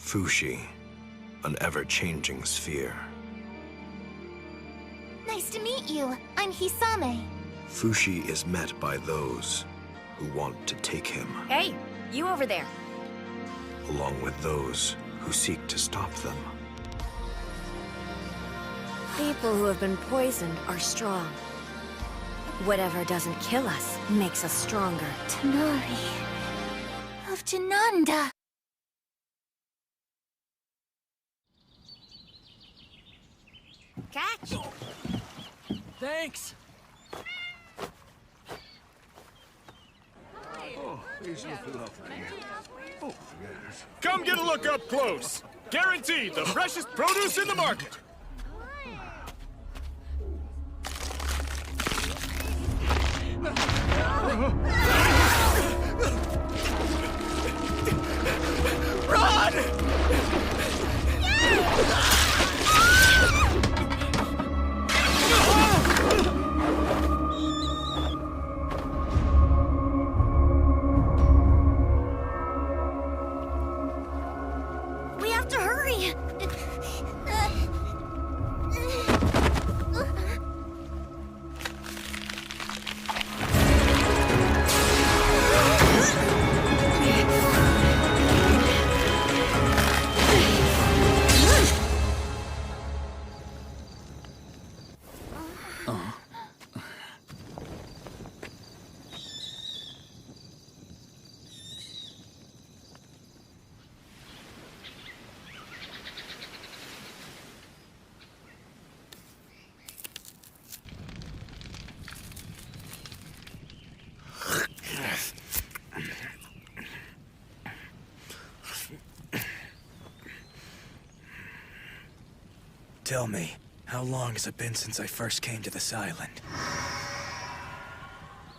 Fushi, an ever-changing sphere. Nice to meet you. I'm Hisame. Fushi is met by those who want to take him, Hey, you over there. along with those who seek to stop them. People who have been poisoned are strong. Whatever doesn't kill us makes us stronger. Tanari of Jananda. Catch! Thanks! Come get a look up close. Guaranteed the freshest produce in the market. We have to hurry. Tell me, how long has it been since I first came to this island?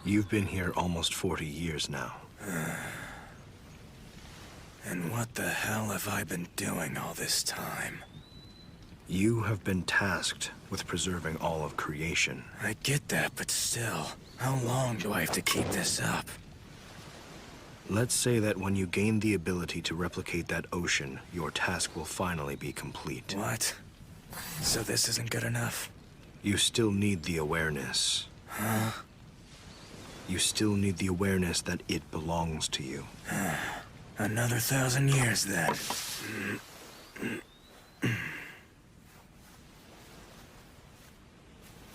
You've been here almost 40 years now. And what the hell have I been doing all this time? You have been tasked with preserving all of creation. I get that, but still, how long do I have to keep this up? Let's say that when you gain the ability to replicate that ocean, your task will finally be complete. What? So this isn't good enough? You still need the awareness. Huh? You still need the awareness that it belongs to you. Another 1,000 years, then.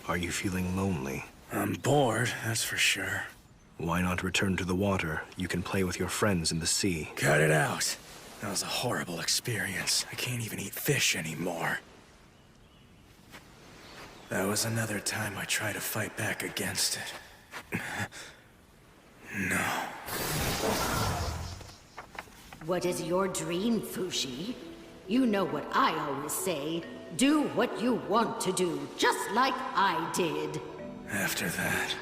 Are you feeling lonely? I'm bored, that's for sure. Why not return to the water? You can play with your friends in the sea. Cut it out. That was a horrible experience. I can't even eat fish anymore. That was another time I tried to fight back against it. No. What is your dream, Fushi? You know what I always say. Do what you want to do, just like I did. After that,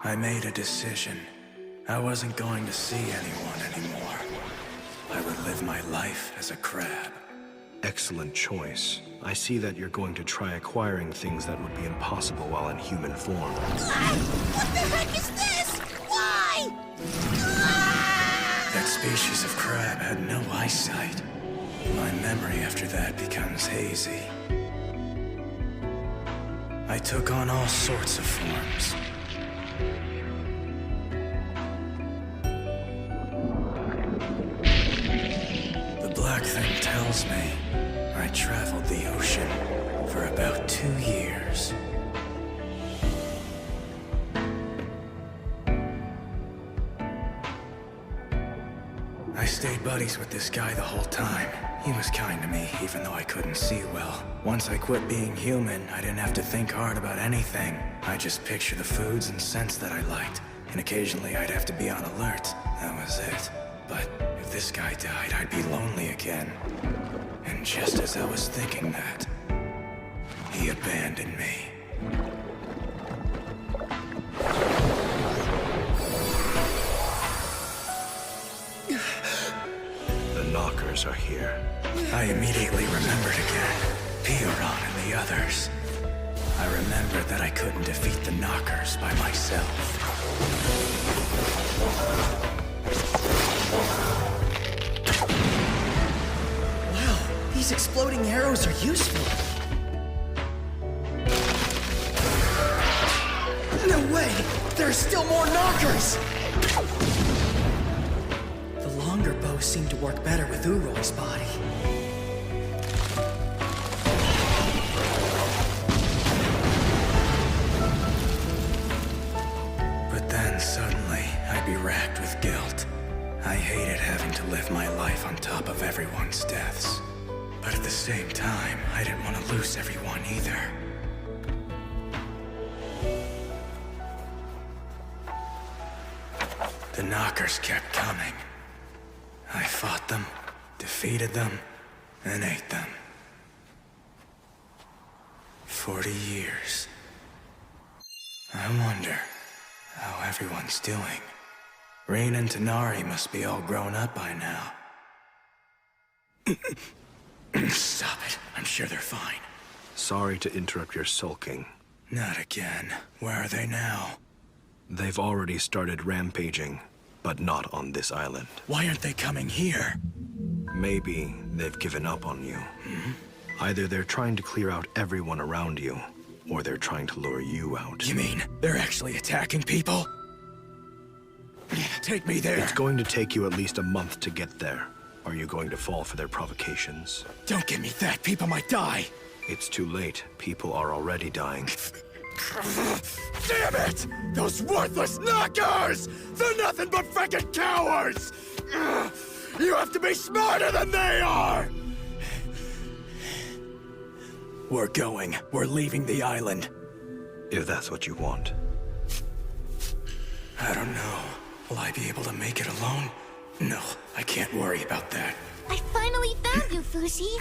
I made a decision. I wasn't going to see anyone anymore. I would live my life as a crab. Excellent choice. I see that you're going to try acquiring things that would be impossible while in human form. What the heck is this? Why? That species of crab had no eyesight. My memory after that becomes hazy. I took on all sorts of forms. The black thing tells me I traveled the ocean for about 2 years. I stayed buddies with this guy the whole time. He was kind to me, even though I couldn't see well. Once I quit being human, I didn't have to think hard about anything. I just picture the foods and scents that I liked, and occasionally I'd have to be on alert. That was it. But if this guy died, I'd be lonely again. And just as I was thinking that, he abandoned me. The knockers are here. I immediately remembered again. Pioron and the others. I remembered that I couldn't defeat the knockers by myself. these exploding arrows are useful. No way! There are still more knockers! The longer bows seem to work better with Uroy's body. But then suddenly, I'd be racked with guilt. I hated having to live my life on top of everyone's deaths. But at the same time, I didn't want to lose everyone either. The knockers kept coming. I fought them, defeated them, and ate them. 40 years. I wonder how everyone's doing. Rain and Tanari must be all grown up by now. Stop it. I'm sure they're fine. Sorry to interrupt your sulking. Not again. Where are they now? They've already started rampaging, but not on this island. Why aren't they coming here? Maybe they've given up on you. Either they're trying to clear out everyone around you, or they're trying to lure you out. You mean they're actually attacking people? Take me there. It's going to take you at least a month to get there. Are you going to fall for their provocations? Don't give me that. People might die. It's too late. People are already dying. Damn it! Those worthless knockers! They're nothing but frickin' cowards! You have to be smarter than they are! We're going. We're leaving the island. If that's what you want. I don't know. Will I be able to make it alone? No, I can't worry about that. I finally found you, Fushi.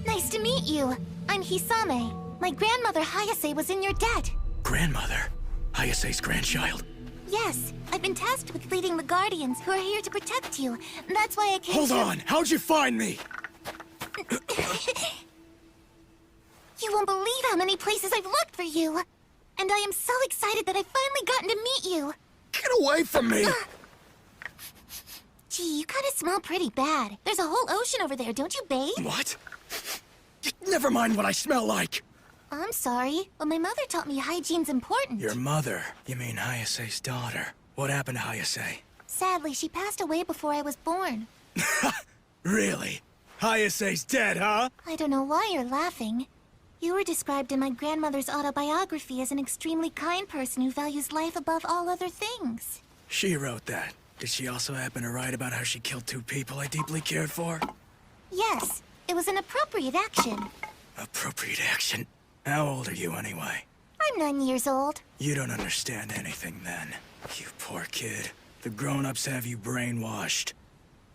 Nice to meet you. I'm Hisame. My grandmother Hayase was in your debt. Grandmother? Hayase's grandchild? Yes, I've been tasked with leading the Guardians who are here to protect you. That's why I came Hold on! How'd you find me? You won't believe how many places I've looked for you. And I am so excited that I've finally gotten to meet you. Get away from me! Gee, you kinda smell pretty bad. There's a whole ocean over there, don't you bathe? What? Never mind what I smell like! I'm sorry, but my mother taught me hygiene's important. Your mother? You mean Hayase's daughter? What happened to Hayase? Sadly, she passed away before I was born. Really? Hayase's dead, huh? I don't know why you're laughing. You were described in my grandmother's autobiography as an extremely kind person who values life above all other things. She wrote that. Did she also happen to write about how she killed 2 people I deeply cared for? Yes, it was an appropriate action. Appropriate action? How old are you anyway? I'm 9 years old. You don't understand anything then. You poor kid. The grown-ups have you brainwashed.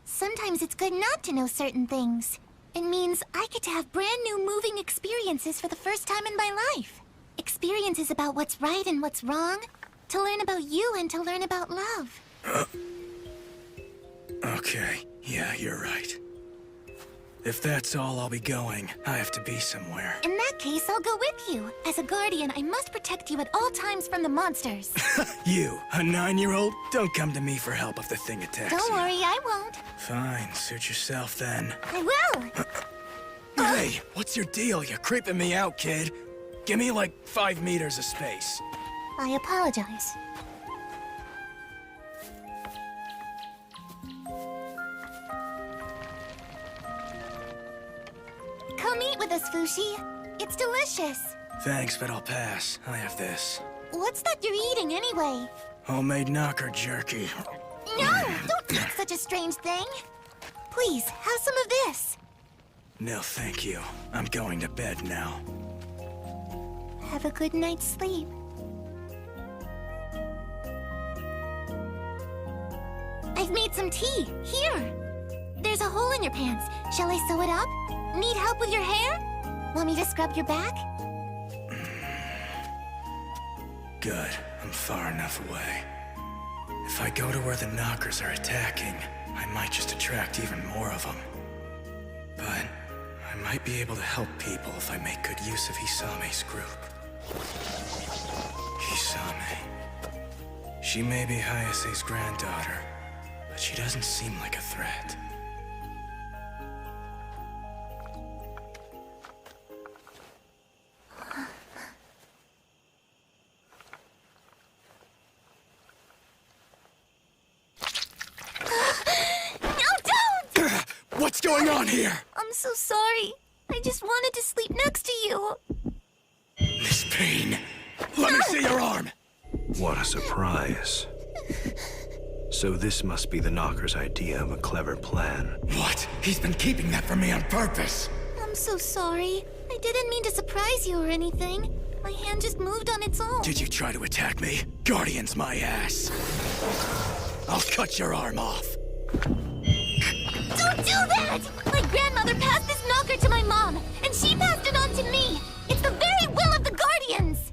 Sometimes it's good not to know certain things. It means I get to have brand new moving experiences for the first time in my life. Experiences about what's right and what's wrong. To learn about you and to learn about love. Okay, yeah, you're right. If that's all, I'll be going. I have to be somewhere. In that case, I'll go with you. As a guardian, I must protect you at all times from the monsters. You, a 9-year-old? Don't come to me for help if the thing attacks Don't you. worry, I won't. Fine, suit yourself then. I will! Hey, what's your deal? You're creeping me out, kid. Give me like 5 meters of space. I apologize. Come eat with us, Fushi. It's delicious. Thanks, but I'll pass. I have this. What's that you're eating anyway? Homemade knocker jerky. No! Don't eat such a strange thing. Please, have some of this. No, thank you. I'm going to bed now. Have a good night's sleep. I've made some tea. Here. There's a hole in your pants. Shall I sew it up? Need help with your hair? Want me to scrub your back? Good. I'm far enough away. If I go to where the knockers are attacking, I might just attract even more of them. But I might be able to help people if I make good use of Hisame's group. Hisame. She may be Hayase's granddaughter, but she doesn't seem like a threat. going on here? I'm so sorry. I just wanted to sleep next to you. This pain. Let me see your arm. What a surprise. So this must be the Knocker's idea of a clever plan. What? He's been keeping that from me on purpose. I'm so sorry. I didn't mean to surprise you or anything. My hand just moved on its own. Did you try to attack me? Guardian's my ass. I'll cut your arm off. Don't do that! My grandmother passed this knocker to my mom, and she passed it on to me. It's the very will of the Guardians.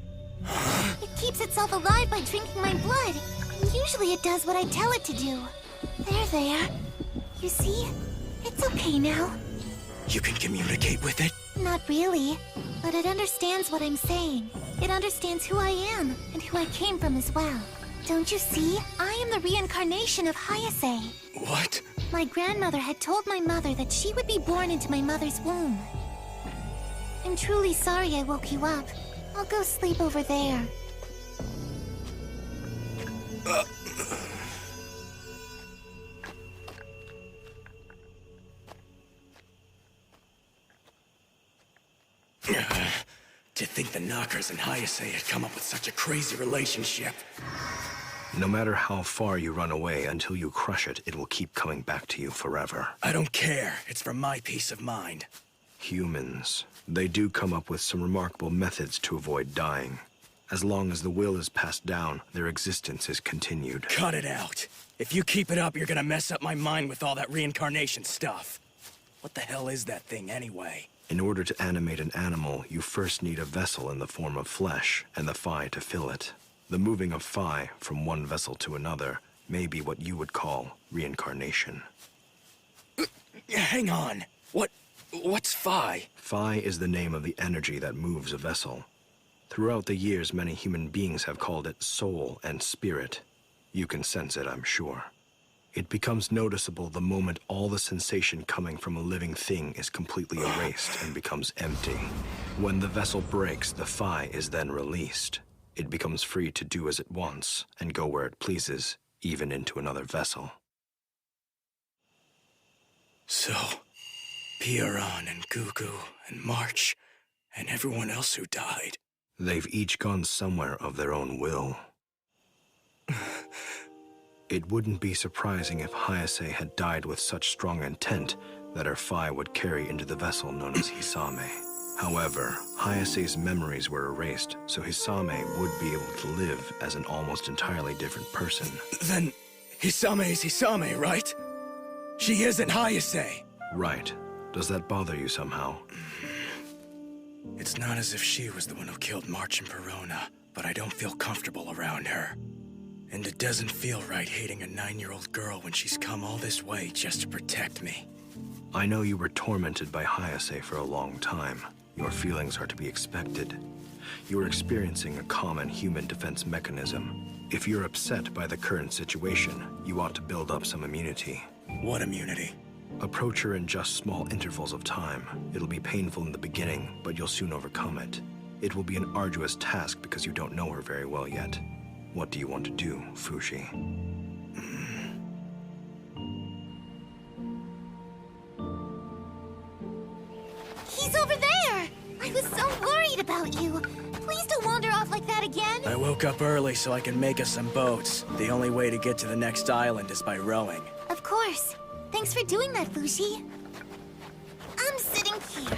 It keeps itself alive by drinking my blood. And usually it does what I tell it to do. There. You see? It's okay now. You can communicate with it? Not really, but it understands what I'm saying. It understands who I am, and who I came from as well. Don't you see? I am the reincarnation of Hayase. What? My grandmother had told my mother that she would be born into my mother's womb. I'm truly sorry I woke you up. I'll go sleep over there. To think the Knockers and Hayase had come up with such a crazy relationship. No matter how far you run away, until you crush it, it will keep coming back to you forever. I don't care. It's for my peace of mind. Humans. They do come up with some remarkable methods to avoid dying. As long as the will is passed down, their existence is continued. Cut it out. If you keep it up, you're gonna mess up my mind with all that reincarnation stuff. What the hell is that thing anyway? In order to animate an animal, you first need a vessel in the form of flesh, and the Phi to fill it. The moving of Phi from one vessel to another may be what you would call reincarnation. Hang on. What's Phi? Phi is the name of the energy that moves a vessel. Throughout the years, many human beings have called it soul and spirit. You can sense it, I'm sure. It becomes noticeable the moment all the sensation coming from a living thing is completely erased and becomes empty. When the vessel breaks, the Phi is then released. It becomes free to do as it wants and go where it pleases, even into another vessel. So, Piran and Gugu and March and everyone else who died. They've each gone somewhere of their own will. It wouldn't be surprising if Hayase had died with such strong intent that her Phi would carry into the vessel known as Hisame. However, Hayase's memories were erased, so Hisame would be able to live as an almost entirely different person. Then, Hisame is Hisame, right? She isn't Hayase. Right. Does that bother you somehow? It's not as if she was the one who killed March and Perona, but I don't feel comfortable around her. And it doesn't feel right hating a 9-year-old girl when she's come all this way just to protect me. I know you were tormented by Hayase for a long time. Your feelings are to be expected. You are experiencing a common human defense mechanism. If you're upset by the current situation, you ought to build up some immunity. What immunity? Approach her in just small intervals of time. It'll be painful in the beginning, but you'll soon overcome it. It will be an arduous task because you don't know her very well yet. What do you want to do, Fushi? He's over there! I was so worried about you. Please don't wander off like that again. I woke up early so I can make us some boats. The only way to get to the next island is by rowing. Of course. Thanks for doing that, Fushi. I'm sitting here.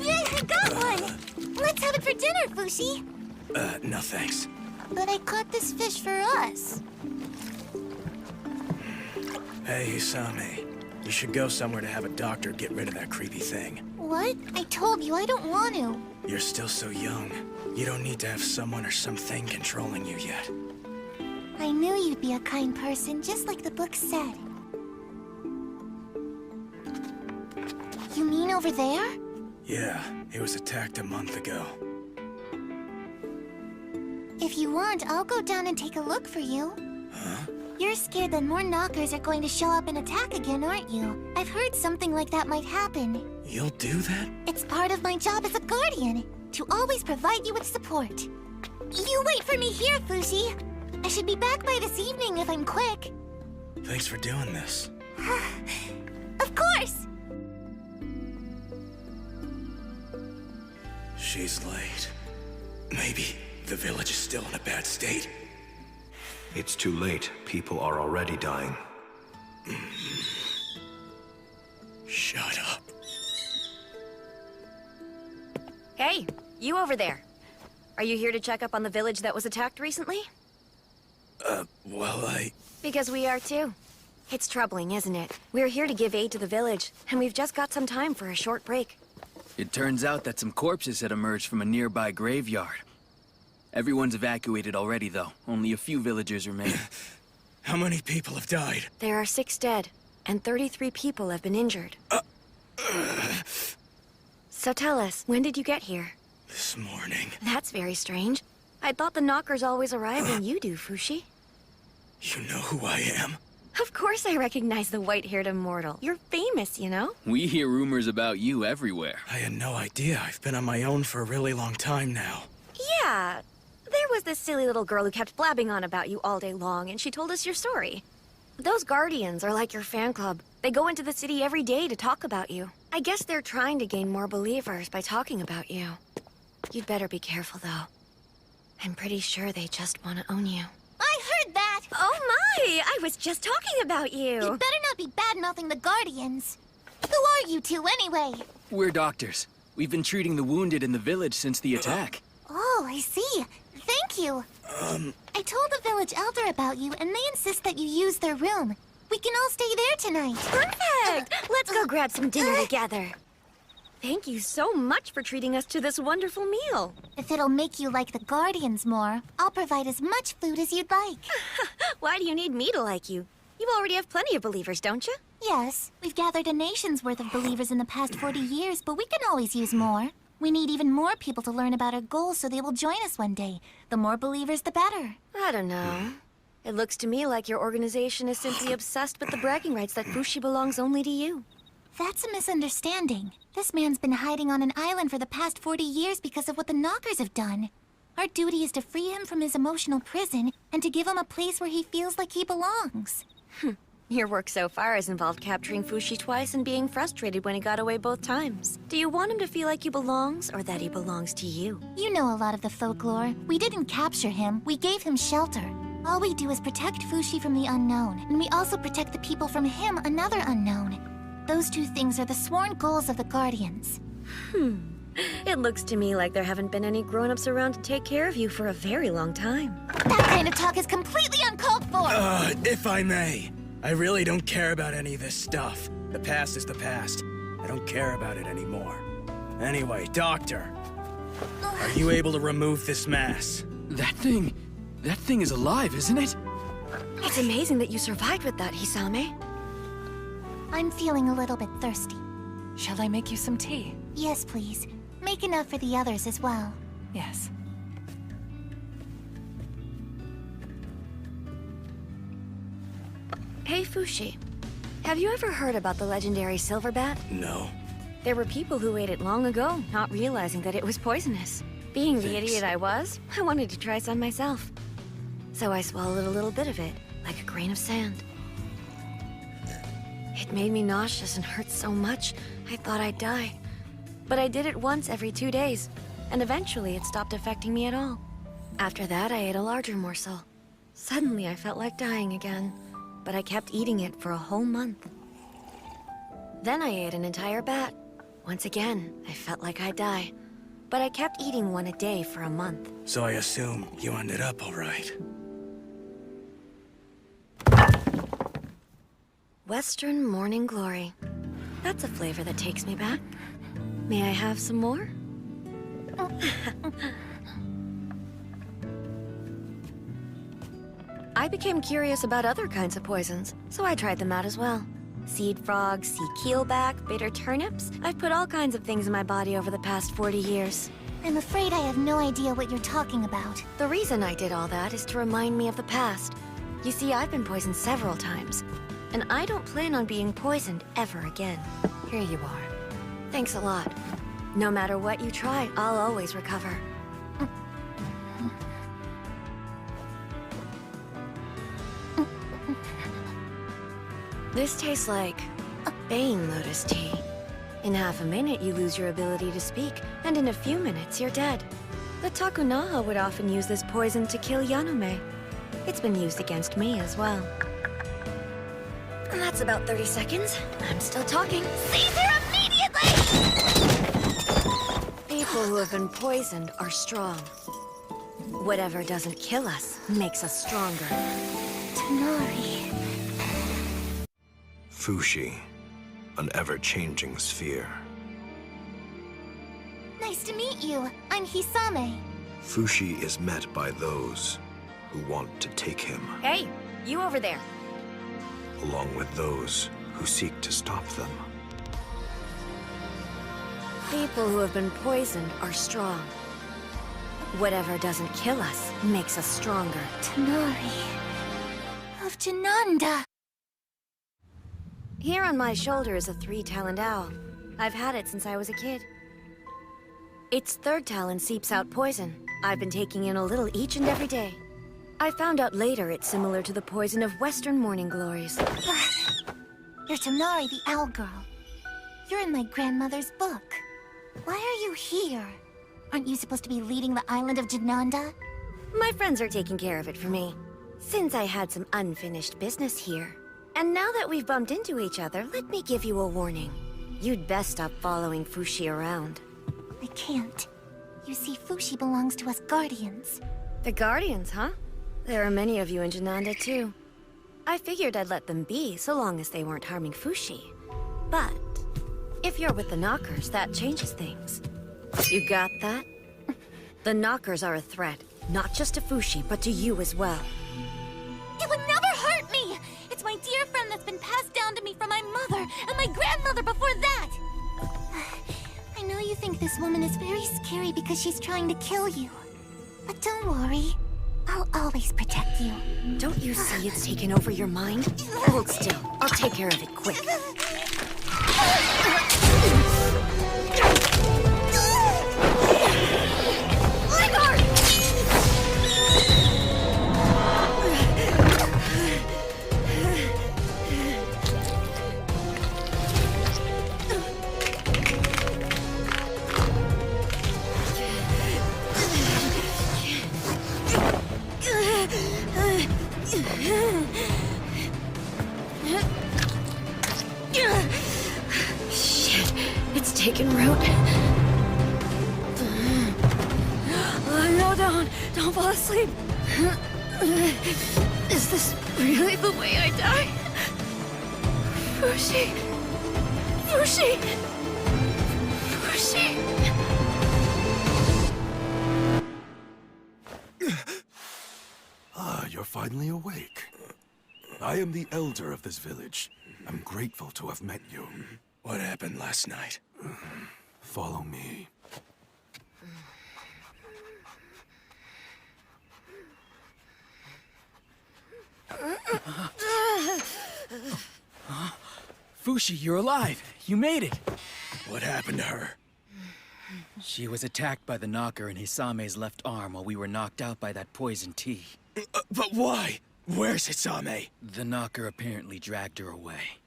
Yay, I got one! Let's have it for dinner, Fushi. No thanks. But I caught this fish for us. Hey, Hisame. You should go somewhere to have a doctor get rid of that creepy thing. What? I told you I don't want to. You're still so young. You don't need to have someone or something controlling you yet. I knew you'd be a kind person, just like the book said. You mean over there? Yeah, he was attacked a month ago. If you want, I'll go down and take a look for you. Huh? You're scared that more knockers are going to show up and attack again, aren't you? I've heard something like that might happen. You'll do that? It's part of my job as a guardian, to always provide you with support. You wait for me here, Fushi. I should be back by this evening if I'm quick. Thanks for doing this. Of course! She's late. Maybe the village is still in a bad state. It's too late. People are already dying. Shut up. Hey, you over there. Are you here to check up on the village that was attacked recently? Well, Because we are too. It's troubling, isn't it? We're here to give aid to the village, and we've just got some time for a short break. It turns out that some corpses had emerged from a nearby graveyard. Everyone's evacuated already, though. Only a few villagers remain. How many people have died? There are 6 dead, and 33 people have been injured. So tell us, when did you get here? This morning. That's very strange. I thought the knockers always arrive when you do, Fushi. You know who I am? Of course I recognize the white-haired immortal. You're famous, you know? We hear rumors about you everywhere. I had no idea. I've been on my own for a really long time now. Yeah. There was this silly little girl who kept blabbing on about you all day long, and she told us your story. Those guardians are like your fan club. They go into the city every day to talk about you. I guess they're trying to gain more believers by talking about you. You'd better be careful, though. I'm pretty sure they just want to own you. I heard that! Oh my! I was just talking about you! You better not be bad-mouthing the Guardians. Who are you two, anyway? We're doctors. We've been treating the wounded in the village since the attack. Oh, I see. Thank you. I told the village elder about you, and they insist that you use their room. We can all stay there tonight. Perfect! Let's go grab some dinner together. Thank you so much for treating us to this wonderful meal. If it'll make you like the Guardians more, I'll provide as much food as you'd like. Why do you need me to like you? You already have plenty of believers, don't you? Yes, we've gathered a nation's worth of believers in the past 40 years, but we can always use more. We need even more people to learn about our goals so they will join us one day. The more believers, the better. I don't know. It looks to me like your organization is simply obsessed with the bragging rights that Fushi belongs only to you. That's a misunderstanding. This man's been hiding on an island for the past 40 years because of what the Knockers have done. Our duty is to free him from his emotional prison and to give him a place where he feels like he belongs. Your work so far has involved capturing Fushi twice and being frustrated when he got away both times. Do you want him to feel like he belongs, or that he belongs to you? You know a lot of the folklore. We didn't capture him, we gave him shelter. All we do is protect Fushi from the unknown, and we also protect the people from him, another unknown. Those two things are the sworn goals of the Guardians. It looks to me like there haven't been any grown-ups around to take care of you for a very long time. That kind of talk is completely uncalled for! If I may, I really don't care about any of this stuff. The past is the past. I don't care about it anymore. Anyway, Doctor, are you able to remove this mass? That thing is alive, isn't it? It's amazing that you survived with that, Hisame. I'm feeling a little bit thirsty. Shall I make you some tea? Yes, please. Make enough for the others as well. Yes. Hey, Fushi. Have you ever heard about the legendary silver bat? No. There were people who ate it long ago, not realizing that it was poisonous. Being the idiot I was, I wanted to try some myself. So I swallowed a little bit of it, like a grain of sand. It made me nauseous and hurt so much, I thought I'd die. But I did it once every 2 days, and eventually it stopped affecting me at all. After that, I ate a larger morsel. Suddenly, I felt like dying again, but I kept eating it for a whole month. Then I ate an entire bat. Once again, I felt like I'd die, but I kept eating one a day for a month. So I assume you ended up all right. Western Morning Glory. That's a flavor that takes me back. May I have some more? I became curious about other kinds of poisons, so I tried them out as well. Seed frog, sea keelback, bitter turnips. I've put all kinds of things in my body over the past 40 years. I'm afraid I have no idea what you're talking about. The reason I did all that is to remind me of the past. You see, I've been poisoned several times, and I don't plan on being poisoned ever again. Here you are. Thanks a lot. No matter what you try, I'll always recover. This tastes like Bane Lotus tea. In half a minute, you lose your ability to speak, and in a few minutes, you're dead. The Takunaha would often use this poison to kill Yanume. It's been used against me as well. And that's about 30 seconds. I'm still talking. Seize her immediately! People who have been poisoned are strong. Whatever doesn't kill us makes us stronger. Tonari. Fushi, an ever-changing sphere. Nice to meet you. I'm Hisame. Fushi is met by those who want to take him, Hey, you over there. along with those who seek to stop them. People who have been poisoned are strong. Whatever doesn't kill us makes us stronger. Tonari. Of Jananda. Here on my shoulder is a 3-taloned owl. I've had it since I was a kid. Its third talon seeps out poison. I've been taking in a little each and every day. I found out later it's similar to the poison of Western morning glories. You're Tonari, the owl girl. You're in my grandmother's book. Why are you here? Aren't you supposed to be leading the island of Jananda? My friends are taking care of it for me, since I had some unfinished business here. And now that we've bumped into each other, let me give you a warning. You'd best stop following Fushi around. I can't. You see, Fushi belongs to us Guardians. The Guardians, huh? There are many of you in Jananda, too. I figured I'd let them be, so long as they weren't harming Fushi. But if you're with the Knockers, that changes things. You got that? The Knockers are a threat, not just to Fushi, but to you as well. It would never hurt me! It's my dear friend that's been passed down to me from my mother and my grandmother before that! I know you think this woman is very scary because she's trying to kill you. But don't worry. I'll always protect you. Don't you see it's taken over your mind? Hold still. I'll take care of it quick. Shit, it's taken root. No, don't fall asleep. Is this really the way I die? Fushi. Fushi. Fushi. Ah, you're finally awake. I am the elder of this village. I'm grateful to have met you. What happened last night? Follow me. Fushi, you're alive. You made it. What happened to her? She was attacked by the knocker in Hisame's left arm while we were knocked out by that poison tea. But why? Where's Hisame? The knocker apparently dragged her away.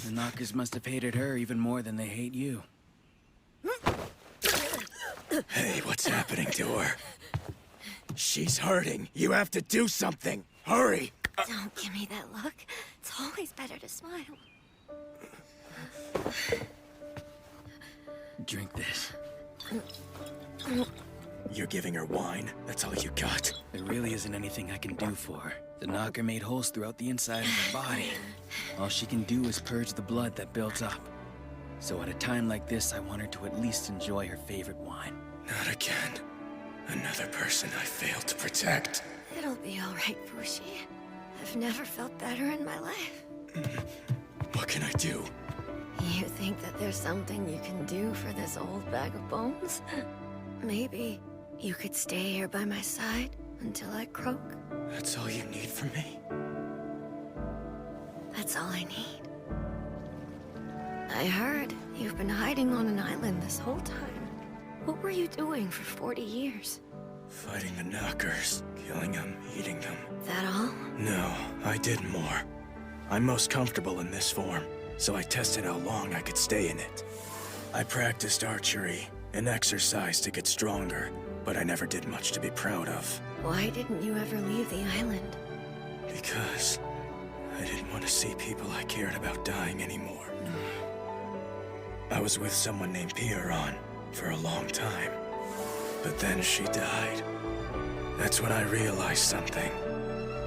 The knockers must have hated her even more than they hate you. Hey, what's happening to her? She's hurting. You have to do something. Hurry! Don't give me that look. It's always better to smile. Drink this. You're giving her wine? That's all you got? There really isn't anything I can do for her. The knocker made holes throughout the inside of her body. All she can do is purge the blood that builds up. So at a time like this, I want her to at least enjoy her favorite wine. Not again. Another person I failed to protect. It'll be all right, Fushi. I've never felt better in my life. What can I do? You think that there's something you can do for this old bag of bones? Maybe you could stay here by my side until I croak? That's all you need from me? That's all I need. I heard you've been hiding on an island this whole time. What were you doing for 40 years? Fighting the knockers, killing them, eating them. That all? No, I did more. I'm most comfortable in this form, so I tested how long I could stay in it. I practiced archery and exercise to get stronger, but I never did much to be proud of. Why didn't you ever leave the island? Because I didn't want to see people I cared about dying anymore. I was with someone named Pierron for a long time, but then she died. That's when I realized something.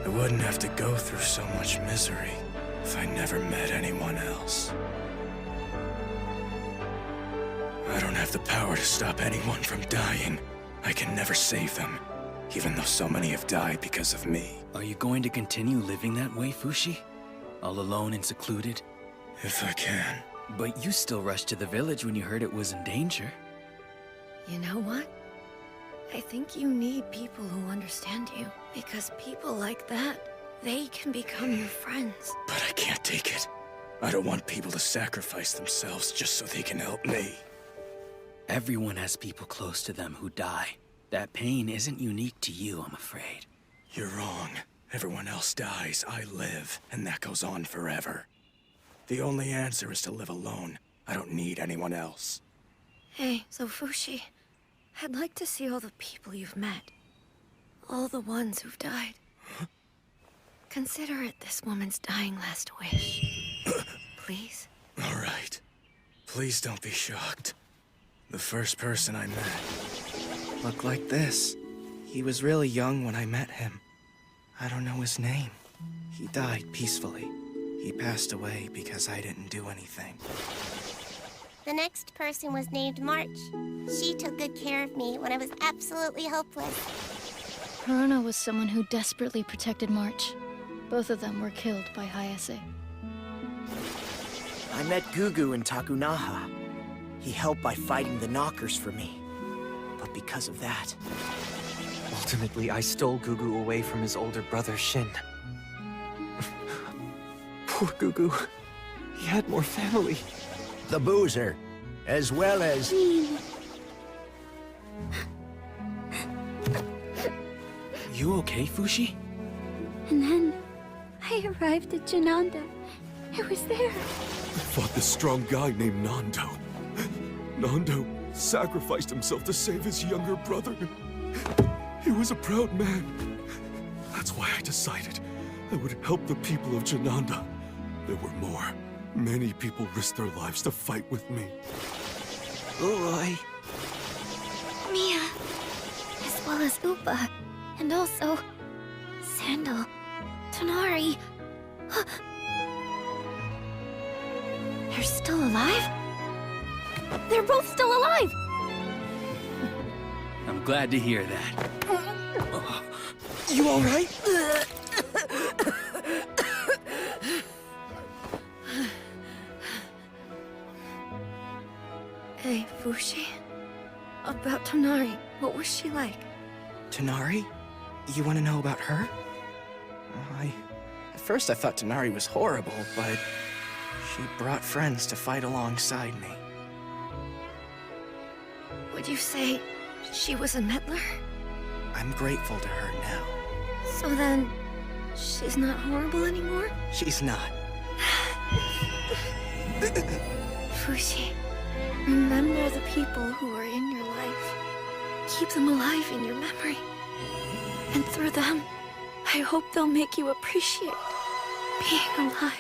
I wouldn't have to go through so much misery if I never met anyone else. I don't have the power to stop anyone from dying. I can never save them, even though so many have died because of me. Are you going to continue living that way, Fushi? All alone and secluded? If I can. But you still rushed to the village when you heard it was in danger. You know what? I think you need people who understand you. Because people like that, they can become your friends. But I can't take it. I don't want people to sacrifice themselves just so they can help me. Everyone has people close to them who die. That pain isn't unique to you, I'm afraid. You're wrong. Everyone else dies, I live, and that goes on forever. The only answer is to live alone. I don't need anyone else. Hey, so Fushi, I'd like to see all the people you've met. All the ones who've died. Huh? Consider it this woman's dying last wish. Please? All right. Please don't be shocked. The first person I met looked like this. He was really young when I met him. I don't know his name. He died peacefully. He passed away because I didn't do anything. The next person was named March. She took good care of me when I was absolutely helpless. Perona was someone who desperately protected March. Both of them were killed by Hayase. I met Gugu in Takunaha. He helped by fighting the knockers for me. But because of that... Ultimately, I stole Gugu away from his older brother, Shin. Poor Gugu. He had more family. The boozer, as well as... You okay, Fushi? And then, I arrived at Jananda. I was there. I fought this strong guy named Nando. Nando sacrificed himself to save his younger brother. He was a proud man. That's why I decided I would help the people of Jananda. There were more. Many people risked their lives to fight with me. Uroi. Mia. As well as Upa. And also... Sandal. Tonari. They're still alive? They're both still alive! I'm glad to hear that. You alright? Hey, Fushi. About Tonari, what was she like? Tonari? You want to know about her? At first I thought Tonari was horrible, but she brought friends to fight alongside me. Would you say she was a meddler? I'm grateful to her now. So then, she's not horrible anymore? She's not. Fushi, remember the people who are in your life. Keep them alive in your memory. And through them, I hope they'll make you appreciate being alive.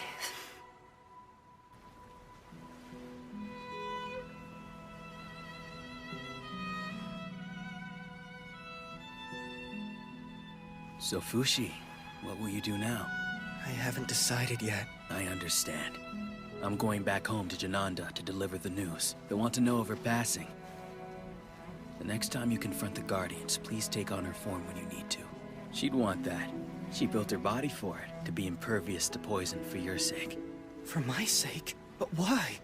So Fushi, what will you do now? I haven't decided yet. I understand. I'm going back home to Jananda to deliver the news. They want to know of her passing. The next time you confront the Guardians, please take on her form when you need to. She'd want that. She built her body for it, to be impervious to poison for your sake. For my sake? But why?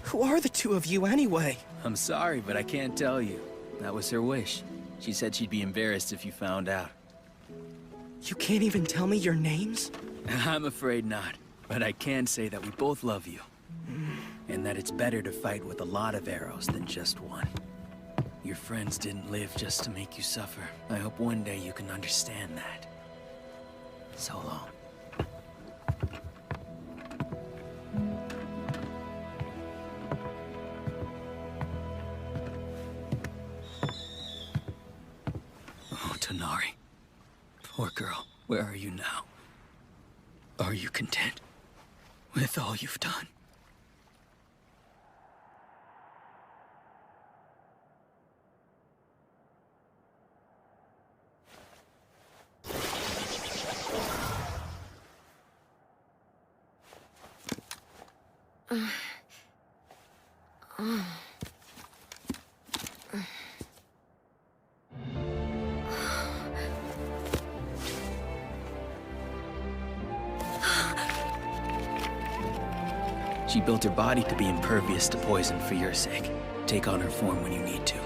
Who are the two of you anyway? I'm sorry, but I can't tell you. That was her wish. She said she'd be embarrassed if you found out. You can't even tell me your names? I'm afraid not, but I can say that we both love you. And that it's better to fight with a lot of arrows than just one. Your friends didn't live just to make you suffer. I hope one day you can understand that. So long. Oh, Tonari. Poor girl. Where are you now? Are you content with all you've done? She built her body to be impervious to poison for your sake. Take on her form when you need to.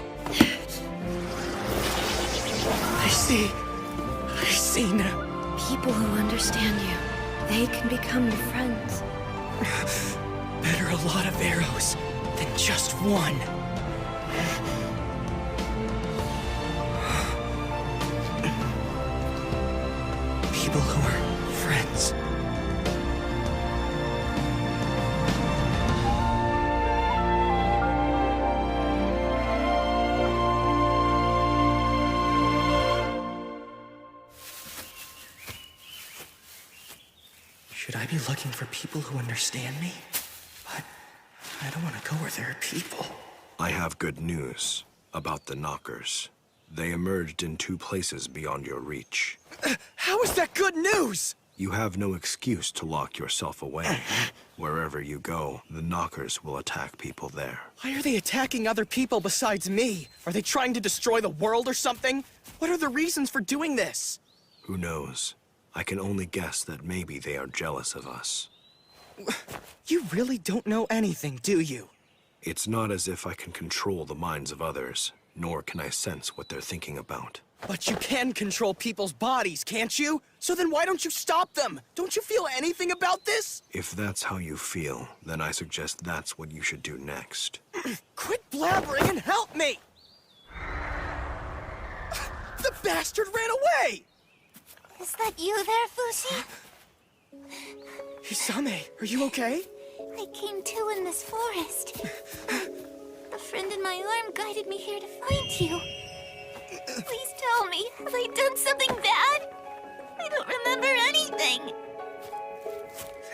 I see now. People who understand you, they can become your friends. Better a lot of arrows than just one. People who are friends. Should I be looking for people who understand me? But I don't want to go where there are people. I have good news about the Knockers. They emerged in 2 places beyond your reach. How is that good news? You have no excuse to lock yourself away. Wherever you go, the Knockers will attack people there. Why are they attacking other people besides me? Are they trying to destroy the world or something? What are the reasons for doing this? Who knows? I can only guess that maybe they are jealous of us. You really don't know anything, do you? It's not as if I can control the minds of others, nor can I sense what they're thinking about. But you can control people's bodies, can't you? So then why don't you stop them? Don't you feel anything about this? If that's how you feel, then I suggest that's what you should do next. Quit blabbering and help me! The bastard ran away! Is that you there, Fushi? Hisame, are you okay? I came to in this forest. A friend in my arm guided me here to find you. Please tell me, have I done something bad? I don't remember anything.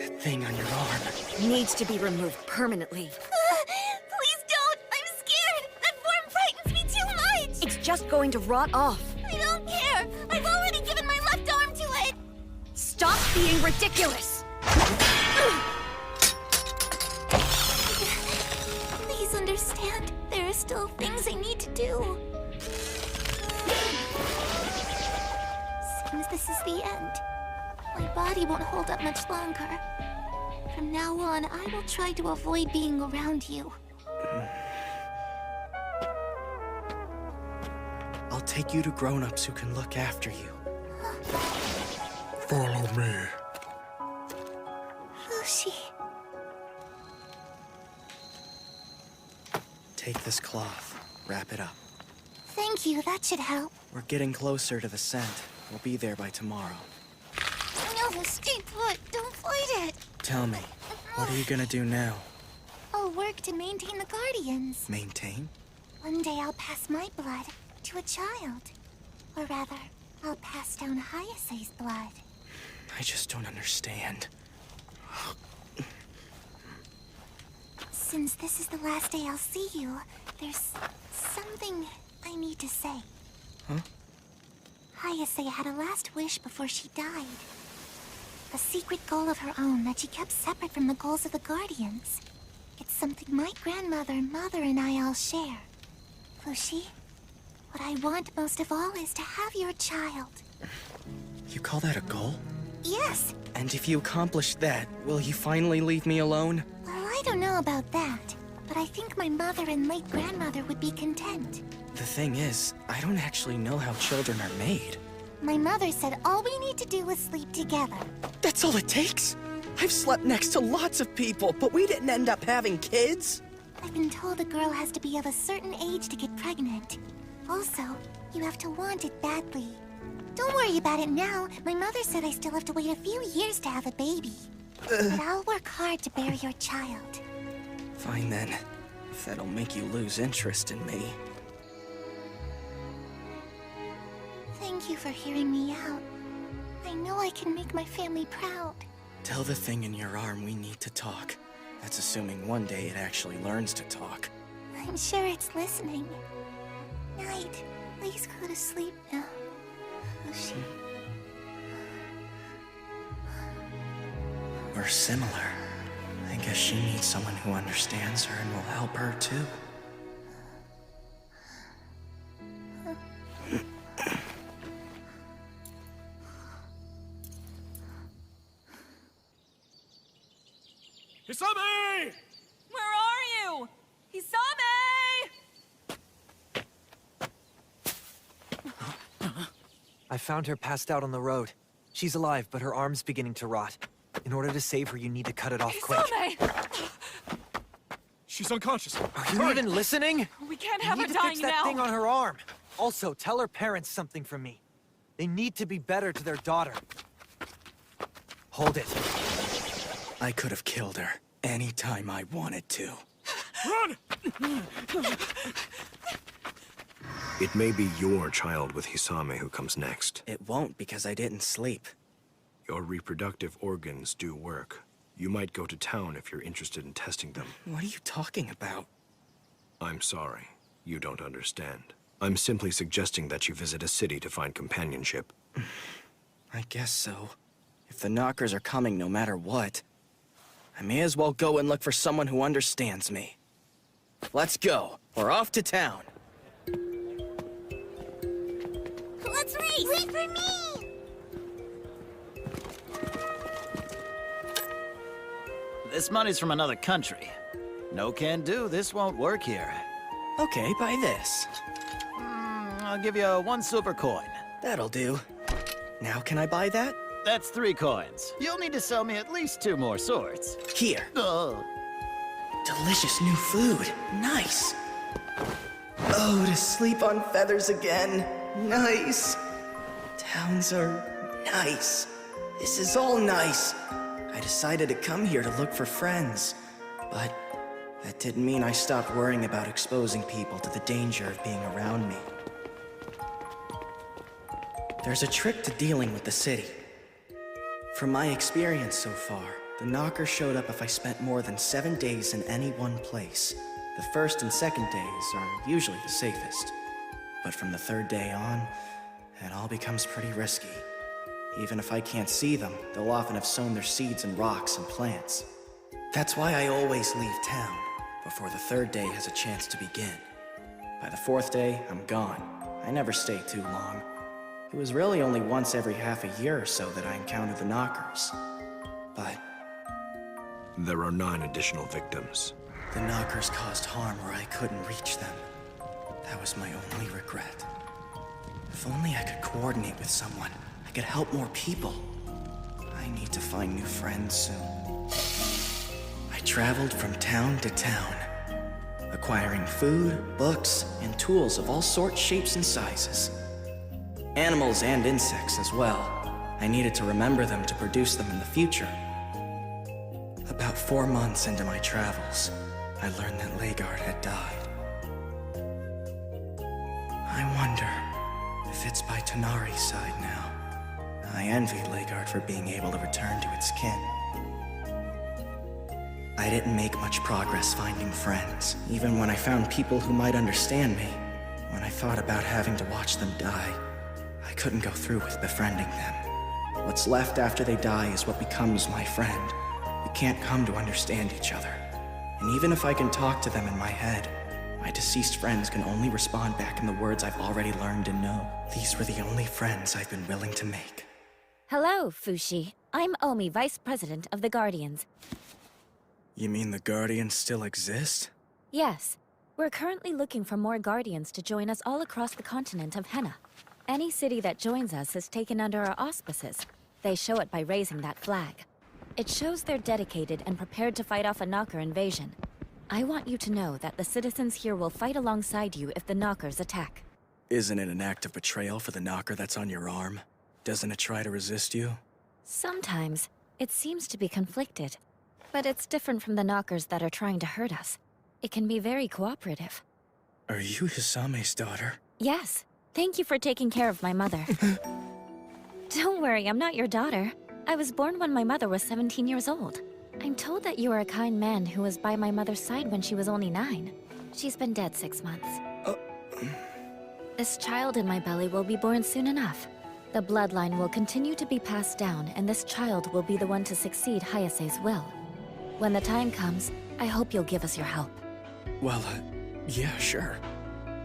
That thing on your arm. Needs to be removed permanently. Please don't! I'm scared! That form frightens me too much! It's just going to rot off. I don't care! I've already given my left arm to it! Stop being ridiculous! Please understand, there are still things I need to do. Seems this is the end. My body won't hold up much longer. From now on, I will try to avoid being around you. I'll take you to grown-ups who can look after you. Follow me. Fushi. Take this cloth. Wrap it up. Thank you, that should help. We're getting closer to the scent. We'll be there by tomorrow. No, stay put. Don't fight it. Tell me, what are you gonna do now? I'll work to maintain the Guardians. Maintain? One day I'll pass my blood to a child. Or rather, I'll pass down Hayase's blood. I just don't understand. Since this is the last day I'll see you, there's something I need to say. Huh? Hayase had a last wish before she died. A secret goal of her own that she kept separate from the goals of the Guardians. It's something my grandmother, mother, and I all share. Fushi, what I want most of all is to have your child. You call that a goal? Yes. And if you accomplish that, will you finally leave me alone? Well, I don't know about that, but I think my mother and late grandmother would be content. The thing is, I don't actually know how children are made. My mother said all we need to do is sleep together. That's all it takes? I've slept next to lots of people, but we didn't end up having kids. I've been told a girl has to be of a certain age to get pregnant. Also, you have to want it badly. Don't worry about it now. My mother said I still have to wait a few years to have a baby. But I'll work hard to bear your child. Fine then, if that'll make you lose interest in me. Thank you for hearing me out. I know I can make my family proud. Tell the thing in your arm we need to talk. That's assuming one day it actually learns to talk. I'm sure it's listening. Night. Please go to sleep now. Fushi. We're similar. I guess she needs someone who understands her and will help her too. Hisame! Where are you? Hisame! I found her passed out on the road. She's alive, but her arm's beginning to rot. In order to save her, you need to cut it off quick. Hisame! She's unconscious. Are you even listening? We can't have you her need to dying fix that now. thing on her arm. Also, tell her parents something from me. They need to be better to their daughter. Hold it. I could have killed her anytime I wanted to. Run! It may be your child with Hisame who comes next. It won't because I didn't sleep. Your reproductive organs do work. You might go to town if you're interested in testing them. What are you talking about? I'm sorry. You don't understand. I'm simply suggesting that you visit a city to find companionship. I guess so. If the knockers are coming no matter what, I may as well go and look for someone who understands me. Let's go. We're off to town. Let's race! Wait for me! This money's from another country. No can do, this won't work here. Okay, buy this. I'll give you 1 silver coin. That'll do. Now can I buy that? That's 3 coins. You'll need to sell me at least 2 more swords. Here. Oh. Delicious new food. Nice. Oh, to sleep on feathers again. Nice. Towns are nice. This is all nice. I decided to come here to look for friends, but that didn't mean I stopped worrying about exposing people to the danger of being around me. There's a trick to dealing with the city. From my experience so far, the knocker showed up if I spent more than 7 days in any one place. The first and second days are usually the safest. But from the 3rd day on, it all becomes pretty risky. Even if I can't see them, they'll often have sown their seeds in rocks and plants. That's why I always leave town, before the 3rd day has a chance to begin. By the 4th day, I'm gone. I never stay too long. It was really only once every half a year or so that I encountered the knockers. But there are 9 additional victims. The knockers caused harm where I couldn't reach them. That was my only regret. If only I could coordinate with someone, I could help more people. I need to find new friends soon. I traveled from town to town, acquiring food, books, and tools of all sorts, shapes, and sizes. Animals and insects as well. I needed to remember them to produce them in the future. About 4 months into my travels, I learned that Legard had died. I wonder if it's by Tonari's side now. I envy Legard for being able to return to its kin. I didn't make much progress finding friends, even when I found people who might understand me. When I thought about having to watch them die, I couldn't go through with befriending them. What's left after they die is what becomes my friend. We can't come to understand each other. And even if I can talk to them in my head, my deceased friends can only respond back in the words I've already learned and know. These were the only friends I've been willing to make. Hello, Fushi. I'm Omi, Vice President of the Guardians. You mean the Guardians still exist? Yes. We're currently looking for more Guardians to join us all across the continent of Henna. Any city that joins us is taken under our auspices. They show it by raising that flag. It shows they're dedicated and prepared to fight off a Knocker invasion. I want you to know that the citizens here will fight alongside you if the Knockers attack. Isn't it an act of betrayal for the Knocker that's on your arm? Doesn't it try to resist you? Sometimes, it seems to be conflicted. But it's different from the Knockers that are trying to hurt us. It can be very cooperative. Are you Hisame's daughter? Yes. Thank you for taking care of my mother. Don't worry, I'm not your daughter. I was born when my mother was 17 years old. I'm told that you are a kind man who was by my mother's side when she was only 9. She's been dead 6 months. This child in my belly will be born soon enough. The bloodline will continue to be passed down, and this child will be the one to succeed Hayase's will. When the time comes, I hope you'll give us your help. Well, yeah, sure.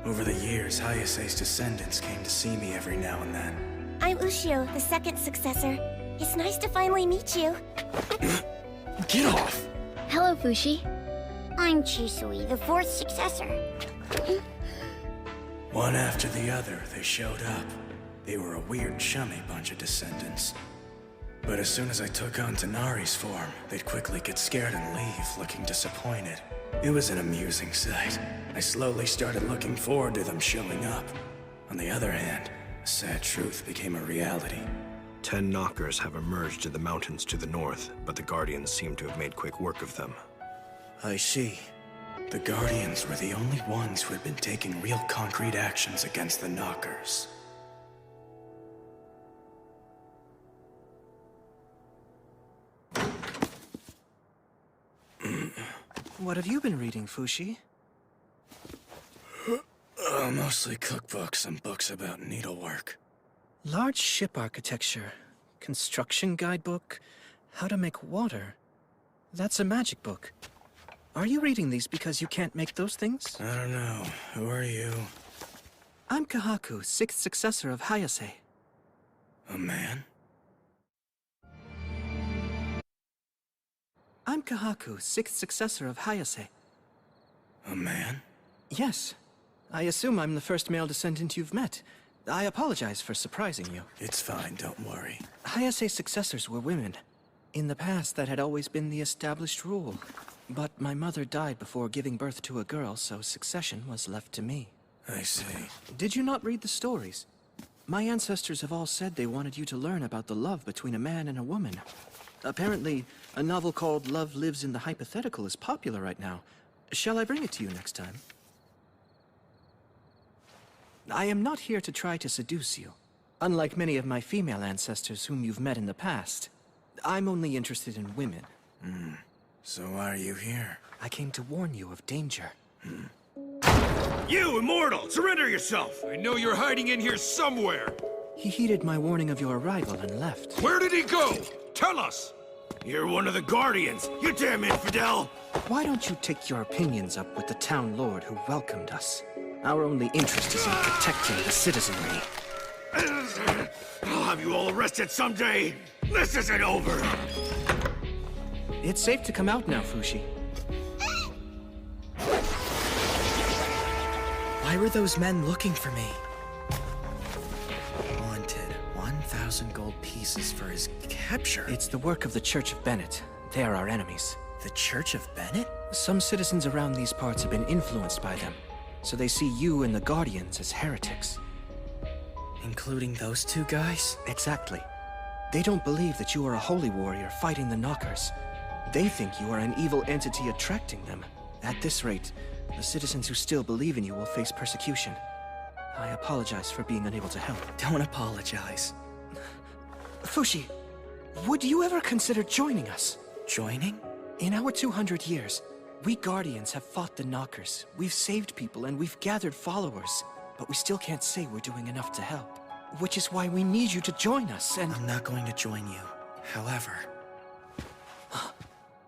Over the years, Hayase's descendants came to see me every now and then. I'm Ushio, the second successor. It's nice to finally meet you. Get off! Hello, Fushi. I'm Chisui, the fourth successor. One after the other, they showed up. They were a weird, chummy bunch of descendants. But as soon as I took on Tanari's form, they'd quickly get scared and leave, looking disappointed. It was an amusing sight. I slowly started looking forward to them showing up. On the other hand, a sad truth became a reality. 10 Knockers have emerged in the mountains to the north, but the Guardians seem to have made quick work of them. I see. The Guardians were the only ones who had been taking real concrete actions against the Knockers. What have you been reading, Fushi? Mostly cookbooks and books about needlework. Large ship architecture, construction guidebook, how to make water. That's a magic book. Are you reading these because you can't make those things? I don't know. Who are you? I'm Kahaku, 6th successor of Hayase. A man? I'm Kahaku, 6th successor of Hayase. A man? Yes. I assume I'm the first male descendant you've met. I apologize for surprising you. It's fine, don't worry. Hayase's successors were women. In the past, that had always been the established rule. But my mother died before giving birth to a girl, so succession was left to me. I see. Did you not read the stories? My ancestors have all said they wanted you to learn about the love between a man and a woman. Apparently, a novel called Love Lives in the Hypothetical is popular right now. Shall I bring it to you next time? I am not here to try to seduce you, unlike many of my female ancestors whom you've met in the past. I'm only interested in women. So why are you here? I came to warn you of danger. You, Immortal! Surrender yourself! I know you're hiding in here somewhere! He heeded my warning of your arrival and left. Where did he go? Tell us! You're one of the Guardians, you damn infidel! Why don't you take your opinions up with the town lord who welcomed us? Our only interest is in protecting the citizenry. I'll have you all arrested someday! This isn't over! It's safe to come out now, Fushi. Why were those men looking for me? Wanted 1,000 gold pieces for his capture. It's the work of the Church of Bennett. They are our enemies. The Church of Bennett? Some citizens around these parts have been influenced by them, so they see you and the Guardians as heretics. Including those two guys? Exactly. They don't believe that you are a holy warrior fighting the Knockers. They think you are an evil entity attracting them. At this rate, the citizens who still believe in you will face persecution. I apologize for being unable to help. Don't apologize. Fushi, would you ever consider joining us? Joining? In our 200 years, we Guardians have fought the Knockers. We've saved people and we've gathered followers. But we still can't say we're doing enough to help. Which is why we need you to join us and... I'm not going to join you. However,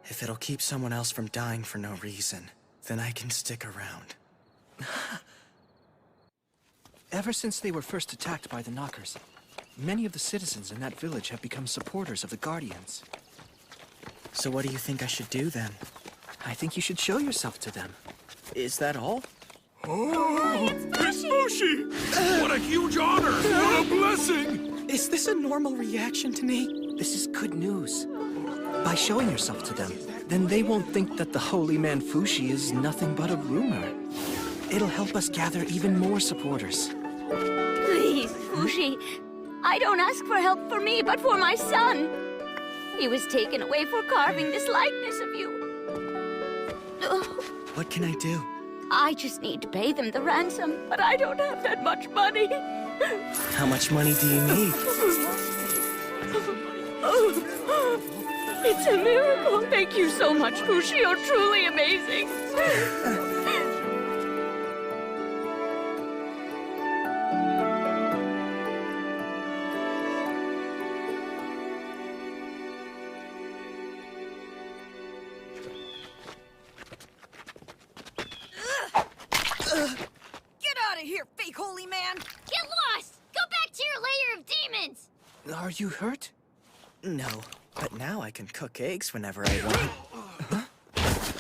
if it'll keep someone else from dying for no reason, then I can stick around. Ever since they were first attacked by the Knockers, many of the citizens in that village have become supporters of the Guardians. So what do you think I should do then? I think you should show yourself to them. Is that all? Oh, it's Fushi! What a huge honor! What a blessing! Is this a normal reaction to me? This is good news. By showing yourself to them, then they won't think that the holy man Fushi is nothing but a rumor. It'll help us gather even more supporters. Please, Fushi. I don't ask for help for me, but for my son. He was taken away for carving this likeness of you. What can I do? I just need to pay them the ransom, but I don't have that much money. How much money do you need? It's a miracle. Thank you so much, Fushi. You're truly amazing. Get out of here, fake holy man! Get lost! Go back to your lair of demons! Are you hurt? No, but now I can cook eggs whenever I want. Huh?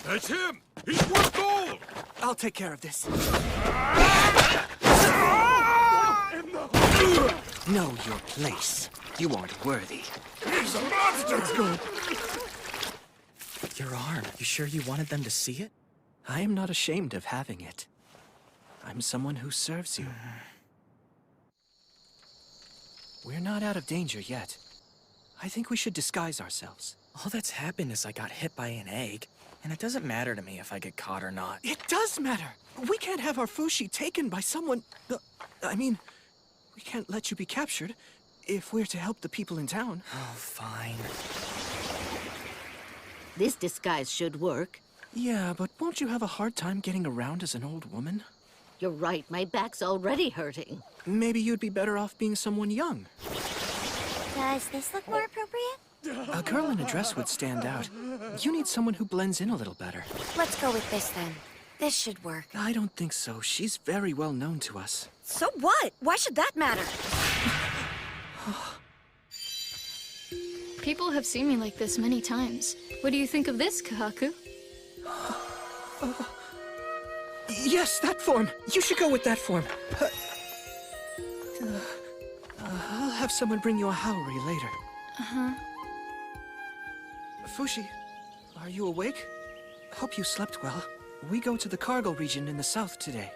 That's him! He's worth gold! I'll take care of this. Know your place. You aren't worthy. He's a monster! Let's go! Your arm. You sure you wanted them to see it? I am not ashamed of having it. I'm someone who serves you. We're not out of danger yet. I think we should disguise ourselves. All that's happened is I got hit by an egg, and it doesn't matter to me if I get caught or not. It does matter! We can't have our Fushi taken by someone... I mean, we can't let you be captured if we're to help the people in town. Oh, fine. This disguise should work. Yeah, but won't you have a hard time getting around as an old woman? You're right, my back's already hurting. Maybe you'd be better off being someone young. Does this look more appropriate? A girl in a dress would stand out. You need someone who blends in a little better. Let's go with this then. This should work. I don't think so. She's very well known to us. So what? Why should that matter? People have seen me like this many times. What do you think of this, Kahaku? Yes, that form. You should go with that form. I'll have someone bring you a Haori later. Uh-huh. Fushi, are you awake? Hope you slept well. We go to the cargo region in the south today.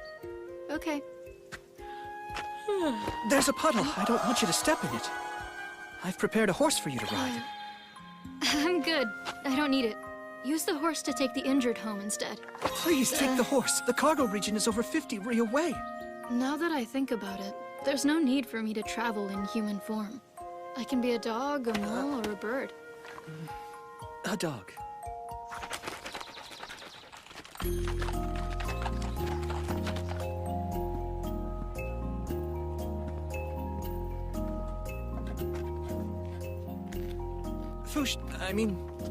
Okay. There's a puddle. I don't want you to step in it. I've prepared a horse for you to ride. I'm good. I don't need it. Use the horse to take the injured home instead. Please take the horse. The cargo region is over 50 ri away. Now that I think about it, there's no need for me to travel in human form. I can be a dog, a mole, or a bird. A dog.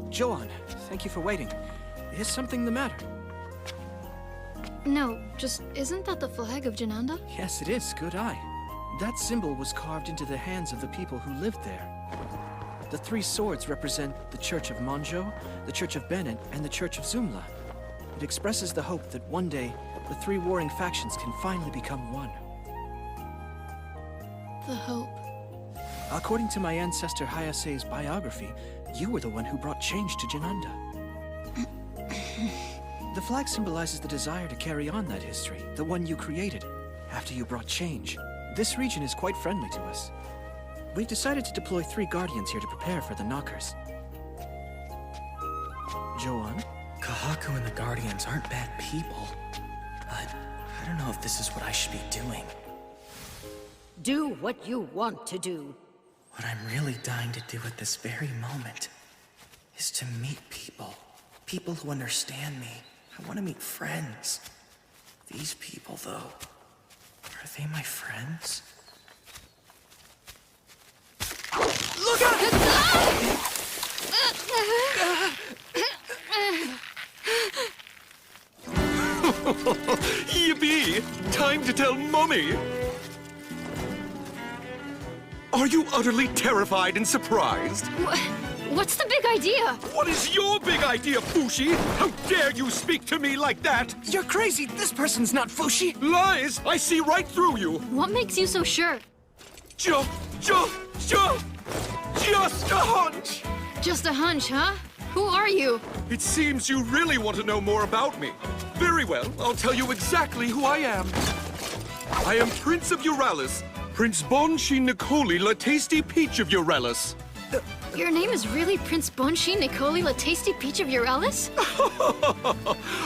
Joan, thank you for waiting. Is something the matter? No, just isn't that the flag of Jananda? Yes, it is. Good eye. That symbol was carved into the hands of the people who lived there. The three swords represent the Church of Monjo, the Church of Bennett, and the Church of Zumla. It expresses the hope that one day, the three warring factions can finally become one. The hope. According to my ancestor Hayase's biography, you were the one who brought change to Jananda. The flag symbolizes the desire to carry on that history, the one you created, after you brought change. This region is quite friendly to us. We've decided to deploy 3 guardians here to prepare for the knockers. Joan? Kahaku and the guardians aren't bad people, but I don't know if this is what I should be doing. Do what you want to do. What I'm really dying to do at this very moment is to meet people. People who understand me. I want to meet friends. These people, though, are they my friends? Look out! Yippee! Time to tell Mommy! Are you utterly terrified and surprised? What's the big idea? What is your big idea, Fushi? How dare you speak to me like that? You're crazy. This person's not Fushi. Lies! I see right through you. What makes you so sure? Just a hunch! Just a hunch, huh? Who are you? It seems you really want to know more about me. Very well, I'll tell you exactly who I am. I am Prince of Euralis, Prince Bonshi Nicoli La Tasty Peach of Euralis. Your name is really Prince Bonshi Nicoli La Tasty Peach of Euralis?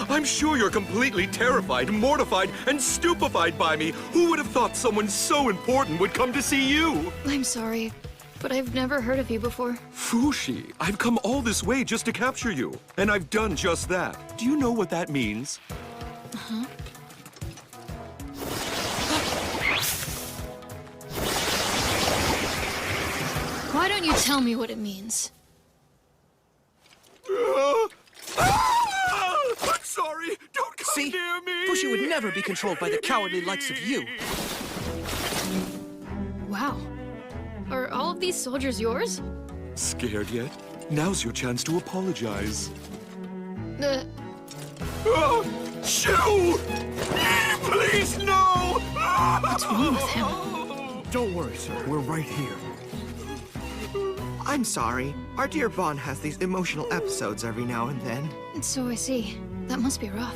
I'm sure you're completely terrified, mortified, and stupefied by me. Who would have thought someone so important would come to see you? I'm sorry, but I've never heard of you before. Fushi, I've come all this way just to capture you, and I've done just that. Do you know what that means? Uh-huh. Why don't you tell me what it means? I'm sorry. Don't come near me. Fushi would never be controlled by the cowardly likes of you. Wow. Are all of these soldiers yours? Scared yet? Now's your chance to apologize. Shoo! Please, no! What's wrong with him? Don't worry, sir. We're right here. I'm sorry. Our dear Bon has these emotional episodes every now and then. So I see. That must be rough.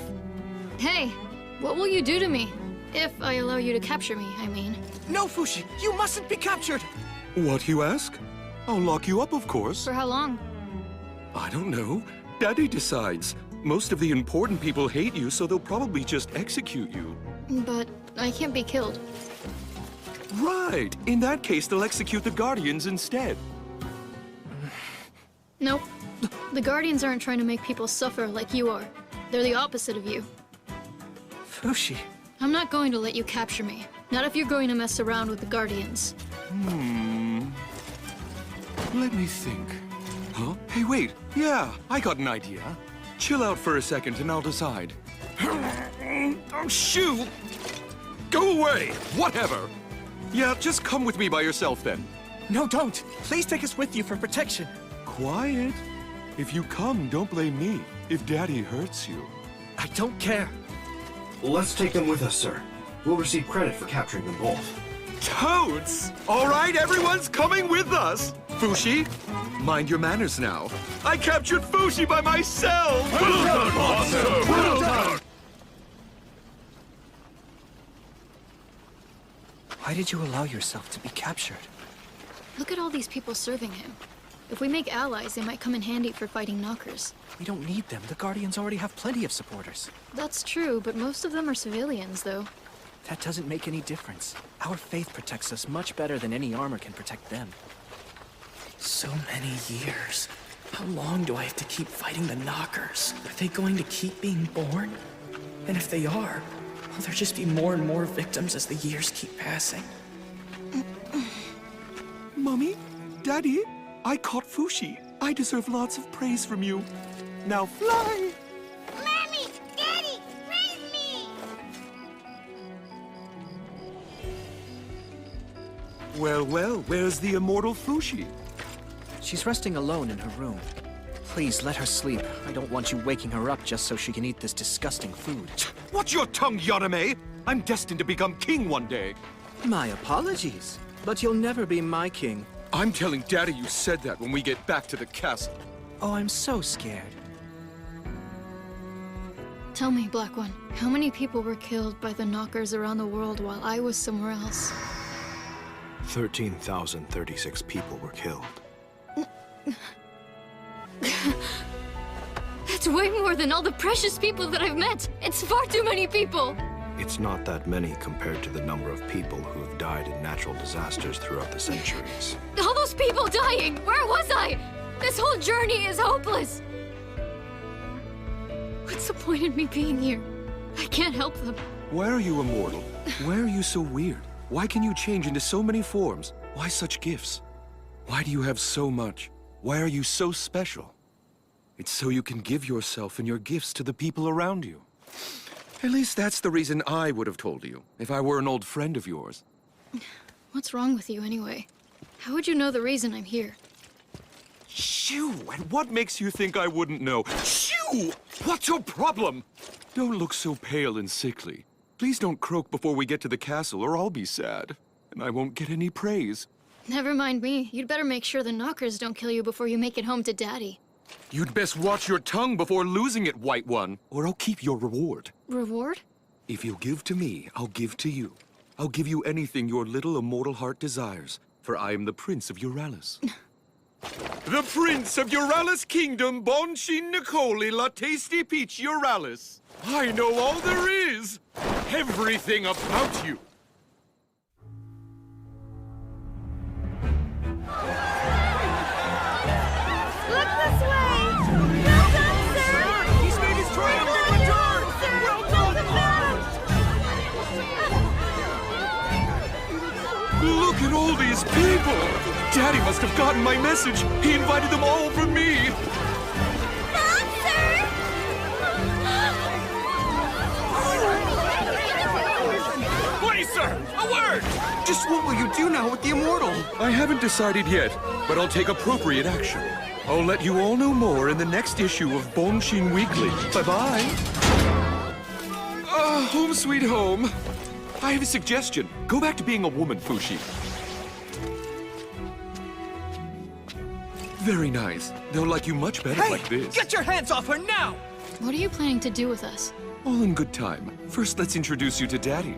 Hey, what will you do to me? If I allow you to capture me, I mean. No, Fushi, you mustn't be captured. What, you ask? I'll lock you up, of course. For how long? I don't know. Daddy decides. Most of the important people hate you, so they'll probably just execute you. But I can't be killed. Right. In that case, they'll execute the Guardians instead. Nope. The Guardians aren't trying to make people suffer like you are. They're the opposite of you. Fushi. I'm not going to let you capture me. Not if you're going to mess around with the Guardians. Let me think. Huh? Hey, wait. Yeah, I got an idea. Chill out for a second and I'll decide. Oh, shoo! Go away! Whatever! Yeah, just come with me by yourself then. No, don't. Please take us with you for protection. Quiet. If you come, don't blame me. If Daddy hurts you. I don't care. Let's take them with us, sir. We'll receive credit for capturing them both. Toads! All right, everyone's coming with us! Fushi, mind your manners now. I captured Fushi by myself! Well done, Monster! Well done! Why did you allow yourself to be captured? Look at all these people serving him. If we make allies, they might come in handy for fighting knockers. We don't need them. The Guardians already have plenty of supporters. That's true, but most of them are civilians, though. That doesn't make any difference. Our faith protects us much better than any armor can protect them. So many years. How long do I have to keep fighting the knockers? Are they going to keep being born? And if they are, will there just be more and more victims as the years keep passing? Mommy? Daddy? I caught Fushi. I deserve lots of praise from you. Now fly! Mommy! Daddy! Raise me! Well, well, where's the immortal Fushi? She's resting alone in her room. Please, let her sleep. I don't want you waking her up just so she can eat this disgusting food. Watch your tongue, Yaname! I'm destined to become king one day. My apologies, but you'll never be my king. I'm telling Daddy you said that when we get back to the castle. Oh, I'm so scared. Tell me, Black One, how many people were killed by the knockers around the world while I was somewhere else? 13,036 people were killed. That's way more than all the precious people that I've met! It's far too many people! It's not that many compared to the number of people who have died in natural disasters throughout the centuries. All those people dying! Where was I? This whole journey is hopeless! What's the point in me being here? I can't help them. Why are you immortal? Why are you so weird? Why can you change into so many forms? Why such gifts? Why do you have so much? Why are you so special? It's so you can give yourself and your gifts to the people around you. At least that's the reason I would have told you, if I were an old friend of yours. What's wrong with you, anyway? How would you know the reason I'm here? Shoo! And what makes you think I wouldn't know? Shoo! What's your problem? Don't look so pale and sickly. Please don't croak before we get to the castle, or I'll be sad. And I won't get any praise. Never mind me. You'd better make sure the knockers don't kill you before you make it home to Daddy. You'd best watch your tongue before losing it, White One, or I'll keep your reward. Reward? If you'll give to me, I'll give to you. I'll give you anything your little immortal heart desires, for I am the Prince of Euralis. The Prince of Euralis Kingdom, Bonshin Nicoli La Tasty Peach Euralis. I know all there is. Everything about you. Look this way! Well done, sir! He's made his triumphant return! Well done, Look at all these people! Daddy must have gotten my message. He invited them all for me. Please, sir, a word! Just what will you do now with the immortal? I haven't decided yet, but I'll take appropriate action. I'll let you all know more in the next issue of Bonshin Weekly. Bye-bye. Home sweet home. I have a suggestion. Go back to being a woman, Fushi. Very nice. They'll like you much better like this. Get your hands off her now! What are you planning to do with us? All in good time. First, let's introduce you to Daddy.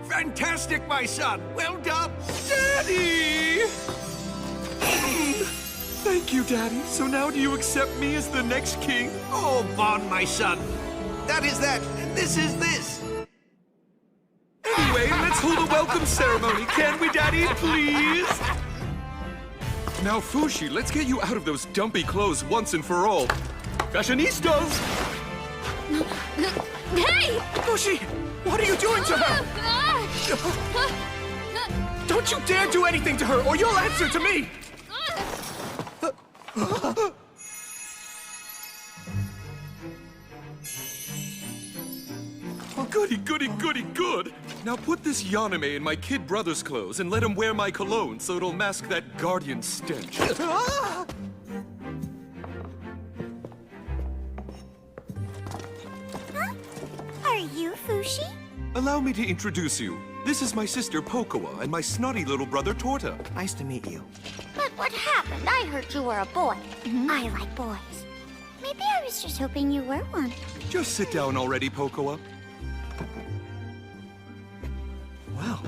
Fantastic, my son! Well done! Daddy! Thank you, Daddy. So now do you accept me as the next king? Oh, Bon, my son. That is that. This is this. Anyway, let's hold a welcome ceremony, can we, Daddy, please? Now, Fushi, let's get you out of those dumpy clothes once and for all. Fashionistas! Hey! Fushi! What are you doing to her? Don't you dare do anything to her, or you'll answer to me! Oh, goody, goody, goody, good! Now put this Yaname in my kid brother's clothes and let him wear my cologne so it'll mask that guardian stench. Are you Fushi? Allow me to introduce you. This is my sister Pokoa and my snotty little brother Torta. Nice to meet you. But what happened? I heard you were a boy. I like boys. Maybe I was just hoping you were one. Just sit down already, Pokoa. Wow.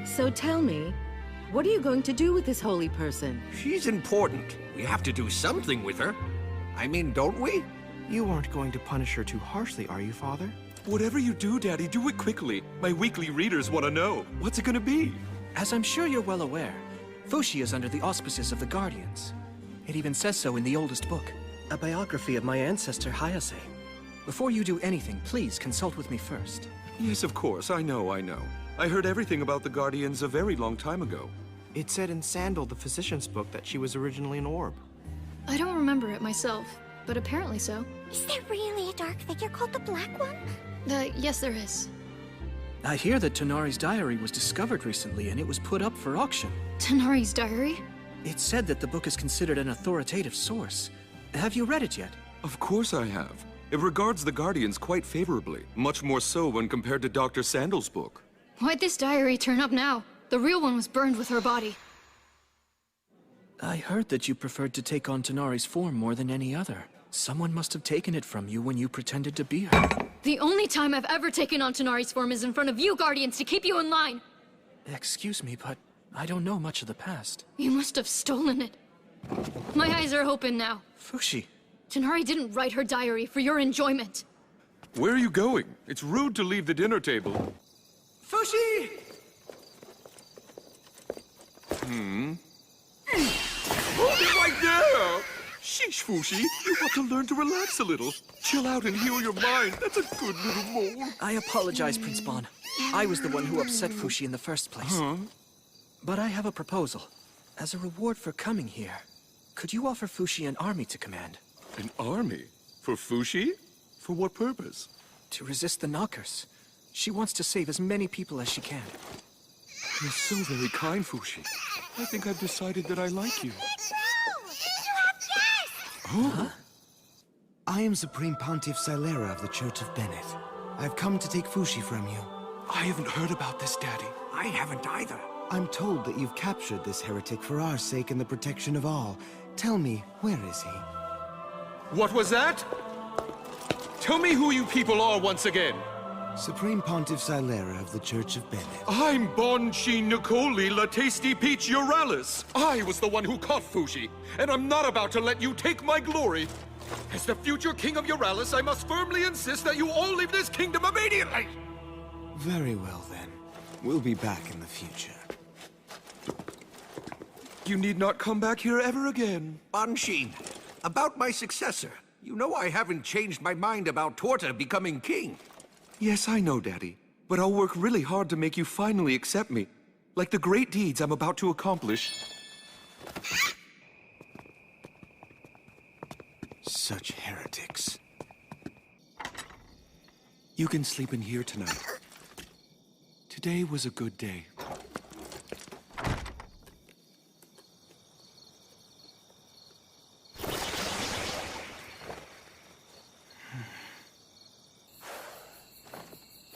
So tell me, what are you going to do with this holy person? She's important. We have to do something with her. I mean, don't we? You aren't going to punish her too harshly, are you, Father? Whatever you do, Daddy, do it quickly. My weekly readers want to know. What's it gonna be? As I'm sure you're well aware, Fushi is under the auspices of the Guardians. It even says so in the oldest book. A biography of my ancestor, Hayase. Before you do anything, please consult with me first. Yes, of course. I know. I heard everything about the Guardians a very long time ago. It said in Sandal, the physician's book, that she was originally an orb. I don't remember it myself, but apparently so. Is there really a dark figure called the Black One? Yes, there is. I hear that Tonari's diary was discovered recently and it was put up for auction. Tonari's diary? It said that the book is considered an authoritative source. Have you read it yet? Of course I have. It regards the Guardians quite favorably, much more so when compared to Dr. Sandal's book. Why'd this diary turn up now? The real one was burned with her body. I heard that you preferred to take on Tonari's form more than any other. Someone must have taken it from you when you pretended to be her. The only time I've ever taken on Tonari's form is in front of you Guardians to keep you in line. Excuse me, but I don't know much of the past. You must have stolen it. My eyes are open now. Fushi. Tonari didn't write her diary for your enjoyment. Where are you going? It's rude to leave the dinner table. Fushi! Hold it right there! Sheesh, Fushi. You ought to learn to relax a little. Chill out and heal your mind. That's a good little mole. I apologize, Prince Bon. I was the one who upset Fushi in the first place. But I have a proposal. As a reward for coming here, could you offer Fushi an army to command? An army? For Fushi? For what purpose? To resist the knockers. She wants to save as many people as she can. You're so very kind, Fushi. I think I've decided that I like you. Huh? I am Supreme Pontiff Silera of the Church of Bennett. I've come to take Fushi from you. I haven't heard about this, Daddy. I haven't either. I'm told that you've captured this heretic for our sake and the protection of all. Tell me, where is he? What was that? Tell me who you people are once again. Supreme Pontiff Silera of the Church of Bennett. I'm Bonchi Nicoli La Tasty Peach Euralis. I was the one who caught Fushi, and I'm not about to let you take my glory. As the future king of Euralis, I must firmly insist that you all leave this kingdom immediately! Very well, then. We'll be back in the future. You need not come back here ever again. Banshin, about my successor. You know I haven't changed my mind about Torta becoming king. Yes, I know, Daddy. But I'll work really hard to make you finally accept me. Like the great deeds I'm about to accomplish. Such heretics. You can sleep in here tonight. Today was a good day.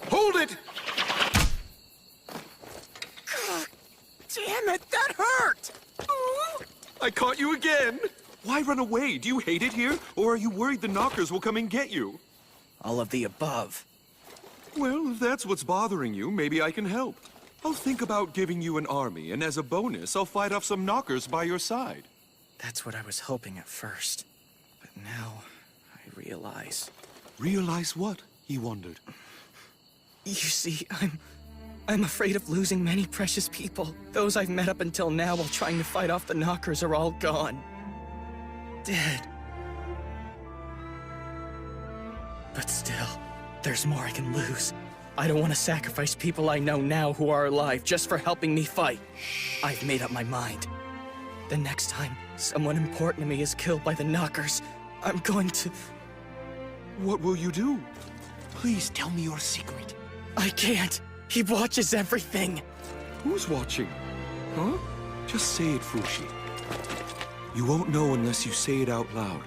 Hold it! Damn it, that hurt! I caught you again! Why run away? Do you hate it here? Or are you worried the knockers will come and get you? All of the above. Well, if that's what's bothering you, maybe I can help. I'll think about giving you an army, and as a bonus, I'll fight off some knockers by your side. That's what I was hoping at first. But now, I realize... Realize what? He wondered. You see, I'm afraid of losing many precious people. Those I've met up until now while trying to fight off the knockers are all gone. Dead. But still, there's more I can lose. I don't want to sacrifice people I know now who are alive just for helping me fight. I've made up my mind. The next time someone important to me is killed by the knockers, I'm going to... What will you do? Please tell me your secret. I can't. He watches everything. Who's watching? Huh? Just say it, Fushi. You won't know unless you say it out loud.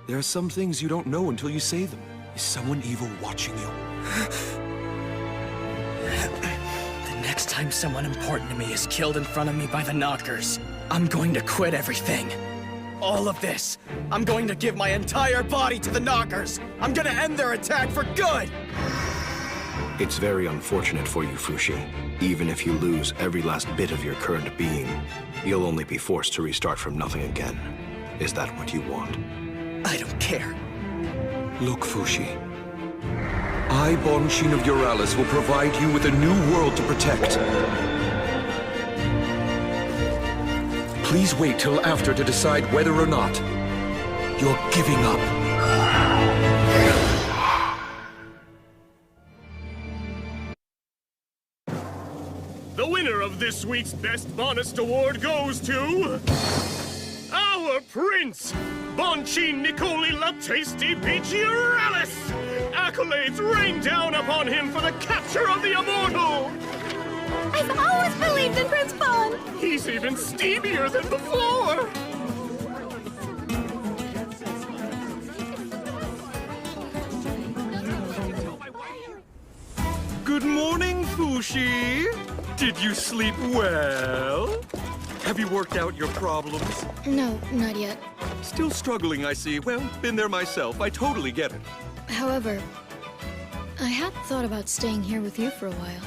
There are some things you don't know until you say them. Is someone evil watching you? The next time someone important to me is killed in front of me by the knockers, I'm going to quit everything. All of this. I'm going to give my entire body to the knockers. I'm gonna end their attack for good! It's very unfortunate for you, Fushi. Even if you lose every last bit of your current being, you'll only be forced to restart from nothing again. Is that what you want? I don't care. Look, Fushi. I, Bonshin of Euralis, will provide you with a new world to protect. Please wait till after to decide whether or not you're giving up. The winner of this week's Best Bonus Award goes to... our Prince, Bonchin Nicoli La Tasty Peach Euralis! Accolades rain down upon him for the capture of the immortal! I've always believed in Prince Bon! He's even steamier than before! Good morning, Fushi. Did you sleep well? Have you worked out your problems? No, not yet. Still struggling, I see. Well, been there myself. I totally get it. However, I had thought about staying here with you for a while.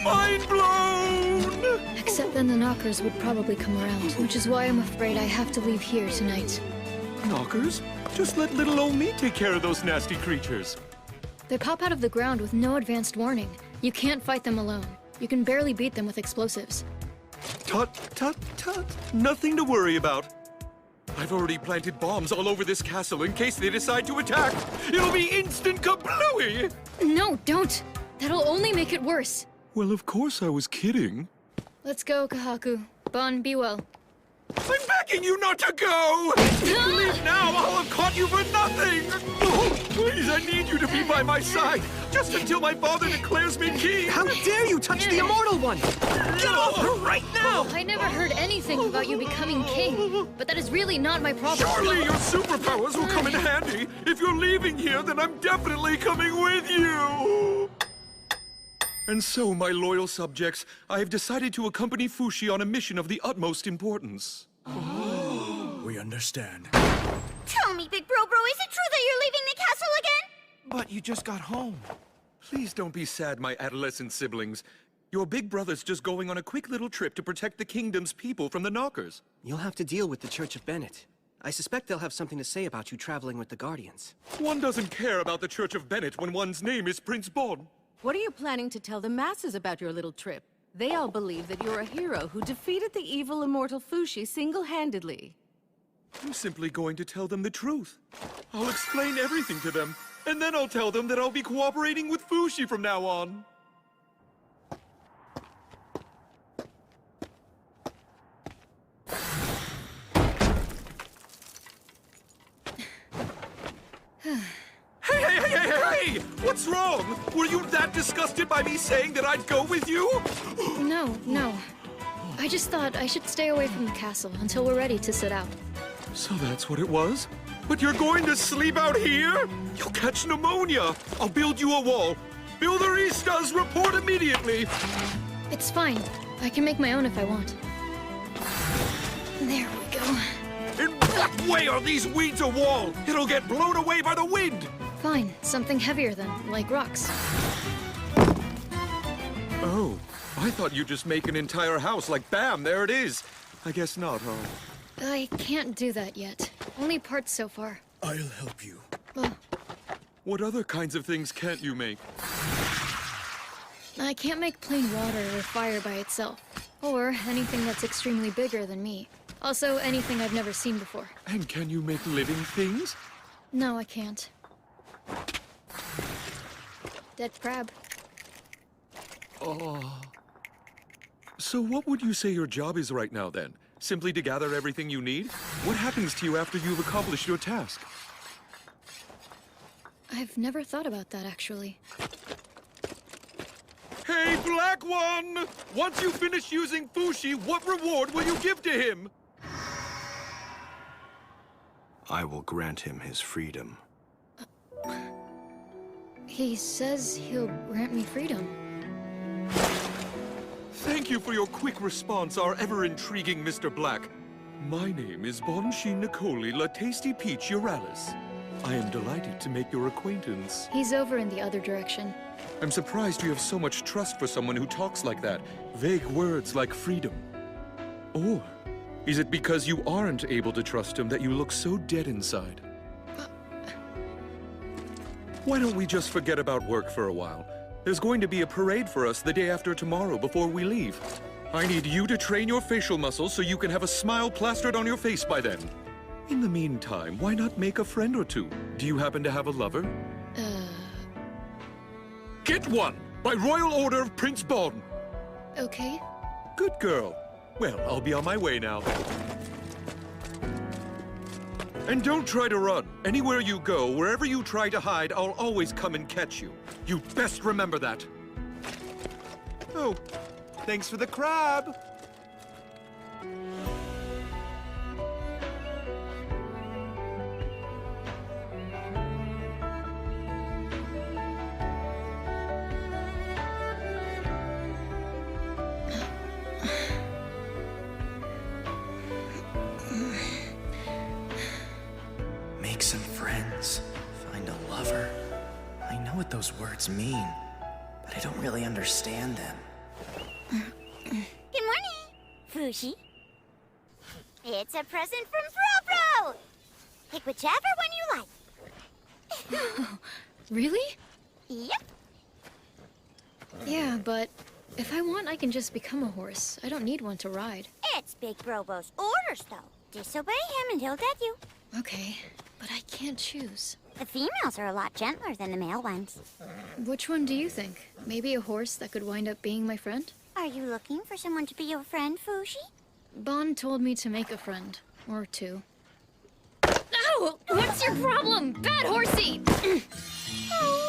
Mind blown! Except then the knockers would probably come around, which is why I'm afraid I have to leave here tonight. Knockers? Just let little old me take care of those nasty creatures. They pop out of the ground with no advanced warning. You can't fight them alone. You can barely beat them with explosives. Tut, tut, tut. Nothing to worry about. I've already planted bombs all over this castle in case they decide to attack. It'll be instant kablooey! No, don't! That'll only make it worse. Well, of course I was kidding. Let's go, Kahaku. Bon, be well. I'm begging you not to go! If you leave now, I'll have caught you for nothing! Oh, please, I need you to be by my side, just until my father declares me king! How dare you touch the immortal one! Get off her right now! I never heard anything about you becoming king, but that is really not my problem. Surely your superpowers will come in handy! If you're leaving here, then I'm definitely coming with you! And so, my loyal subjects, I have decided to accompany Fushi on a mission of the utmost importance. We understand. Tell me, Big Bro, is it true that you're leaving the castle again? But you just got home. Please don't be sad, my adolescent siblings. Your big brother's just going on a quick little trip to protect the kingdom's people from the Knockers. You'll have to deal with the Church of Bennett. I suspect they'll have something to say about you traveling with the Guardians. One doesn't care about the Church of Bennett when one's name is Prince Bon. What are you planning to tell the masses about your little trip? They all believe that you're a hero who defeated the evil immortal Fushi single-handedly. I'm simply going to tell them the truth. I'll explain everything to them, and then I'll tell them that I'll be cooperating with Fushi from now on. Hey! What's wrong? Were you that disgusted by me saying that I'd go with you? No. I just thought I should stay away from the castle until we're ready to set out. So that's what it was? But you're going to sleep out here? You'll catch pneumonia. I'll build you a wall. Builderistas, report immediately. It's fine. I can make my own if I want. There we go. In what way are these weeds a wall? It'll get blown away by the wind. Fine. Something heavier then, like rocks. Oh, I thought you'd just make an entire house like bam, there it is. I guess not, huh? I can't do that yet. Only parts so far. I'll help you. Oh, What other kinds of things can't you make? I can't make plain water or fire by itself. Or anything that's extremely bigger than me. Also, anything I've never seen before. And can you make living things? No, I can't. Dead crab. Oh. So what would you say your job is right now, then? Simply to gather everything you need? What happens to you after you've accomplished your task? I've never thought about that, actually. Hey, Black One! Once you finish using Fushi, what reward will you give to him? I will grant him his freedom. He says he'll grant me freedom. Thank you for your quick response, our ever-intriguing Mr. Black. My name is Bonshi Nicoli La Tasty Peach Euralis. I am delighted to make your acquaintance. He's over in the other direction. I'm surprised you have so much trust for someone who talks like that. Vague words like freedom. Or is it because you aren't able to trust him that you look so dead inside? Why don't we just forget about work for a while? There's going to be a parade for us the day after tomorrow before we leave. I need you to train your facial muscles so you can have a smile plastered on your face by then. In the meantime, why not make a friend or two? Do you happen to have a lover? Get one! By royal order of Prince Bon! Okay. Good girl. Well, I'll be on my way now. And don't try to run. Anywhere you go, wherever you try to hide, I'll always come and catch you. You best remember that. Oh, thanks for the crab. Make some friends. Find a lover. I know what those words mean, but I don't really understand them. Good morning, Fushi. It's a present from Bro. Pick whichever one you like. Really? Yep. Yeah, but if I want, I can just become a horse. I don't need one to ride. It's Big Brobo's orders, though. Disobey him and he'll get you. Okay, but I can't choose. The females are a lot gentler than the male ones. Which one do you think? Maybe a horse that could wind up being my friend? Are you looking for someone to be your friend, Fushi? Bon told me to make a friend. Or two. Ow! What's your problem? Bad horsey! Oh,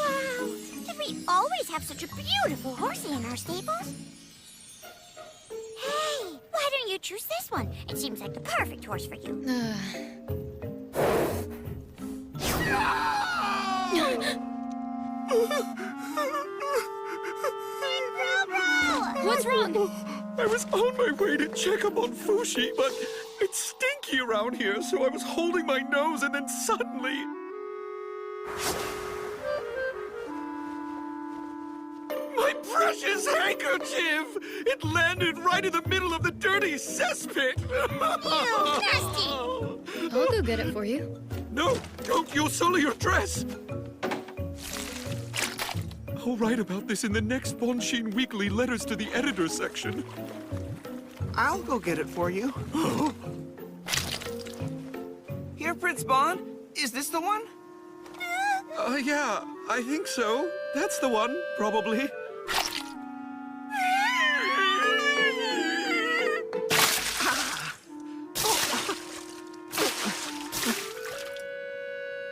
wow. Did we always have such a beautiful horsey in our stables? Hey, why don't you choose this one? It seems like the perfect horse for you. What's wrong? I was on my way to check up on Fushi, but it's stinky around here, so I was holding my nose and then suddenly... My precious handkerchief! It landed right in the middle of the dirty cesspit! Ew, nasty! I'll go get it for you. No, don't! You'll sully your dress! I'll write about this in the next Bonshin Weekly Letters to the Editor section. I'll go get it for you. Here, Prince Bon. Is this the one? Yeah, I think so. That's the one, probably.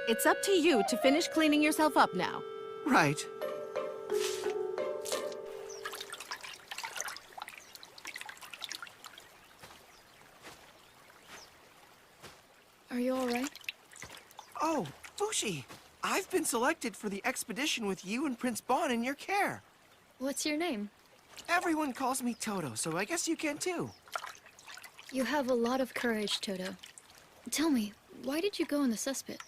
It's up to you to finish cleaning yourself up now. Right. Are you alright? Oh, Fushi. I've been selected for the expedition with you and Prince Bon in your care. What's your name? Everyone calls me Toto, so I guess you can too. You have a lot of courage, Toto. Tell me, why did you go in the cesspit?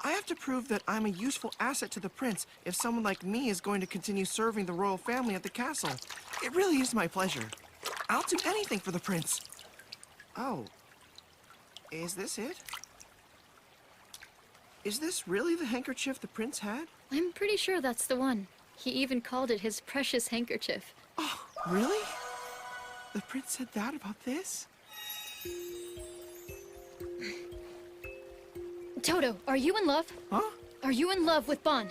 I have to prove that I'm a useful asset to the prince if someone like me is going to continue serving the royal family at the castle. It really is my pleasure. I'll do anything for the prince. Oh. Is this it? Is this really the handkerchief the prince had? I'm pretty sure that's the one. He even called it his precious handkerchief. Oh, really? The prince said that about this? Toto, are you in love? Huh? Are you in love with Bon?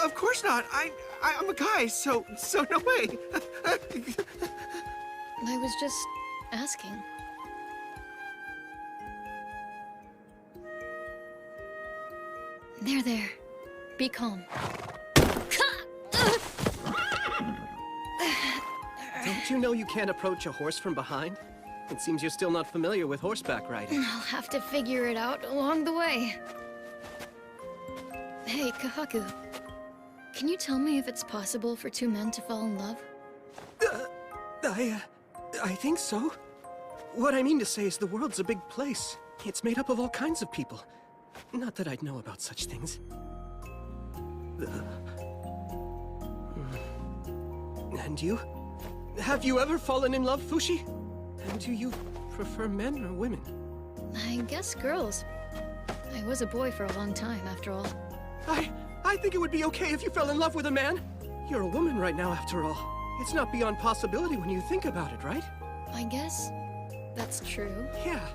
Of course not. I'm a guy, so no way. I was just asking. There. Be calm. Don't you know you can't approach a horse from behind? It seems you're still not familiar with horseback riding. I'll have to figure it out along the way. Hey, Kahaku. Can you tell me if it's possible for two men to fall in love? I think so. What I mean to say is the world's a big place. It's made up of all kinds of people. Not that I'd know about such things. And you? Have you ever fallen in love, Fushi? And do you prefer men or women? I guess girls. I was a boy for a long time, after all. I think it would be okay if you fell in love with a man. You're a woman right now, after all. It's not beyond possibility when you think about it, right? I guess that's true. Yeah.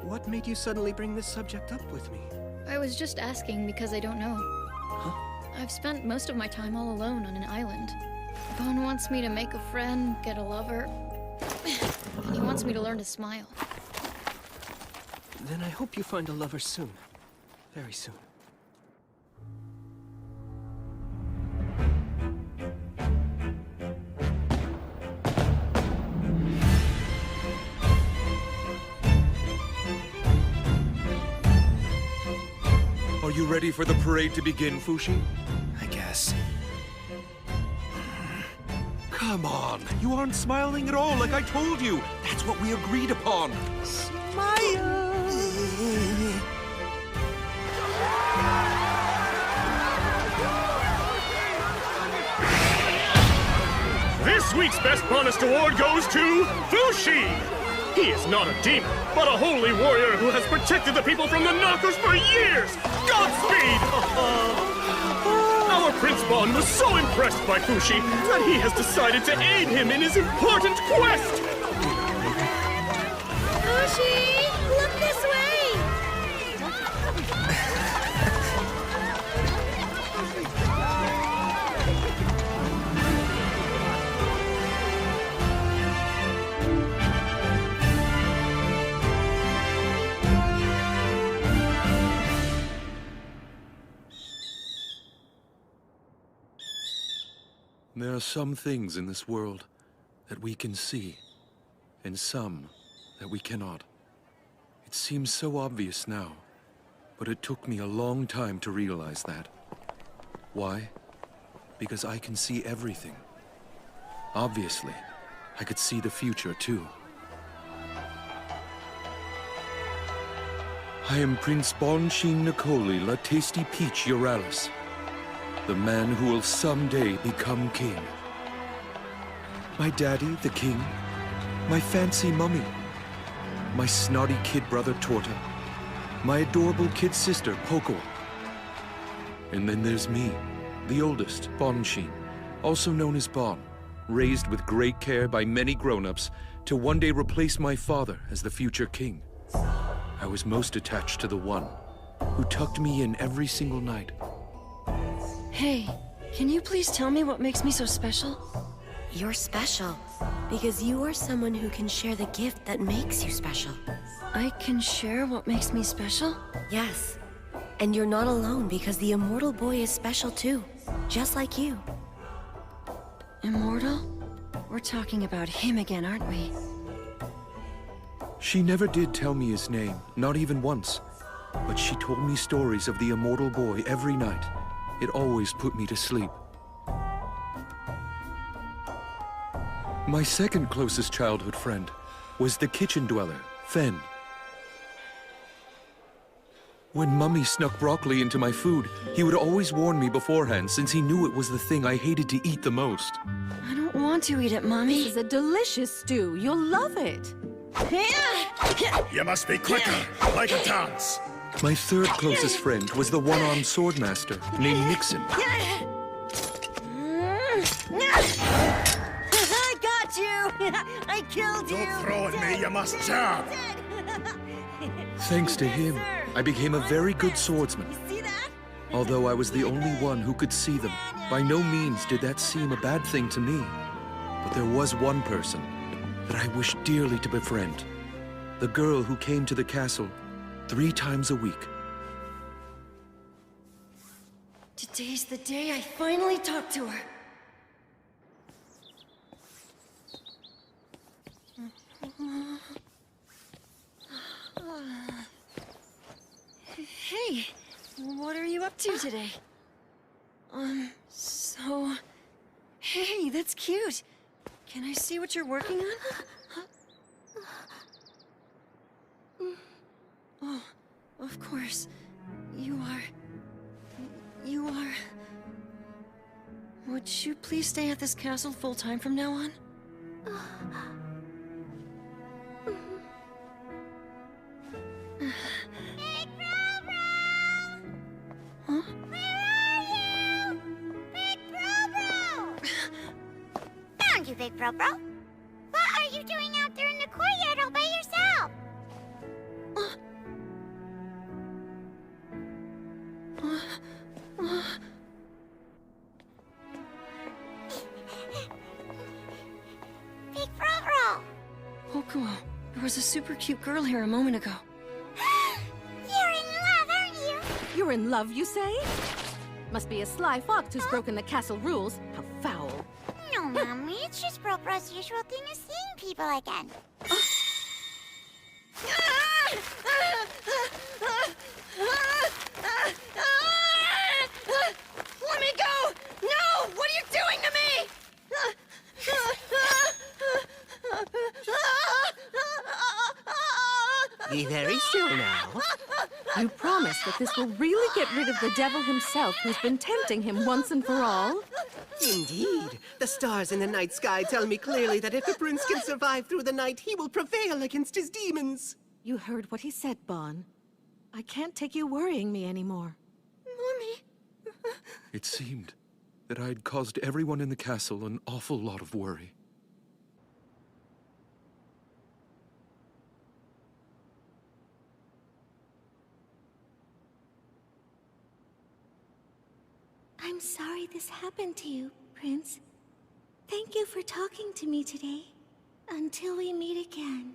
What made you suddenly bring this subject up with me? I was just asking because I don't know. Huh? I've spent most of my time all alone on an island. Bon wants me to make a friend, get a lover, and he wants me to learn to smile. Then I hope you find a lover soon. Very soon. Are you ready for the parade to begin, Fushi? I guess. Come on, you aren't smiling at all like I told you. That's what we agreed upon. Smile! This week's Best Bonist Award goes to Fushi! He is not a demon, but a holy warrior who has protected the people from the knockers for years! Godspeed! Our Prince Bon was so impressed by Fushi that he has decided to aid him in his important quest! Fushi, look this way! are some things in this world that we can see, and some that we cannot. It seems so obvious now, but it took me a long time to realize that. Why? Because I can see everything. Obviously, I could see the future too. I am Prince Bonshin Nicoli La Tasty Peach Euralis, the man who will someday become king. My daddy, the king, my fancy mummy, my snotty kid brother Torta, my adorable kid sister Poco. And then there's me, the oldest, Bonshin, also known as Bon, raised with great care by many grown-ups to one day replace my father as the future king. I was most attached to the one who tucked me in every single night. Hey, can you please tell me what makes me so special? You're special because you are someone who can share the gift that makes you special. I can share what makes me special? Yes. And you're not alone because the immortal boy is special too, just like you. Immortal? We're talking about him again, aren't we? She never did tell me his name, not even once. But she told me stories of the immortal boy every night. It always put me to sleep. My second closest childhood friend was the kitchen dweller, Fen. When Mummy snuck broccoli into my food, he would always warn me beforehand since he knew it was the thing I hated to eat the most. I don't want to eat it, Mommy. This is a delicious stew. You'll love it. You must be quicker, like a dance. My third closest friend was the one-armed swordmaster named Nixon. I got you! I killed you! Don't throw at me, you must jab! Thanks to him, I became a very good swordsman. Although I was the only one who could see them, by no means did that seem a bad thing to me. But there was one person that I wished dearly to befriend. The girl who came to the castle 3 times a week. Today's the day I finally talked to her. Hey, what are you up to today? Hey, that's cute. Can I see what you're working on? Oh, of course. You are... Would you please stay at this castle full-time from now on? Huh? Found you, Big Bro Bro. What are you doing out there in the courtyard all by yourself? Big Bro Bro. Pokuo, there was a super cute girl here a moment ago. You're in love, aren't you? You're in love, you say? Must be a sly fox who's broken the castle rules. How foul. No, Mommy, it's just Bro Bro's usual thing of seeing people again. Let me go! No! What are you doing to me? Be very still now. You promise that this will really get rid of the devil himself who's been tempting him once and for all? Indeed. The stars in the night sky tell me clearly that if the prince can survive through the night, he will prevail against his demons. You heard what he said, Bon. I can't take you worrying me anymore. Mommy. It seemed that I'd caused everyone in the castle an awful lot of worry. I'm sorry this happened to you, Prince. Thank you for talking to me today. Until we meet again.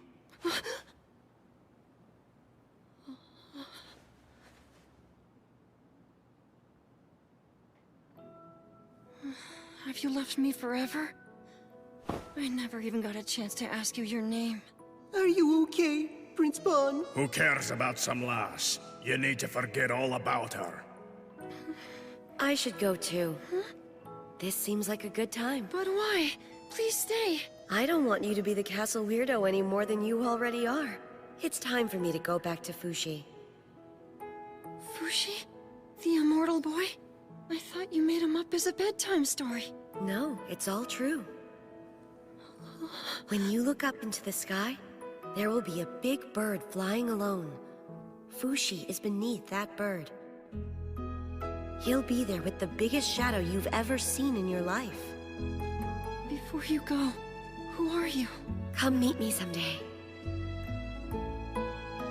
I Have you left me forever? I never even got a chance to ask you your name. Are you okay, Prince Bon? Who cares about some lass? You need to forget all about her. I should go too. This seems like a good time. But why? Please stay. I don't want you to be the castle weirdo any more than you already are. It's time for me to go back to Fushi. Fushi? The immortal boy? I thought you made him up as a bedtime story. No, it's all true. When you look up into the sky, there will be a big bird flying alone. Fushi is beneath that bird. He'll be there with the biggest shadow you've ever seen in your life. Before you go, who are you? Come meet me someday.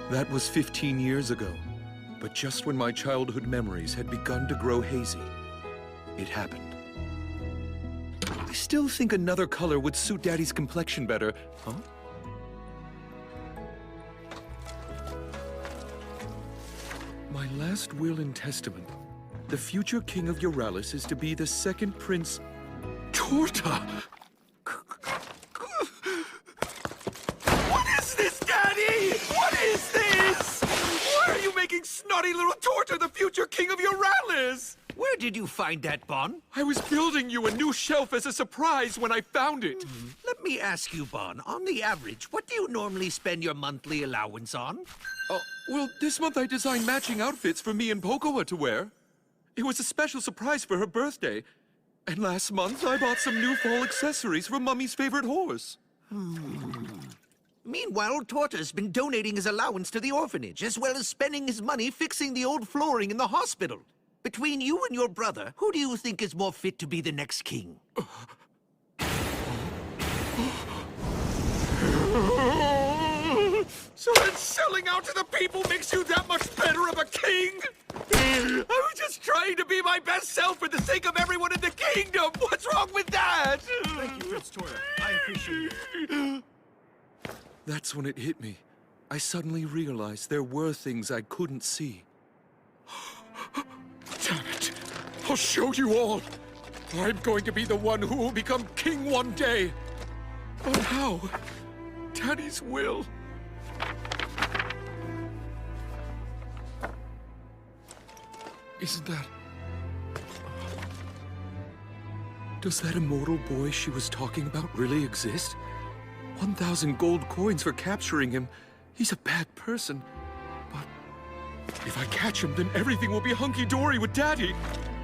That was 15 years ago. But just when my childhood memories had begun to grow hazy, it happened. I still think another color would suit Daddy's complexion better, huh? My last will and testament. The future king of Euralis is to be the second prince... Torta! What is this, Daddy? What is this? Why are you making snotty little Torta the future king of Euralis? Where did you find that, Bon? I was building you a new shelf as a surprise when I found it. Let me ask you, Bon, on the average, what do you normally spend your monthly allowance on? Well, this month I designed matching outfits for me and Pocoa to wear. It was a special surprise for her birthday. And last month I bought some new fall accessories for Mummy's favorite horse. Meanwhile, Torta's been donating his allowance to the orphanage, as well as spending his money fixing the old flooring in the hospital. Between you and your brother, who do you think is more fit to be the next king? So then selling out to the people makes you that much better of a king? I was just trying to be my best self for the sake of everyone in the kingdom. What's wrong with that? Thank you, Prince Torta. I appreciate it. That's when it hit me. I suddenly realized there were things I couldn't see. Damn it! I'll show you all! I'm going to be the one who will become king one day! But how? Daddy's will. Isn't that... Does that immortal boy she was talking about really exist? 1,000 gold coins for capturing him. He's a bad person. But if I catch him, then everything will be hunky-dory with Daddy.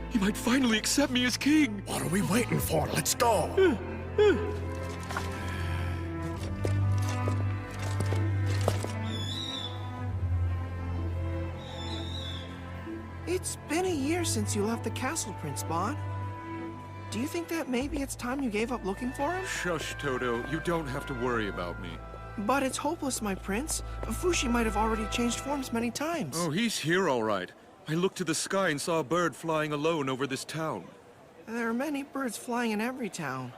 He might finally accept me as king. What are we waiting for? Let's go! It's been a year since you left the castle, Prince Bon. Do you think that maybe it's time you gave up looking for him? Shush, Toto. You don't have to worry about me. But it's hopeless, my prince. Fushi might have already changed forms many times. Oh, he's here all right. I looked to the sky and saw a bird flying alone over this town. There are many birds flying in every town.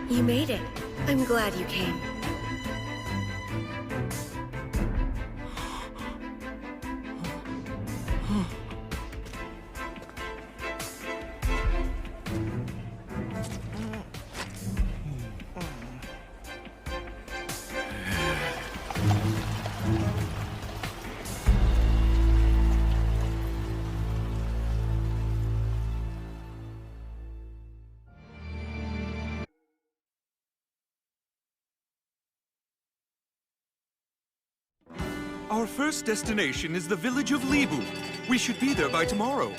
You made it. I'm glad you came. Our first destination is the village of Libu. We should be there by tomorrow.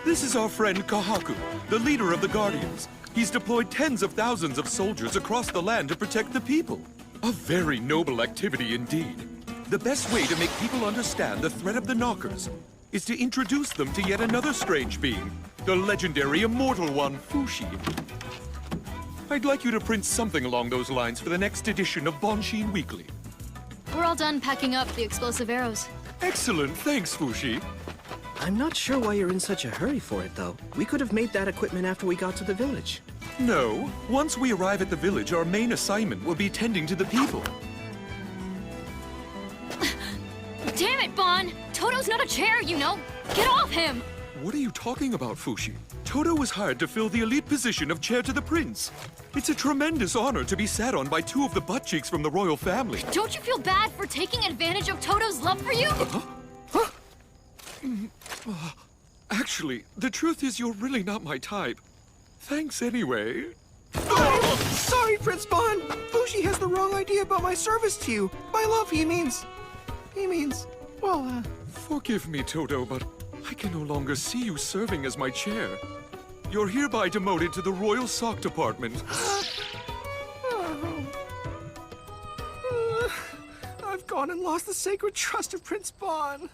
This is our friend Kahaku, the leader of the Guardians. He's deployed tens of thousands of soldiers across the land to protect the people. A very noble activity indeed. The best way to make people understand the threat of the Knockers is to introduce them to yet another strange being, the legendary immortal one, Fushi. I'd like you to print something along those lines for the next edition of Bonshin Weekly. We're all done packing up the explosive arrows. Excellent, thanks, Fushi. I'm not sure why you're in such a hurry for it, though. We could have made that equipment after we got to the village. No, once we arrive at the village, our main assignment will be tending to the people. Damn it, Bon! Toto's not a chair, you know! Get off him! What are you talking about, Fushi? Toto was hired to fill the elite position of Chair to the Prince. It's a tremendous honor to be sat on by two of the butt cheeks from the royal family. Don't you feel bad for taking advantage of Toto's love for you? Actually, the truth is you're really not my type. Thanks anyway. Sorry, Prince Bon. Fushi has the wrong idea about my service to you. By love, he means, well, Forgive me, Toto, but I can no longer see you serving as my chair. You're hereby demoted to the Royal Sock Department. I've gone and lost the sacred trust of Prince Bon.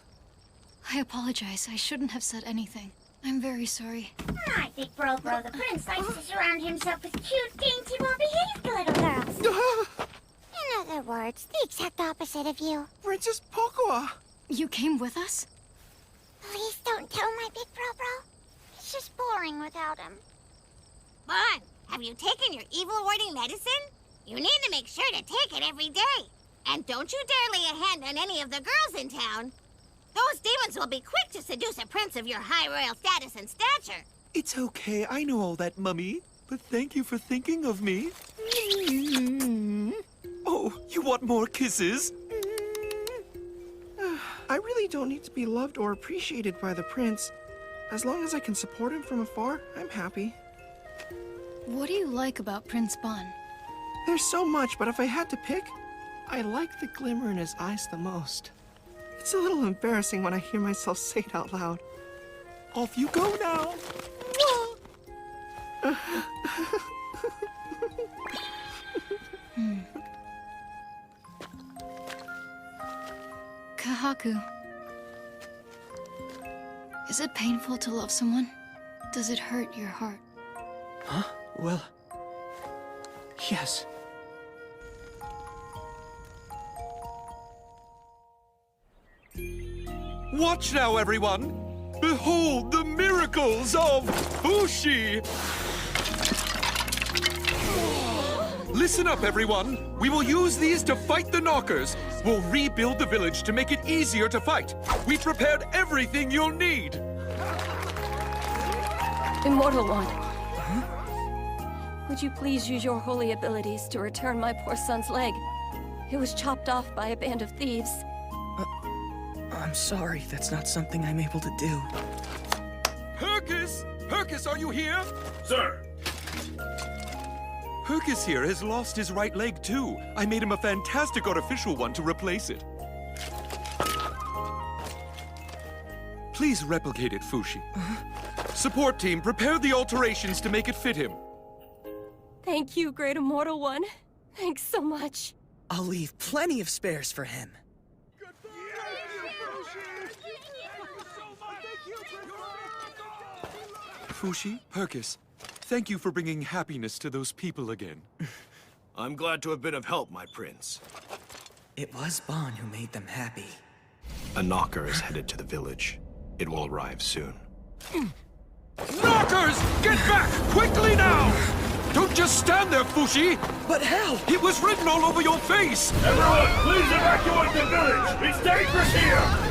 I apologize. I shouldn't have said anything. I'm very sorry. I think Bro the Prince likes to surround himself with cute, dainty, well-behaved little girls. In other words, the exact opposite of you. Princess Pocoa! You came with us? Please don't tell my big bro. It's just boring without him. Bon, have you taken your evil-warding medicine? You need to make sure to take it every day. And don't you dare lay a hand on any of the girls in town. Those demons will be quick to seduce a prince of your high royal status and stature. It's okay, I know all that, Mummy. But thank you for thinking of me. Oh, you want more kisses? I really don't need to be loved or appreciated by the prince. As long as I can support him from afar, I'm happy. What do you like about Prince Bon? There's so much, but if I had to pick, I like the glimmer in his eyes the most. It's a little embarrassing when I hear myself say it out loud. Off you go now! Kahaku. Is it painful to love someone? Does it hurt your heart? Huh? Well... yes. Watch now, everyone! Behold the miracles of Fushi! Listen up, everyone! We will use these to fight the knockers! We'll rebuild the village to make it easier to fight! We prepared everything you'll need! Immortal One. Would you please use your holy abilities to return my poor son's leg? It was chopped off by a band of thieves. I'm sorry, that's not something I'm able to do. Hercus! Hercus, are you here? Sir! Hercus here has lost his right leg, too. I made him a fantastic artificial one to replace it. Please replicate it, Fushi. Support team, prepare the alterations to make it fit him. Thank you, Great Immortal One. Thanks so much. I'll leave plenty of spares for him. Fushi, Hercus, thank you for bringing happiness to those people again. I'm glad to have been of help, my prince. It was Bon who made them happy. A knocker is headed to the village. It will arrive soon. Knockers! Get back! Quickly now! Don't just stand there, Fushi! But how? It was written all over your face! Everyone, please evacuate the village! It's dangerous here!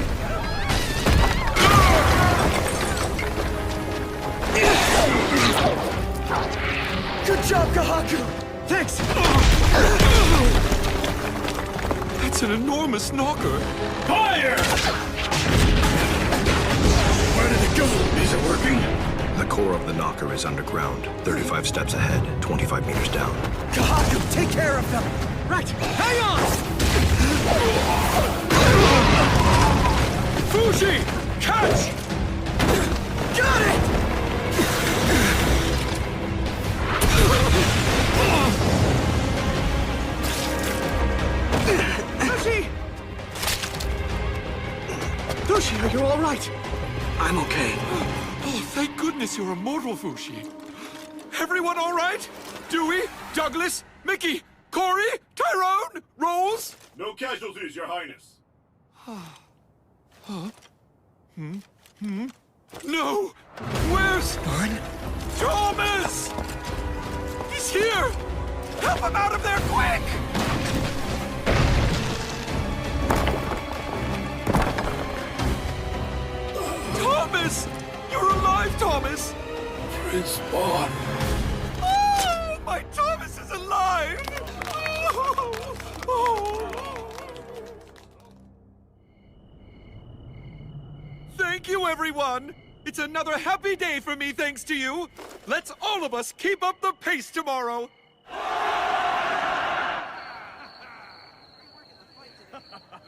Good job, Kahaku! Thanks! That's an enormous knocker. Fire! Where did it go? Is it working? The core of the knocker is underground, 35 steps ahead, 25 meters down. Kahaku, take care of them! Right, hang on! Fushi! Catch! Got it! Fushi! Fushi, are you all right? I'm okay. Oh, thank goodness you're immortal, Fushi. Everyone all right? Dewey, Douglas, Mickey, Corey, Tyrone, Rolls. No casualties, Your Highness. No! Where's... Thomas! He's here! Help him out of there, quick! Thomas! You're alive, Thomas! Prince Bon. Oh, my Thomas is alive! Thank you, everyone! It's another happy day for me, thanks to you! Let's all of us keep up the pace tomorrow!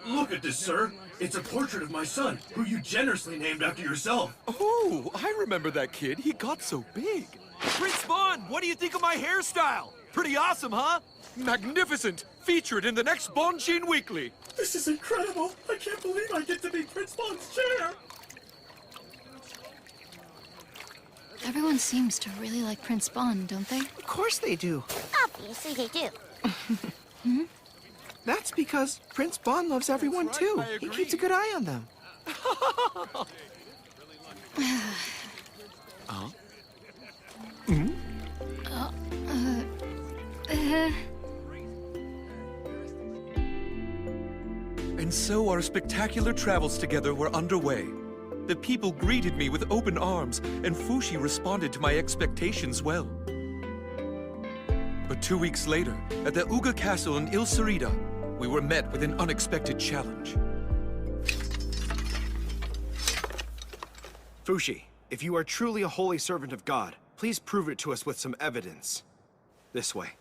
Look at this, sir. It's a portrait of my son, who you generously named after yourself. Oh, I remember that kid. He got so big. Prince Bon, what do you think of my hairstyle? Pretty awesome, huh? Magnificent! Featured in the next Bonsheen Weekly. This is incredible. I can't believe I get to be Prince Bon's chair. Everyone seems to really like Prince Bon, don't they? Of course they do. Obviously they do. That's because Prince Bon loves everyone too. He keeps a good eye on them. And so our spectacular travels together were underway. The people greeted me with open arms, and Fushi responded to my expectations well. But 2 weeks later, at the Uga Castle in Il Cerida, we were met with an unexpected challenge. Fushi, if you are truly a holy servant of God, please prove it to us with some evidence. This way.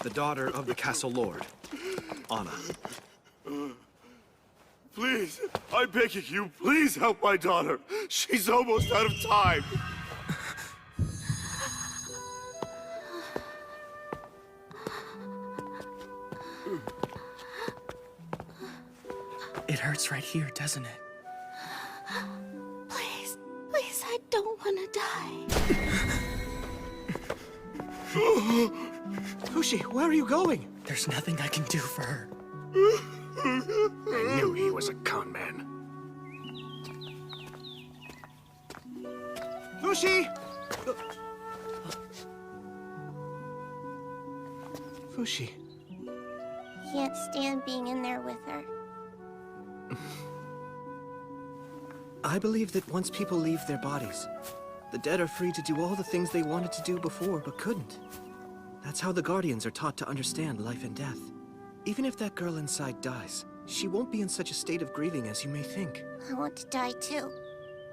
The daughter of the castle lord, Anna. Please, I'm begging you, please help my daughter. She's almost out of time. It hurts right here, doesn't it? Please, please, I don't want to die. Fushi, where are you going? There's nothing I can do for her. I knew he was a con man. Fushi! Fushi. Can't stand being in there with her. I believe that once people leave their bodies, the dead are free to do all the things they wanted to do before but couldn't. That's how the Guardians are taught to understand life and death. Even if that girl inside dies, she won't be in such a state of grieving as you may think. I want to die too,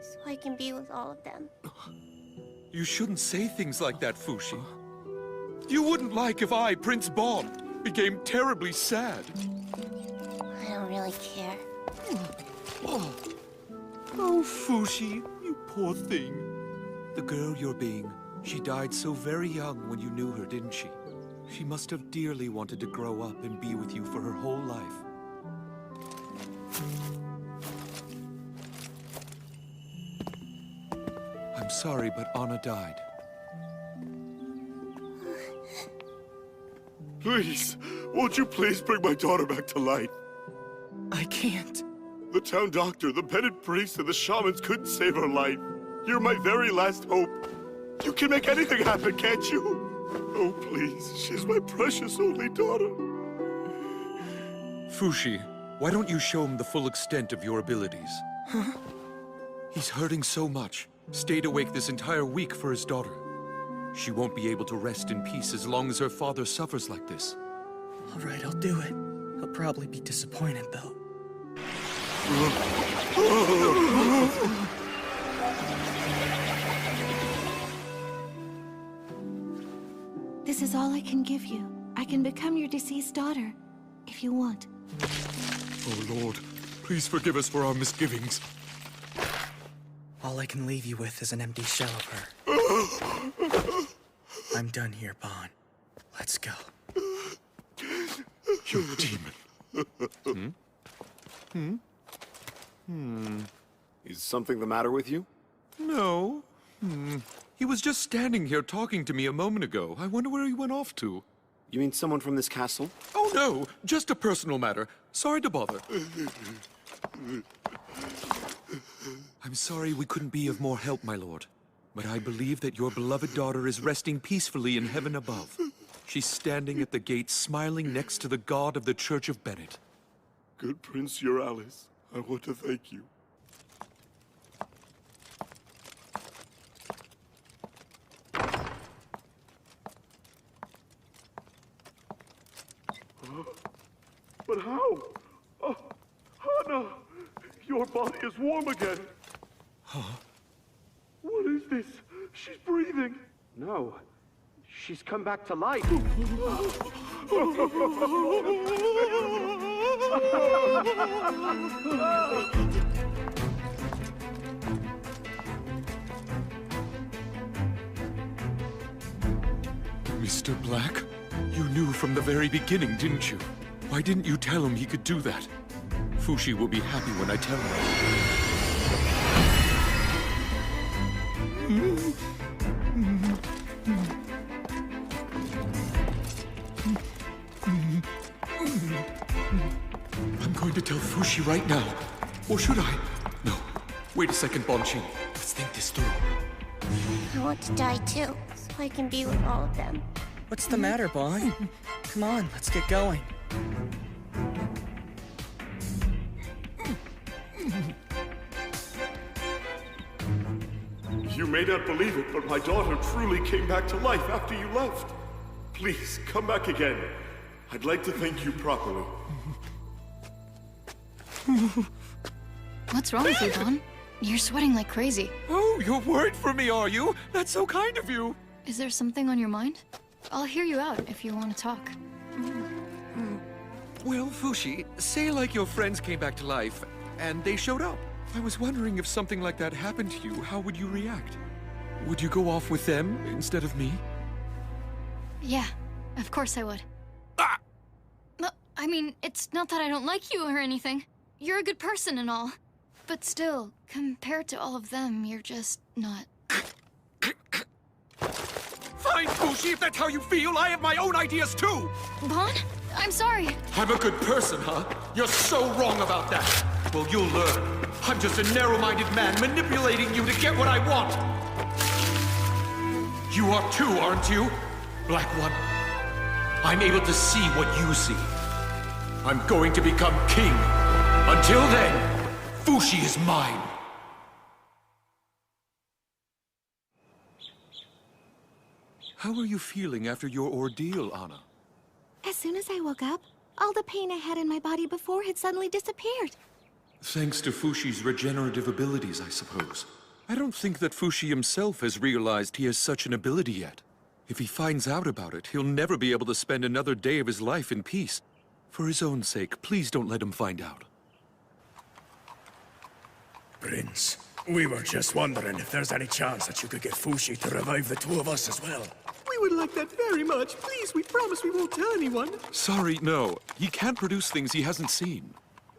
so I can be with all of them. You shouldn't say things like that, Fushi. You wouldn't like if I, Prince Bon, became terribly sad. I don't really care. Oh, Fushi, you poor thing. The girl you're being, she died so very young when you knew her, didn't she? She must have dearly wanted to grow up and be with you for her whole life. I'm sorry, but Anna died. Please, won't you please bring my daughter back to life? I can't. The town doctor, the penitent priest, and the shamans couldn't save her life. You're my very last hope. You can make anything happen, can't you? Oh, please, she's my precious only daughter. Fushi, why don't you show him the full extent of your abilities? Huh? He's hurting so much. Stayed awake this entire week for his daughter. She won't be able to rest in peace as long as her father suffers like this. All right, I'll do it. He'll probably be disappointed, though. This is all I can give you. I can become your deceased daughter, if you want. Oh, Lord, please forgive us for our misgivings. All I can leave you with is an empty shell of her. I'm done here, Bon. Let's go. You demon. Is something the matter with you? No. He was just standing here talking to me a moment ago. I wonder where he went off to. You mean someone from this castle? Oh, no. Just a personal matter. Sorry to bother. I'm sorry we couldn't be of more help, my lord. But I believe that your beloved daughter is resting peacefully in heaven above. She's standing at the gate, smiling next to the god of the Church of Bennett. Good Prince Euralis, I want to thank you. But how? Oh, Hannah! Your body is warm again. Huh? What is this? She's breathing. No. She's come back to life. Mr. Black? You knew from the very beginning, didn't you? Why didn't you tell him he could do that? Fushi will be happy when I tell him. I'm going to tell Fushi right now. Or should I? No. Wait a second, Bonchin. Let's think this through. I want to die too, so I can be with all of them. What's the matter, Bon? Come on, let's get going. You may not believe it, but my daughter truly came back to life after you left. Please, come back again. I'd like to thank you properly. What's wrong with you, Bon? You're sweating like crazy. Oh, you're worried for me, are you? That's so kind of you. Is there something on your mind? I'll hear you out if you want to talk. Well, Fushi, say like your friends came back to life, and they showed up. I was wondering if something like that happened to you, how would you react? Would you go off with them instead of me? Yeah, of course I would. Ah! No, I mean, it's not that I don't like you or anything. You're a good person and all. But still, compared to all of them, you're just not. Fine, Fushi, if that's how you feel. I have my own ideas too! Bon, I'm sorry. I'm a good person, huh? You're so wrong about that. Well, you'll learn. I'm just a narrow-minded man manipulating you to get what I want. You are too, aren't you? Black One. I'm able to see what you see. I'm going to become king. Until then, Fushi is mine. How are you feeling after your ordeal, Anna? As soon as I woke up, all the pain I had in my body before had suddenly disappeared. Thanks to Fushi's regenerative abilities, I suppose. I don't think that Fushi himself has realized he has such an ability yet. If he finds out about it, he'll never be able to spend another day of his life in peace. For his own sake, please don't let him find out. Prince, we were just wondering if there's any chance that you could get Fushi to revive the two of us as well. We would like that very much. Please, we promise we won't tell anyone. Sorry, no. He can't produce things he hasn't seen.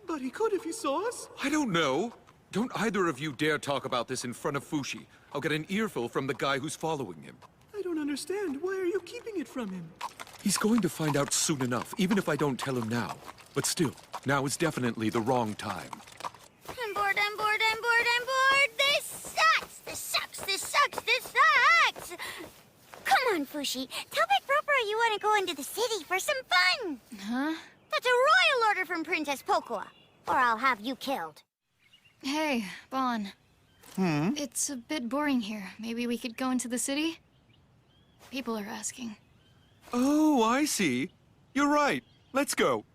But he could if he saw us. I don't know. Don't either of you dare talk about this in front of Fushi. I'll get an earful from the guy who's following him. I don't understand. Why are you keeping it from him? He's going to find out soon enough, even if I don't tell him now. But still, now is definitely the wrong time. I'm bored, I'm bored, I'm bored, I'm bored! This sucks! This sucks, this sucks, this sucks! Come on, Fushi. Tell Big Bropera you want to go into the city for some fun! Huh? That's a royal order from Princess Pocoa, or I'll have you killed. Hey, Bon. It's a bit boring here. Maybe we could go into the city? People are asking. Oh, I see. You're right. Let's go.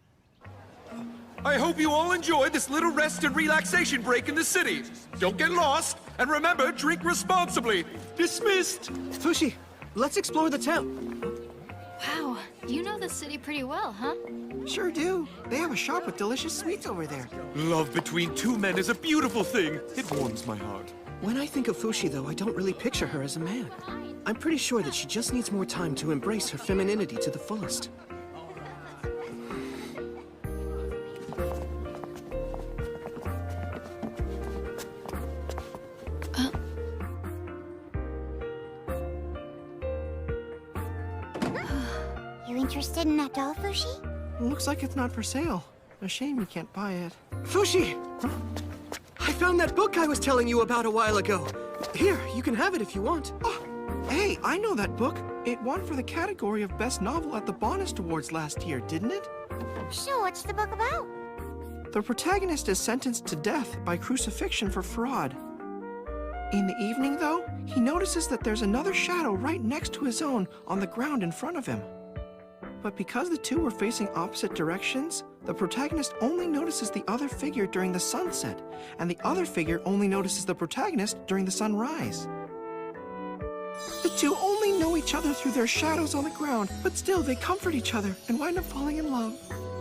I hope you all enjoy this little rest and relaxation break in the city. Don't get lost, and remember, drink responsibly. Dismissed. Fushi, let's explore the town. Wow, you know the city pretty well, huh? Sure do. They have a shop with delicious sweets over there. Love between two men is a beautiful thing. It warms my heart. When I think of Fushi, though, I don't really picture her as a man. I'm pretty sure that she just needs more time to embrace her femininity to the fullest. interested in that doll, Fushi? Looks like it's not for sale. A shame you can't buy it. Fushi! I found that book I was telling you about a while ago. Here, you can have it if you want. Oh, hey, I know that book. It won for the category of Best Novel at the Bonist Awards last year, didn't it? So what's the book about? The protagonist is sentenced to death by crucifixion for fraud. In the evening, though, he notices that there's another shadow right next to his own on the ground in front of him. But because the two were facing opposite directions, the protagonist only notices the other figure during the sunset, and the other figure only notices the protagonist during the sunrise. The two only know each other through their shadows on the ground, but still they comfort each other and wind up falling in love.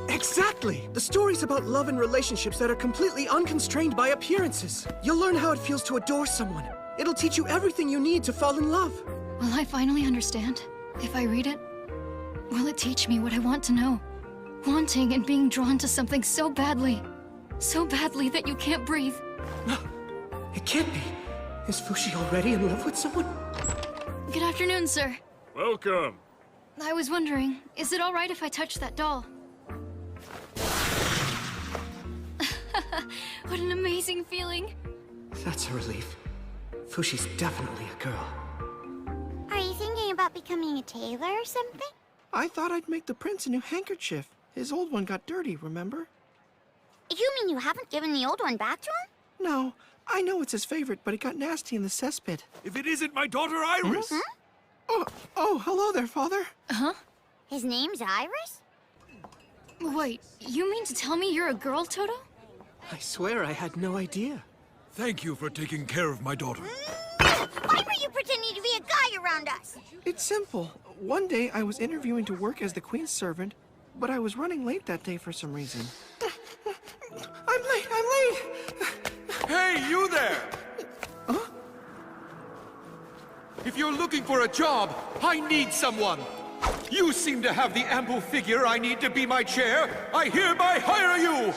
Exactly! The story's about love and relationships that are completely unconstrained by appearances. You'll learn how it feels to adore someone. It'll teach you everything you need to fall in love. Will I finally understand if I read it? Will it teach me what I want to know? Wanting and being drawn to something so badly that you can't breathe. No, it can't be. Is Fushi already in love with someone? Good afternoon, sir. Welcome. I was wondering, is it all right if I touch that doll? What an amazing feeling. That's a relief. Fushi's definitely a girl. Are you thinking about becoming a tailor or something? I thought I'd make the prince a new handkerchief. His old one got dirty, remember? You mean you haven't given the old one back to him? No, I know it's his favorite, but it got nasty in the cesspit. If it isn't my daughter Iris! Hmm? Oh, hello there, Father. Huh? His name's Iris? Wait, you mean to tell me you're a girl, Toto? I swear I had no idea. Thank you for taking care of my daughter. Why were you pretending to be a guy around us? It's simple. One day I was interviewing to work as the Queen's servant, but I was running late that day for some reason. I'm late! Hey, you there! Huh? If you're looking for a job, I need someone. You seem to have the ample figure I need to be my chair. I hereby hire you!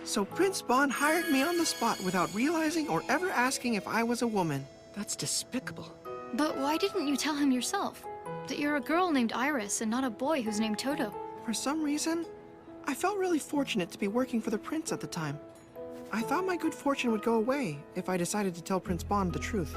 So Prince Bon hired me on the spot without realizing or ever asking if I was a woman. That's despicable. But why didn't you tell him yourself? That you're a girl named Iris and not a boy who's named Toto? For some reason, I felt really fortunate to be working for the prince at the time. I thought my good fortune would go away if I decided to tell Prince Bon the truth.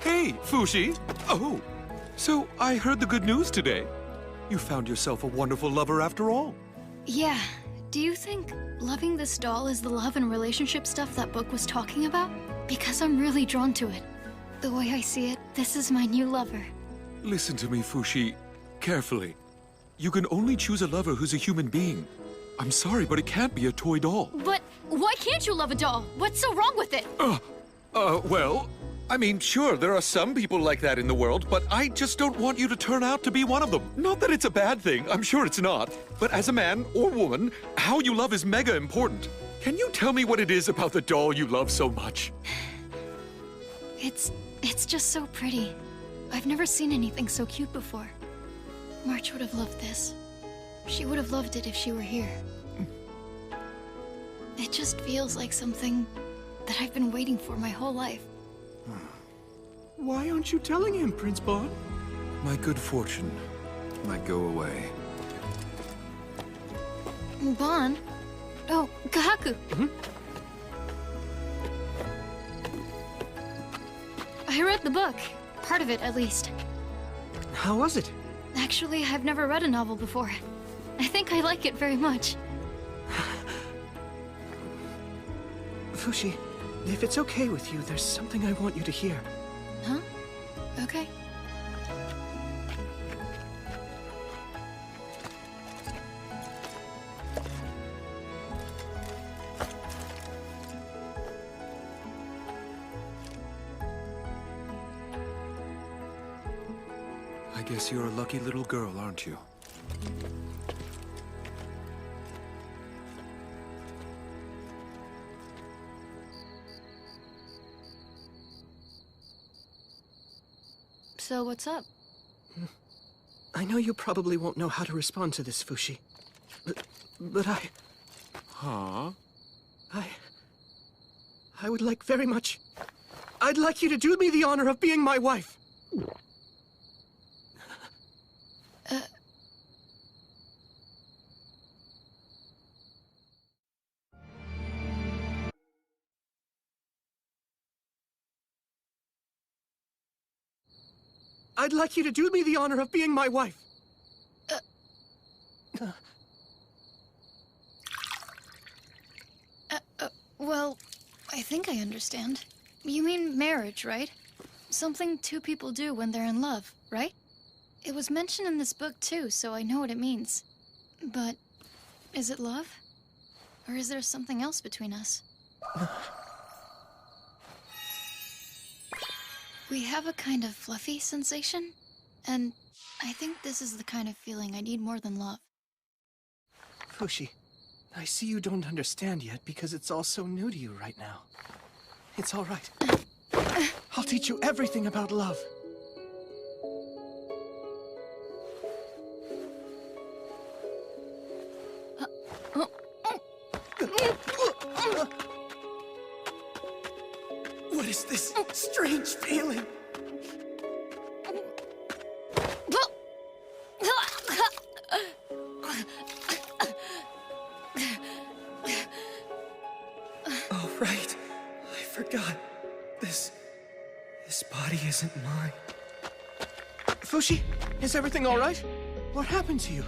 Hey, Fushi! Oh, so I heard the good news today. You found yourself a wonderful lover after all. Yeah. Do you think loving this doll is the love and relationship stuff that book was talking about? Because I'm really drawn to it. The way I see it, this is my new lover. Listen to me, Fushi, carefully. You can only choose a lover who's a human being. I'm sorry, but it can't be a toy doll. But why can't you love a doll? What's so wrong with it? Well, I mean, sure, there are some people like that in the world, but I just don't want you to turn out to be one of them. Not that it's a bad thing, I'm sure it's not. But as a man or woman, how you love is mega important. Can you tell me what it is about the doll you love so much? It's just so pretty. I've never seen anything so cute before. March would have loved this. She would have loved it if she were here. It just feels like something that I've been waiting for my whole life. Why aren't you telling him, Prince Bon? My good fortune might go away. Bon? Oh, Kahaku. I read the book. Part of it, at least. How was it? Actually, I've never read a novel before. I think I like it very much. Fushi, if it's okay with you, there's something I want you to hear. Huh? Okay. I guess you're a lucky little girl, aren't you? So what's up? I know you probably won't know how to respond to this, Fushi. But I... Huh? I would like very much... I'd like you to do me the honor of being my wife. I'd like you to do me the honor of being my wife. Well, I think I understand. You mean marriage, right? Something two people do when they're in love, right? It was mentioned in this book too, so I know what it means. But is it love? Or is there something else between us? We have a kind of fluffy sensation, and I think this is the kind of feeling I need more than love. Fushi, I see you don't understand yet because it's all so new to you right now. It's all right. I'll teach you everything about love. What is this strange feeling? Oh, right. I forgot. This body isn't mine. Fushi, is everything all right? What happened to you?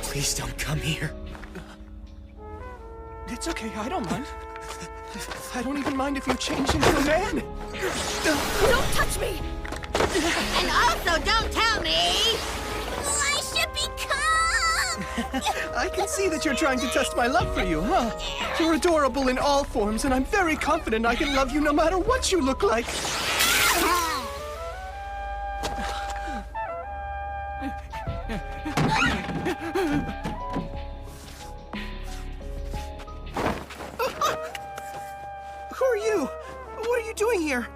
Please don't come here. It's okay, I don't mind. I don't even mind if you change into a man. Don't touch me! And also don't tell me I should become! I can see that you're trying to test my love for you, huh? You're adorable in all forms, and I'm very confident I can love you no matter what you look like. Who are you? What are you doing here?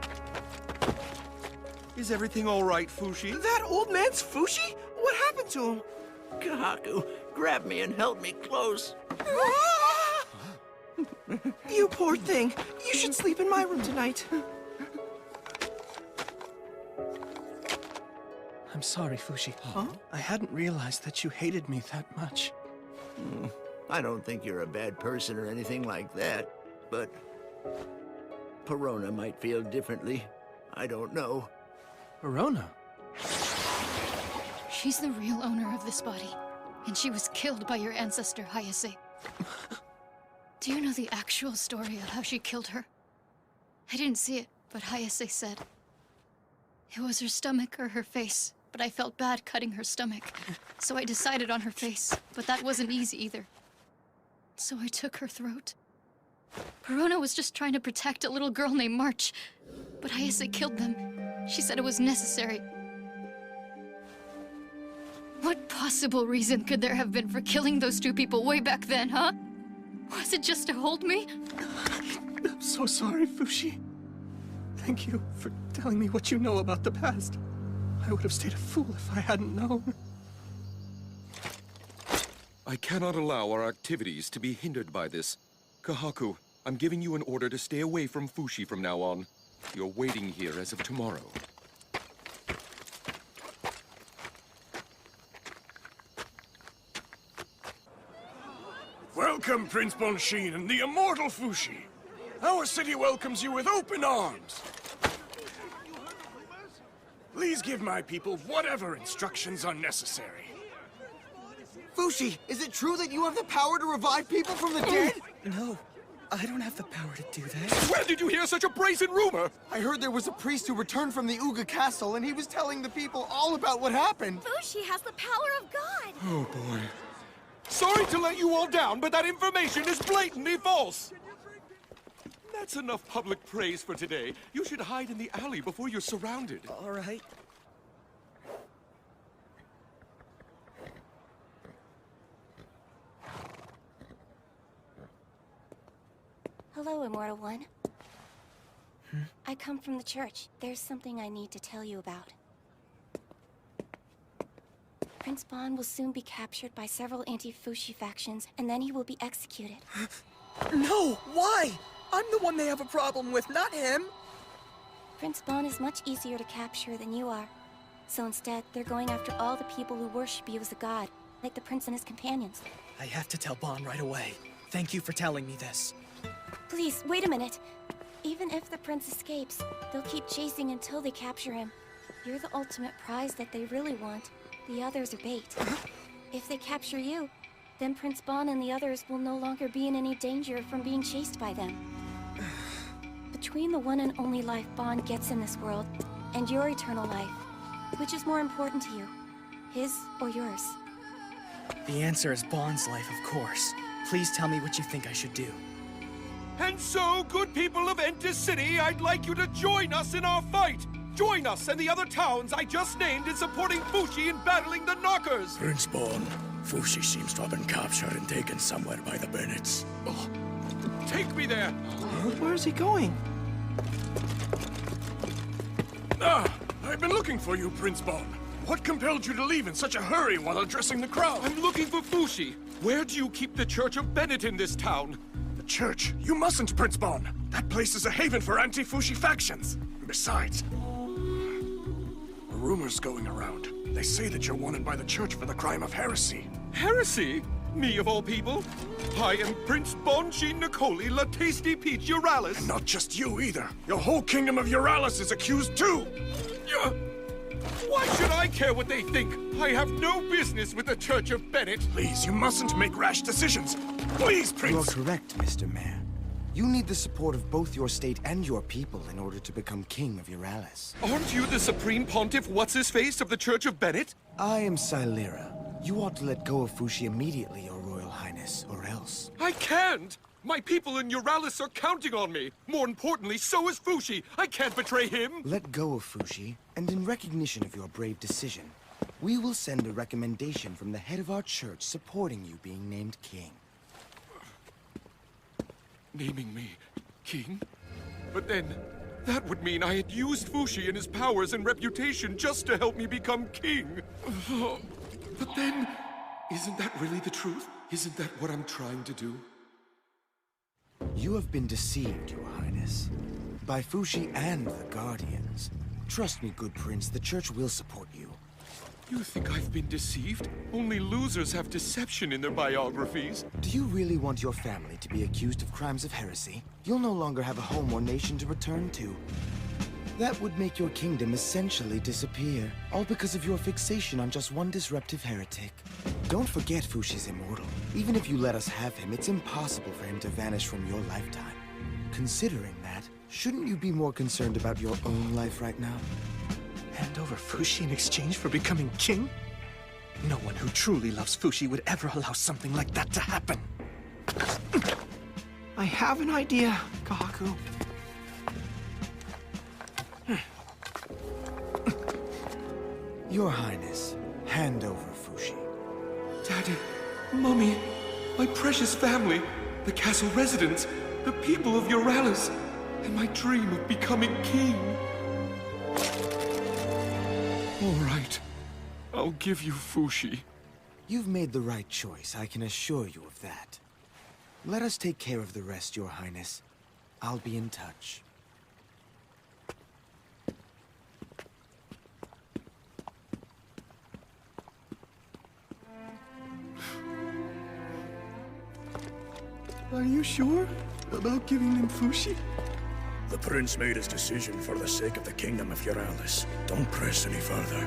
Is everything all right, Fushi? That old man's Fushi? What happened to him? Kahaku, grab me and held me close. You poor thing. You should sleep in my room tonight. I'm sorry, Fushi. Huh? I hadn't realized that you hated me that much. I don't think you're a bad person or anything like that, but Perona might feel differently. I don't know. Perona? She's the real owner of this body, and she was killed by your ancestor, Hayase. Do you know the actual story of how she killed her? I didn't see it, but Hayase said. It was her stomach or her face, but I felt bad cutting her stomach. So I decided on her face, but that wasn't easy either. So I took her throat. Perona was just trying to protect a little girl named March, but Hayase killed them. She said it was necessary. What possible reason could there have been for killing those two people way back then, huh? Was it just to hold me? I'm so sorry, Fushi. Thank you for telling me what you know about the past. I would have stayed a fool if I hadn't known. I cannot allow our activities to be hindered by this. Kahaku, I'm giving you an order to stay away from Fushi from now on. You're waiting here as of tomorrow. Welcome, Prince Bonshin and the immortal Fushi. Our city welcomes you with open arms. Please give my people whatever instructions are necessary. Fushi, is it true that you have the power to revive people from the dead? No, I don't have the power to do that. Where did you hear such a brazen rumor? I heard there was a priest who returned from the Uga Castle, and he was telling the people all about what happened. Fushi has the power of God! Oh, boy. Sorry to let you all down, but that information is blatantly false. That's enough public praise for today. You should hide in the alley before you're surrounded. All right. Hello, Immortal One. I come from the church. There's something I need to tell you about. Prince Bon will soon be captured by several anti-Fushi factions, and then he will be executed. No! Why? I'm the one they have a problem with, not him! Prince Bon is much easier to capture than you are. So instead, they're going after all the people who worship you as a god, like the prince and his companions. I have to tell Bon right away. Thank you for telling me this. Please, wait a minute. Even if the prince escapes, they'll keep chasing until they capture him. You're the ultimate prize that they really want. The others are bait. If they capture you, then Prince Bon and the others will no longer be in any danger from being chased by them. Between the one and only life Bon gets in this world, and your eternal life, which is more important to you? His or yours? The answer is Bon's life, of course. Please tell me what you think I should do. And so, good people of Entis City, I'd like you to join us in our fight! Join us and the other towns I just named in supporting Fushi in battling the Knockers! Prince Bon, Fushi seems to have been captured and taken somewhere by the Bennets. Oh, take me there! Where is he going? I've been looking for you, Prince Bon. What compelled you to leave in such a hurry while addressing the crowd? I'm looking for Fushi. Where do you keep the Church of Bennett in this town? The church? You mustn't, Prince Bon. That place is a haven for anti-Fushi factions. Besides, a rumor's going around. They say that you're wanted by the church for the crime of heresy. Heresy? Me of all people? I am Prince Bon-Chin Nicoli La Tasty Peach Euralis. And not just you either. Your whole kingdom of Euralis is accused too. Why should I care what they think? I have no business with the Church of Bennett. Please, you mustn't make rash decisions. Please, Prince. You're correct, Mr. Mayor. You need the support of both your state and your people in order to become king of Euralis. Aren't you the Supreme Pontiff What's-His-Face of the Church of Bennett? I am Silera. You ought to let go of Fushi immediately, Your Royal Highness, or else. I can't! My people in Euralis are counting on me. More importantly, so is Fushi. I can't betray him. Let go of Fushi, and in recognition of your brave decision, we will send a recommendation from the head of our church supporting you being named king. Naming me king? But then, that would mean I had used Fushi and his powers and reputation just to help me become king. But then, isn't that really the truth? Isn't that what I'm trying to do? You have been deceived, Your Highness, by Fushi and the Guardians. Trust me, good prince, the church will support you. You think I've been deceived? Only losers have deception in their biographies. Do you really want your family to be accused of crimes of heresy? You'll no longer have a home or nation to return to. That would make your kingdom essentially disappear, all because of your fixation on just one disruptive heretic. Don't forget Fushi's immortal. Even if you let us have him, it's impossible for him to vanish from your lifetime. Considering that, shouldn't you be more concerned about your own life right now? Hand over Fushi in exchange for becoming king? No one who truly loves Fushi would ever allow something like that to happen. I have an idea, Kahaku. Your Highness, hand over Fushi. Daddy, Mommy, my precious family, the castle residents, the people of Euralis, and my dream of becoming king. All right, I'll give you Fushi. You've made the right choice, I can assure you of that. Let us take care of the rest, Your Highness. I'll be in touch. Are you sure about giving him Fushi? The prince made his decision for the sake of the kingdom of Euralis. Don't press any further.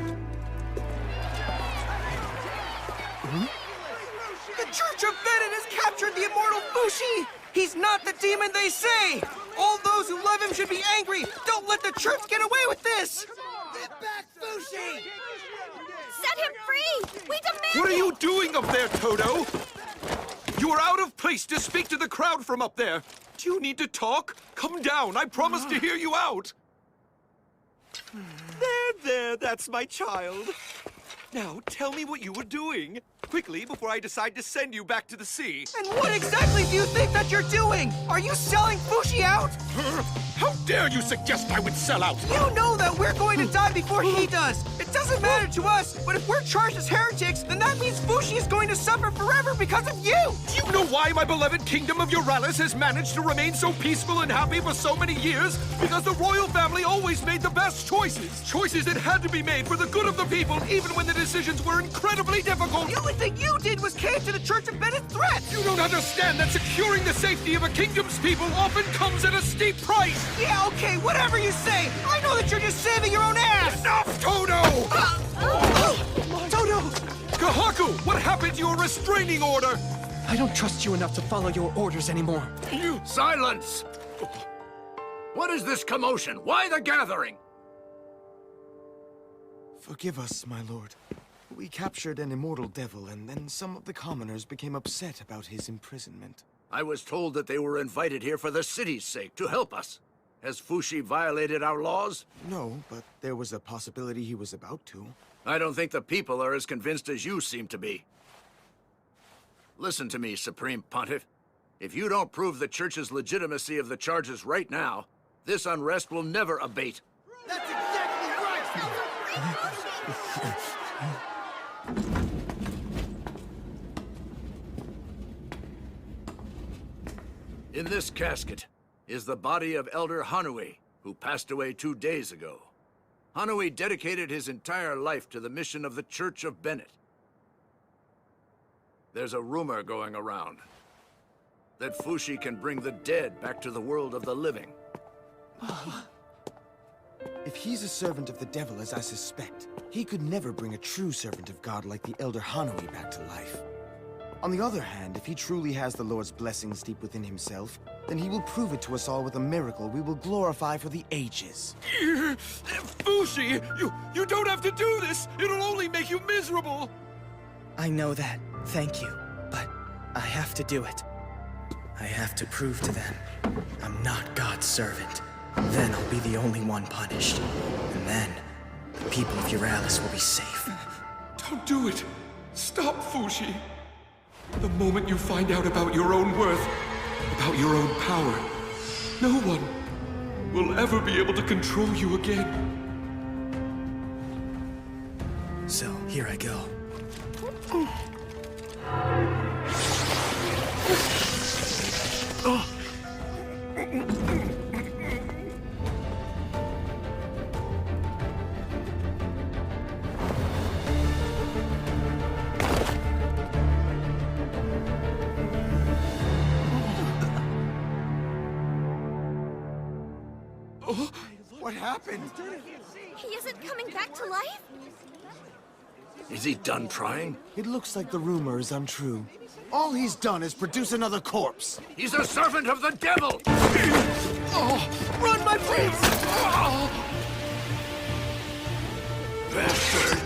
The Church of Bennett has captured the immortal Fushi! He's not the demon they say! All those who love him should be angry! Don't let the church get away with this! Get back, Fushi! Set him free! We demand What are you doing up there, Toto? You are out of place to speak to the crowd from up there. Do you need to talk? Come down. I promise to hear you out. There, that's my child. Now, tell me what you were doing. Quickly, before I decide to send you back to the sea. And what exactly do you think that you're doing? Are you selling Fushi out? How dare you suggest I would sell out? You know that we're going to die before he does. It doesn't matter to us, but if we're charged as heretics, then that means Fushi is going to suffer forever because of you! Do you know why my beloved kingdom of Euralis has managed to remain so peaceful and happy for so many years? Because the royal family always made the best choices. Choices that had to be made for the good of the people, even when the decisions were incredibly difficult. The only thing you did was cave to the Church of Bennett's threats! You don't understand that securing the safety of a kingdom's people often comes at a steep price! Yeah, okay, whatever you say! I know that you're just saving your own ass! Enough, Toto! Toto! Kahaku, what happened to your restraining order? I don't trust you enough to follow your orders anymore. Silence! What is this commotion? Why the gathering? Forgive us, my lord. We captured an immortal devil, and then some of the commoners became upset about his imprisonment. I was told that they were invited here for the city's sake, to help us. Has Fushi violated our laws? No, but there was a possibility he was about to. I don't think the people are as convinced as you seem to be. Listen to me, Supreme Pontiff. If you don't prove the Church's legitimacy of the charges right now, this unrest will never abate. That's exactly right! In this casket is the body of Elder Hanui, who passed away 2 days ago. Hanui dedicated his entire life to the mission of the Church of Bennett. There's a rumor going around that Fushi can bring the dead back to the world of the living. If he's a servant of the devil, as I suspect, he could never bring a true servant of God like the Elder Hanui back to life. On the other hand, if he truly has the Lord's blessings deep within himself, then he will prove it to us all with a miracle we will glorify for the ages. Fushi, you don't have to do this! It'll only make you miserable! I know that, thank you, but I have to do it. I have to prove to them I'm not God's servant. Then I'll be the only one punished. And then, the people of Euralis will be safe. Don't do it! Stop, Fushi! The moment you find out about your own worth, about your own power, no one will ever be able to control you again. So, here I go. What happened? He isn't coming back to life? Is he done trying? It looks like the rumor is untrue. All he's done is produce another corpse. He's a servant of the devil! Run, my prince! Bastard!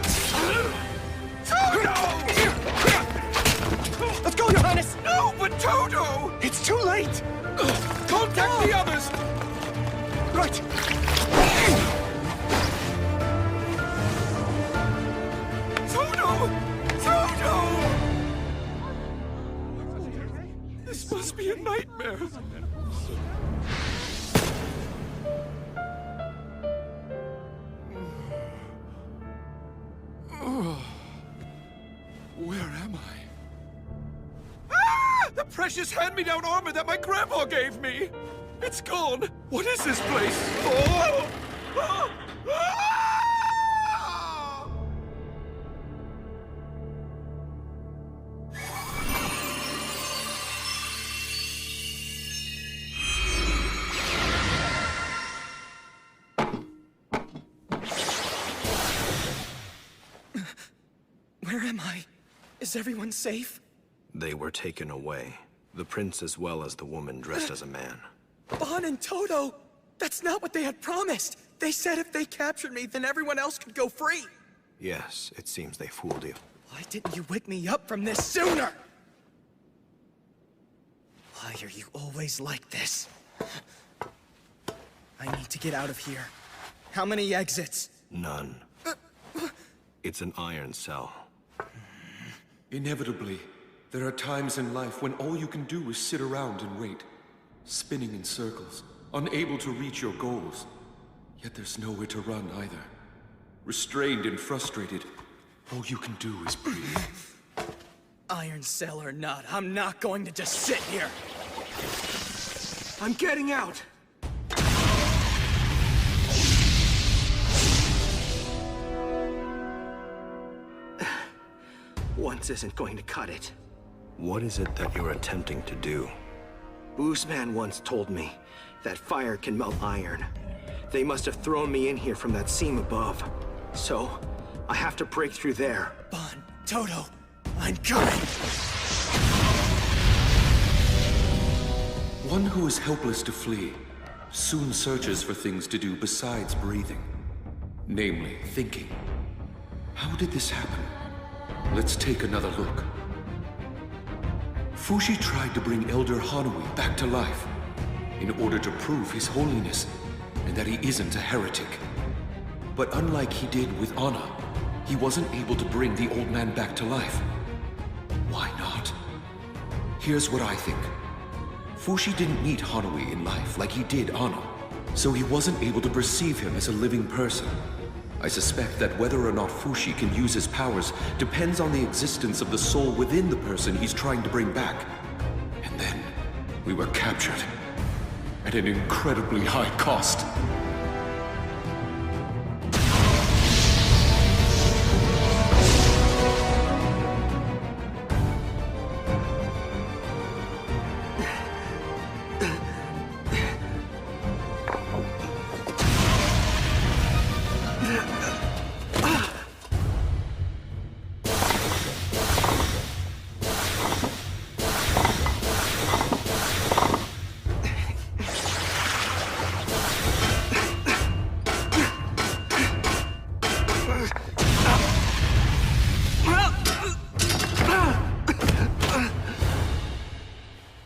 Let's go, Your Highness! No, but Toto! It's too late! Contact the others! Right! Toto! Toto! This must be a nightmare. Where am I? Ah! The precious hand-me-down armor that my grandpa gave me! It's gone! What is this place? Oh! Ah! Ah! Where am I? Is everyone safe? They were taken away. The prince as well as the woman dressed as a man. Bon and Toto! That's not what they had promised! They said if they captured me, then everyone else could go free! Yes, it seems they fooled you. Why didn't you wake me up from this sooner? Why are you always like this? I need to get out of here. How many exits? None. It's an iron cell. Inevitably, there are times in life when all you can do is sit around and wait, spinning in circles, unable to reach your goals. Yet there's nowhere to run either. Restrained and frustrated, all you can do is breathe. Iron cell or not, I'm not going to just sit here. I'm getting out. Once isn't going to cut it. What is it that you're attempting to do? Boozman once told me that fire can melt iron. They must have thrown me in here from that seam above. So, I have to break through there. Bon, Toto, I'm coming! One who is helpless to flee soon searches for things to do besides breathing. Namely, thinking. How did this happen? Let's take another look. Fushi tried to bring Elder Hanui back to life in order to prove his holiness and that he isn't a heretic. But unlike he did with Anna, he wasn't able to bring the old man back to life. Why not? Here's what I think. Fushi didn't need Hanui in life like he did Anna, so he wasn't able to perceive him as a living person. I suspect that whether or not Fushi can use his powers depends on the existence of the soul within the person he's trying to bring back. And then, we were captured. At an incredibly high cost.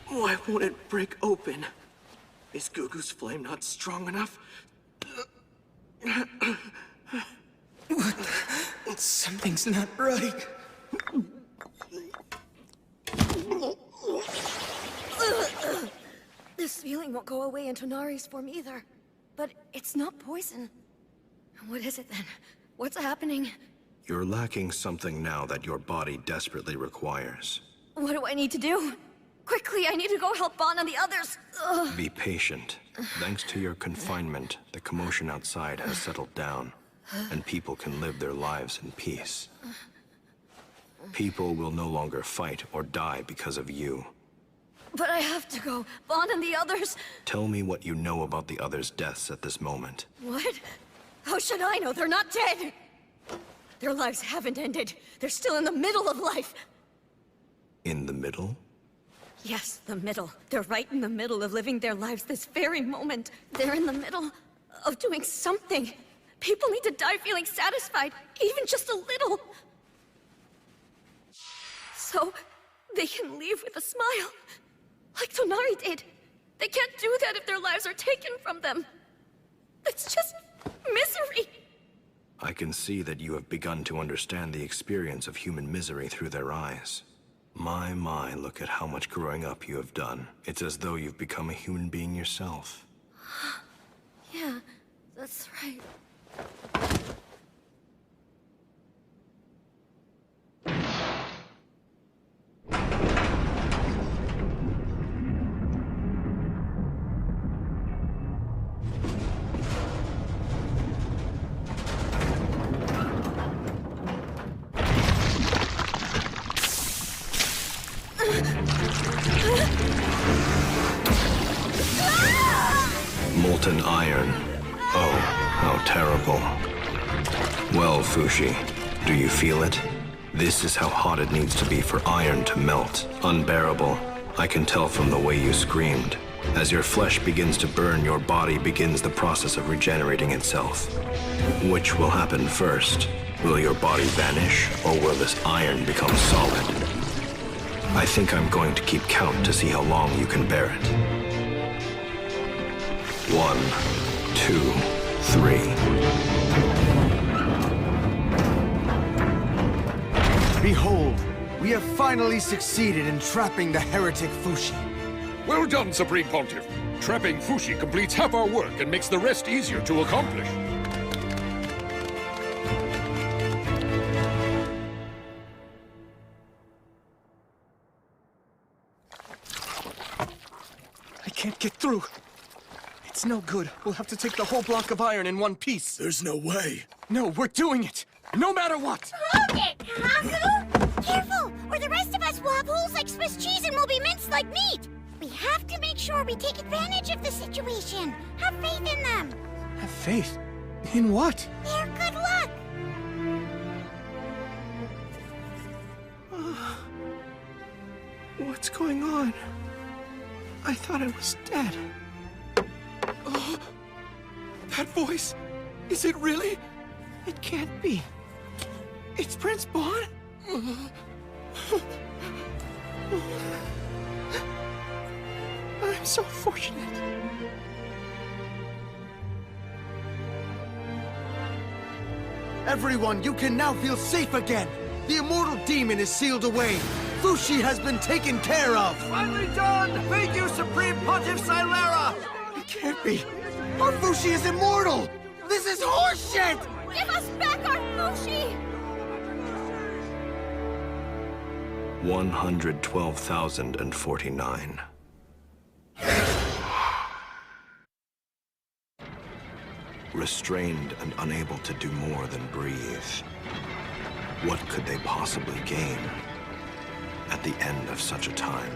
Why won't it break open? Is Gugu's flame not strong enough? Something's not right. This feeling won't go away in Tonari's form either. But it's not poison. What is it then? What's happening? You're lacking something now that your body desperately requires. What do I need to do? Quickly, I need to go help Bon and the others. Ugh. Be patient. Thanks to your confinement, the commotion outside has settled down, and people can live their lives in peace. People will no longer fight or die because of you. But I have to go. Bon and the others. Tell me what you know about the others' deaths at this moment. What? How should I know? They're not dead. Their lives haven't ended. They're still in the middle of life. In the middle? Yes, the middle. They're right in the middle of living their lives this very moment. They're in the middle of doing something. People need to die feeling satisfied, even just a little. So they can leave with a smile, like Tonari did. They can't do that if their lives are taken from them. It's just misery. I can see that you have begun to understand the experience of human misery through their eyes. My, look at how much growing up you have done. It's as though you've become a human being yourself. Yeah, that's right. Molten iron. Oh, how terrible. Well, Fushi, do you feel it? This is how hot it needs to be for iron to melt. Unbearable. I can tell from the way you screamed. As your flesh begins to burn, your body begins the process of regenerating itself. Which will happen first? Will your body vanish, or will this iron become solid? I think I'm going to keep count to see how long you can bear it. 1, 2, 3. Behold, we have finally succeeded in trapping the heretic Fushi. Well done, Supreme Pontiff. Trapping Fushi completes half our work and makes the rest easier to accomplish. I can't get through. It's no good. We'll have to take the whole block of iron in one piece. There's no way. No, we're doing it. No matter what. Hold it, Haku! Careful, or the rest of us will have holes like Swiss cheese and will be minced like meat. We have to make sure we take advantage of the situation. Have faith in them. Have faith? In what? Their good luck. What's going on? I thought I was dead. Oh, that voice! Is it really? It can't be. It's Prince Bon? I'm so fortunate. Everyone, you can now feel safe again. The immortal demon is sealed away. Fushi has been taken care of. Finally done! Thank you, Supreme Pontiff Silera! It can't be. Our Fushi is immortal. This is horseshit! Give us back our Fushi! 112,049. Restrained and unable to do more than breathe. What could they possibly gain at the end of such a time?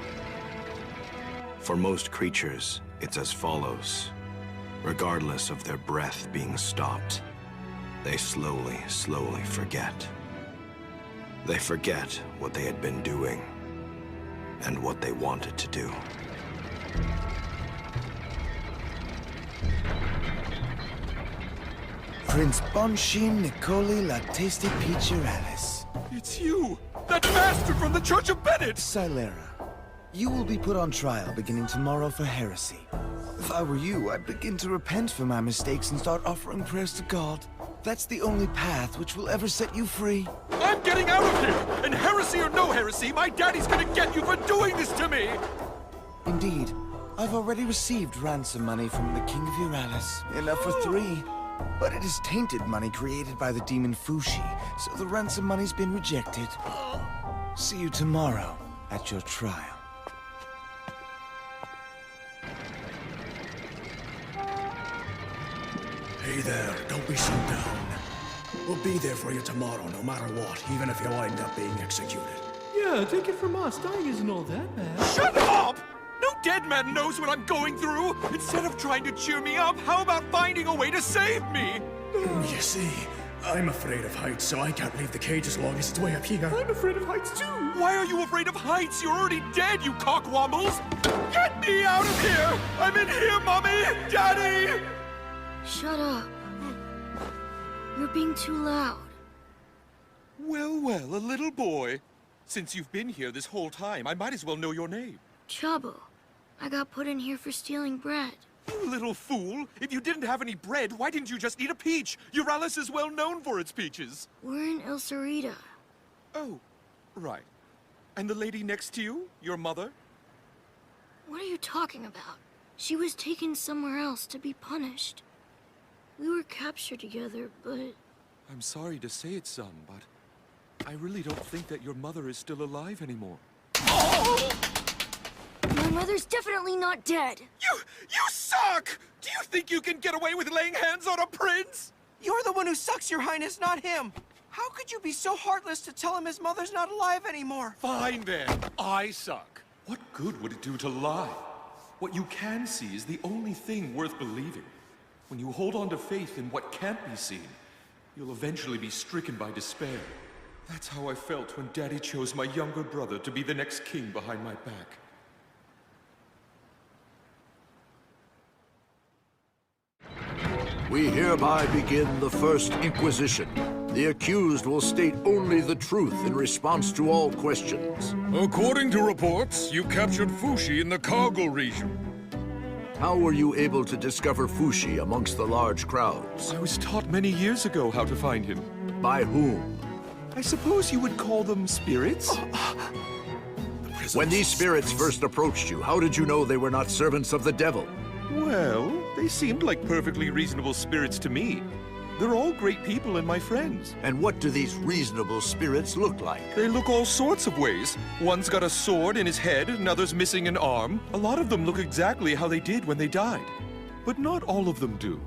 For most creatures, it's as follows. Regardless of their breath being stopped, they slowly forget. They forget what they had been doing and what they wanted to do. Prince Bonshin Nicoli La Tasty Peacheralis. It's you! That bastard from the Church of Bennett! Silera, you will be put on trial beginning tomorrow for heresy. If I were you, I'd begin to repent for my mistakes and start offering prayers to God. That's the only path which will ever set you free. I'm getting out of here! And heresy or no heresy, my daddy's gonna get you for doing this to me! Indeed, I've already received ransom money from the King of Euralis. Enough for 3. But it is tainted money created by the demon Fushi, so the ransom money's been rejected. See you tomorrow at your trial. Hey there, don't be so down. We'll be there for you tomorrow, no matter what, even if you wind up being executed. Yeah, take it from us. Dying isn't all that bad. Shut up! No dead man knows what I'm going through! Instead of trying to cheer me up, how about finding a way to save me? You see, I'm afraid of heights, so I can't leave the cage as long as it's way up here. I'm afraid of heights too! Why are you afraid of heights? You're already dead, you cockwombles! Get me out of here! I'm in here, Mommy! Daddy! Shut up. You're being too loud. Well, well, a little boy. Since you've been here this whole time, I might as well know your name. Chabo. I got put in here for stealing bread. You little fool! If you didn't have any bread, why didn't you just eat a peach? Euralis is well known for its peaches. We're in El Cerrito. Oh, right. And the lady next to you, your mother? What are you talking about? She was taken somewhere else to be punished. We were captured together, but... I'm sorry to say it, son, but I really don't think that your mother is still alive anymore. My mother's definitely not dead. You suck! Do you think you can get away with laying hands on a prince? You're the one who sucks, Your Highness, not him. How could you be so heartless to tell him his mother's not alive anymore? Fine then, I suck. What good would it do to lie? What you can see is the only thing worth believing. When you hold on to faith in what can't be seen, you'll eventually be stricken by despair. That's how I felt when Daddy chose my younger brother to be the next king behind my back. We hereby begin the First Inquisition. The accused will state only the truth in response to all questions. According to reports, you captured Fushi in the Kargil region. How were you able to discover Fushi amongst the large crowds? I was taught many years ago how to find him. By whom? I suppose you would call them spirits? When these spirits first approached you, how did you know they were not servants of the devil? Well, they seemed like perfectly reasonable spirits to me. They're all great people and my friends. And what do these reasonable spirits look like? They look all sorts of ways. One's got a sword in his head, another's missing an arm. A lot of them look exactly how they did when they died. But not all of them do.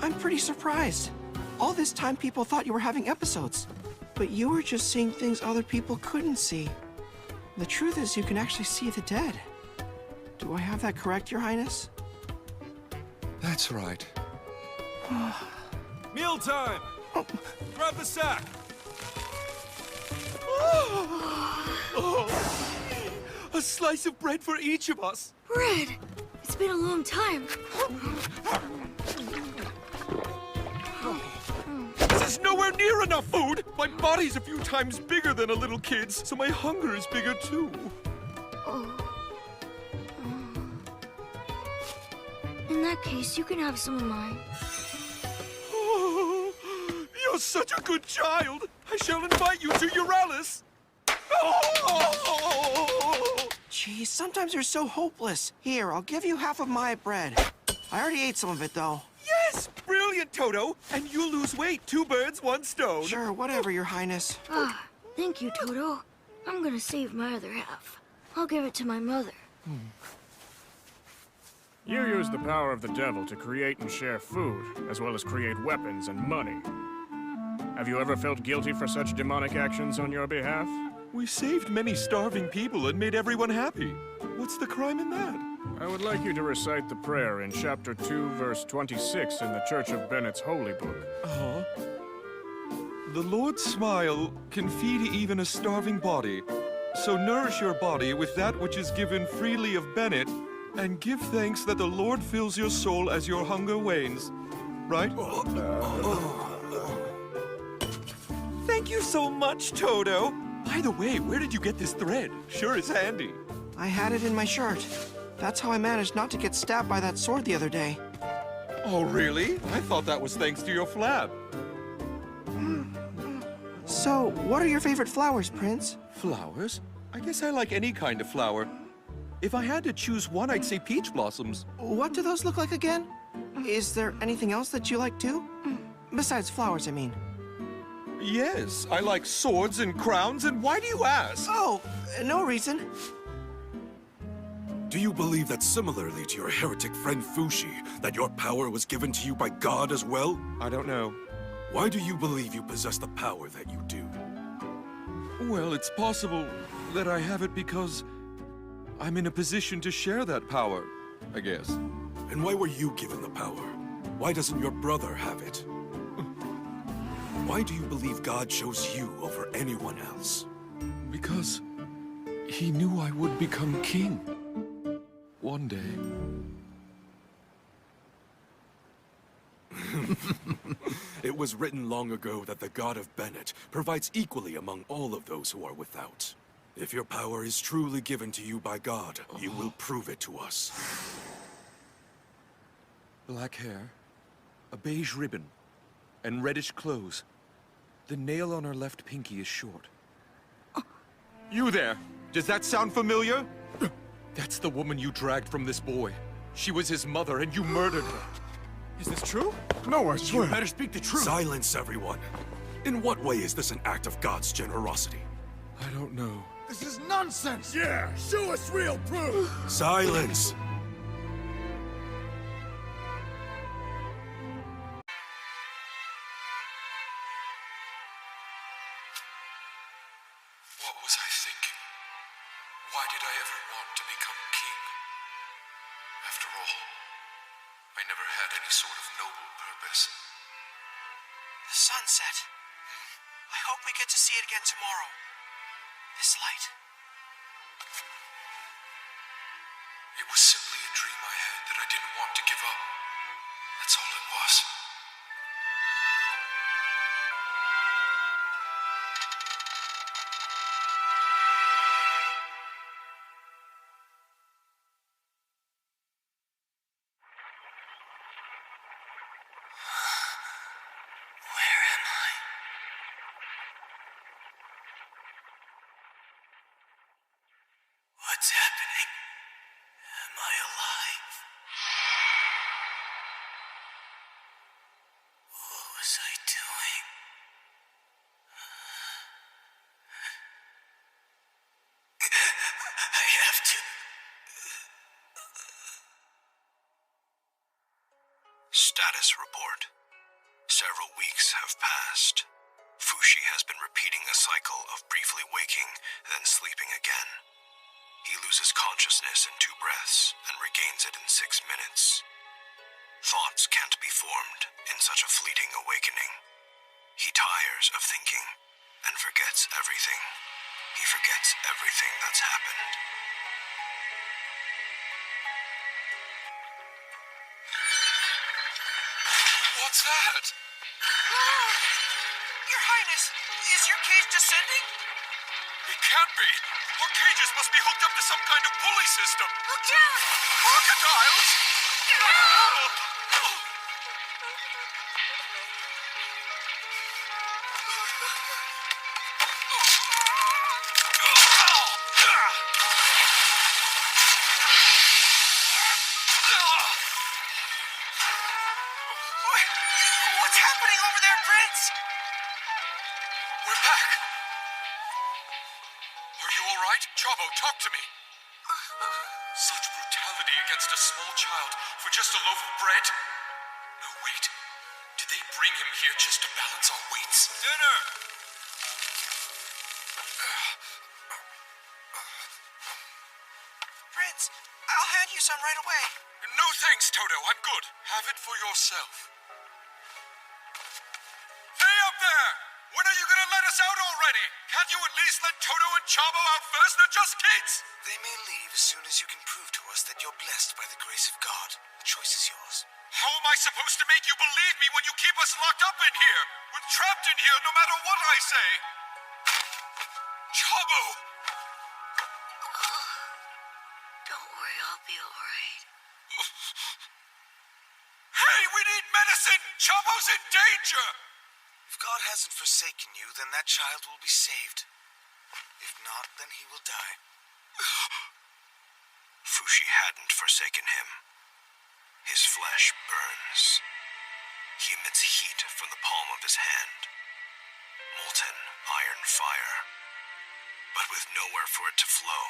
I'm pretty surprised. All this time people thought you were having episodes. But you were just seeing things other people couldn't see. The truth is you can actually see the dead. Do I have that correct, Your Highness? That's right. Mealtime! Grab the sack! A slice of bread for each of us! Bread! It's been a long time. This is nowhere near enough food! My body's a few times bigger than a little kid's, so my hunger is bigger too. In that case, you can have some of mine. You're such a good child! I shall invite you to Euralis! Geez, sometimes you're so hopeless. Here, I'll give you half of my bread. I already ate some of it, though. Yes! Brilliant, Toto! And you'll lose weight. 2 birds, 1 stone. Sure, whatever, Your Highness. Ah, thank you, Toto. I'm gonna save my other half. I'll give it to my mother. You use the power of the devil to create and share food, as well as create weapons and money. Have you ever felt guilty for such demonic actions on your behalf? We saved many starving people and made everyone happy. What's the crime in that? I would like you to recite the prayer in chapter 2, verse 26 in the Church of Bennett's Holy Book. Uh-huh. The Lord's smile can feed even a starving body. So nourish your body with that which is given freely of Bennett, and give thanks that the Lord fills your soul as your hunger wanes. Right? Thank you so much, Toto. By the way, where did you get this thread? Sure is handy. I had it in my shirt. That's how I managed not to get stabbed by that sword the other day. Oh, really? I thought that was thanks to your flap. So, what are your favorite flowers, Prince? Flowers? I guess I like any kind of flower. If I had to choose one, I'd say peach blossoms. What do those look like again? Is there anything else that you like too? Besides flowers, I mean. Yes, I like swords and crowns, and why do you ask? Oh, no reason. Do you believe that similarly to your heretic friend Fushi, that your power was given to you by God as well? I don't know. Why do you believe you possess the power that you do? Well, it's possible that I have it because I'm in a position to share that power, I guess. And why were you given the power? Why doesn't your brother have it? Why do you believe God chose you over anyone else? Because he knew I would become king. One day. It was written long ago that the God of Bennett provides equally among all of those who are without. If your power is truly given to you by God, you will prove it to us. Black hair, a beige ribbon, and reddish clothes. The nail on her left pinky is short. You there! Does that sound familiar? That's the woman you dragged from this boy. She was his mother, and you murdered her. Is this true? No, I swear. You better speak the truth. Silence, everyone. In what way is this an act of God's generosity? I don't know. This is nonsense! Yeah, show us real proof! Silence! What was I thinking? Why did I ever want to become king? After all, I never had any sort of noble purpose. The sunset. I hope we get to see it again tomorrow. This light. It was simply a dream I had that I didn't want to give up. That's all it was. Status report. Several weeks have passed. Fushi has been repeating a cycle of briefly waking, then sleeping again. He loses consciousness in 2 breaths and regains it in 6 minutes. Thoughts can't be formed in such a fleeting awakening. He tires of thinking and forgets everything. He forgets everything that's happened. What's that? Your Highness, is your cage descending? It can't be. Our cages must be hooked up to some kind of pulley system. Look down! Crocodiles? What's happening over there, Prince? We're back. Are you all right? Chabo, talk to me. Such brutality against a small child for just a loaf of bread? No, wait. Did they bring him here just to balance our weights? Dinner! Prince, I'll hand you some right away. No thanks, Toto. I'm good. Have it for yourself. Hey up there! When are you gonna let us out already? Can't you at least let Toto and Chabo out first? They're just kids! They may leave as soon as you can prove to us that you're blessed by the grace of God. The choice is yours. How am I supposed to make you believe me when you keep us locked up in here? We're trapped in here no matter what I say! Chabo! Don't worry, I'll be alright. Hey, we need medicine! Chabo's in danger! If God hasn't forsaken you, then that child will be saved. If not, then he will die. Fushi hadn't forsaken him. His flesh burns. He emits heat from the palm of his hand. Molten iron fire. But with nowhere for it to flow,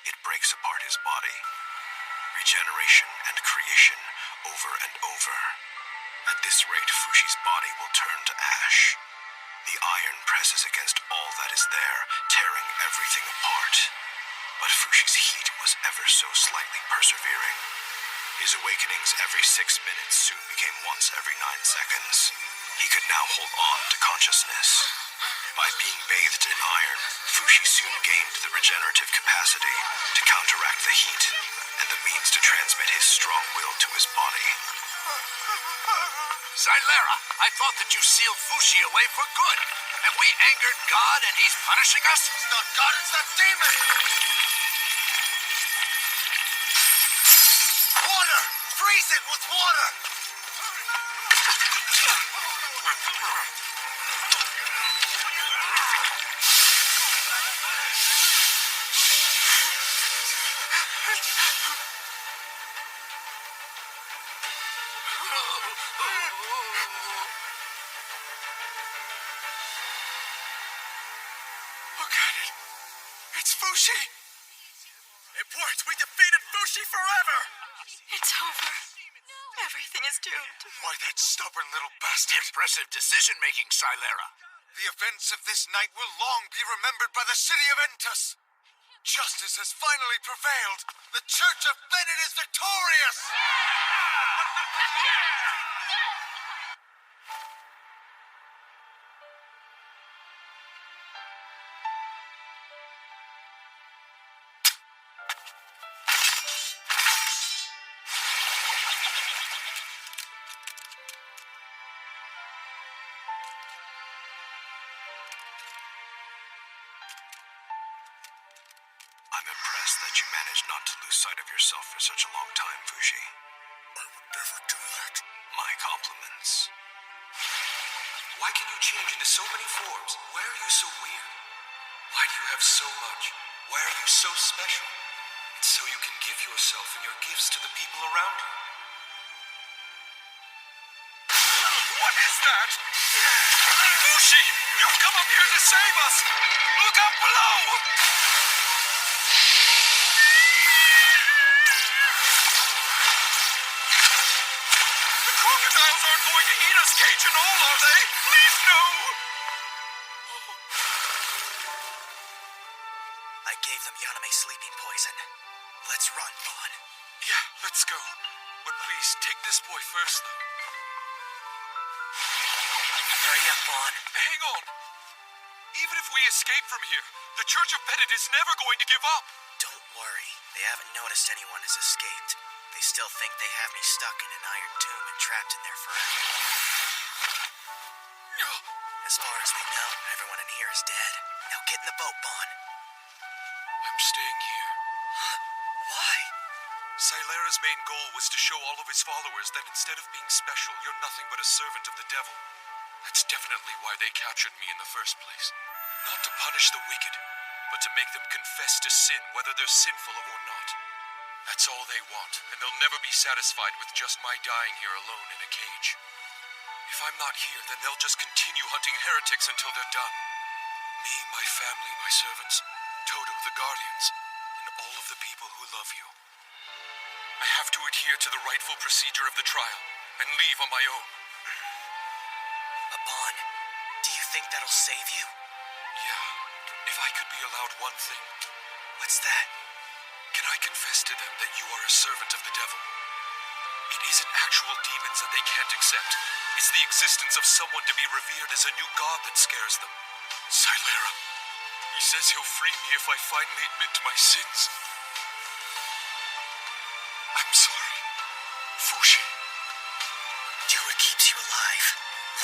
it breaks apart his body. Regeneration and creation over and over. At this rate, Fushi's body will turn to ash. The iron presses against all that is there, tearing everything apart. But Fushi's heat was ever so slightly persevering. His awakenings every 6 minutes soon became once every 9 seconds. He could now hold on to consciousness. By being bathed in iron, Fushi soon gained the regenerative capacity to counteract the heat and the means to transmit his strong will to his body. Xylera, I thought that you sealed Fushi away for good. Have we angered God and he's punishing us? It's not God, it's that demon! Water! Freeze it with water! Look at it. It's Fushi. It worked. We defeated Fushi forever. It's over. Everything is doomed. Why, that stubborn little bastard. Impressive decision-making, Xylera. The events of this night will long be remembered by the city of Entus. Justice has finally prevailed. The Church of Bennett is victorious! I'm impressed that you managed not to lose sight of yourself for such a long time, Fushi. I would never do that. My compliments. Why can you change into so many forms? Why are you so weird? Why do you have so much? Why are you so special? It's so you can give yourself and your gifts to the people around you. What is that? Fushi! You've come up here to save us! Look up below! The crocodiles Prisoner's cage and all, are they? Please, no! I gave them Yaname sleeping poison. Let's run, Bon. Yeah, let's go. But please, take this boy first, though. Hurry up, Bon. Hang on. Even if we escape from here, the Church of Bennett is never going to give up. Don't worry. They haven't noticed anyone has escaped. They still think they have me stuck in an iron tomb and trapped in there forever. As far as they know, everyone in here is dead. Now get in the boat, Bon. I'm staying here. Huh? Why? Silera's main goal was to show all of his followers that instead of being special, you're nothing but a servant of the devil. That's definitely why they captured me in the first place. Not to punish the wicked, but to make them confess to sin, whether they're sinful or not. That's all they want, and they'll never be satisfied with just my dying here alone in a cage. If I'm not here, then they'll just continue hunting heretics until they're done. Me, my family, my servants, Toto, the Guardians, and all of the people who love you. I have to adhere to the rightful procedure of the trial, and leave on my own. Bon, do you think that'll save you? Yeah, if I could be allowed one thing. What's that? Can I confess to them that you are a servant of the devil? It isn't actual demons that they can't accept. It's the existence of someone to be revered as a new god that scares them. Silera. He says he'll free me if I finally admit to my sins. I'm sorry, Fushi. Do what keeps you alive.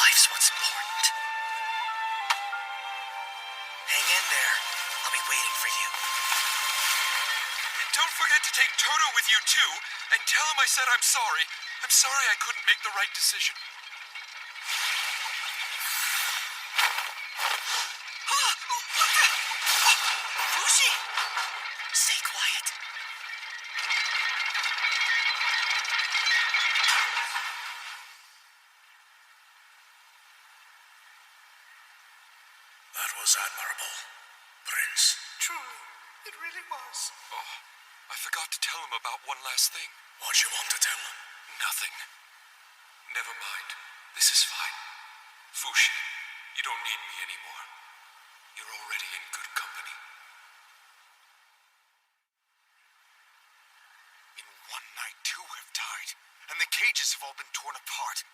Life's what's important. Hang in there. I'll be waiting for you. And don't forget to take Toto with you, too, and tell him I said I'm sorry. I'm sorry I couldn't make the right decision. Fushi! Stay quiet. That was admirable, Prince. Truly, it really was. Oh, I forgot to tell him about one last thing. What you want to tell him? Nothing. Never mind. This is fine. Fushi, you don't need me anymore. You're already in good company. In one night, 2 have died, and the cages have all been torn apart.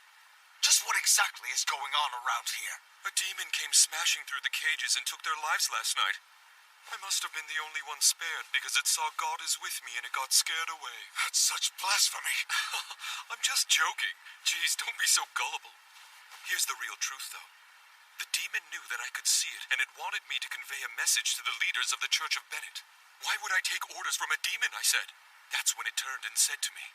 Just what exactly is going on around here? A demon came smashing through the cages and took their lives last night. I must have been the only one spared because it saw God is with me and it got scared away. That's such blasphemy. I'm just joking. Jeez, don't be so gullible. Here's the real truth, though. The demon knew that I could see it, and it wanted me to convey a message to the leaders of the Church of Bennett. Why would I take orders from a demon, I said. That's when it turned and said to me,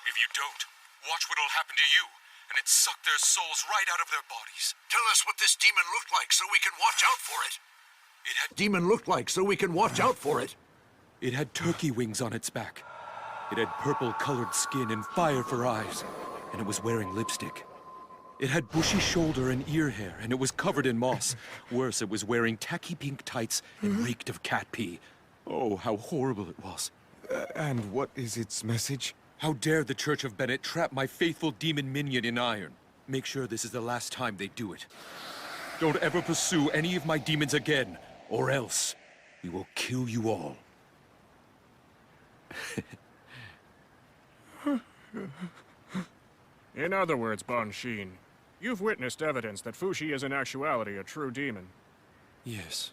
if you don't, watch what'll happen to you. And it sucked their souls right out of their bodies. Tell us what this demon looked like so we can watch out for it. Demon looked like so we can watch out for it. It had turkey wings on its back. It had purple-colored skin and fire for eyes, and it was wearing lipstick. It had bushy shoulder and ear hair, and it was covered in moss. Worse, it was wearing tacky pink tights and reeked of cat pee. Oh, how horrible it was. And what is its message? How dare the Church of Bennett trap my faithful demon minion in iron? Make sure this is the last time they do it. Don't ever pursue any of my demons again, or else we will kill you all. In other words, Bon Shin, you've witnessed evidence that Fushi is in actuality a true demon. Yes.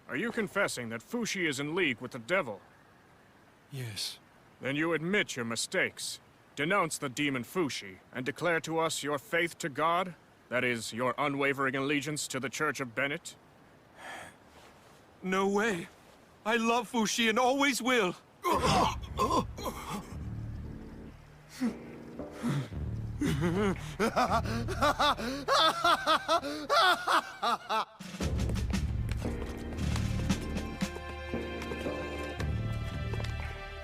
Are you confessing that Fushi is in league with the devil? Yes. Then you admit your mistakes, denounce the demon Fushi, and declare to us your faith to God? That is, your unwavering allegiance to the Church of Bennett? No way. I love Fushi and always will.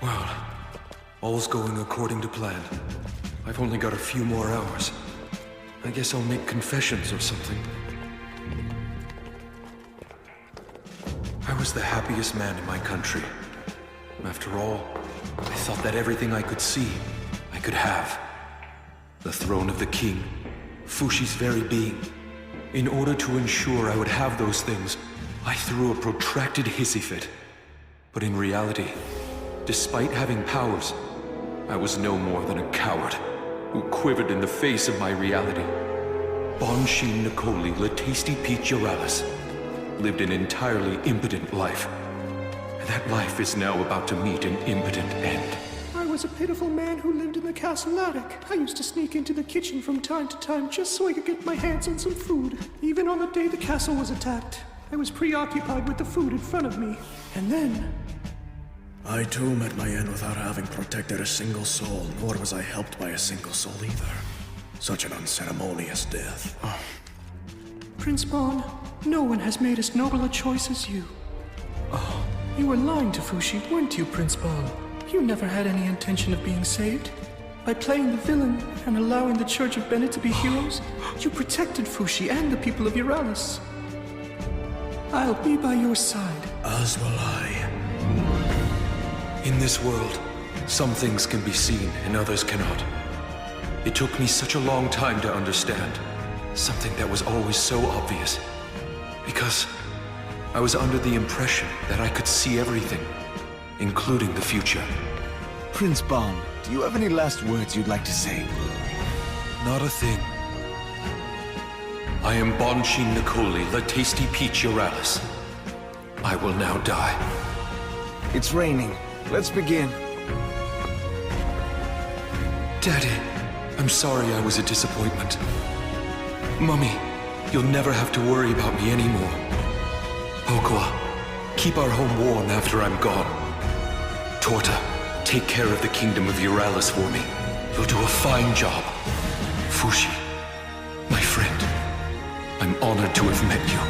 Well, all's going according to plan. I've only got a few more hours. I guess I'll make confessions or something. I was the happiest man in my country. After all, I thought that everything I could see, I could have. The throne of the king, Fushi's very being. In order to ensure I would have those things, I threw a protracted hissy fit. But in reality, despite having powers, I was no more than a coward who quivered in the face of my reality. Bonshin Nicoli La Tasty Peach Uralis lived an entirely impotent life. And that life is now about to meet an impotent end. I was a pitiful man who lived in the castle attic. I used to sneak into the kitchen from time to time just so I could get my hands on some food. Even on the day the castle was attacked, I was preoccupied with the food in front of me. And then... I too met my end without having protected a single soul, nor was I helped by a single soul either. Such an unceremonious death. Prince Bon, no one has made as noble a choice as you. Oh, you were lying to Fushi, weren't you, Prince Bon? You never had any intention of being saved. By playing the villain and allowing the Church of Bennett to be heroes, you protected Fushi and the people of Uralis. I'll be by your side. As will I. In this world, some things can be seen and others cannot. It took me such a long time to understand something that was always so obvious. Because I was under the impression that I could see everything, including the future. Prince Bon, do you have any last words you'd like to say? Not a thing. I am Bonshin Nicoli La Tasty Peach Uralis. I will now die. It's raining. Let's begin. Daddy, I'm sorry I was a disappointment. Mummy, you'll never have to worry about me anymore. Pokoa, keep our home warm after I'm gone. Torta, take care of the kingdom of Uralis for me. You'll do a fine job. Fushi, my friend, I'm honored to have met you.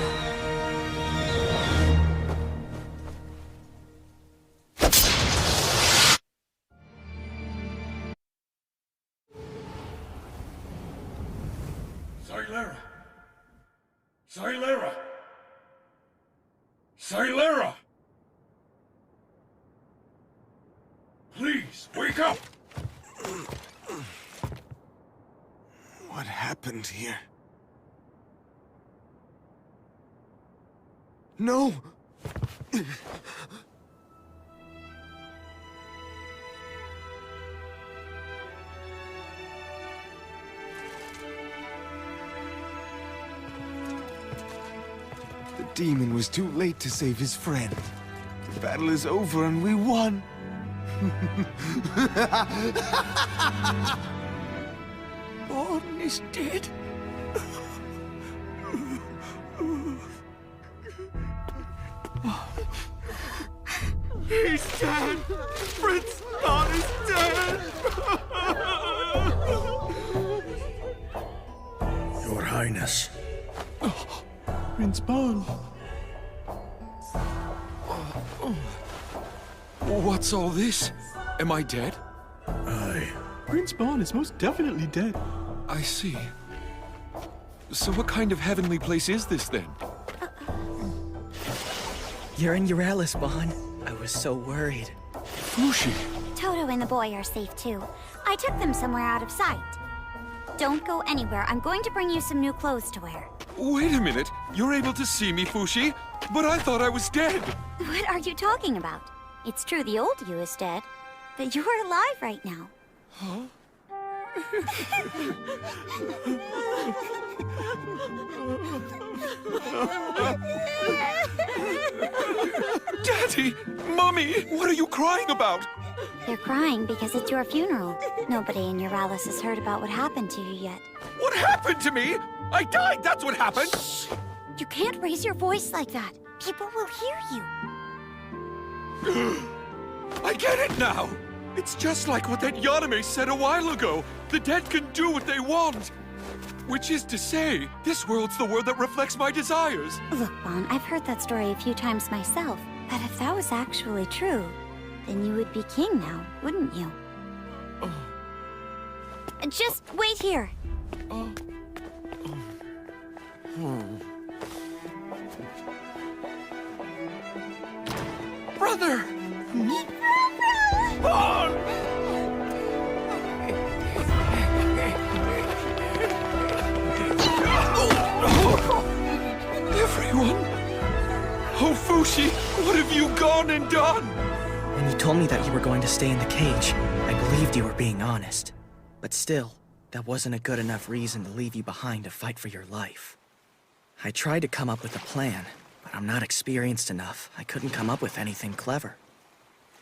Silera! Silera! Silera! Please, wake up! What happened here? No! The demon was too late to save his friend. The battle is over and we won! Bon is dead. He's dead! Prince Bon is dead! Your Highness. Prince Bon. What's all this? Am I dead? Aye. Prince Bon is most definitely dead. I see. So what kind of heavenly place is this, then? You're in Uralis, Bon. I was so worried. Fushi! Toto and the boy are safe too. I took them somewhere out of sight. Don't go anywhere. I'm going to bring you some new clothes to wear. Wait a minute. You're able to see me, Fushi? But I thought I was dead. What are you talking about? It's true the old you is dead, but you're alive right now. Huh? Daddy! Mummy! What are you crying about? They're crying because it's your funeral. Nobody in Uralis has heard about what happened to you yet. What happened to me? I died, that's what happened! Shh! You can't raise your voice like that. People will hear you. I get it now! It's just like what that Yaname said a while ago. The dead can do what they want. Which is to say, this world's the world that reflects my desires. Look, Bon, I've heard that story a few times myself. But if that was actually true, then you would be king now, wouldn't you? Just wait here. Brother! Fushi, what have you gone and done? When you told me that you were going to stay in the cage, I believed you were being honest. But still, that wasn't a good enough reason to leave you behind to fight for your life. I tried to come up with a plan, but I'm not experienced enough. I couldn't come up with anything clever.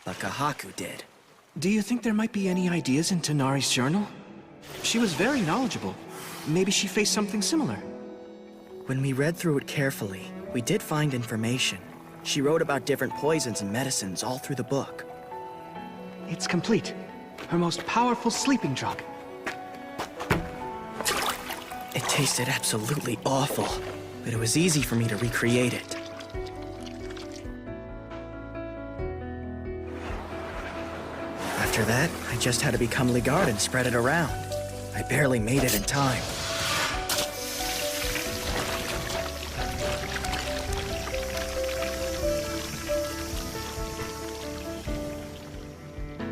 But Kahaku did. Do you think there might be any ideas in Tanari's journal? She was very knowledgeable. Maybe she faced something similar. When we read through it carefully, we did find information. She wrote about different poisons and medicines all through the book. It's complete. Her most powerful sleeping drug. It tasted absolutely awful, but it was easy for me to recreate it. After that, I just had to become Ligard and spread it around. I barely made it in time.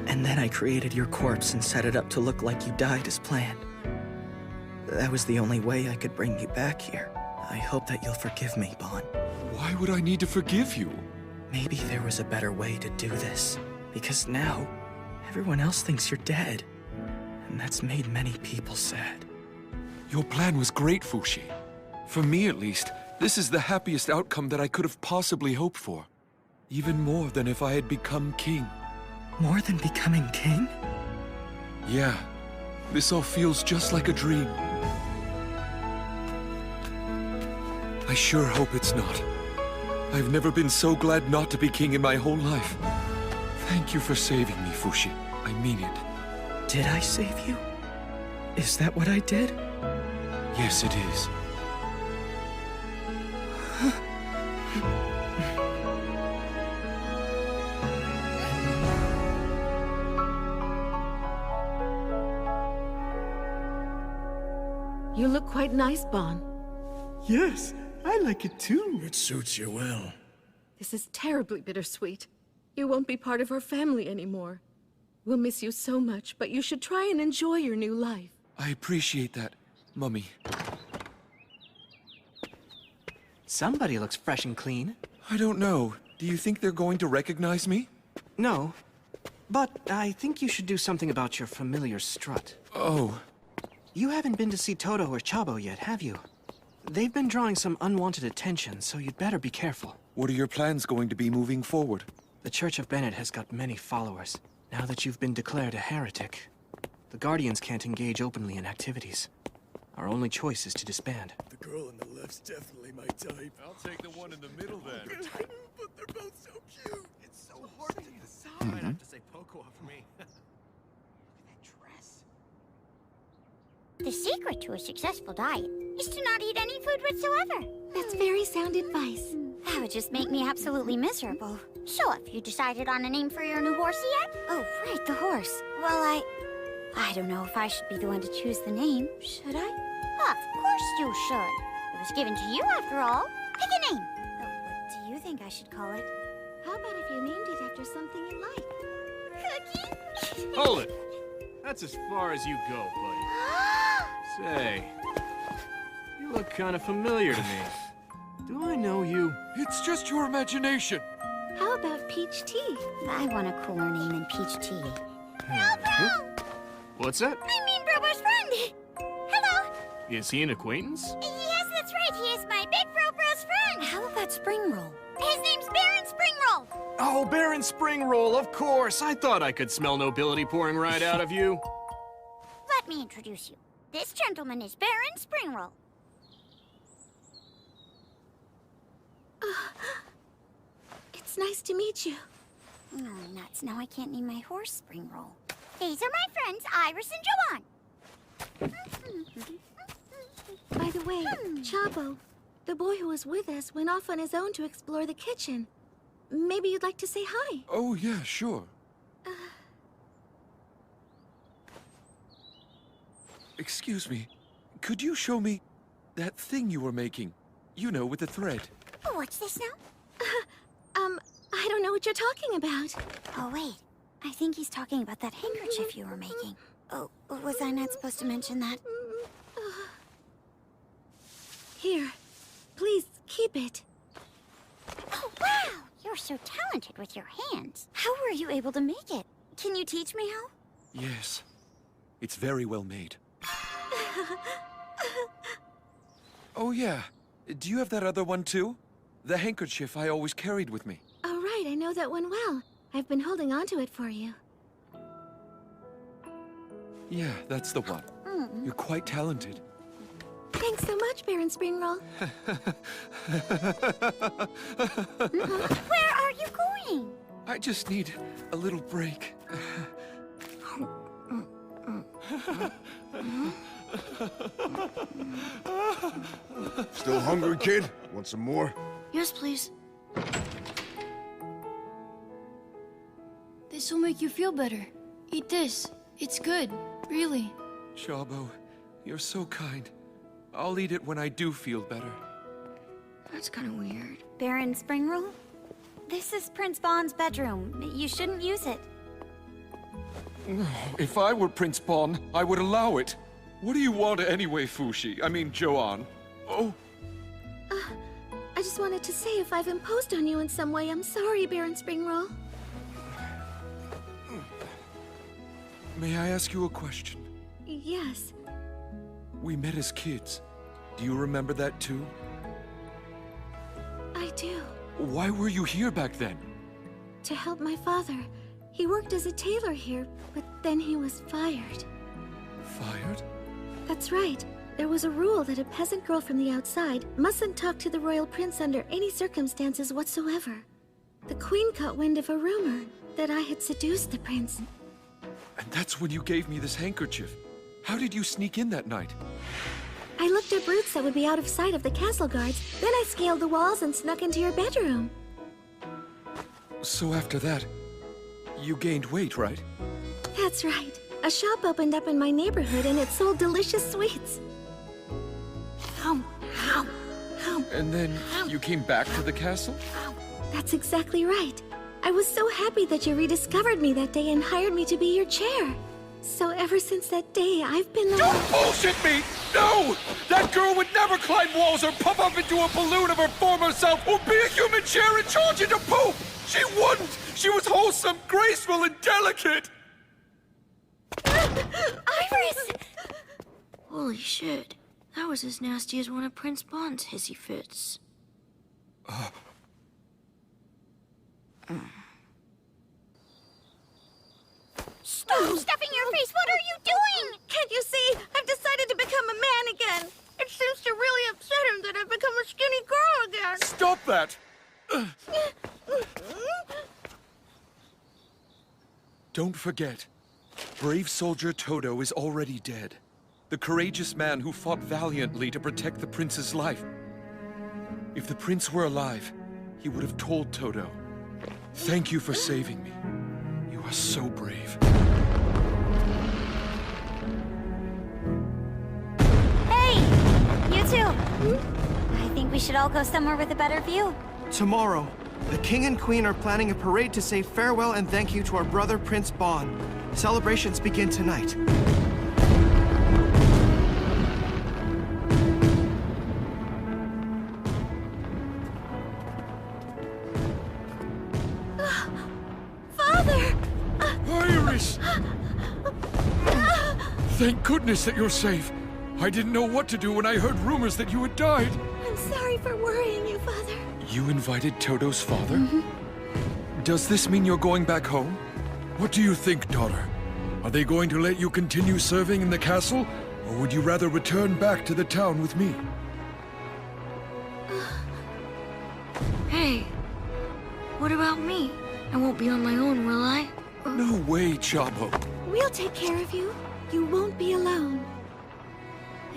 And then I created your corpse and set it up to look like you died as planned. That was the only way I could bring you back here. I hope that you'll forgive me, Bon. Why would I need to forgive you? Maybe there was a better way to do this. Because now, everyone else thinks you're dead. And that's made many people sad. Your plan was great, Fushi. For me, at least, this is the happiest outcome that I could have possibly hoped for. Even more than if I had become king. More than becoming king? Yeah. This all feels just like a dream. I sure hope it's not. I've never been so glad not to be king in my whole life. Thank you for saving me, Fushi. I mean it. Did I save you? Is that what I did? Yes, it is. You look quite nice, Bon. Yes, I like it too. It suits you well. This is terribly bittersweet. You won't be part of our family anymore. We'll miss you so much, but you should try and enjoy your new life. I appreciate that, Mummy. Somebody looks fresh and clean. I don't know. Do you think they're going to recognize me? No. But I think you should do something about your familiar strut. Oh. You haven't been to see Toto or Chabo yet, have you? They've been drawing some unwanted attention, so you'd better be careful. What are your plans going to be moving forward? The Church of Bennett has got many followers. Now that you've been declared a heretic, the Guardians can't engage openly in activities. Our only choice is to disband. The girl on the left's definitely my type. I'll take the one in the middle then. But they're both so cute. It's so hard to decide. I'd have to say Poco for me. The secret to a successful diet is to not eat any food whatsoever. That's very sound advice. That would just make me absolutely miserable. So, have you decided on a name for your new horsey yet? Oh, right, the horse. Well, I don't know if I should be the one to choose the name. Should I? Of course you should. It was given to you after all. Pick a name. Oh, what do you think I should call it? How about if you named it after something you like? Cookie? Hold it. That's as far as you go, buddy. Say, you look kind of familiar to me. Do I know you? It's just your imagination. How about Peach Tea? I want a cooler name than Peach Tea. What's that? I mean Brobo's friend. Hello. Is he an acquaintance? Yes, that's right. He is my big Bro's friend. How about Spring Roll? His name's Baron Spring Roll. Oh, Baron Springroll, of course. I thought I could smell nobility pouring right out of you. Let me introduce you. This gentleman is Baron Springroll. It's nice to meet you. Oh, nuts. Now I can't name my horse Springroll. These are my friends, Iris and Joanne. By the way, Chabo, the boy who was with us, went off on his own to explore the kitchen. Maybe you'd like to say hi. Oh, yeah, sure. Excuse me. Could you show me that thing you were making? You know, with the thread. Oh, what's this now? I don't know what you're talking about. Oh, wait. I think he's talking about that handkerchief you were making. Oh, was I not supposed to mention that? Here, please keep it. Oh, wow! You're so talented with your hands. How were you able to make it? Can you teach me how? Yes. It's very well made. Oh, yeah. Do you have that other one, too? The handkerchief I always carried with me. Oh, right, I know that one well. I've been holding on to it for you. Yeah, that's the one. You're quite talented. Thanks so much, Baron Springroll. Where are you going? I just need a little break. Still hungry, kid? Want some more? Yes, please. This will make you feel better. Eat this. It's good, really. Chabo, you're so kind. I'll eat it when I do feel better. That's kind of weird. Baron Springroll? This is Prince Bond's bedroom. You shouldn't use it. If I were Prince Bon, I would allow it. What do you want anyway, Fushi? I mean, Joanne. Oh. I just wanted to say if I've imposed on you in some way, I'm sorry, Baron Springroll. May I ask you a question? Yes. We met as kids. Do you remember that too? I do. Why were you here back then? To help my father. He worked as a tailor here, but then he was fired. Fired? That's right. There was a rule that a peasant girl from the outside mustn't talk to the royal prince under any circumstances whatsoever. The queen caught wind of a rumor that I had seduced the prince. And that's when you gave me this handkerchief. How did you sneak in that night? I looked up routes that would be out of sight of the castle guards, then I scaled the walls and snuck into your bedroom. So after that, you gained weight, right? That's right. A shop opened up in my neighborhood and it sold delicious sweets. And then you came back to the castle? That's exactly right. I was so happy that you rediscovered me that day and hired me to be your chair. So ever since that day, I've been Don't bullshit me! No! That girl would never climb walls or pop up into a balloon of her former self or be a human chair and charge into poop! She wouldn't! She was wholesome, graceful, and delicate! Iris! Holy shit. That was as nasty as one of Prince Bond's hissy fits. Stop stuffing your face! What are you doing? Can't you see? I've decided to become a man again. It seems to really upset him that I've become a skinny girl again. Stop that! Don't forget, brave soldier Todo is already dead. The courageous man who fought valiantly to protect the prince's life. If the prince were alive, he would have told Todo. Thank you for saving me. You are so brave. Hey! You two! I think we should all go somewhere with a better view. Tomorrow, the king and queen are planning a parade to say farewell and thank you to our brother Prince Bon. Celebrations begin tonight. Father! Iris! Thank goodness that you're safe. I didn't know what to do when I heard rumors that you had died. I'm sorry for worrying you, Father. You invited Todo's father? Does this mean you're going back home? What do you think, daughter? Are they going to let you continue serving in the castle? Or would you rather return back to the town with me? Hey, what about me? I won't be on my own, will I? No way, Chabo. We'll take care of you. You won't be alone.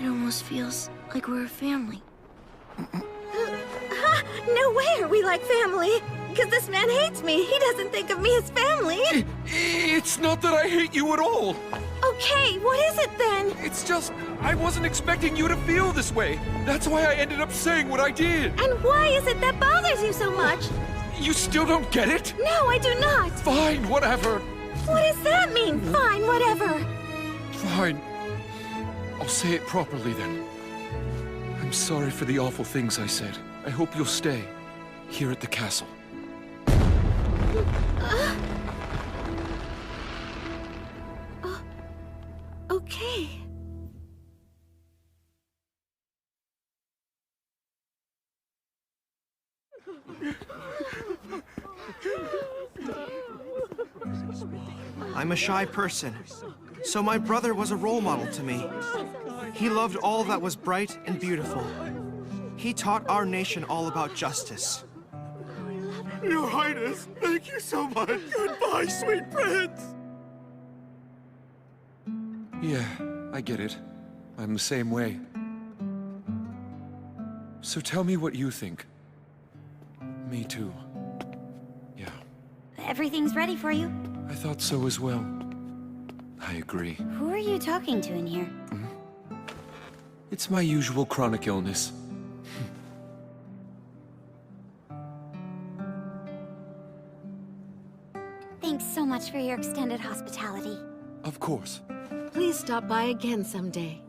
It almost feels like we're a family. No way are we like family. Because this man hates me. He doesn't think of me as family. It's not that I hate you at all. Okay, what is it then? It's just, I wasn't expecting you to feel this way. That's why I ended up saying what I did. And why is it that bothers you so much? You still don't get it? No, I do not. Fine, whatever. What does that mean? Fine, whatever. Fine. I'll say it properly then. I'm sorry for the awful things I said. I hope you'll stay. here at the castle. Okay. I'm a shy person, so my brother was a role model to me. He loved all that was bright and beautiful. He taught our nation all about justice. Your Highness, thank you so much. Goodbye, sweet prince. Yeah, I get it. I'm the same way. So tell me what you think. Me too. Yeah. Everything's ready for you. I thought so as well. I agree. Who are you talking to in here? It's my usual chronic illness. Thanks so much for your extended hospitality. Of course. Please stop by again someday.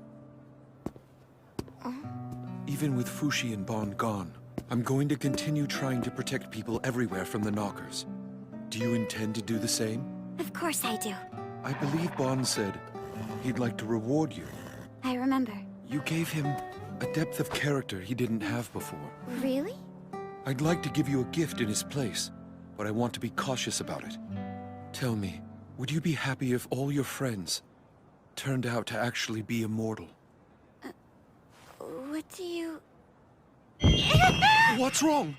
Even with Fushi and Bond gone, I'm going to continue trying to protect people everywhere from the Knockers. Do you intend to do the same? Of course I do. I believe Bond said he'd like to reward you. I remember. You gave him a depth of character he didn't have before. Really? I'd like to give you a gift in his place, but I want to be cautious about it. Tell me, would you be happy if all your friends turned out to actually be immortal? What do you... What's wrong?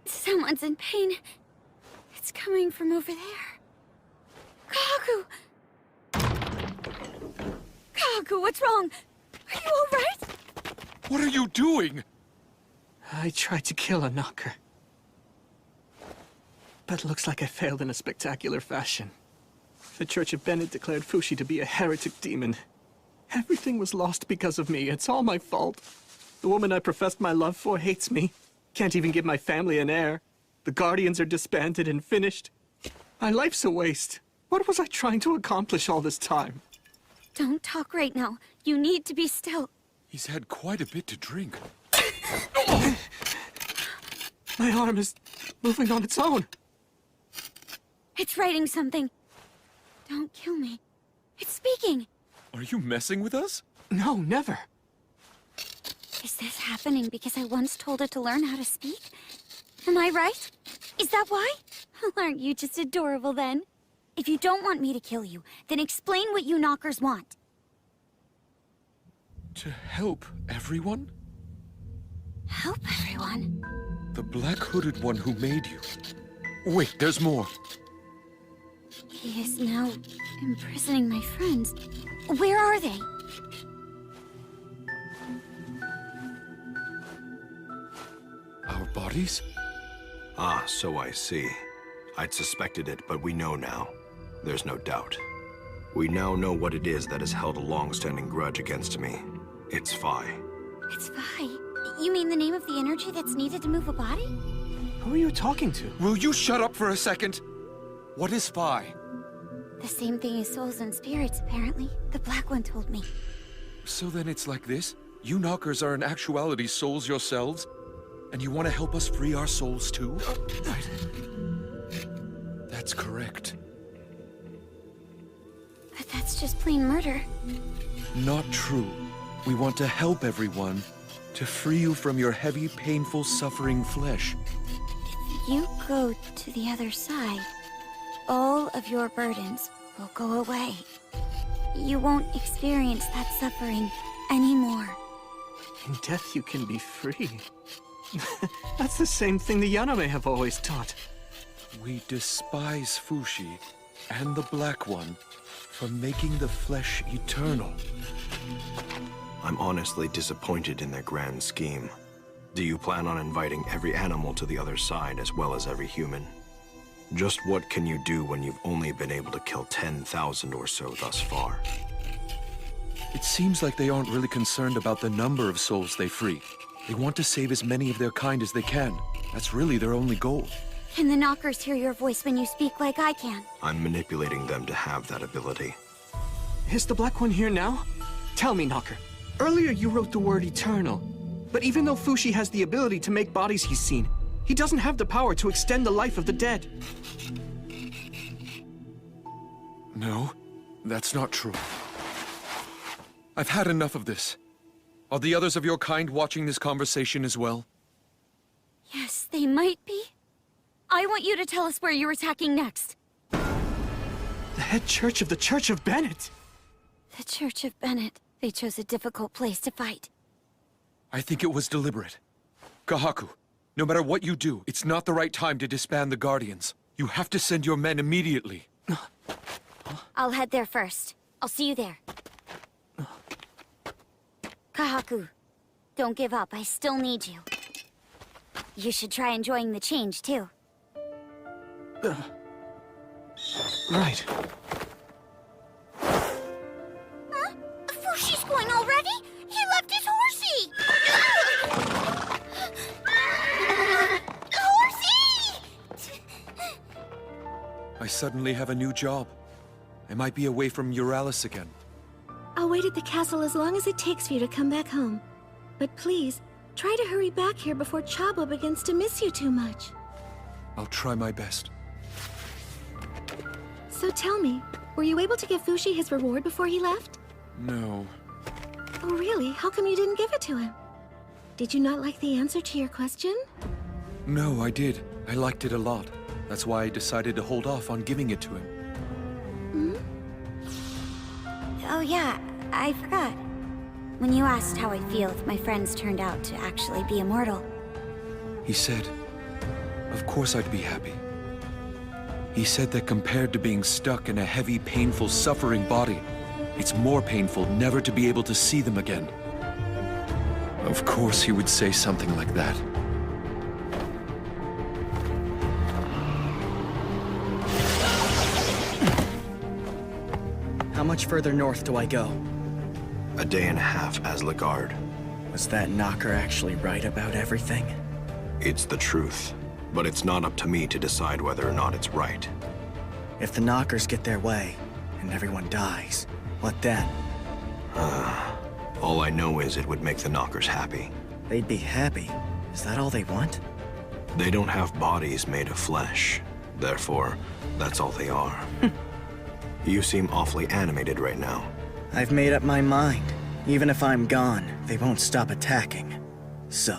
Someone's in pain. It's coming from over there. Kagu! Kagu, what's wrong? Are you all right? What are you doing? I tried to kill a knocker. But looks like I failed in a spectacular fashion. The Church of Bennett declared Fushi to be a heretic demon. Everything was lost because of me. It's all my fault. The woman I professed my love for hates me. Can't even give my family an heir. The Guardians are disbanded and finished. My life's a waste. What was I trying to accomplish all this time? Don't talk right now. You need to be still. He's had quite a bit to drink. My arm is moving on its own. It's writing something. Don't kill me. It's speaking. Are you messing with us? No, never. Is this happening because I once told it to learn how to speak? Am I right? Is that why? Aren't you just adorable then? If you don't want me to kill you, then explain what you knockers want. To help everyone? Help everyone? The black-hooded one who made you. Wait, there's more. He is now imprisoning my friends. Where are they? Our bodies? Ah, so I see. I'd suspected it, but we know now. There's no doubt. We now know what it is that has held a long-standing grudge against me. It's Phi. It's Phi. You mean the name of the energy that's needed to move a body? Who are you talking to? Will you shut up for a second? What is Phi? The same thing as souls and spirits, apparently. The Black One told me. So then it's like this? You knockers are in actuality souls yourselves? And you want to help us free our souls too? Right. That's correct. But that's just plain murder. Not true. We want to help everyone, to free you from your heavy, painful, suffering flesh. If you go to the other side, all of your burdens will go away. You won't experience that suffering anymore. In death you can be free. That's the same thing the Yaname have always taught. We despise Fushi and the Black One for making the flesh eternal. I'm honestly disappointed in their grand scheme. Do you plan on inviting every animal to the other side as well as every human? Just what can you do when you've only been able to kill 10,000 or so thus far? It seems like they aren't really concerned about the number of souls they free. They want to save as many of their kind as they can. That's really their only goal. Can the knockers hear your voice when you speak like I can? I'm manipulating them to have that ability. Is the Black One here now? Tell me, Knocker. Earlier you wrote the word eternal. But even though Fushi has the ability to make bodies he's seen, He doesn't have the power to extend the life of the dead. No, that's not true. I've had enough of this. Are the others of your kind watching this conversation as well? Yes, they might be. I want you to tell us where you're attacking next. The head church of the Church of Bennett. The Church of Bennett. They chose a difficult place to fight. I think it was deliberate. Kahaku, no matter what you do, it's not the right time to disband the Guardians. You have to send your men immediately. I'll head there first. I'll see you there. Kahaku, don't give up. I still need you. You should try enjoying the change, too. Right. Huh? Fushi's going already? He left his horsey! Horsey! I suddenly have a new job. I might be away from Euralis again. I'll wait at the castle as long as it takes for you to come back home. But please, try to hurry back here before Chabo begins to miss you too much. I'll try my best. So tell me, were you able to give Fushi his reward before he left? No. Oh really? How come you didn't give it to him? Did you not like the answer to your question? No, I did. I liked it a lot. That's why I decided to hold off on giving it to him. Oh yeah, I forgot. When you asked how I feel if my friends turned out to actually be immortal. He said, of course I'd be happy. He said that compared to being stuck in a heavy, painful, suffering body, it's more painful never to be able to see them again. Of course he would say something like that. How much further north do I go? A day and a half as Lagarde. Was that knocker actually right about everything? It's the truth, but it's not up to me to decide whether or not it's right. If the knockers get their way, and everyone dies, what then? All I know is it would make the knockers happy. They'd be happy? Is that all they want? They don't have bodies made of flesh. Therefore, that's all they are. You seem awfully animated right now. I've made up my mind. Even if I'm gone, they won't stop attacking. So...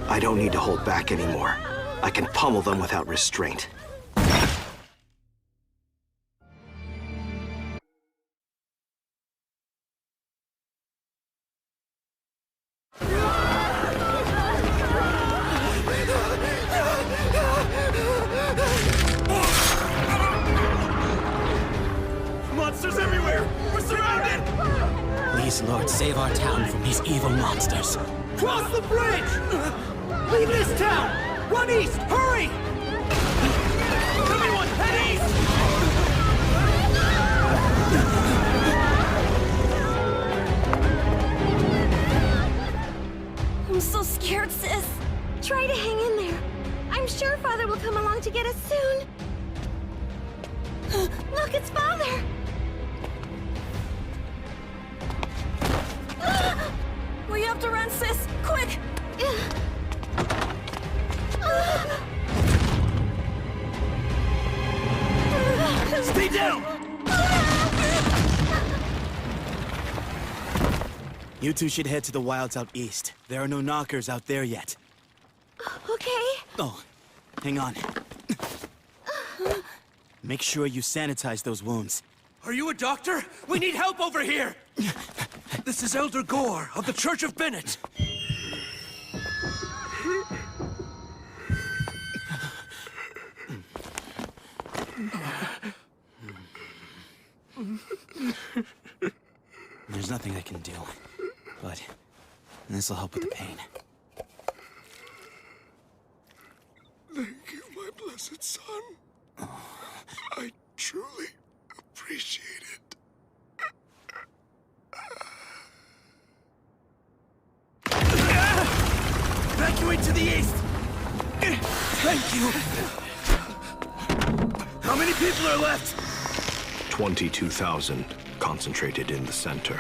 I don't need to hold back anymore. I can pummel them without restraint. Monsters everywhere! We're surrounded! Please, Lord, save our town from these evil monsters. Cross the bridge! Leave this town! Run east! Hurry! Everyone, head east! I'm so scared, sis. Try to hang in there. I'm sure Father will come along to get us soon. Look, it's Father! We have to run, sis! Quick! Stay down! You two should head to the wilds out east. There are no knockers out there yet. Okay. Oh, hang on. Make sure you sanitize those wounds. Are you a doctor? We need help over here! This is Elder Gore of the Church of Bennett. There's nothing I can do, but this'll help with the pain. Thank you, my blessed son. I truly appreciate it. Evacuate to the the east! Thank you! How many people are left? 22,000 concentrated in the center.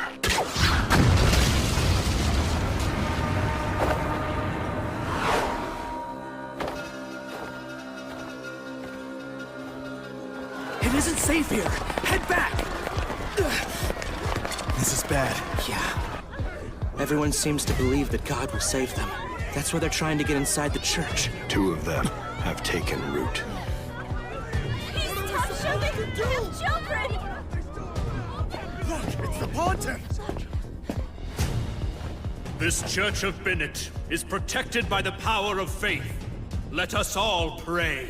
It isn't safe here. Head back! This is bad. Yeah. Everyone seems to believe that God will save them. That's why they're trying to get inside the church. 2 of them have taken root. Please stop shooting! We have children! Look, it's the Pontiff! This Church of Bennett is protected by the power of faith. Let us all pray.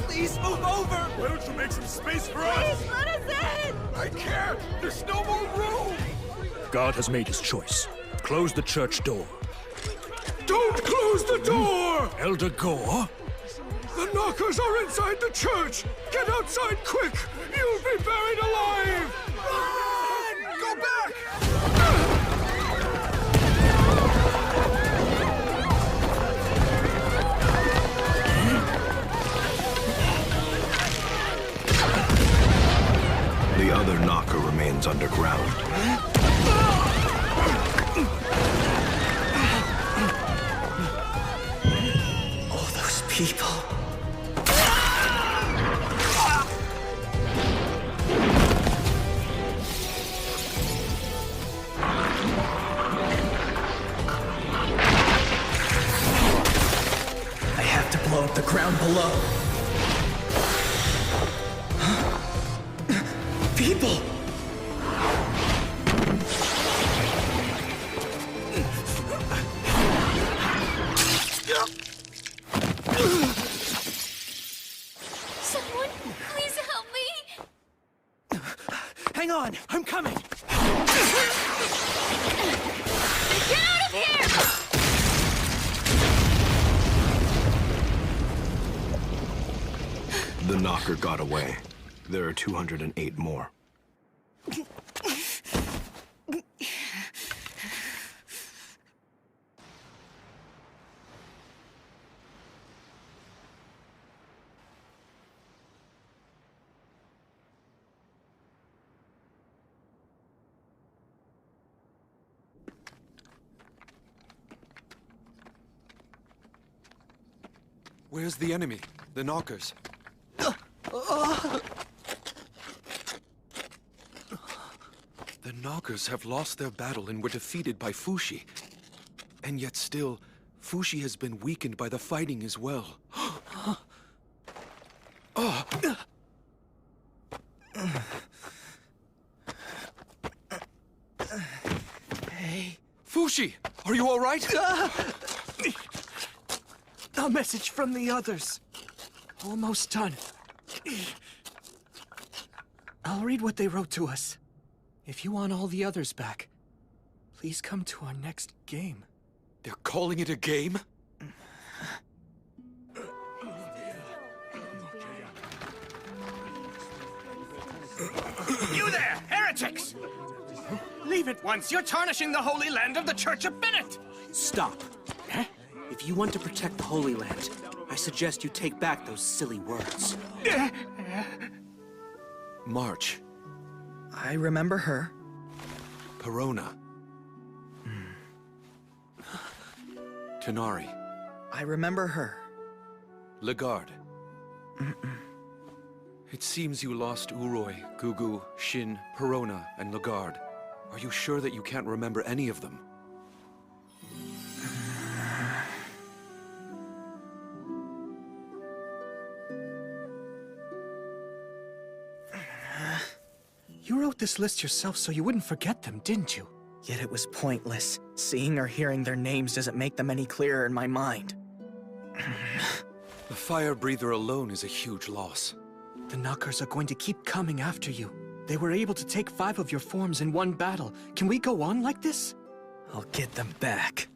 Please move over! Why don't you make some space for us? Please let us in! I can't! There's no more room! God has made his choice. Close the church door. Don't close the door! Elder Gore? The knockers are inside the church! Get outside quick! You'll be buried alive! Run! Go back! The other knocker remains underground. All those people. I have to blow up the ground below. People! Someone, please help me! Hang on, I'm coming! Get out of here! The knocker got away. There are 208 more. Where's the enemy? The knockers? The knockers have lost their battle and were defeated by Fushi. And yet still, Fushi has been weakened by the fighting as well. Hey. Fushi! Are you all right? A message from the others. Almost done. I'll read what they wrote to us. If you want all the others back, please come to our next game. They're calling it a game? You there, heretics! Leave it once, you're tarnishing the holy land of the Church of Bennett! Stop. If you want to protect the Holy Land, I suggest you take back those silly words. March. I remember her. Perona. Tenari. I remember her. Lagarde. It seems you lost Uroi, Gugu, Shin, Perona, and Lagarde. Are you sure that you can't remember any of them? You wrote this list yourself so you wouldn't forget them, didn't you? Yet it was pointless. Seeing or hearing their names doesn't make them any clearer in my mind. The fire breather alone is a huge loss. The knockers are going to keep coming after you. They were able to take 5 of your forms in one battle. Can we go on like this? I'll get them back.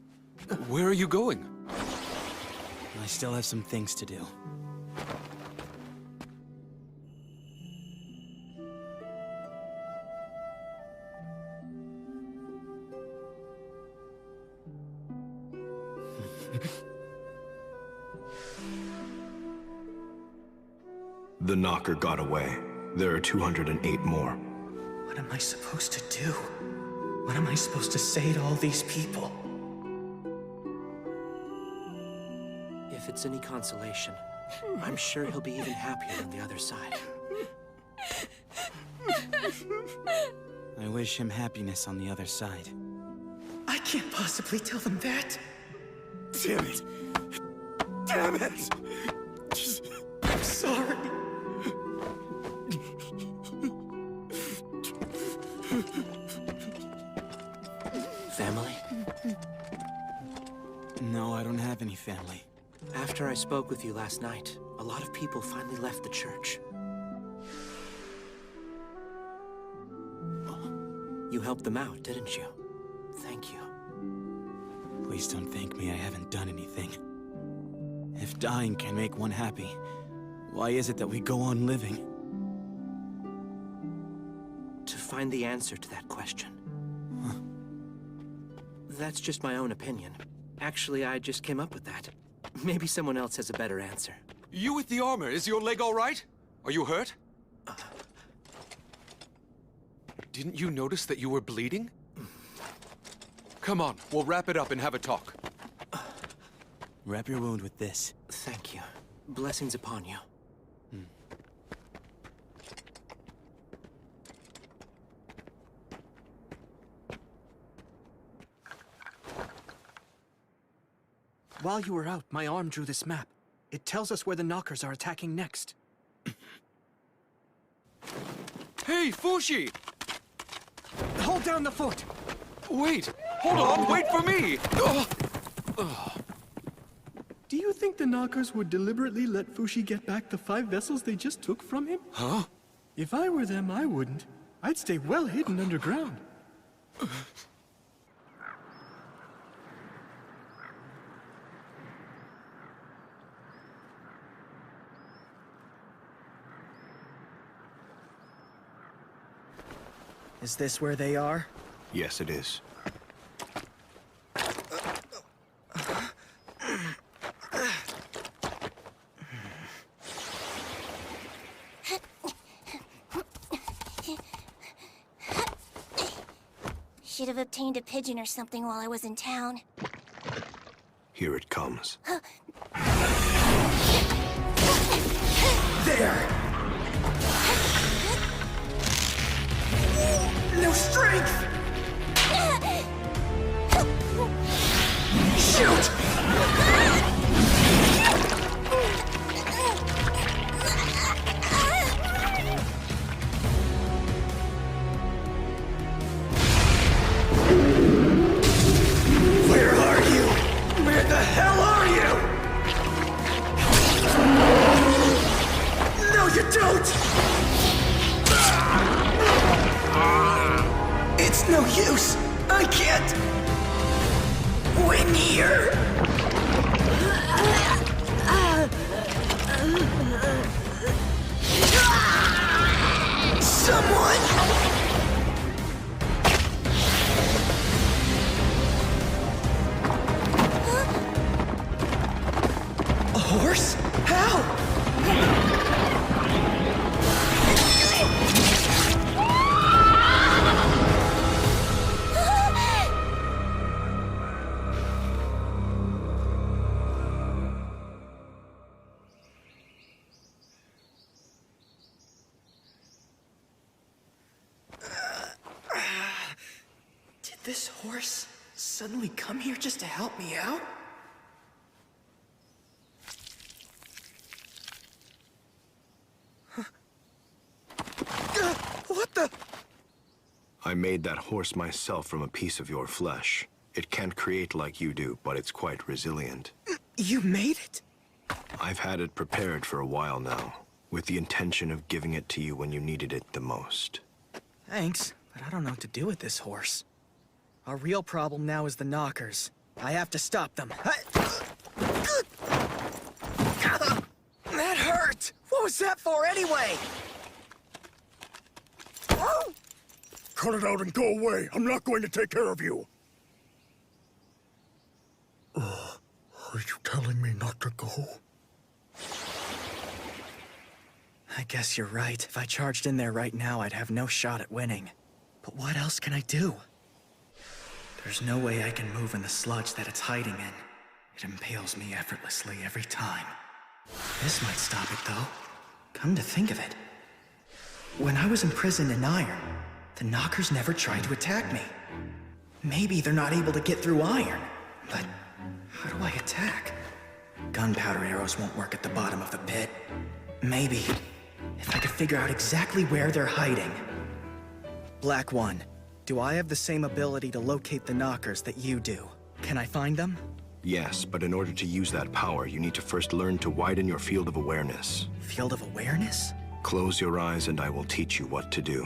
Where are you going? I still have some things to do. The knocker got away. There are 208 more. What am I supposed to do? What am I supposed to say to all these people? If it's any consolation, I'm sure he'll be even happier on the other side. I wish him happiness on the other side. I can't possibly tell them that. Damn it! Damn it! I'm sorry. Family? No, I don't have any family. After I spoke with you last night, a lot of people finally left the church. You helped them out, didn't you? Thank you. Please don't thank me, I haven't done anything. If dying can make one happy, why is it that we go on living? To find the answer to that question. Huh. That's just my own opinion. Actually, I just came up with that. Maybe someone else has a better answer. You with the armor, is your leg all right? Are you hurt? Didn't you notice that you were bleeding? Come on, we'll wrap it up and have a talk. Wrap your wound with this. Thank you. Blessings upon you. While you were out, my arm drew this map. It tells us where the knockers are attacking next. Hey, Fushi! Hold down the fort! Wait! Hold on! Wait for me! Do you think the knockers would deliberately let Fushi get back the 5 vessels they just took from him? Huh? If I were them, I wouldn't. I'd stay well hidden underground. Is this where they are? Yes, it is. Should have obtained a pigeon or something while I was in town. Here it comes. There! No strength! Shoot! Where are you? Where the hell are you? No, you don't! It's no use! I can't win here! Someone! A horse? How? Did this horse suddenly come here just to help me out? What the? I made that horse myself from a piece of your flesh. It can't create like you do, but it's quite resilient. You made it? I've had it prepared for a while now, with the intention of giving it to you when you needed it the most. Thanks, but I don't know what to do with this horse. Our real problem now is the knockers. I have to stop them. That hurt! What was that for anyway? Cut it out and go away. I'm not going to take care of you. Are you telling me not to go? I guess you're right. If I charged in there right now, I'd have no shot at winning. But what else can I do? There's no way I can move in the sludge that it's hiding in. It impales me effortlessly every time. This might stop it, though. Come to think of it. When I was imprisoned in iron, the knockers never tried to attack me. Maybe they're not able to get through iron, but how do I attack? Gunpowder arrows won't work at the bottom of the pit. Maybe, if I could figure out exactly where they're hiding. Black One, do I have the same ability to locate the knockers that you do? Can I find them? Yes, but in order to use that power, you need to first learn to widen your field of awareness. Field of awareness? Close your eyes and I will teach you what to do.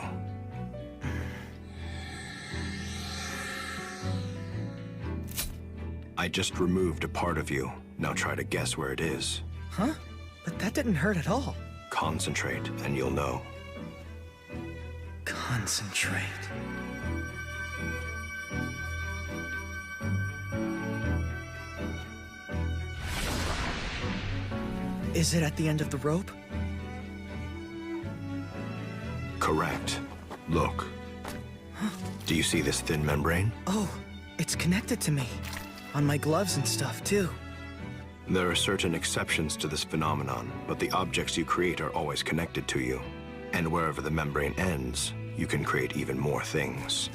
I just removed a part of you. Now try to guess where it is. Huh? But that didn't hurt at all. Concentrate, and you'll know. Concentrate. Is it at the end of the rope? Correct. Look. Do you see this thin membrane? Oh, it's connected to me. On my gloves and stuff, too. There are certain exceptions to this phenomenon, but the objects you create are always connected to you. And wherever the membrane ends, you can create even more things.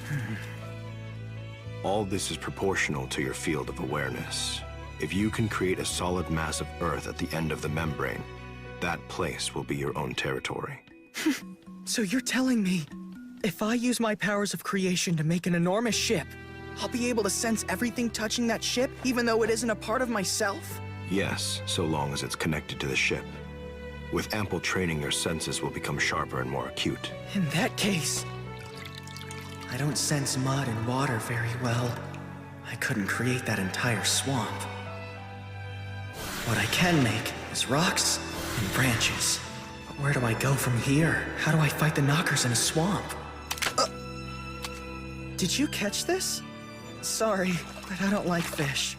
All this is proportional to your field of awareness. If you can create a solid mass of Earth at the end of the membrane, that place will be your own territory. So you're telling me, if I use my powers of creation to make an enormous ship, I'll be able to sense everything touching that ship, even though it isn't a part of myself? Yes, so long as it's connected to the ship. With ample training, your senses will become sharper and more acute. In that case, I don't sense mud and water very well. I couldn't create that entire swamp. What I can make is rocks and branches. But where do I go from here? How do I fight the knockers in a swamp? Did you catch this? Sorry, but I don't like fish.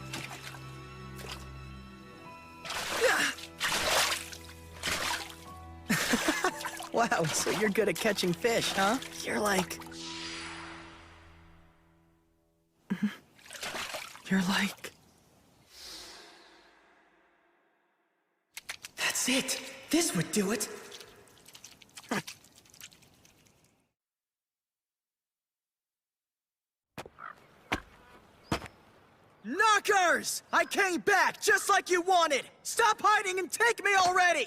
Wow, so you're good at catching fish, huh? You're like... That's it! This would do it! Knockers! I came back, just like you wanted! Stop hiding and take me already!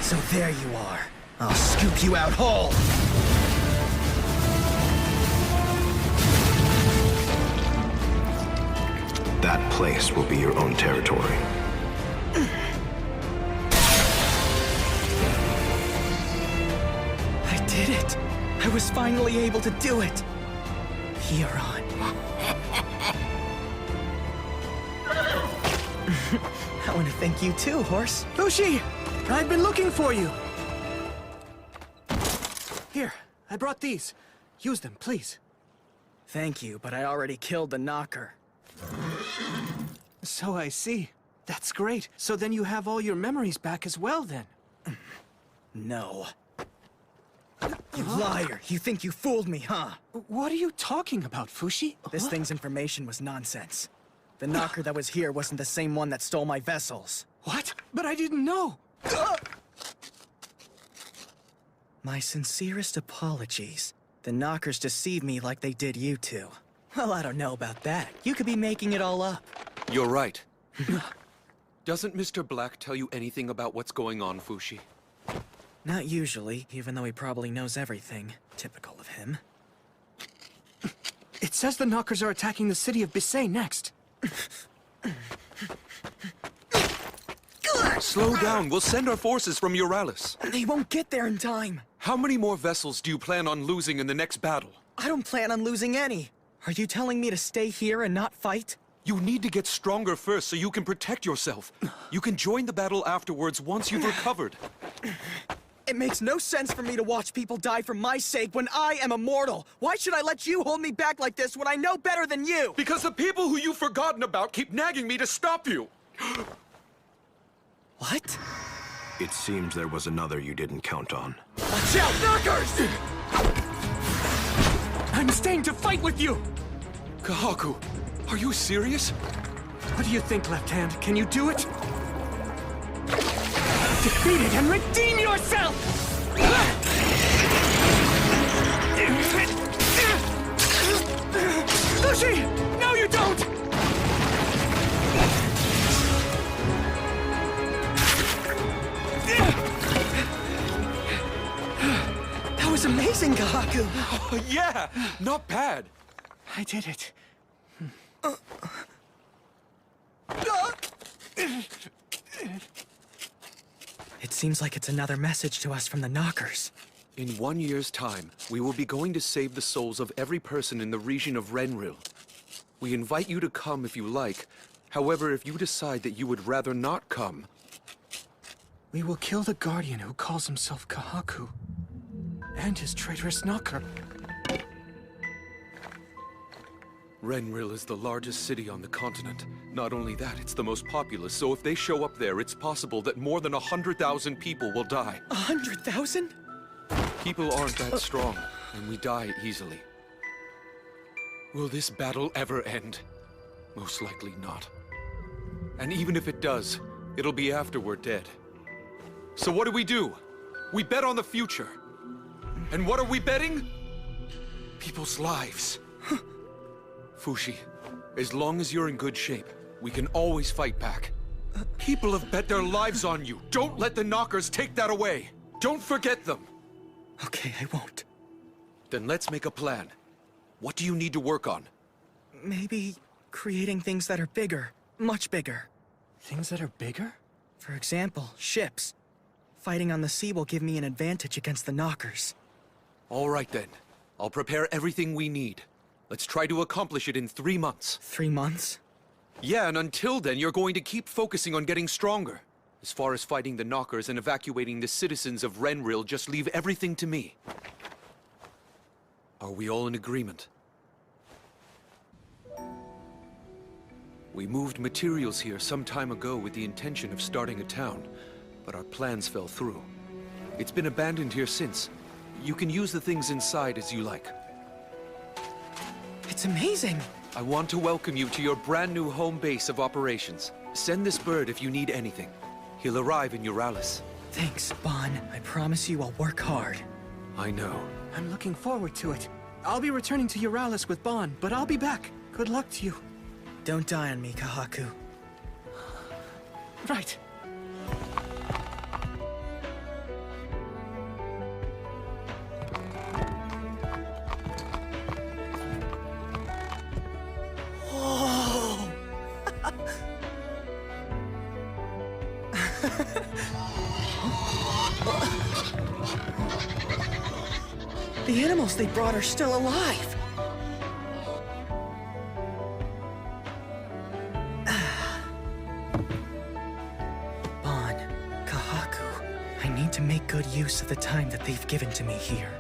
So there you are. I'll scoop you out whole! That place will be your own territory. I did it! I was finally able to do it! Huron. I want to thank you too, Horse. Fushi! I've been looking for you! Here, I brought these. Use them, please. Thank you, but I already killed the knocker. So I see. That's great. So then you have all your memories back as well, then? No. You liar! You think you fooled me, huh? What are you talking about, Fushi? This thing's information was nonsense. The knocker that was here wasn't the same one that stole my vessels. What? But I didn't know! My sincerest apologies. The knockers deceived me like they did you two. Well, I don't know about that. You could be making it all up. You're right. Doesn't Mr. Black tell you anything about what's going on, Fushi? Not usually, even though he probably knows everything. Typical of him. It says the knockers are attacking the city of Bisay next. Slow down. We'll send our forces from Euralis. They won't get there in time. How many more vessels do you plan on losing in the next battle? I don't plan on losing any. Are you telling me to stay here and not fight? You need to get stronger first so you can protect yourself. You can join the battle afterwards once you've recovered. It makes no sense for me to watch people die for my sake when I am immortal. Why should I let you hold me back like this when I know better than you? Because the people who you've forgotten about keep nagging me to stop you. What? It seems there was another you didn't count on. Watch out, knockers! I'm staying to fight with you! Kahaku, are you serious? What do you think, Left Hand? Can you do it? Defeat it and redeem yourself! Fushi! No, you don't! That was amazing, Kahaku! Oh, yeah, not bad. I did it. It seems like it's another message to us from the knockers. In 1 year's time, we will be going to save the souls of every person in the region of Renril. We invite you to come if you like. However, if you decide that you would rather not come... We will kill the Guardian who calls himself Kahaku. And his traitorous knocker. Renril is the largest city on the continent. Not only that, it's the most populous, so if they show up there, it's possible that more than 100,000 people will die. 100,000? People aren't that strong, and we die easily. Will this battle ever end? Most likely not. And even if it does, it'll be after we're dead. So what do? We bet on the future. And what are we betting? People's lives. Fushi, as long as you're in good shape, we can always fight back. People have bet their lives on you. Don't let the knockers take that away. Don't forget them. Okay, I won't. Then let's make a plan. What do you need to work on? Maybe creating things that are bigger, much bigger. Things that are bigger? For example, ships. Fighting on the sea will give me an advantage against the knockers. All right then. I'll prepare everything we need. Let's try to accomplish it in 3 months. 3 months? Yeah, and until then, you're going to keep focusing on getting stronger. As far as fighting the knockers and evacuating the citizens of Renril, just leave everything to me. Are we all in agreement? We moved materials here some time ago with the intention of starting a town, but our plans fell through. It's been abandoned here since. You can use the things inside as you like. It's amazing! I want to welcome you to your brand new home base of operations. Send this bird if you need anything. He'll arrive in Euralis. Thanks, Bon. I promise you I'll work hard. I know. I'm looking forward to it. I'll be returning to Euralis with Bon, but I'll be back. Good luck to you. Don't die on me, Kahaku. Right. Whoa! The animals they brought are still alive! Bon, Kahaku, I need to make good use of the time that they've given to me here.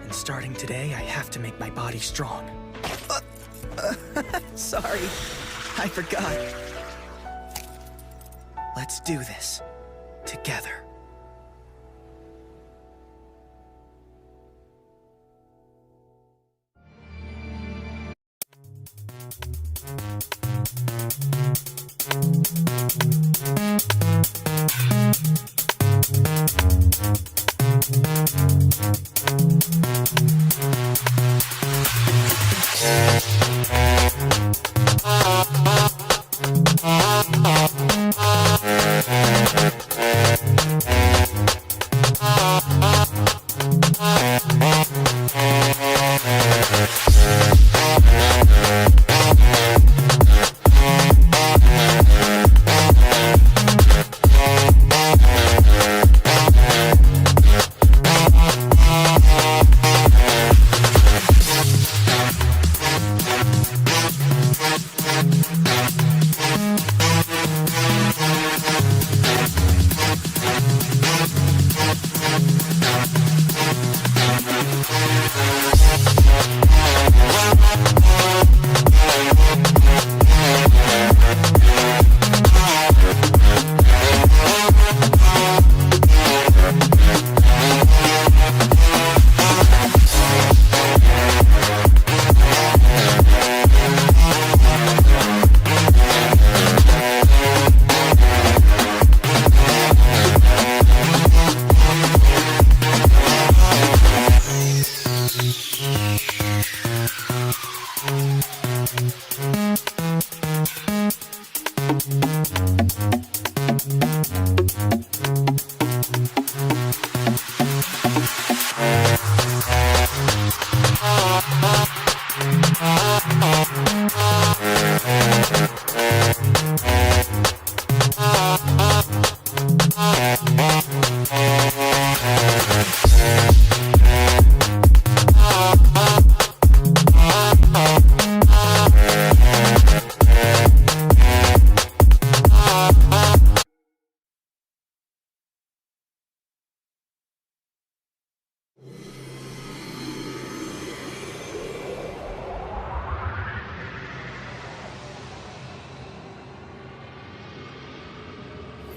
And starting today, I have to make my body strong. Sorry, I forgot. Let's do this. Together.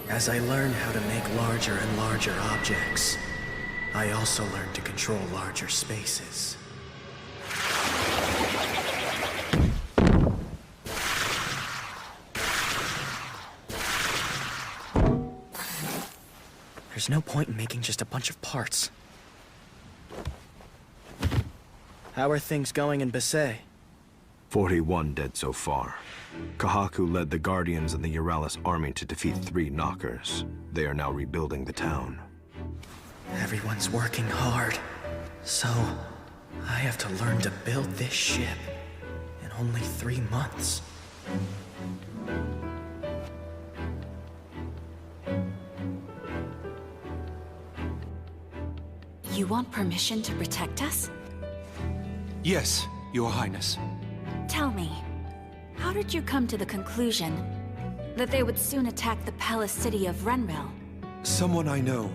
As I learned how to make larger and larger objects, I also learned to control larger spaces. There's no point in making just a bunch of parts. How are things going in Basay? 41 dead so far. Kahaku led the Guardians and the Euralis army to defeat 3 knockers. They are now rebuilding the town. Everyone's working hard. So, I have to learn to build this ship in only 3 months. You want permission to protect us? Yes, Your Highness. Tell me, how did you come to the conclusion that they would soon attack the palace city of Renril? Someone I know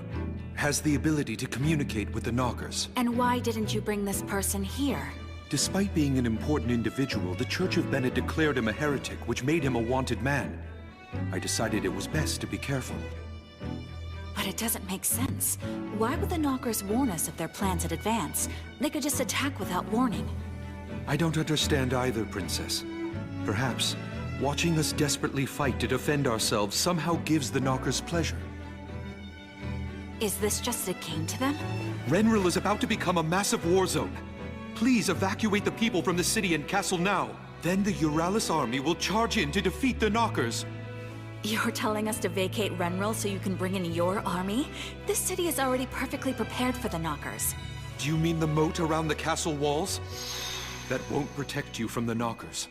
has the ability to communicate with the Knockers. And why didn't you bring this person here? Despite being an important individual, the Church of Bennett declared him a heretic, which made him a wanted man. I decided it was best to be careful. But it doesn't make sense. Why would the Knockers warn us of their plans in advance? They could just attack without warning. I don't understand either, Princess. Perhaps watching us desperately fight to defend ourselves somehow gives the Knockers pleasure. Is this just a game to them? Renril is about to become a massive war zone. Please evacuate the people from the city and castle now. Then the Euralis army will charge in to defeat the Knockers. You're telling us to vacate Renril so you can bring in your army? This city is already perfectly prepared for the Knockers. Do you mean the moat around the castle walls? That won't protect you from the Knockers.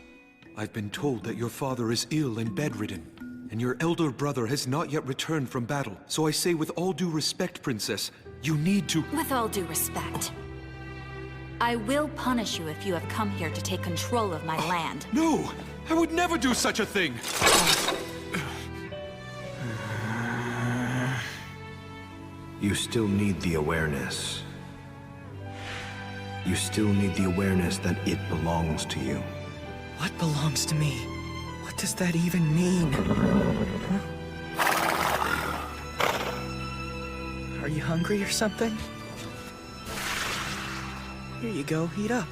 I've been told that your father is ill and bedridden, and your elder brother has not yet returned from battle. So I say with all due respect, Princess, you need to— With all due respect, I will punish you if you have come here to take control of my land. No! I would never do such a thing! You still need the awareness. You still need the awareness that it belongs to you. What belongs to me? What does that even mean? Are you hungry or something? Here you go, eat up.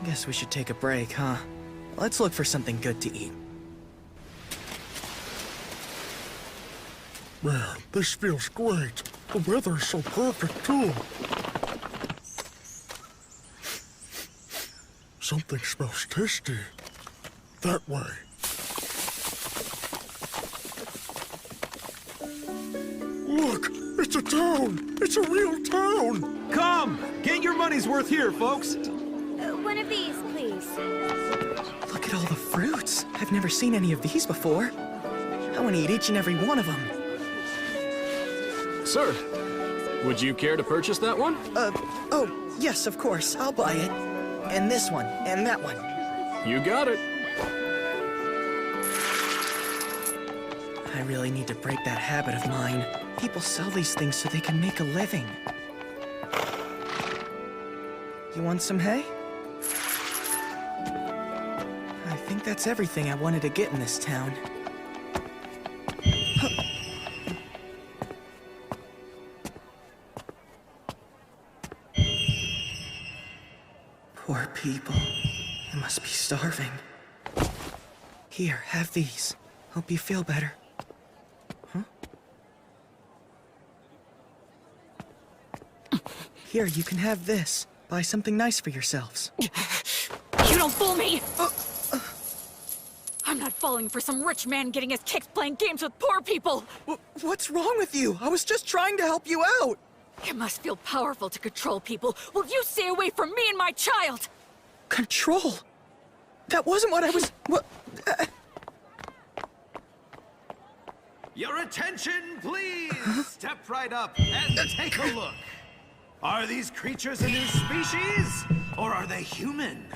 Guess we should take a break, huh? Let's look for something good to eat. Man, this feels great. The weather's so perfect, too. Something smells tasty. That way. Look! It's a town! It's a real town! Come! Get your money's worth here, folks! One of these, please. Look at all the fruits. I've never seen any of these before. I want to eat each and every one of them. Sir, would you care to purchase that one? Oh, yes, of course. I'll buy it. And this one, and that one. You got it. I really need to break that habit of mine. People sell these things so they can make a living. You want some hay? I think that's everything I wanted to get in this town. Poor people. They must be starving. Here, have these. Hope you feel better. Huh? Here, you can have this. Buy something nice for yourselves. You don't fool me! I'm not falling for some rich man getting his kicks playing games with poor people! What's wrong with you? I was just trying to help you out! It must feel powerful to control people. Will you stay away from me and my child? Control? That wasn't what I was... What? Your attention, please! Step right up and take a look. Are these creatures a new species, or are they human?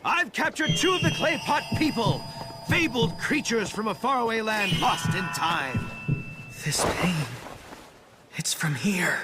I've captured 2 of the clay pot people, fabled creatures from a faraway land lost in time. This pain... it's from here.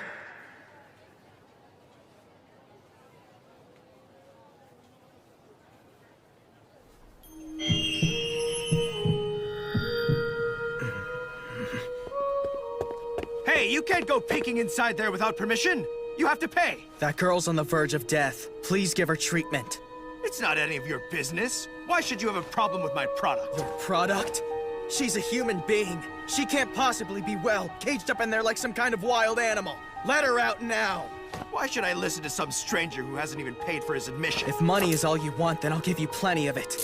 Hey, you can't go peeking inside there without permission. You have to pay. That girl's on the verge of death. Please give her treatment. It's not any of your business. Why should you have a problem with my product? Your product? She's a human being. She can't possibly be well, caged up in there like some kind of wild animal. Let her out now. Why should I listen to some stranger who hasn't even paid for his admission? If money is all you want, then I'll give you plenty of it.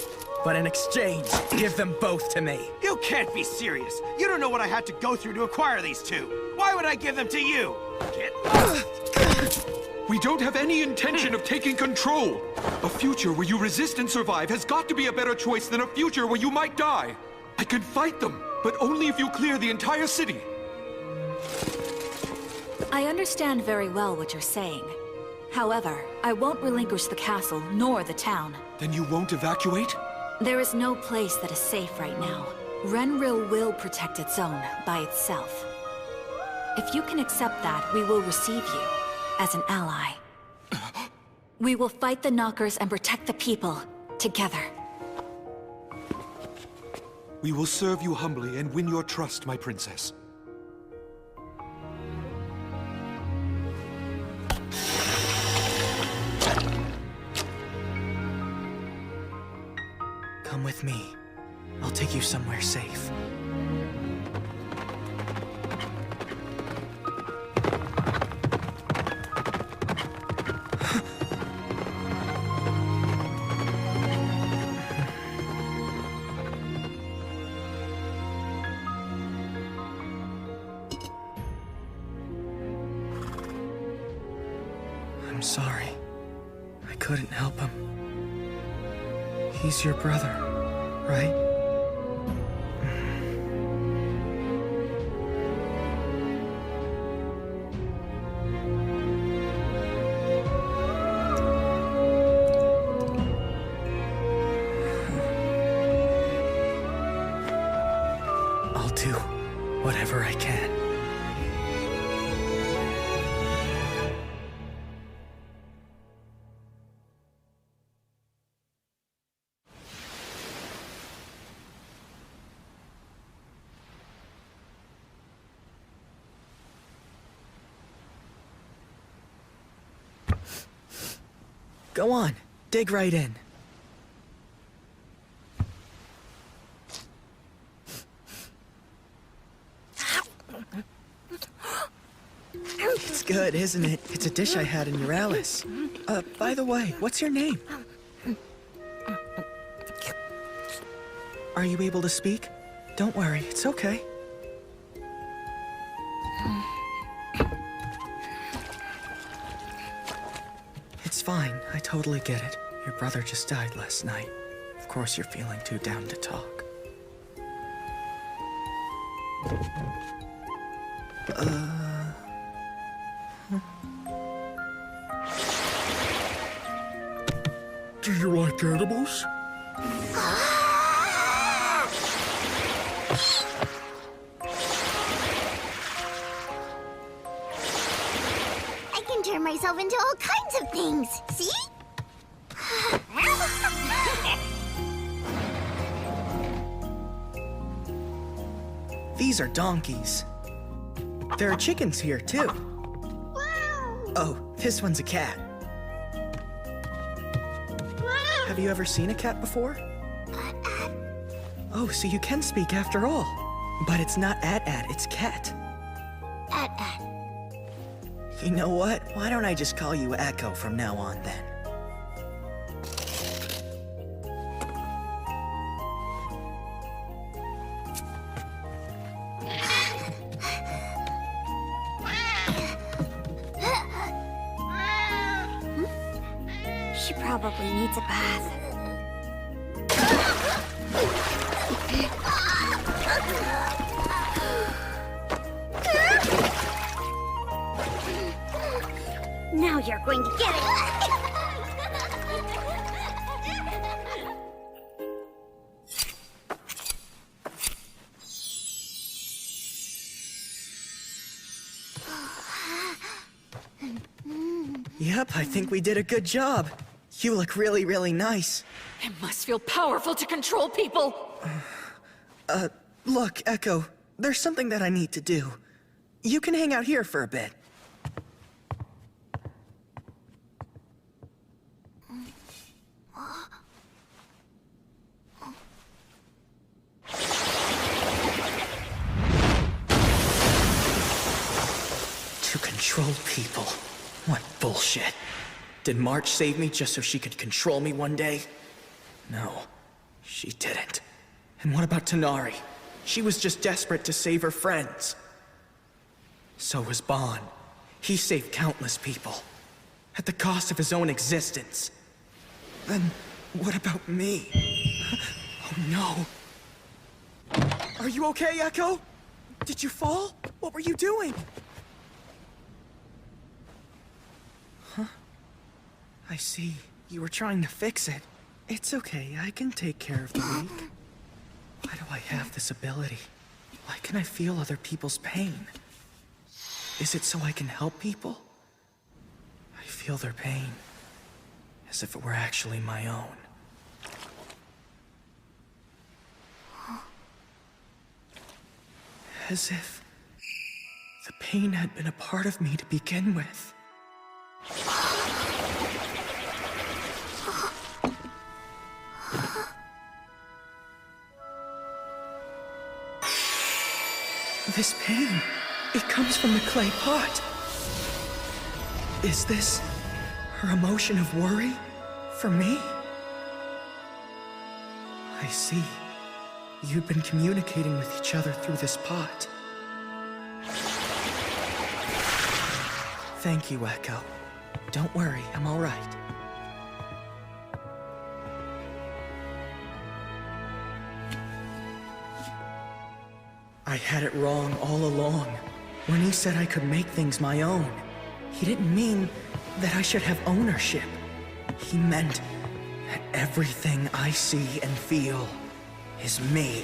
But in exchange, give them both to me. You can't be serious. You don't know what I had to go through to acquire these 2. Why would I give them to you? Get lost! We don't have any intention of taking control. A future where you resist and survive has got to be a better choice than a future where you might die. I can fight them, but only if you clear the entire city. I understand very well what you're saying. However, I won't relinquish the castle, nor the town. Then you won't evacuate? There is no place that is safe right now. Renril will protect its own, by itself. If you can accept that, we will receive you as an ally. We will fight the Knockers and protect the people, together. We will serve you humbly and win your trust, my princess. Come with me. I'll take you somewhere safe. I'm sorry. I couldn't help him. He's your brother, right? I'll do whatever I can. Go on, dig right in. It's good, isn't it? It's a dish I had in Euralis. By the way, what's your name? Are you able to speak? Don't worry, it's okay. It's fine, I totally get it. Your brother just died last night. Of course you're feeling too down to talk. Do you like animals? myself into all kinds of things. See? These are donkeys. There are chickens here, too. Oh, this one's a cat. Have you ever seen a cat before? Oh, so you can speak after all. But it's not at, it's cat. At. You know what? Why don't I just call you Echo from now on, then? She probably needs a bath. Now you're going to get it! Yep, I think we did a good job. You look really, really nice. It must feel powerful to control people. Look, Echo, there's something that I need to do. You can hang out here for a bit. To control people? What bullshit. Did March save me just so she could control me one day? No, she didn't. And what about Tanari? She was just desperate to save her friends. So was Bon. He saved countless people. At the cost of his own existence. Then, what about me? Oh no. Are you okay, Echo? Did you fall? What were you doing? Huh? I see. You were trying to fix it. It's okay, I can take care of the leak. Why do I have this ability? Why can I feel other people's pain? Is it so I can help people? I feel their pain, as if it were actually my own. As if the pain had been a part of me to begin with. This pain, it comes from the clay pot. Is this her emotion of worry for me? I see. You've been communicating with each other through this pot. Thank you, Echo. Don't worry, I'm all right. I had it wrong all along. When he said I could make things my own, he didn't mean that I should have ownership. He meant that everything I see and feel is me.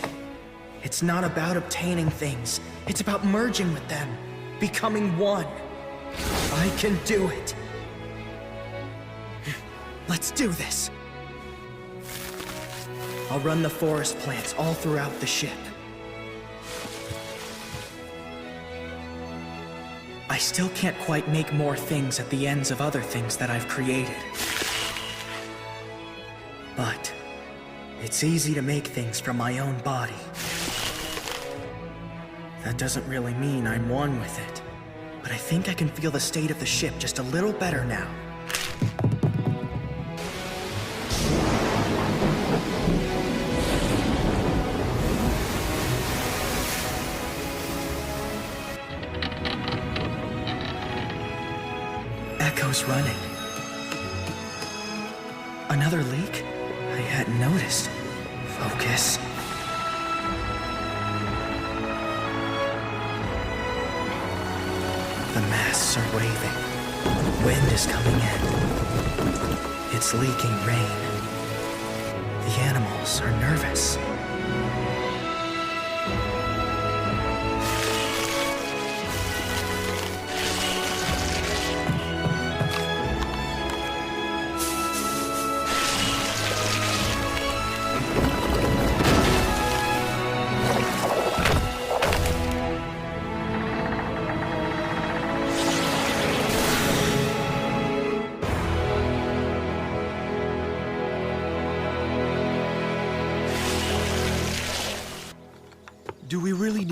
It's not about obtaining things. It's about merging with them, becoming one. I can do it. Let's do this. I'll run the forest plants all throughout the ship. I still can't quite make more things at the ends of other things that I've created. But it's easy to make things from my own body. That doesn't really mean I'm one with it, but I think I can feel the state of the ship just a little better now. Echo's running. Another leak? I hadn't noticed. Focus. The masts are waving. Wind is coming in. It's leaking rain. The animals are nervous.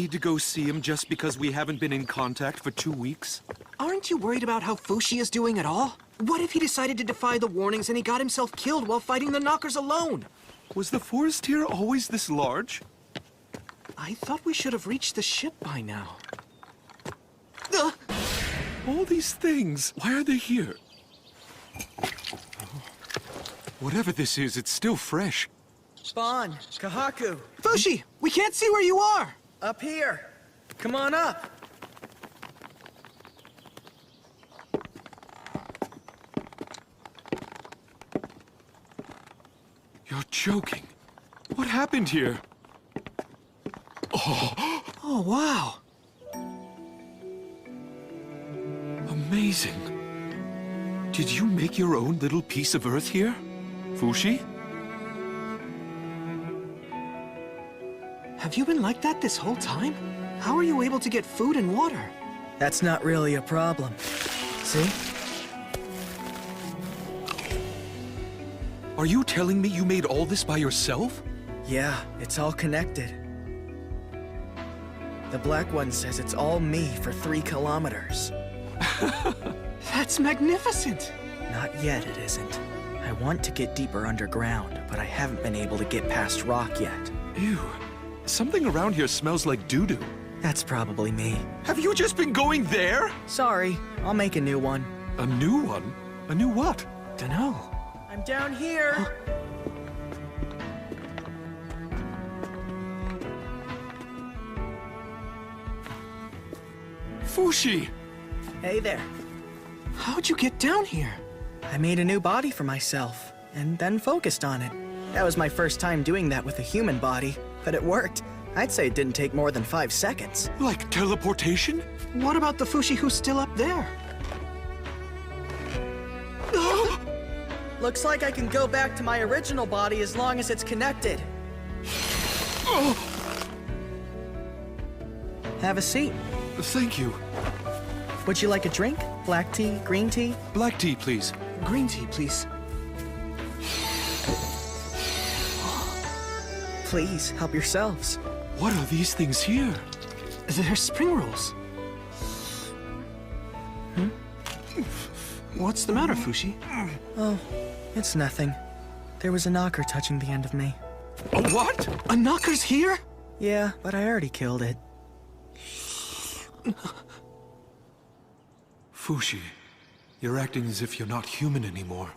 need to go see him just because we haven't been in contact for 2 weeks? Aren't you worried about how Fushi is doing at all? What if he decided to defy the warnings and he got himself killed while fighting the knockers alone? Was the forest here always this large? I thought we should have reached the ship by now. All these things, why are they here? Whatever this is, it's still fresh. Spawn, Kahaku. Fushi, we can't see where you are. Up here. Come on up. You're joking. What happened here? Oh, wow. Amazing. Did you make your own little piece of Earth here, Fushi? Have you been like that this whole time? How are you able to get food and water? That's not really a problem. See? Are you telling me you made all this by yourself? Yeah, it's all connected. The Black One says it's all me for 3 kilometers. That's magnificent! Not yet, it isn't. I want to get deeper underground, but I haven't been able to get past rock yet. Ew. Something around here smells like doo-doo. That's probably me. Have you just been going there? Sorry, I'll make a new one. A new one? A new what? Dunno. I'm down here! Fushi! Hey there. How'd you get down here? I made a new body for myself, and then focused on it. That was my first time doing that with a human body, but it worked. I'd say it didn't take more than 5 seconds. Like teleportation? What about the Fushi who's still up there? Looks like I can go back to my original body as long as it's connected. Have a seat. Thank you. Would you like a drink? Black tea? Green tea? Black tea, please. Green tea, please. Please, help yourselves. What are these things here? They're spring rolls. What's the matter, Fushi? Oh, it's nothing. There was a knocker touching the end of me. A what? A knocker's here? Yeah, but I already killed it. Fushi, you're acting as if you're not human anymore.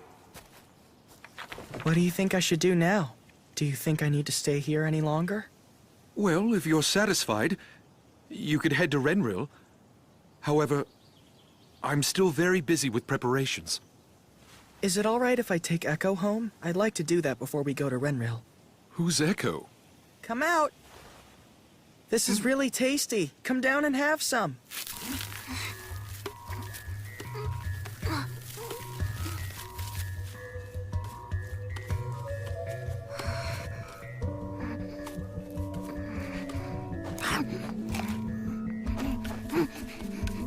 What do you think I should do now? Do you think I need to stay here any longer? Well, if you're satisfied, you could head to Renril. However, I'm still very busy with preparations. Is it all right if I take Echo home? I'd like to do that before we go to Renril. Who's Echo? Come out! This is really tasty. Come down and have some.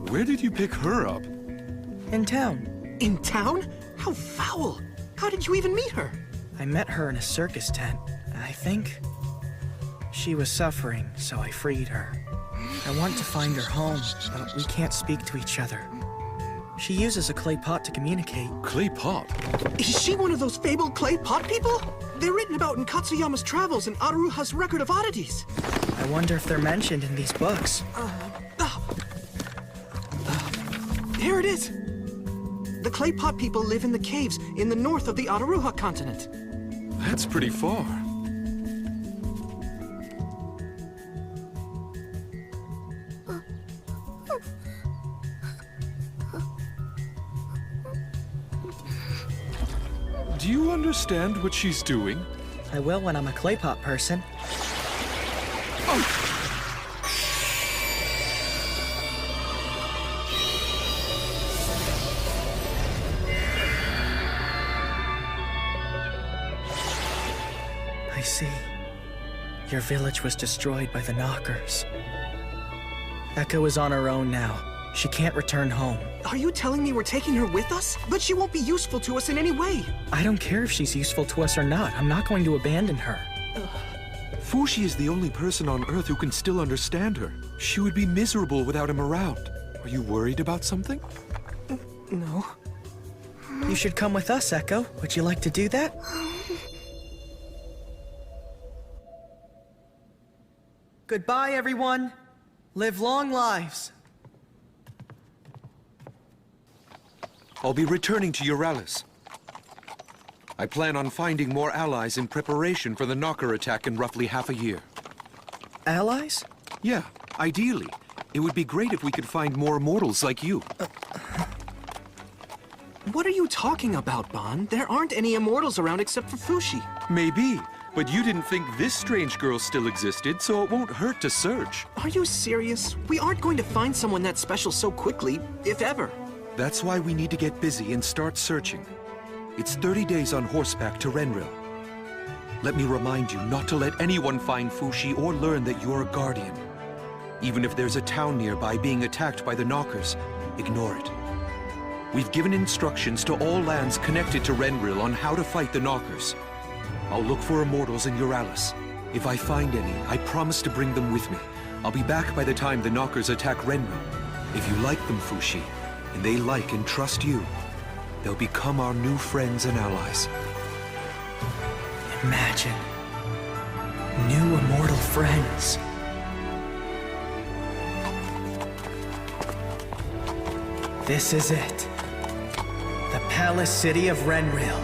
Where did you pick her up? In town. In town? How foul! How did you even meet her? I met her in a circus tent, I think. She was suffering, so I freed her. I want to find her home, but we can't speak to each other. She uses a clay pot to communicate. Clay pot? Is she one of those fabled clay pot people? They're written about in Katsuyama's travels and Aruha's Record of Oddities. I wonder if they're mentioned in these books. Here it is. The clay pot people live in the caves in the north of the Aruha continent. That's pretty far. Do you understand what she's doing? I will when I'm a clay pot person. I see. Your village was destroyed by the knockers. Echo is on her own now. She can't return home. Are you telling me we're taking her with us? But she won't be useful to us in any way. I don't care if she's useful to us or not. I'm not going to abandon her. Fushi is the only person on Earth who can still understand her. She would be miserable without him around. Are you worried about something? No. You should come with us, Echo. Would you like to do that? Goodbye, everyone. Live long lives. I'll be returning to Euralis. I plan on finding more allies in preparation for the Knocker attack in roughly half a year. Allies? Yeah, ideally. It would be great if we could find more immortals like you. What are you talking about, Bon? There aren't any immortals around except for Fushi. Maybe, but you didn't think this strange girl still existed, so it won't hurt to search. Are you serious? We aren't going to find someone that special so quickly, if ever. That's why we need to get busy and start searching. It's 30 days on horseback to Renril. Let me remind you not to let anyone find Fushi or learn that you're a guardian. Even if there's a town nearby being attacked by the Knockers, ignore it. We've given instructions to all lands connected to Renril on how to fight the Knockers. I'll look for immortals in Euralis. If I find any, I promise to bring them with me. I'll be back by the time the Knockers attack Renril. If you like them, Fushi, and they like and trust you, they'll become our new friends and allies. Imagine. New immortal friends. This is it. The Palace City of Renril.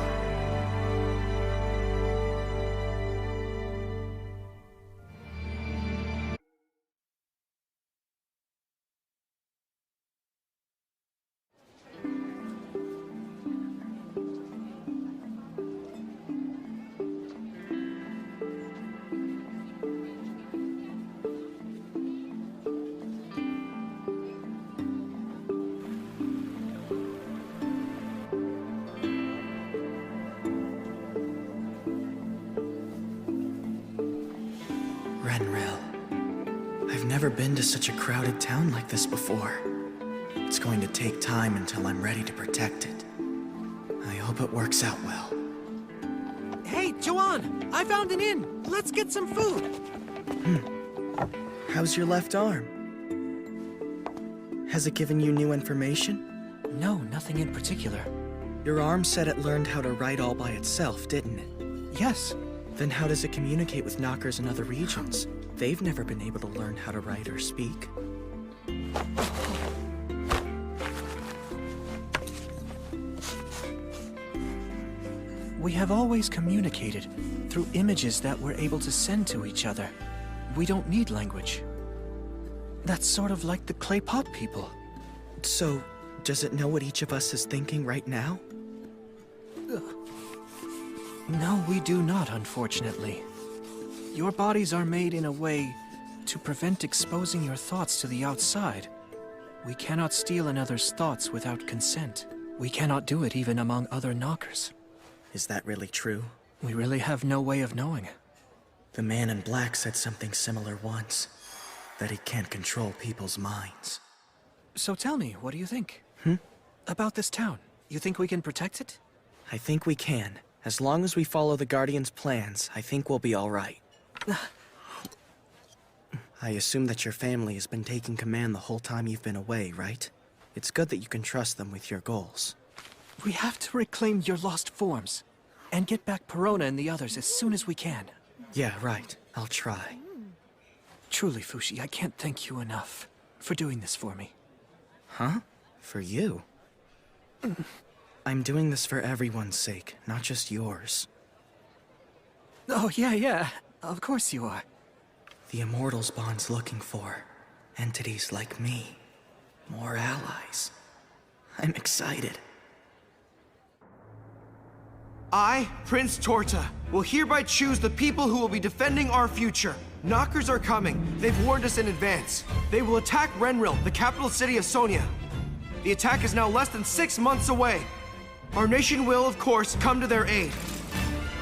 Renril. I've never been to such a crowded town like this before. It's going to take time until I'm ready to protect it. I hope it works out well. Hey, Joanne! I found an inn! Let's get some food! How's your left arm? Has it given you new information? No, nothing in particular. Your arm said it learned how to write all by itself, didn't it? Yes. Then how does it communicate with Knockers in other regions? They've never been able to learn how to write or speak. We have always communicated through images that we're able to send to each other. We don't need language. That's sort of like the clay pot people. So, does it know what each of us is thinking right now? No, we do not, unfortunately. Your bodies are made in a way to prevent exposing your thoughts to the outside. We cannot steal another's thoughts without consent. We cannot do it even among other Knockers. Is that really true? We really have no way of knowing. The man in black said something similar once. That he can't control people's minds. So tell me, what do you think? About this town? You think we can protect it? I think we can. As long as we follow the Guardian's plans, I think we'll be all right. I assume that your family has been taking command the whole time you've been away, right? It's good that you can trust them with your goals. We have to reclaim your lost forms, and get back Perona and the others as soon as we can. Yeah, right. I'll try. Truly, Fushi, I can't thank you enough for doing this for me. Huh? For you? I'm doing this for everyone's sake, not just yours. Oh, yeah. Of course you are. The Immortals Bond's looking for entities like me. More allies. I'm excited. I, Prince Torta, will hereby choose the people who will be defending our future. Knockers are coming. They've warned us in advance. They will attack Renril, the capital city of Sonia. The attack is now less than 6 months away. Our nation will, of course, come to their aid.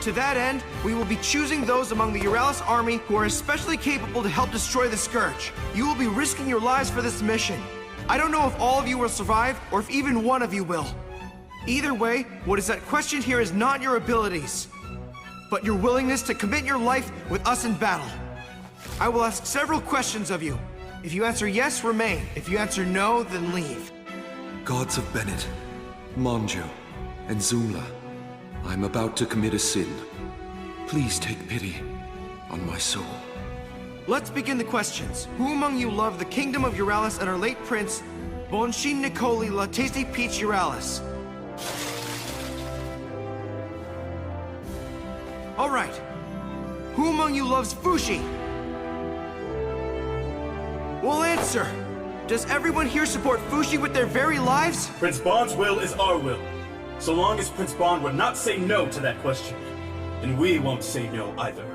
To that end, we will be choosing those among the Euralis army who are especially capable to help destroy the Scourge. You will be risking your lives for this mission. I don't know if all of you will survive, or if even one of you will. Either way, what is at question here is not your abilities. but your willingness to commit your life with us in battle. I will ask several questions of you. If you answer yes, remain. If you answer no, then leave. Gods of Bennett, Monjo, and Zumla, I'm about to commit a sin. Please take pity on my soul. Let's begin the questions. Who among you loved the kingdom of Euralis and our late prince, Bonshin Nicoli La Tasty Peach Euralis? All right. Who among you loves Fushi? We'll answer. Does everyone here support Fushi with their very lives? Prince Bond's will is our will. So long as Prince Bond would not say no to that question. And we won't say no either.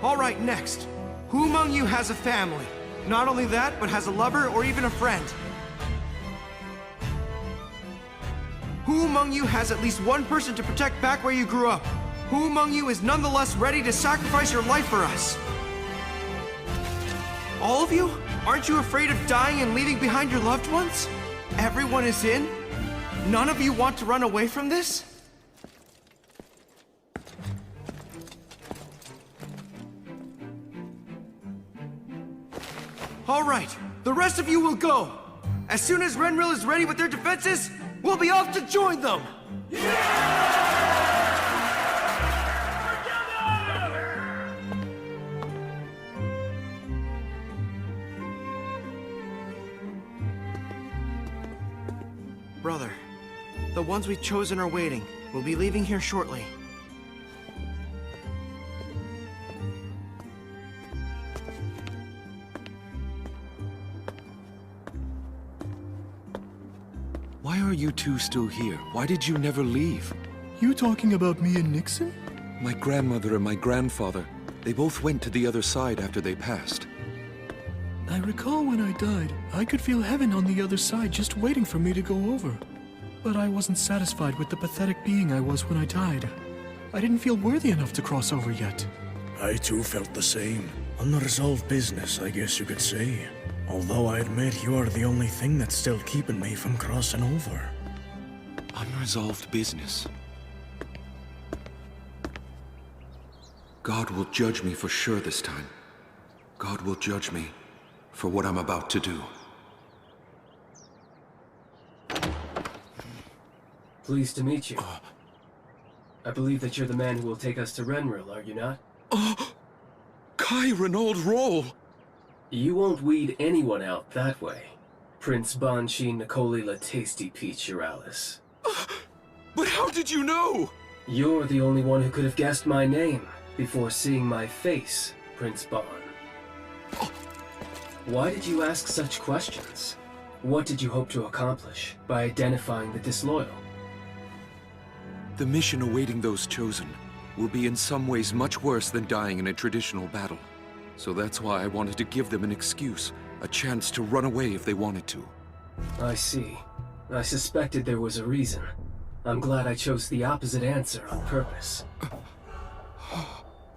All right, next. Who among you has a family? Not only that, but has a lover or even a friend? Who among you has at least one person to protect back where you grew up? Who among you is nonetheless ready to sacrifice your life for us? All of you? Aren't you afraid of dying and leaving behind your loved ones? Everyone is in? None of you want to run away from this? All right, the rest of you will go. As soon as Renril is ready with their defenses, we'll be off to join them! Brother, the ones we've chosen are waiting. We'll be leaving here shortly. Why are you two still here? Why did you never leave? You talking about me and Nixon? My grandmother and my grandfather, they both went to the other side after they passed. I recall when I died, I could feel heaven on the other side just waiting for me to go over. But I wasn't satisfied with the pathetic being I was when I died. I didn't feel worthy enough to cross over yet. I too felt the same. Unresolved business, I guess you could say. Although I admit you are the only thing that's still keeping me from crossing over. Unresolved business. God will judge me for sure this time. God will judge me for what I'm about to do. Pleased to meet you. I believe that you're the man who will take us to Renril, are you not? Kai Renaud Roll! You won't weed anyone out that way. Prince Banshee Nicoli La Tasty Peach Euralis. But how did you know? You're the only one who could have guessed my name before seeing my face, Prince Ban. Why did you ask such questions? What did you hope to accomplish by identifying the disloyal? The mission awaiting those chosen will be in some ways much worse than dying in a traditional battle. So that's why I wanted to give them an excuse, a chance to run away if they wanted to. I see. I suspected there was a reason. I'm glad I chose the opposite answer on purpose.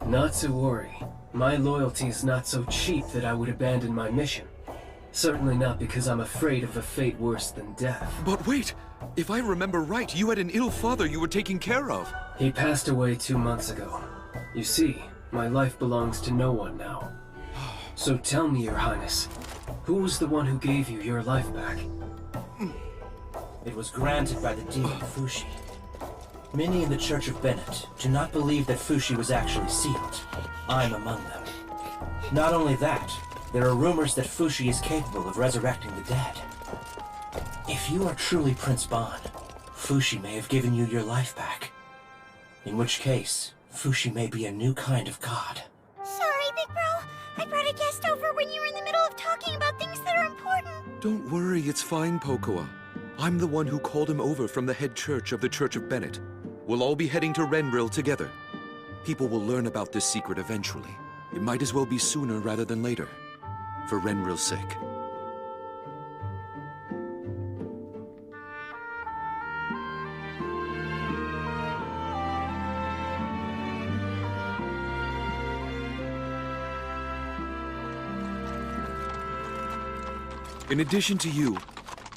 Not to worry. My loyalty is not so cheap that I would abandon my mission. Certainly not because I'm afraid of a fate worse than death. But wait! If I remember right, you had an ill father you were taking care of. He passed away 2 months ago. You see, my life belongs to no one now. So tell me, Your Highness, who was the one who gave you your life back? It was granted by the demon Fushi. Many in the Church of Bennett do not believe that Fushi was actually sealed. I'm among them. Not only that, there are rumors that Fushi is capable of resurrecting the dead. If you are truly Prince Ban, Fushi may have given you your life back. In which case, Fushi may be a new kind of god. Sorry, Big Bro. I brought a guest over when you were in the middle of talking about things that are important. Don't worry, it's fine, Pocoa. I'm the one who called him over from the head church of the Church of Bennett. We'll all be heading to Renril together. People will learn about this secret eventually. It might as well be sooner rather than later. For Renril's sake. In addition to you,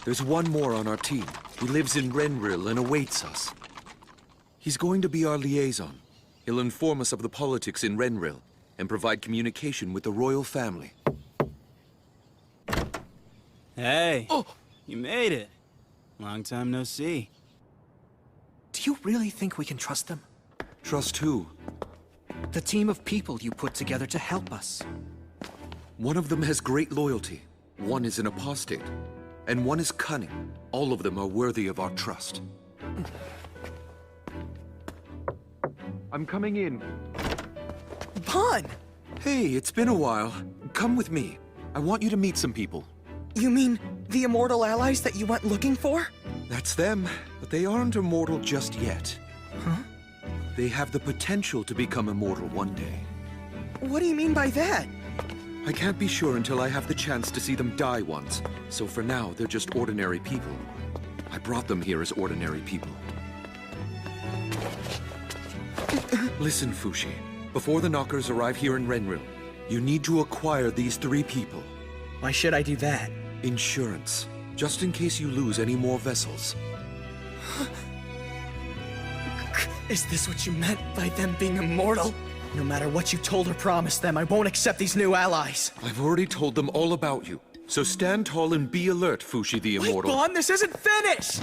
there's one more on our team. He lives in Renril and awaits us. He's going to be our liaison. He'll inform us of the politics in Renril and provide communication with the royal family. Hey, you made it. Long time no see. Do you really think we can trust them? Trust who? The team of people you put together to help us. One of them has great loyalty. One is an apostate. And one is cunning. All of them are worthy of our trust. I'm coming in. Bon! Hey, it's been a while. Come with me. I want you to meet some people. You mean the immortal allies that you went looking for? That's them, but they aren't immortal just yet. Huh? They have the potential to become immortal one day. What do you mean by that? I can't be sure until I have the chance to see them die once, so for now, they're just ordinary people. I brought them here as ordinary people. Listen, Fushi. Before the Knockers arrive here in Renril, you need to acquire these 3 people. Why should I do that? Insurance. Just in case you lose any more vessels. Is this what you meant by them being immortal? No matter what you told or promised them, I won't accept these new allies. I've already told them all about you. So stand tall and be alert, Fushi the Immortal. Wait, Bon, this isn't finished!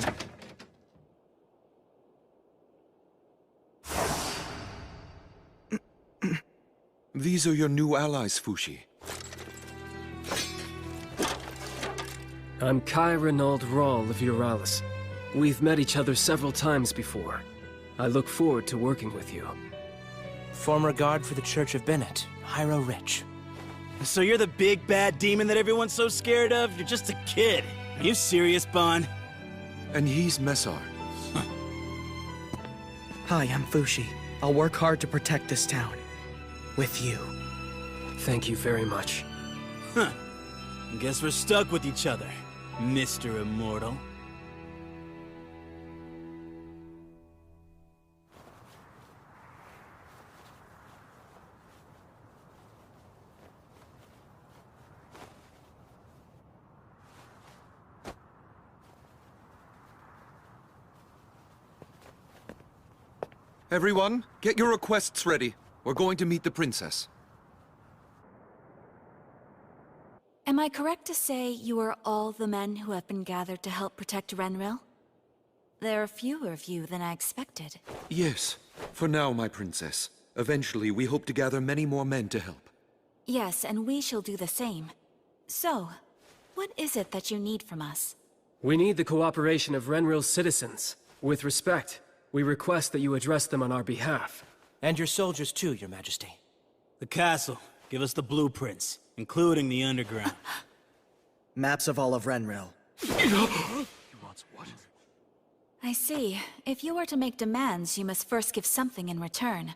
These are your new allies, Fushi. I'm Kai Renaud Rawl of Euralis. We've met each other several times before. I look forward to working with you. Former guard for the Church of Bennett, Hyro Rich. So you're the big bad demon that everyone's so scared of? You're just a kid. Are you serious, Bon? And he's Messar. Hi, I'm Fushi. I'll work hard to protect this town. With you. Thank you very much. Huh. Guess we're stuck with each other, Mr. Immortal. Everyone, get your requests ready. We're going to meet the princess. Am I correct to say you are all the men who have been gathered to help protect Renril? There are fewer of you than I expected. Yes, for now, my princess. Eventually, we hope to gather many more men to help. Yes, and we shall do the same. So, what is it that you need from us? We need the cooperation of Renril's citizens. With respect, we request that you address them on our behalf. And your soldiers too, Your Majesty. The castle. Give us the blueprints, including the underground. Maps of all of Renril. I see. If you are to make demands, you must first give something in return.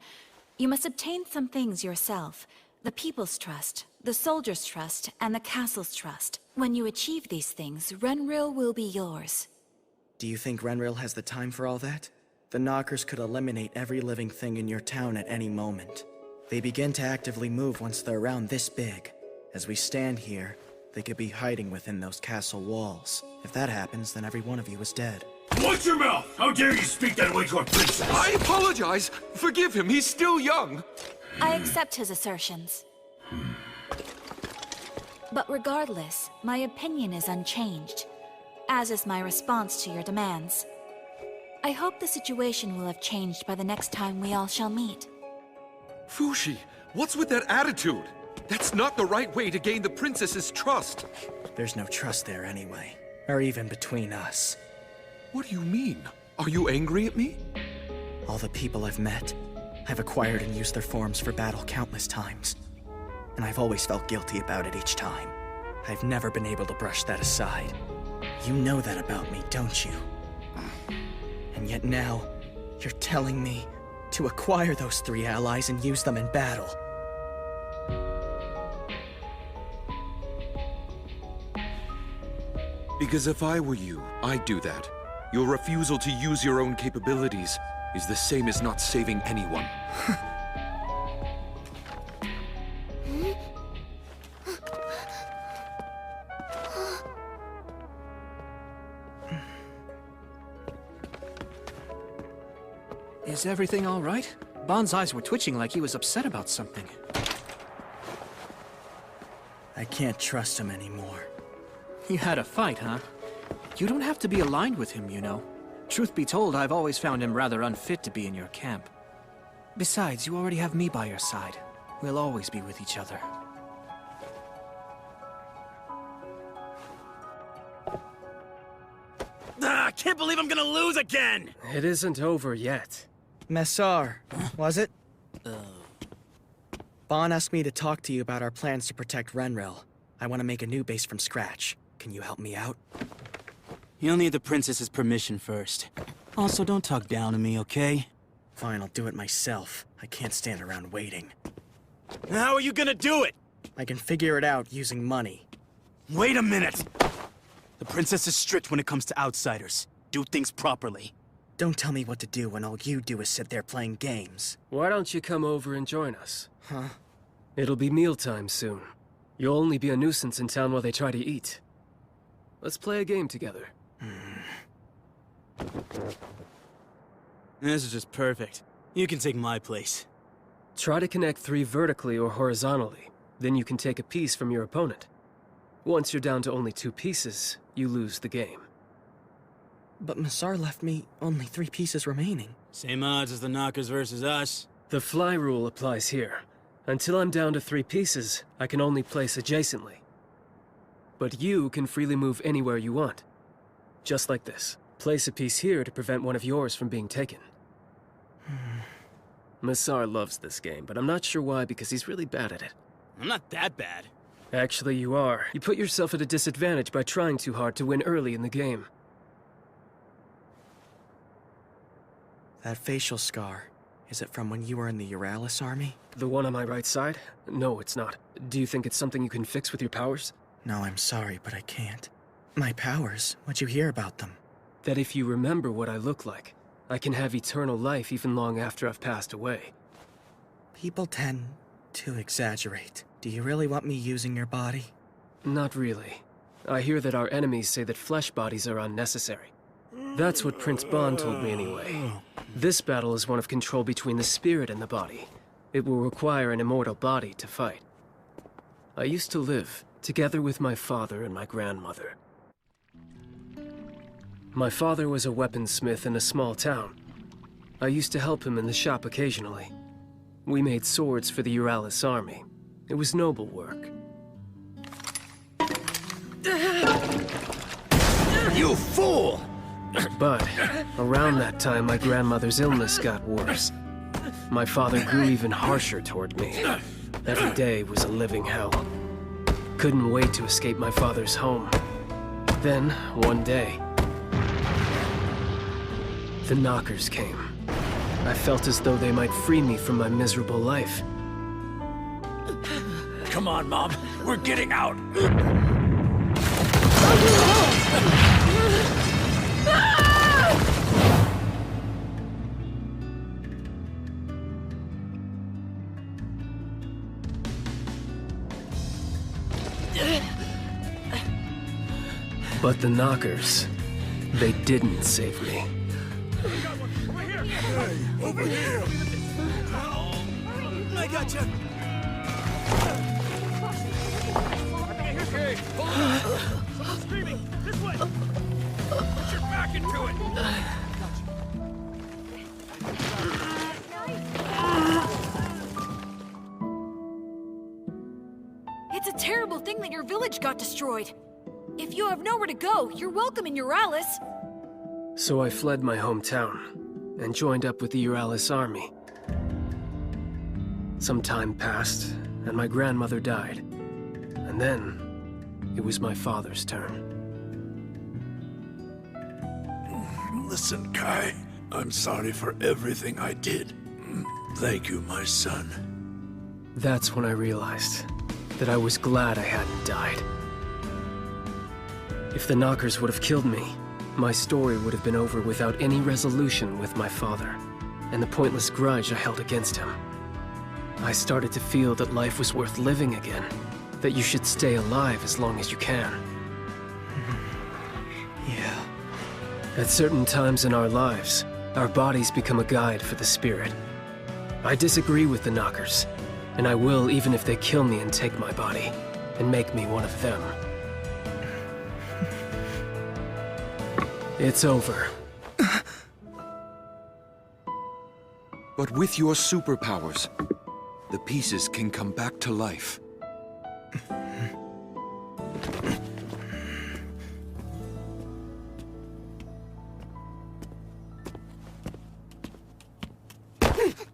You must obtain some things yourself. The people's trust, the soldiers' trust, and the castle's trust. When you achieve these things, Renril will be yours. Do you think Renril has the time for all that? The Knockers could eliminate every living thing in your town at any moment. They begin to actively move once they're around this big. As we stand here, they could be hiding within those castle walls. If that happens, then every one of you is dead. Watch your mouth! How dare you speak that way to our princess! I apologize! Forgive him, he's still young! I accept his assertions. But regardless, my opinion is unchanged, as is my response to your demands. I hope the situation will have changed by the next time we all shall meet. Fushi, what's with that attitude? That's not the right way to gain the princess's trust. There's no trust there anyway, or even between us. What do you mean? Are you angry at me? All the people I've met, I've acquired and used their forms for battle countless times. And I've always felt guilty about it each time. I've never been able to brush that aside. You know that about me, don't you? And yet now, you're telling me to acquire those 3 allies and use them in battle. Because if I were you, I'd do that. Your refusal to use your own capabilities is the same as not saving anyone. Is everything all right? Bond's eyes were twitching like he was upset about something. I can't trust him anymore. You had a fight, huh? You don't have to be aligned with him, you know. Truth be told, I've always found him rather unfit to be in your camp. Besides, you already have me by your side. We'll always be with each other. I can't believe I'm gonna lose again! It isn't over yet. Messar, was it? Bon asked me to talk to you about our plans to protect Renril. I want to make a new base from scratch. Can you help me out? You'll need the princess's permission first. Also, don't talk down to me, okay? Fine, I'll do it myself. I can't stand around waiting. How are you gonna do it? I can figure it out using money. Wait a minute! The princess is strict when it comes to outsiders. Do things properly. Don't tell me what to do when all you do is sit there playing games. Why don't you come over and join us? Huh? It'll be mealtime soon. You'll only be a nuisance in town while they try to eat. Let's play a game together. This is just perfect. You can take my place. Try to connect 3 vertically or horizontally. Then you can take a piece from your opponent. Once you're down to only 2 pieces, you lose the game. But Messar left me only 3 pieces remaining. Same odds as the knockers versus us. The fly rule applies here. Until I'm down to 3 pieces, I can only place adjacently. But you can freely move anywhere you want. Just like this. Place a piece here to prevent one of yours from being taken. Messar loves this game, but I'm not sure why because he's really bad at it. I'm not that bad. Actually, you are. You put yourself at a disadvantage by trying too hard to win early in the game. That facial scar, is it from when you were in the Euralis army? The one on my right side? No, it's not. Do you think it's something you can fix with your powers? No, I'm sorry, but I can't. My powers? What'd you hear about them? That if you remember what I look like, I can have eternal life even long after I've passed away. People tend to exaggerate. Do you really want me using your body? Not really. I hear that our enemies say that flesh bodies are unnecessary. That's what Prince Bond told me anyway. This battle is one of control between the spirit and the body. It will require an immortal body to fight. I used to live together with my father and my grandmother. My father was a weaponsmith in a small town. I used to help him in the shop occasionally. We made swords for the Euralis army. It was noble work. You fool! But around that time, my grandmother's illness got worse. My father grew even harsher toward me. Every day was a living hell. Couldn't wait to escape my father's home. Then, one day, the knockers came. I felt as though they might free me from my miserable life. Come on, Mom. We're getting out. But the knockers, they didn't save me. Hey, over here! I gotcha! Okay, hold on! Someone's screaming! This way! Put your back into it! It's a terrible thing that your village got destroyed. If you have nowhere to go, you're welcome in Euralis. So I fled my hometown and joined up with the Euralis army. Some time passed, and my grandmother died. And then, it was my father's turn. Listen, Kai. I'm sorry for everything I did. Thank you, my son. That's when I realized that I was glad I hadn't died. If the knockers would have killed me, my story would have been over without any resolution with my father, and the pointless grudge I held against him. I started to feel that life was worth living again, that you should stay alive as long as you can. Yeah. At certain times in our lives, Our bodies become a guide for the spirit. I disagree with the Knockers, and I will even if they kill me and take my body, and make me one of them. It's over. But with your superpowers, the pieces can come back to life.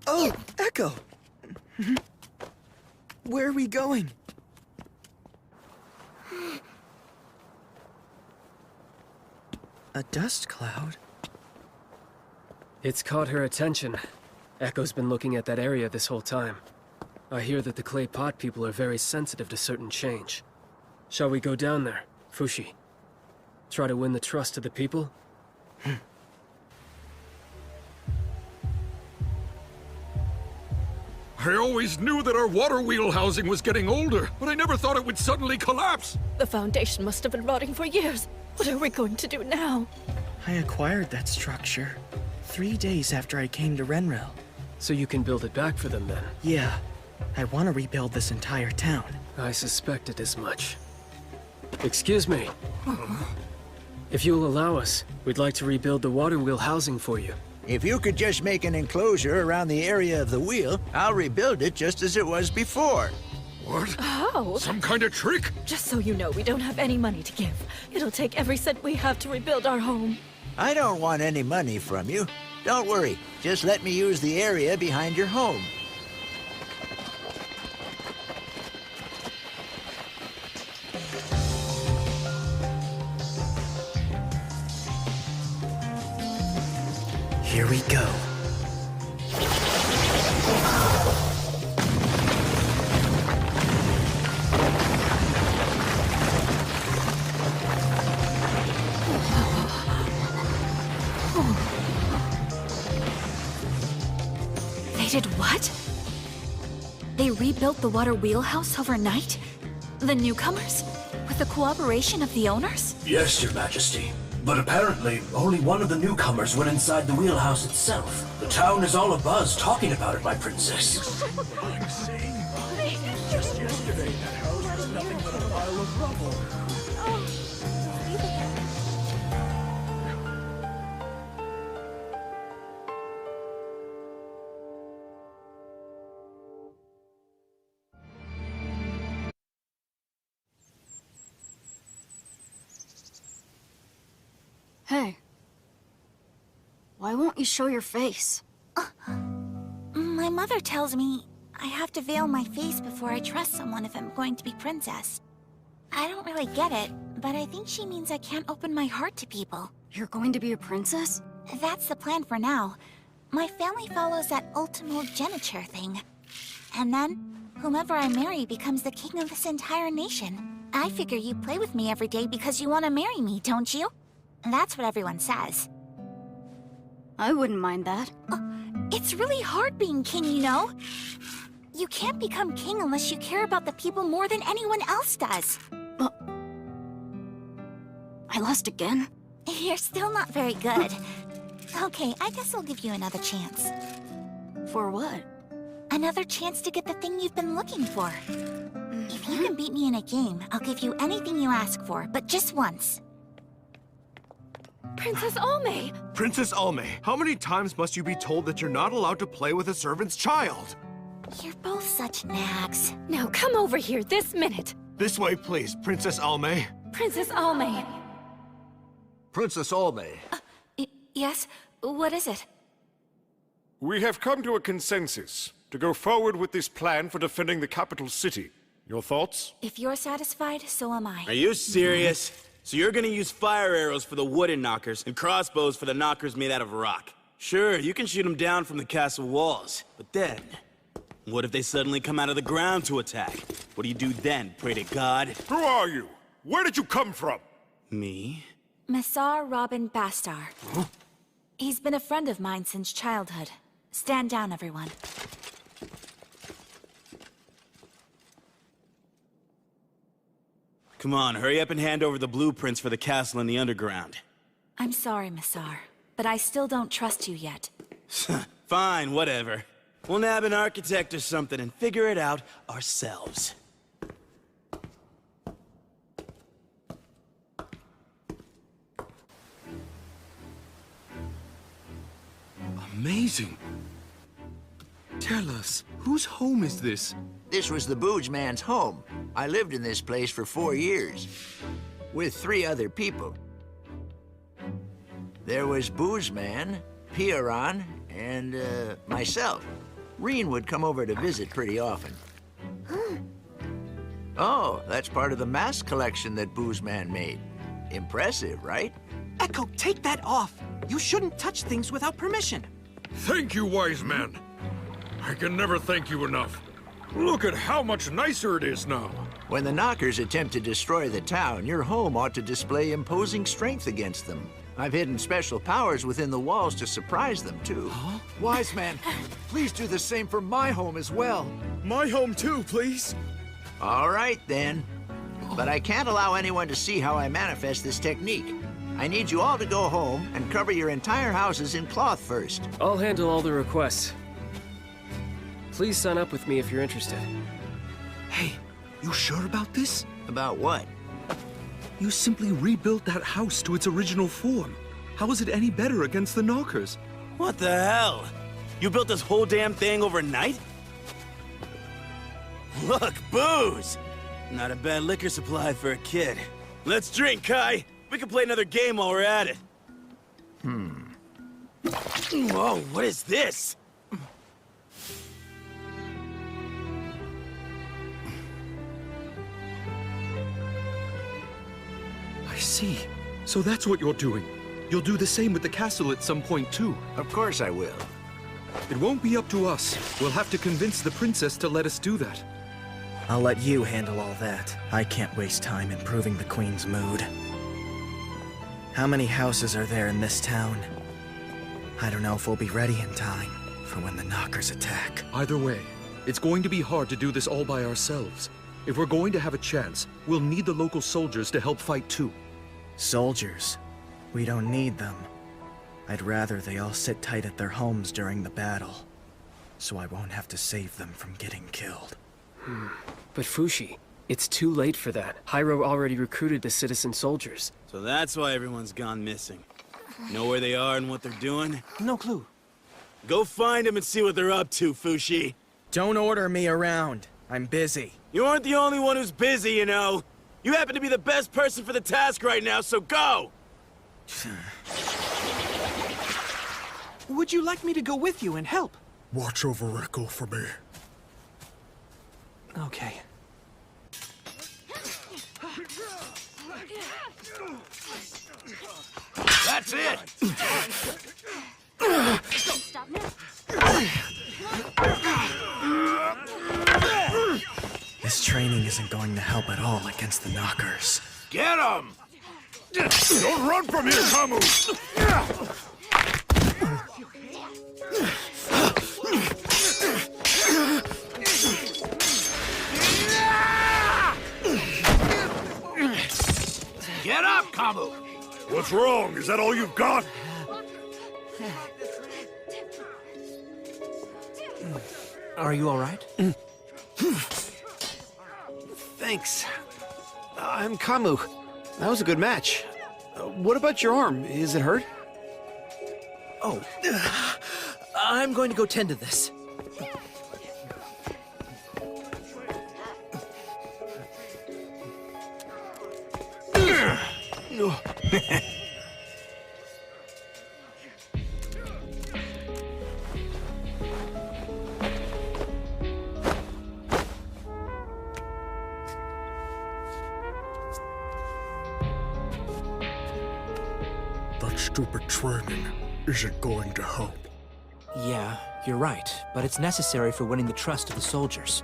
Oh, Echo! Where are we going? A dust cloud? It's caught her attention. Echo's been looking at that area this whole time. I hear that the clay pot people are very sensitive to certain change. Shall we go down there, Fushi? Try to win the trust of the people? I always knew that our water wheel housing was getting older, but I never thought it would suddenly collapse. The foundation must have been rotting for years. What are we going to do now? I acquired that structure 3 days after I came to Renril. So you can build it back for them then? Yeah. I want to rebuild this entire town. I suspected as much. Excuse me. If you'll allow us, we'd like to rebuild the water wheel housing for you. If you could just make an enclosure around the area of the wheel, I'll rebuild it just as it was before. What? How? Some kind of trick? Just so you know, we don't have any money to give. It'll take every cent we have to rebuild our home. I don't want any money from you. Don't worry, just let me use the area behind your home. Here we go. They did what? They rebuilt the water wheelhouse overnight? The newcomers? With the cooperation of the owners? Yes, Your Majesty. But apparently, only one of the newcomers went inside the wheelhouse itself. The town is all abuzz talking about it, my princess. Just yesterday, that house was nothing but a pile of rubble. Hey. Why won't you show your face? My mother tells me I have to veil my face before I trust someone if I'm going to be princess. I don't really get it, but I think she means I can't open my heart to people. You're going to be a princess? That's the plan for now. My family follows that ultimogeniture thing. And then, whomever I marry becomes the king of this entire nation. I figure you play with me every day because you want to marry me, don't you? That's what everyone says. I wouldn't mind that. It's really hard being king, you know? You can't become king unless you care about the people more than anyone else does. I lost again? You're still not very good. Okay, I guess I'll give you another chance. For what? Another chance to get the thing you've been looking for. If you can beat me in a game, I'll give you anything you ask for, but just once. Princess Almay! Princess Almay, how many times must you be told that you're not allowed to play with a servant's child? You're both such nags. Now come over here this minute. This way, please, Princess Almay. Princess Almay. Princess Almay. Yes? What is it? We have come to a consensus to go forward with this plan for defending the capital city. Your thoughts? If you're satisfied, so am I. Are you serious? So you're gonna use fire arrows for the wooden knockers and crossbows for the knockers made out of rock? Sure, you can shoot them down from the castle walls, but then, what if they suddenly come out of the ground to attack? What do you do then, pray to God? Who are you? Where did you come from? Me? Massar Robin Bastar. Huh? He's been a friend of mine since childhood. Stand down, everyone. Come on, hurry up and hand over the blueprints for the castle in the underground. I'm sorry, Massar. but I still don't trust you yet. Fine, whatever. We'll nab an architect or something and figure it out ourselves. Amazing. Tell us, whose home is this? This was the Booze Man's home. I lived in this place for 4 years. With 3 other people. There was Booze Man, Piaran, and, myself. Reen would come over to visit pretty often. Oh, that's part of the mask collection that Booze Man made. Impressive, right? Echo, take that off. You shouldn't touch things without permission. Thank you, wise man. I can never thank you enough. Look at how much nicer it is now. When the Knockers attempt to destroy the town, your home ought to display imposing strength against them. I've hidden special powers within the walls to surprise them, too. Huh? Wise man, please do the same for my home as well. My home too, please. All right, then. But I can't allow anyone to see how I manifest this technique. I need you all to go home and cover your entire houses in cloth first. I'll handle all the requests. Please sign up with me if you're interested. Hey, you sure about this? About what? You simply rebuilt that house to its original form. How is it any better against the Knockers? What the hell? You built this whole damn thing overnight? Look, booze! Not a bad liquor supply for a kid. Let's drink, Kai! We can play another game while we're at it. Whoa, what is this? I see. So that's what you're doing. You'll do the same with the castle at some point, too. Of course I will. It won't be up to us. We'll have to convince the princess to let us do that. I'll let you handle all that. I can't waste time improving the Queen's mood. How many houses are there in this town? I don't know if we'll be ready in time for when the Knockers attack. Either way, it's going to be hard to do this all by ourselves. If we're going to have a chance, we'll need the local soldiers to help fight too. Soldiers? We don't need them. I'd rather they all sit tight at their homes during the battle, so I won't have to save them from getting killed. But Fushi, it's too late for that. Hyro already recruited the citizen soldiers. So that's why everyone's gone missing. Know where they are and what they're doing? No clue. Go find them and see what they're up to, Fushi. Don't order me around. I'm busy. You aren't the only one who's busy, you know. You happen to be the best person for the task right now, so go! Would you like me to go with you and help? Watch over Echo for me. Okay. That's it! Stop now. This training isn't going to help at all against the Knockers. Get him! Don't run from here, Kamu! Get up, Kamu! What's wrong? Is that all you've got? Are you all right? Thanks. I'm Kamu. That was a good match. What about your arm? Is it hurt? Oh. I'm going to go tend to this. That stupid training isn't going to help. Yeah, you're right, but it's necessary for winning the trust of the soldiers.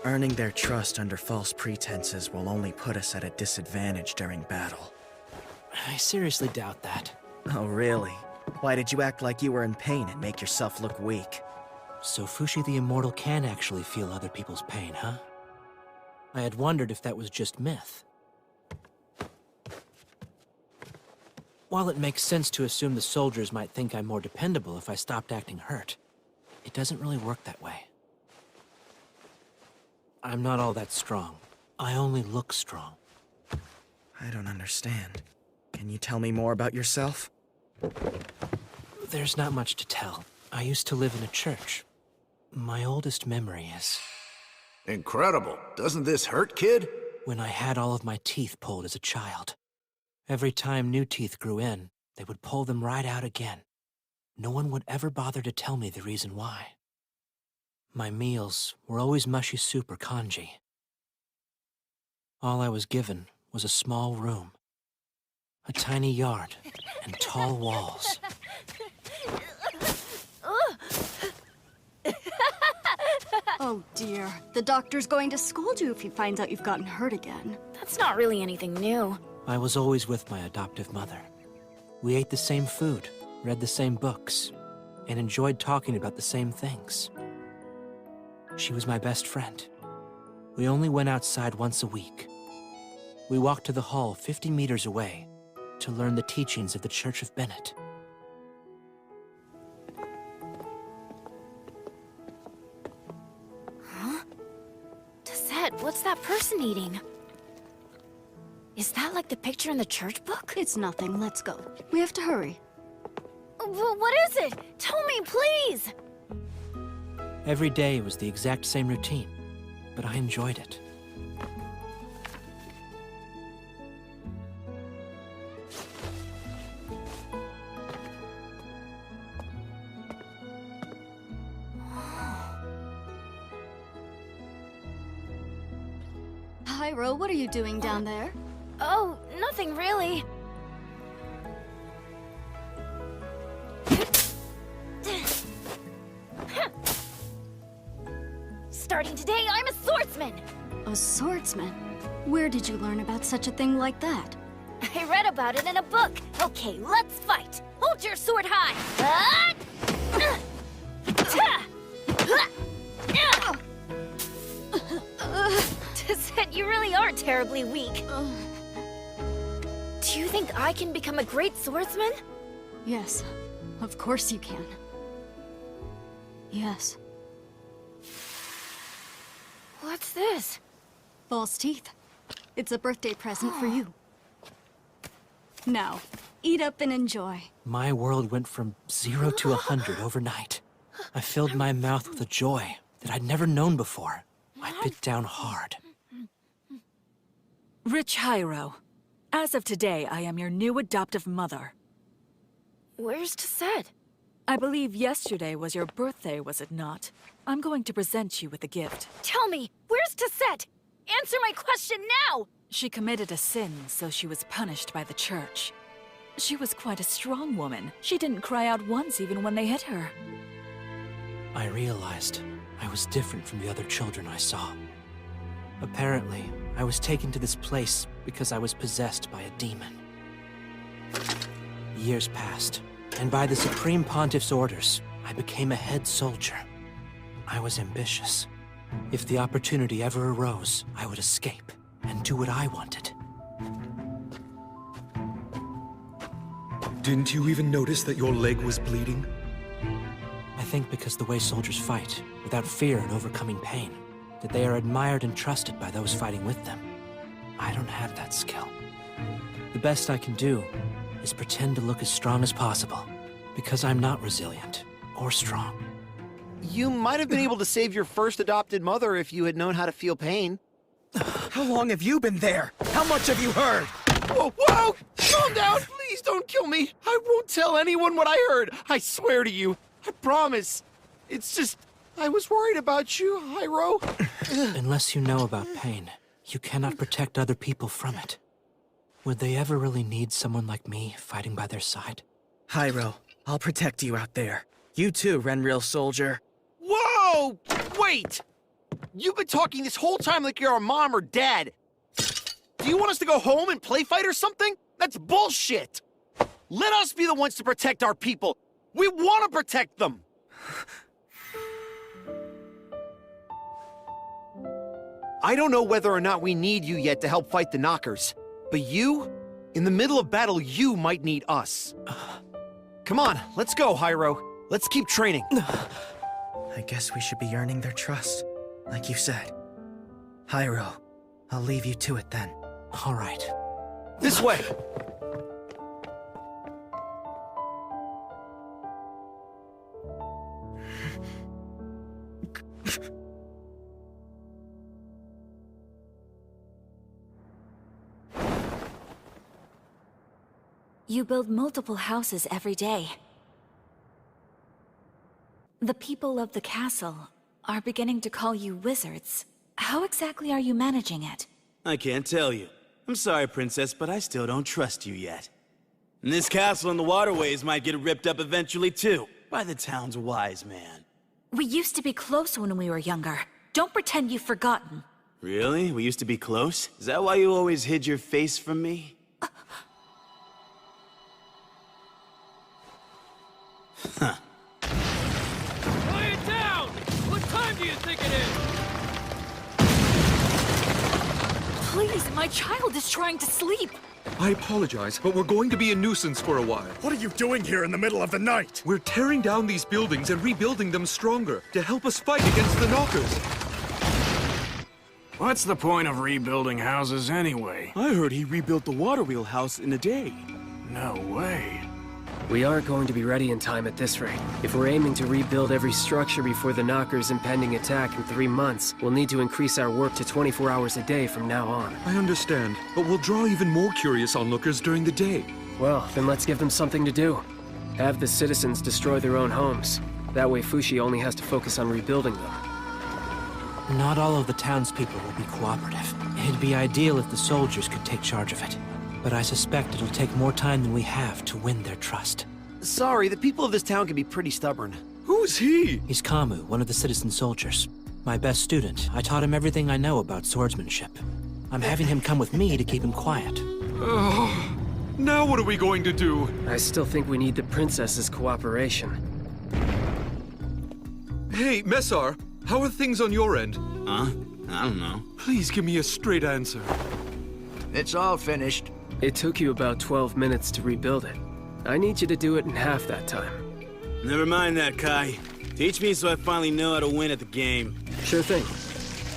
Earning their trust under false pretenses will only put us at a disadvantage during battle. I seriously doubt that. Oh, really? Why did you act like you were in pain and make yourself look weak? So Fushi the Immortal can actually feel other people's pain, huh? I had wondered if that was just myth. While it makes sense to assume the soldiers might think I'm more dependable if I stopped acting hurt, it doesn't really work that way. I'm not all that strong. I only look strong. I don't understand. Can you tell me more about yourself? There's not much to tell. I used to live in a church. My oldest memory is... Incredible. Doesn't this hurt, kid? when I had all of my teeth pulled as a child. Every time new teeth grew in, they would pull them right out again. No one would ever bother to tell me the reason why. My meals were always mushy soup or congee. All I was given was a small room, a tiny yard, and tall walls. Oh dear, the doctor's going to scold you if he finds out you've gotten hurt again. That's not really anything new. I was always with my adoptive mother. We ate the same food, read the same books, and enjoyed talking about the same things. She was my best friend. We only went outside once a week. We walked to the hall 50 meters away to learn the teachings of the Church of Bennett. Huh? Tessette, what's that person eating? Is that like the picture in the church book? It's nothing, let's go. We have to hurry. What is it? Tell me, please! Every day was the exact same routine, but I enjoyed it. Hyro, what are you doing down there? Oh, nothing really. Starting today, I'm a swordsman! A swordsman? Where did you learn about such a thing like that? I read about it in a book. Okay, let's fight. Hold your sword high. Tessette, you really are terribly weak. Do you think I can become a great swordsman? Yes, of course you can. Yes. What's this? False teeth. It's a birthday present for you. Now, eat up and enjoy. My world went from 0 to 100 overnight. I filled my mouth with a joy that I'd never known before. I bit down hard. Rich Hyro, as of today, I am your new adoptive mother. Where's Tessette? I believe yesterday was your birthday, was it not? I'm going to present you with a gift. Tell me, where's Tessette? Answer my question now! She committed a sin, so she was punished by the church. She was quite a strong woman. She didn't cry out once even when they hit her. I realized I was different from the other children I saw. Apparently, I was taken to this place because I was possessed by a demon. Years passed, and by the Supreme Pontiff's orders, I became a head soldier. I was ambitious. If the opportunity ever arose, I would escape and do what I wanted. Didn't you even notice that your leg was bleeding? I think because the way soldiers fight, without fear and overcoming pain, that they are admired and trusted by those fighting with them. I don't have that skill. The best I can do is pretend to look as strong as possible, because I'm not resilient or strong. You might have been able to save your first adopted mother if you had known how to feel pain. How long have you been there? How much have you heard? Whoa, whoa! Calm down! Please don't kill me! I won't tell anyone what I heard! I swear to you! I promise! It's just... I was worried about you, Hyro. Unless you know about pain, you cannot protect other people from it. Would they ever really need someone like me fighting by their side? Hyro, I'll protect you out there. You too, Renreal soldier. Whoa! Wait! You've been talking this whole time like you're our mom or dad. Do you want us to go home and play fight or something? That's bullshit! Let us be the ones to protect our people. We want to protect them! I don't know whether or not we need you yet to help fight the Knockers, but you In the middle of battle, you might need us. Come on, let's go, Hyro. Let's keep training. I guess we should be earning their trust, like you said. Hyro, I'll leave you to it then. All right. This way! You build multiple houses every day. The people of the castle are beginning to call you wizards. How exactly are you managing it? I can't tell you. I'm sorry, Princess, but I still don't trust you yet. And this castle and the waterways might get ripped up eventually, too, by the town's wise man. We used to be close when we were younger. Don't pretend you've forgotten. Really? We used to be close? Is that why you always hid your face from me? Huh. Quiet down! What time do you think it is? Please, my child is trying to sleep. I apologize, but we're going to be a nuisance for a while. What are you doing here in the middle of the night? We're tearing down these buildings and rebuilding them stronger to help us fight against the Knockers. What's the point of rebuilding houses anyway? I heard he rebuilt the water wheel house in a day. No way. We aren't going to be ready in time at this rate. If we're aiming to rebuild every structure before the Knockers' impending attack in 3 months, we'll need to increase our work to 24 hours a day from now on. I understand, but we'll draw even more curious onlookers during the day. Well, then let's give them something to do. Have the citizens destroy their own homes. That way Fushi only has to focus on rebuilding them. Not all of the townspeople will be cooperative. It'd be ideal if the soldiers could take charge of it. But I suspect it'll take more time than we have to win their trust. Sorry, the people of this town can be pretty stubborn. Who's he? He's Kamu, one of the citizen soldiers. My best student. I taught him everything I know about swordsmanship. I'm having him come with me to keep him quiet. Oh, now what are we going to do? I still think we need the princess's cooperation. Hey, Messar, how are things on your end? Huh? I don't know. Please give me a straight answer. It's all finished. It took you about 12 minutes to rebuild it. I need you to do it in half that time. Never mind that, Kai. Teach me so I finally know how to win at the game. Sure thing.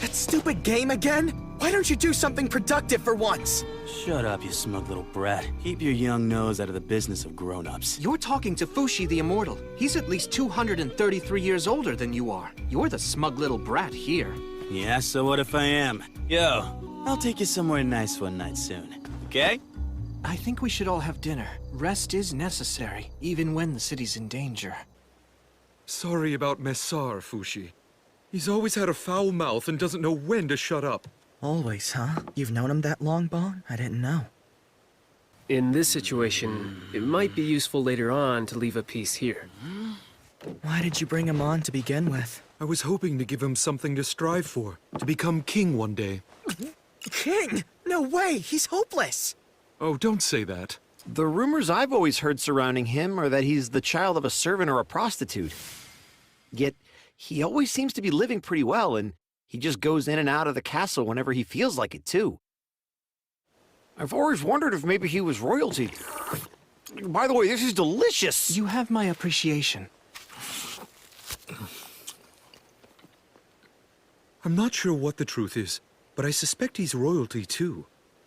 That stupid game again? Why don't you do something productive for once? Shut up, you smug little brat. Keep your young nose out of the business of grown-ups. You're talking to Fushi the Immortal. He's at least 233 years older than you are. You're the smug little brat here. Yeah, so what if I am? Yo, I'll take you somewhere nice one night soon, okay? I think we should all have dinner. Rest is necessary, even when the city's in danger. Sorry about Messar, Fushi. He's always had a foul mouth and doesn't know when to shut up. Always, huh? You've known him that long, Bon? I didn't know. In this situation, it might be useful later on to leave a piece here. Why did you bring him on to begin with? I was hoping to give him something to strive for, to become king one day. King? No way! He's hopeless! Oh, don't say that. The rumors I've always heard surrounding him are that he's the child of a servant or a prostitute. Yet, he always seems to be living pretty well, and he just goes in and out of the castle whenever he feels like it, too. I've always wondered if maybe he was royalty. By the way, this is delicious! You have my appreciation. I'm not sure what the truth is, but I suspect he's royalty, too.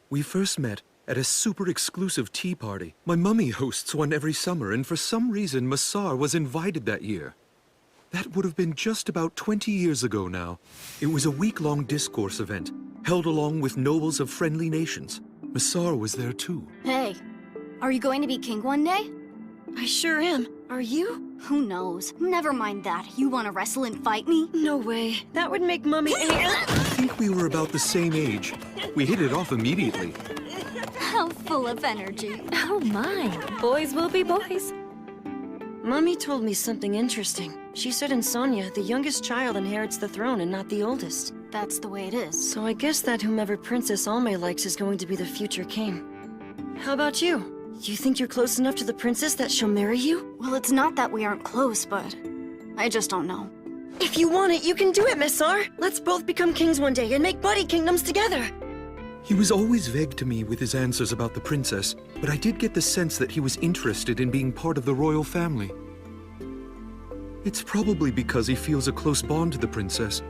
We first met at a super exclusive tea party. My mummy hosts one every summer, and for some reason, Messar was invited that year. That would have been just about 20 years ago now. It was a week-long discourse event, held along with nobles of friendly nations. Messar was there too. Hey, are you going to be king one day? I sure am. Are you? Who knows? Never mind that. You want to wrestle and fight me? No way. That would make Mummy... I think we were about the same age. We hit it off immediately. How full of energy. Oh my. Boys will be boys. Mummy told me something interesting. She said in Sonia, the youngest child inherits the throne and not the oldest. That's the way it is. So I guess that whomever Princess Almay likes is going to be the future king. How about you? You think you're close enough to the princess that she'll marry you? Well, it's not that we aren't close, but I just don't know. If you want it, you can do it, Messar. Let's both become kings one day and make buddy kingdoms together. He was always vague to me with his answers about the princess, but I did get the sense that he was interested in being part of the royal family. It's probably because he feels a close bond to the princess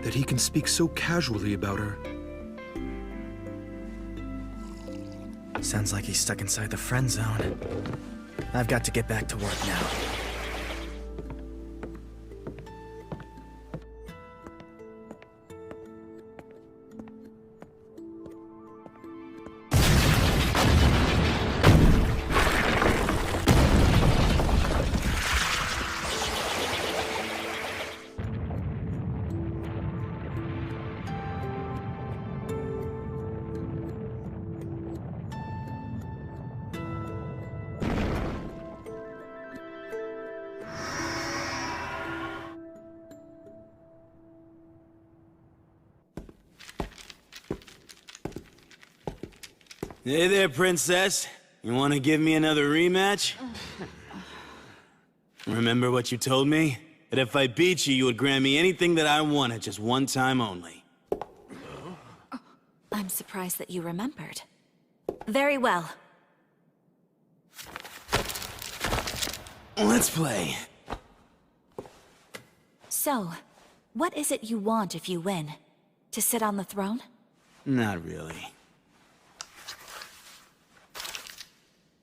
that he can speak so casually about her. Sounds like he's stuck inside the friend zone. I've got to get back to work now. Hey there, princess. You want to give me another rematch? Remember what you told me? That if I beat you, you would grant me anything that I wanted, just one time only. I'm surprised that you remembered. Very well. Let's play. So, what is it you want if you win? To sit on the throne? Not really.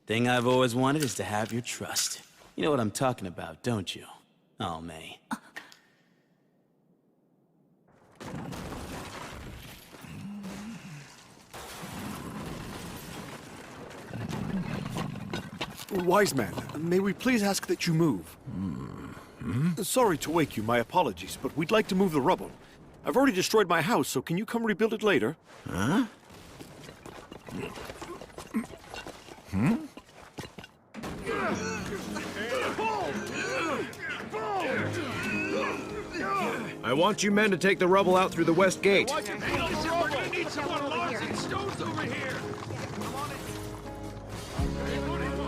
Thing I've always wanted is to have your trust. You know what I'm talking about, don't you? Oh, May. Wise man, may we please ask that you move? Sorry to wake you, my apologies, but we'd like to move the rubble. I've already destroyed my house, so can you come rebuild it later? Huh? I want you men to take the rubble out through the west gate.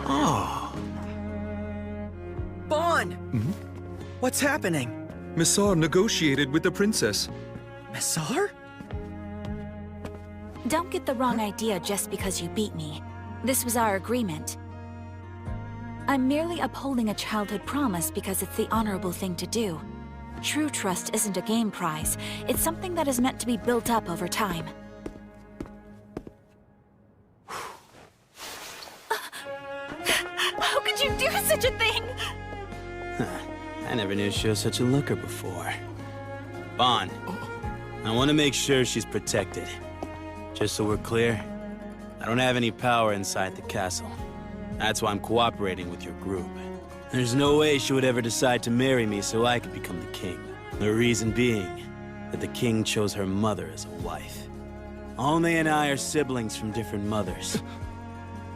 Oh. Bon! What's happening? Messar negotiated with the princess. Messar? Don't get the wrong idea just because you beat me. This was our agreement. I'm merely upholding a childhood promise because it's the honorable thing to do. True trust isn't a game prize. It's something that is meant to be built up over time. How could you do such a thing? I never knew she was such a looker before. Bon, I want to make sure she's protected. Just so we're clear, I don't have any power inside the castle. That's why I'm cooperating with your group. There's no way she would ever decide to marry me so I could become the king. The reason being that the king chose her mother as a wife. Only and I are siblings from different mothers.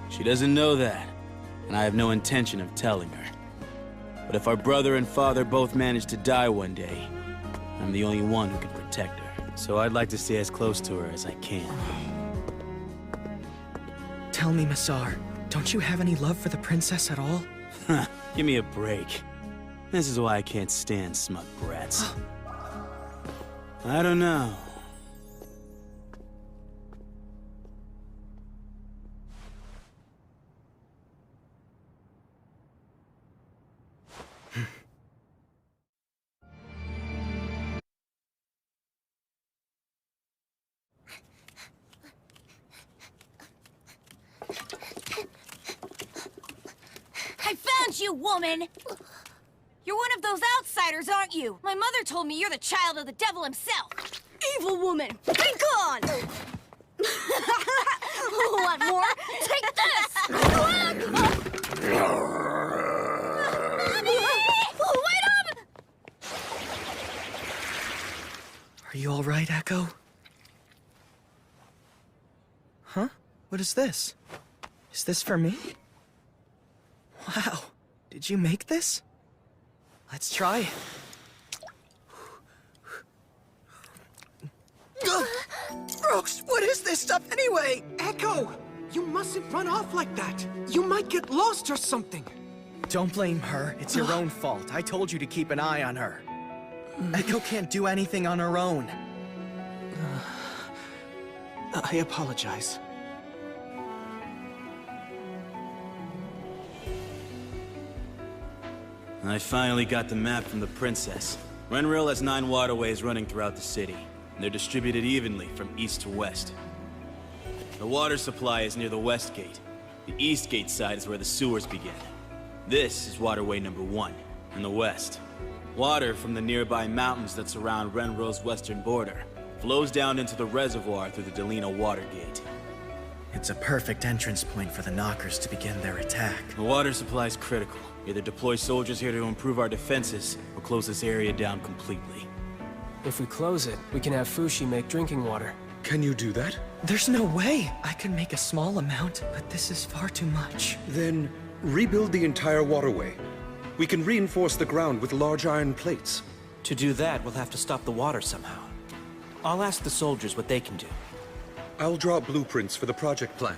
She doesn't know that, and I have no intention of telling her. But if our brother and father both manage to die one day, I'm the only one who can protect her. So I'd like to stay as close to her as I can. Tell me, Messar, don't you have any love for the princess at all? Give me a break. This is why I can't stand smug brats. I don't know. I found you, woman! You're one of those outsiders, aren't you? My mother told me you're the child of the devil himself. Evil woman! Be gone! Want more? Take this! Wait up! Are you all right, Echo? Huh? What is this? Is this for me? Wow. Did you make this? Let's try. Brooks, what is this stuff anyway? Echo, you mustn't run off like that. You might get lost or something. Don't blame her. It's your own fault. I told you to keep an eye on her. Echo can't do anything on her own. I apologize. I finally got the map from the princess. Renril has 9 waterways running throughout the city, and they're distributed evenly from east to west. The water supply is near the west gate. The east gate side is where the sewers begin. This is waterway number 1, in the west. Water from the nearby mountains that surround Renril's western border flows down into the reservoir through the Delina water gate. It's a perfect entrance point for the Knockers to begin their attack. The water supply is critical. Either deploy soldiers here to improve our defenses, or close this area down completely. If we close it, we can have Fushi make drinking water. Can you do that? There's no way! I can make a small amount, but this is far too much. Then rebuild the entire waterway. We can reinforce the ground with large iron plates. To do that, we'll have to stop the water somehow. I'll ask the soldiers what they can do. I'll draw blueprints for the project plan.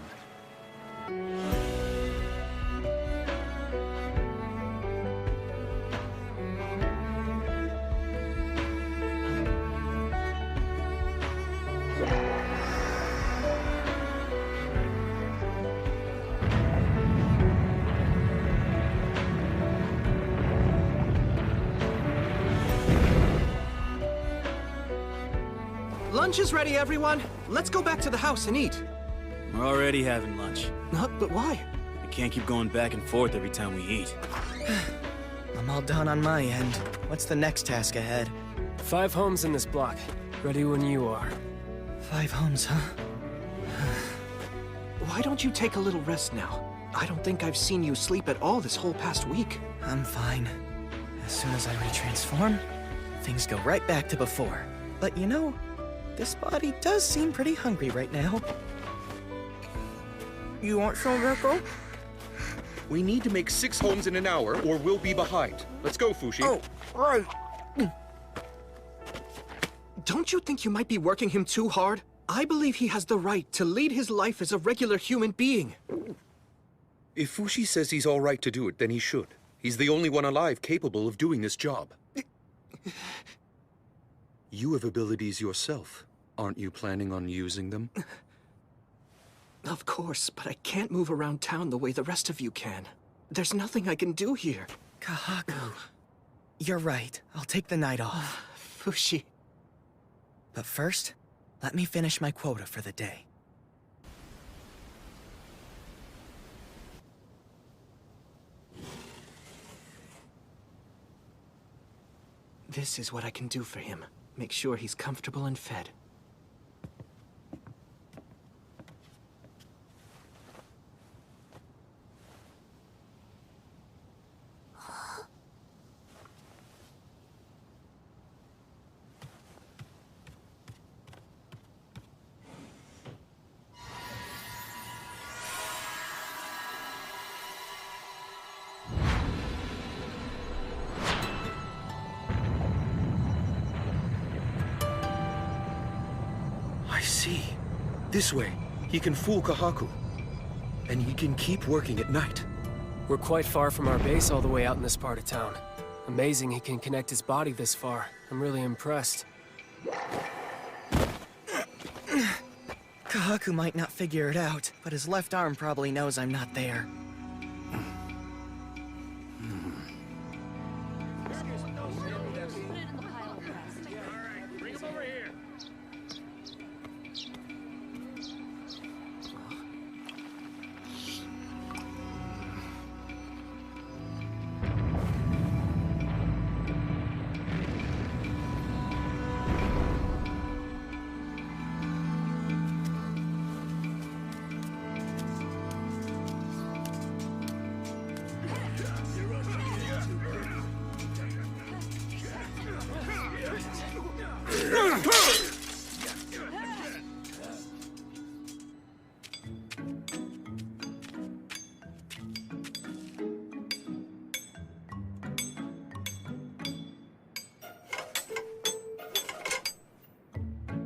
Lunch is ready, everyone. Let's go back to the house and eat. We're already having lunch. But why? We can't keep going back and forth every time we eat. I'm all done on my end. What's the next task ahead? 5 homes in this block. Ready when you are. 5 homes, huh? Why don't you take a little rest now? I don't think I've seen you sleep at all this whole past week. I'm fine. As soon as I retransform, things go right back to before. But you know, this body does seem pretty hungry right now. You want some, Rico? We need to make 6 homes in an hour, or we'll be behind. Let's go, Fushi. Oh, right. Don't you think you might be working him too hard? I believe he has the right to lead his life as a regular human being. If Fushi says he's all right to do it, then he should. He's the only one alive capable of doing this job. You have abilities yourself. Aren't you planning on using them? Of course, but I can't move around town the way the rest of you can. There's nothing I can do here. Kahaku. You're right. I'll take the night off. Fushi. But first, let me finish my quota for the day. This is what I can do for him. Make sure he's comfortable and fed. I see. This way, he can fool Kahaku. And he can keep working at night. We're quite far from our base all the way out in this part of town. Amazing he can connect his body this far. I'm really impressed. Kahaku might not figure it out, but his left arm probably knows I'm not there.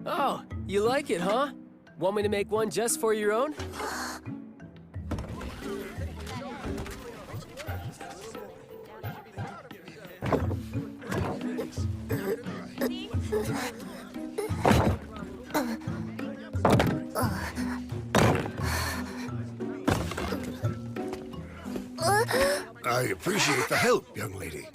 Oh, you like it, huh? Want me to make one just for your own? appreciate the help, young lady.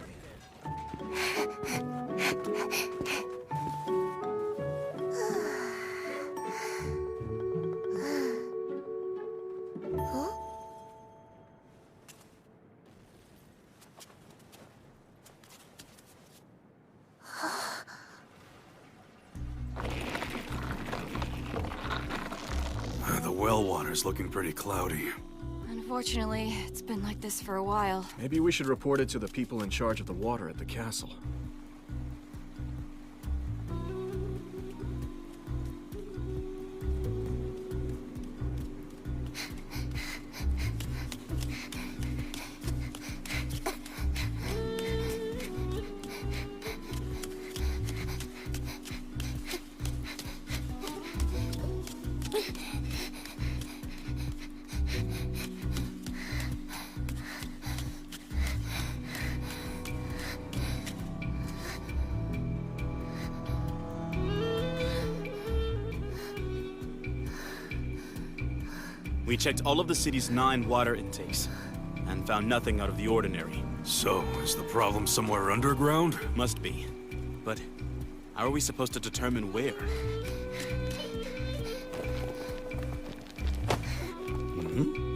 The well water's looking pretty cloudy. Unfortunately, it's been like this for a while. Maybe we should report it to the people in charge of the water at the castle. We checked all of the city's 9 water intakes, and found nothing out of the ordinary. So, is the problem somewhere underground? Must be. But how are we supposed to determine where?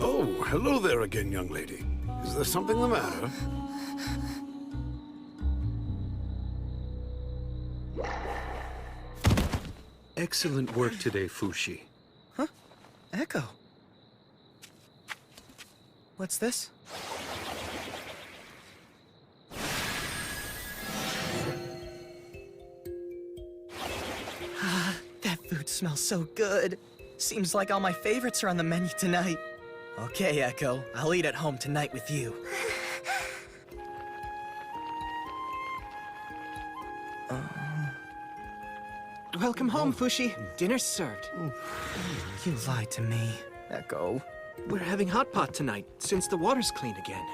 Oh, hello there again, young lady. Is there something the matter? Excellent work today, Fushi. Huh? Echo. What's this? Ah, that food smells so good. Seems like all my favorites are on the menu tonight. Okay, Echo. I'll eat at home tonight with you. Welcome home, Fushi. Dinner's served. You lied to me, Echo. We're having hot pot tonight, since the water's clean again.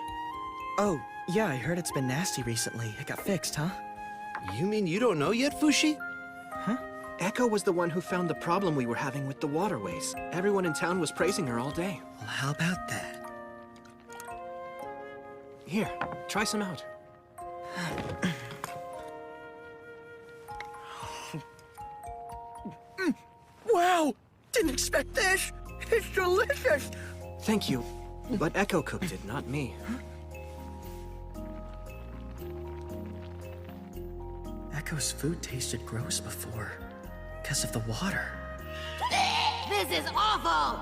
Oh, yeah, I heard it's been nasty recently. It got fixed, huh? You mean you don't know yet, Fushi? Huh? Echo was the one who found the problem we were having with the waterways. Everyone in town was praising her all day. Well, how about that? Here, try some out. Wow! Didn't expect this! It's delicious! Thank you. But Echo cooked it, not me. Echo's food tasted gross before, because of the water. This is awful!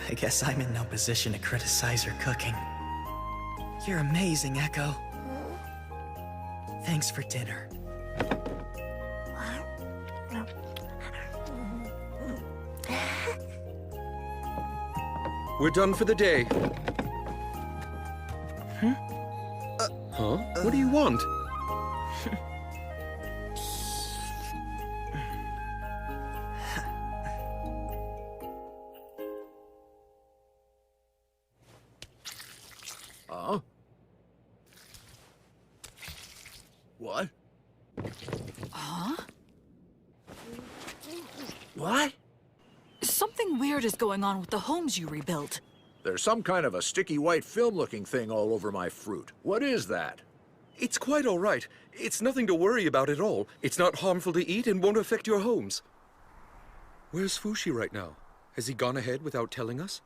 I guess I'm in no position to criticize her cooking. You're amazing, Echo. Thanks for dinner. We're done for the day. Huh? What do you want? What? Huh? What? Something weird is going on with the homes you rebuilt. There's some kind of a sticky white film-looking thing all over my fruit. What is that? It's quite all right. It's nothing to worry about at all. It's not harmful to eat and won't affect your homes. Where's Fushi right now? Has he gone ahead without telling us?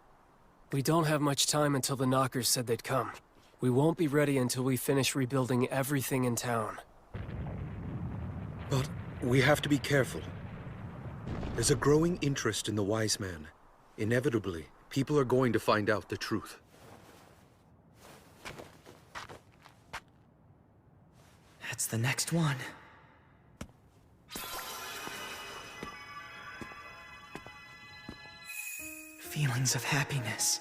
We don't have much time until the knockers said they'd come. We won't be ready until we finish rebuilding everything in town. But we have to be careful. There's a growing interest in the wise man. Inevitably, people are going to find out the truth. That's the next one. Feelings of happiness.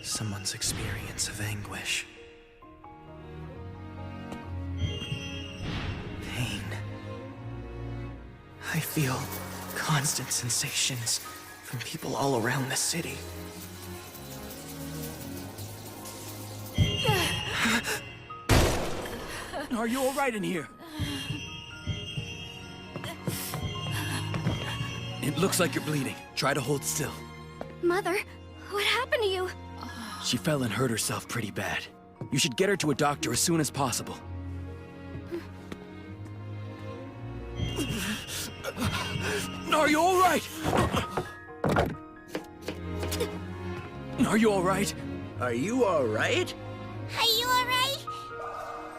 Someone's experience of anguish. Pain. I feel constant sensations from people all around the city. Are you all right in here? It looks like you're bleeding. Try to hold still. Mother, What happened to you? She fell and hurt herself pretty bad. You should get her to a doctor as soon as possible. Are you all right? Are you all right? Are you all right? Are you alright?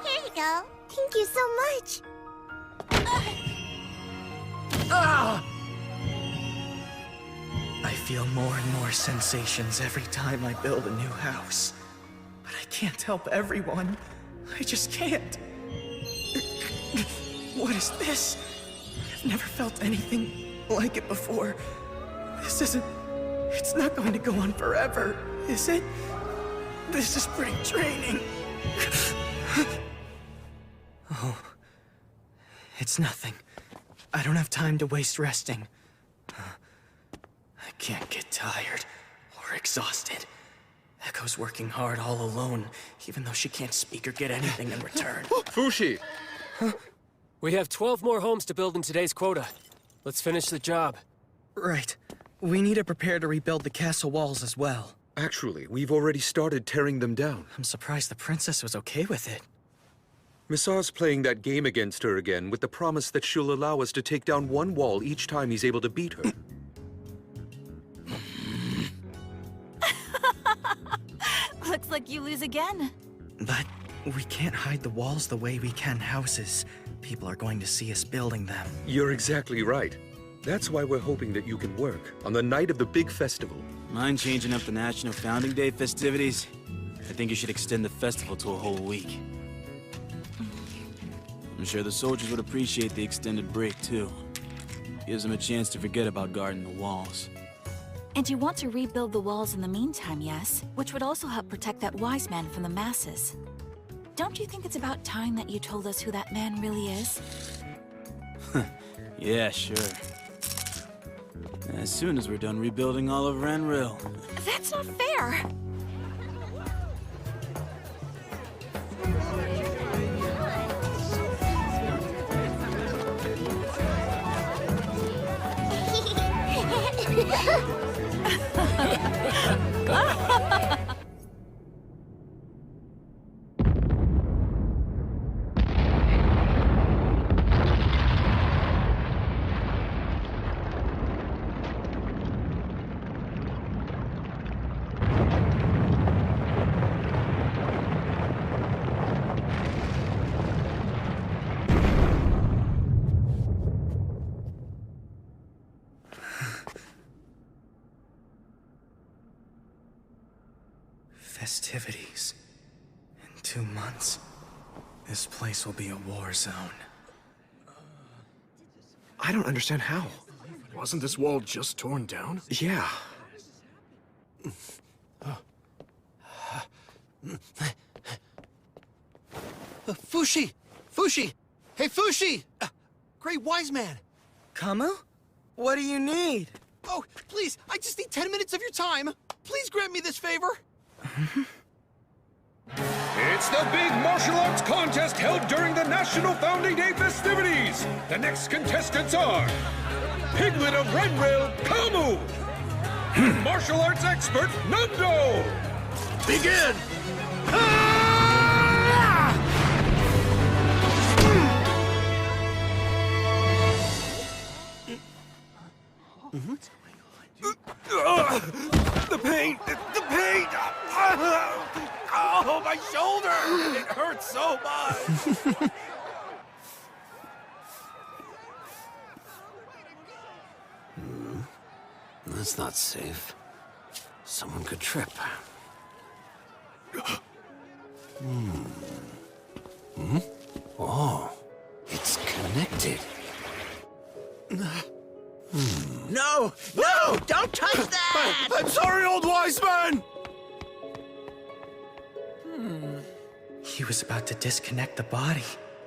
Here you go. Thank you so much. I feel more and more sensations every time I build a new house. But I can't help everyone. I just can't. What is this? I've never felt anything like it before. This isn't... It's not going to go on forever, is it? This is pretty draining. Oh. It's nothing. I don't have time to waste resting. I can't get tired or exhausted. Echo's working hard all alone, even though she can't speak or get anything in return. Fushi! We have 12 more homes to build in today's quota. Let's finish the job. Right. We need to prepare to rebuild the castle walls as well. Actually, we've already started tearing them down. I'm surprised the princess was okay with it. Missar's playing that game against her again with the promise that she'll allow us to take down one wall each time he's able to beat her. Looks like you lose again. But we can't hide the walls the way we can houses. People are going to see us building them. You're exactly right. That's why we're hoping that you can work on the night of the big festival. Mind changing up the National Founding Day festivities? I think you should extend the festival to a whole week. I'm sure the soldiers would appreciate the extended break, too. Gives them a chance to forget about guarding the walls. And you want to rebuild the walls in the meantime, yes? Which would also help protect that wise man from the masses. Don't you think it's about time that you told us who that man really is? Yeah, sure. As soon as we're done rebuilding all of Renril. That's not fair! Festivities. In 2 months, this place will be a war zone. I don't understand how. Wasn't this wall just torn down? Yeah. Fushi! Fushi! Hey, Fushi! Great wise man! Kamu? What do you need? Oh, please, I just need 10 minutes of your time. Please grant me this favor. It's the big martial arts contest held during the National Founding Day festivities. The next contestants are Piglet of Renril, Kamu, martial arts expert, Nando. Begin! The pain! The pain! Oh, my shoulder! It hurts so much! That's not safe. Someone could trip. Oh, it's connected. No! No! Don't touch that! I'm sorry, old wise man! He was about to disconnect the body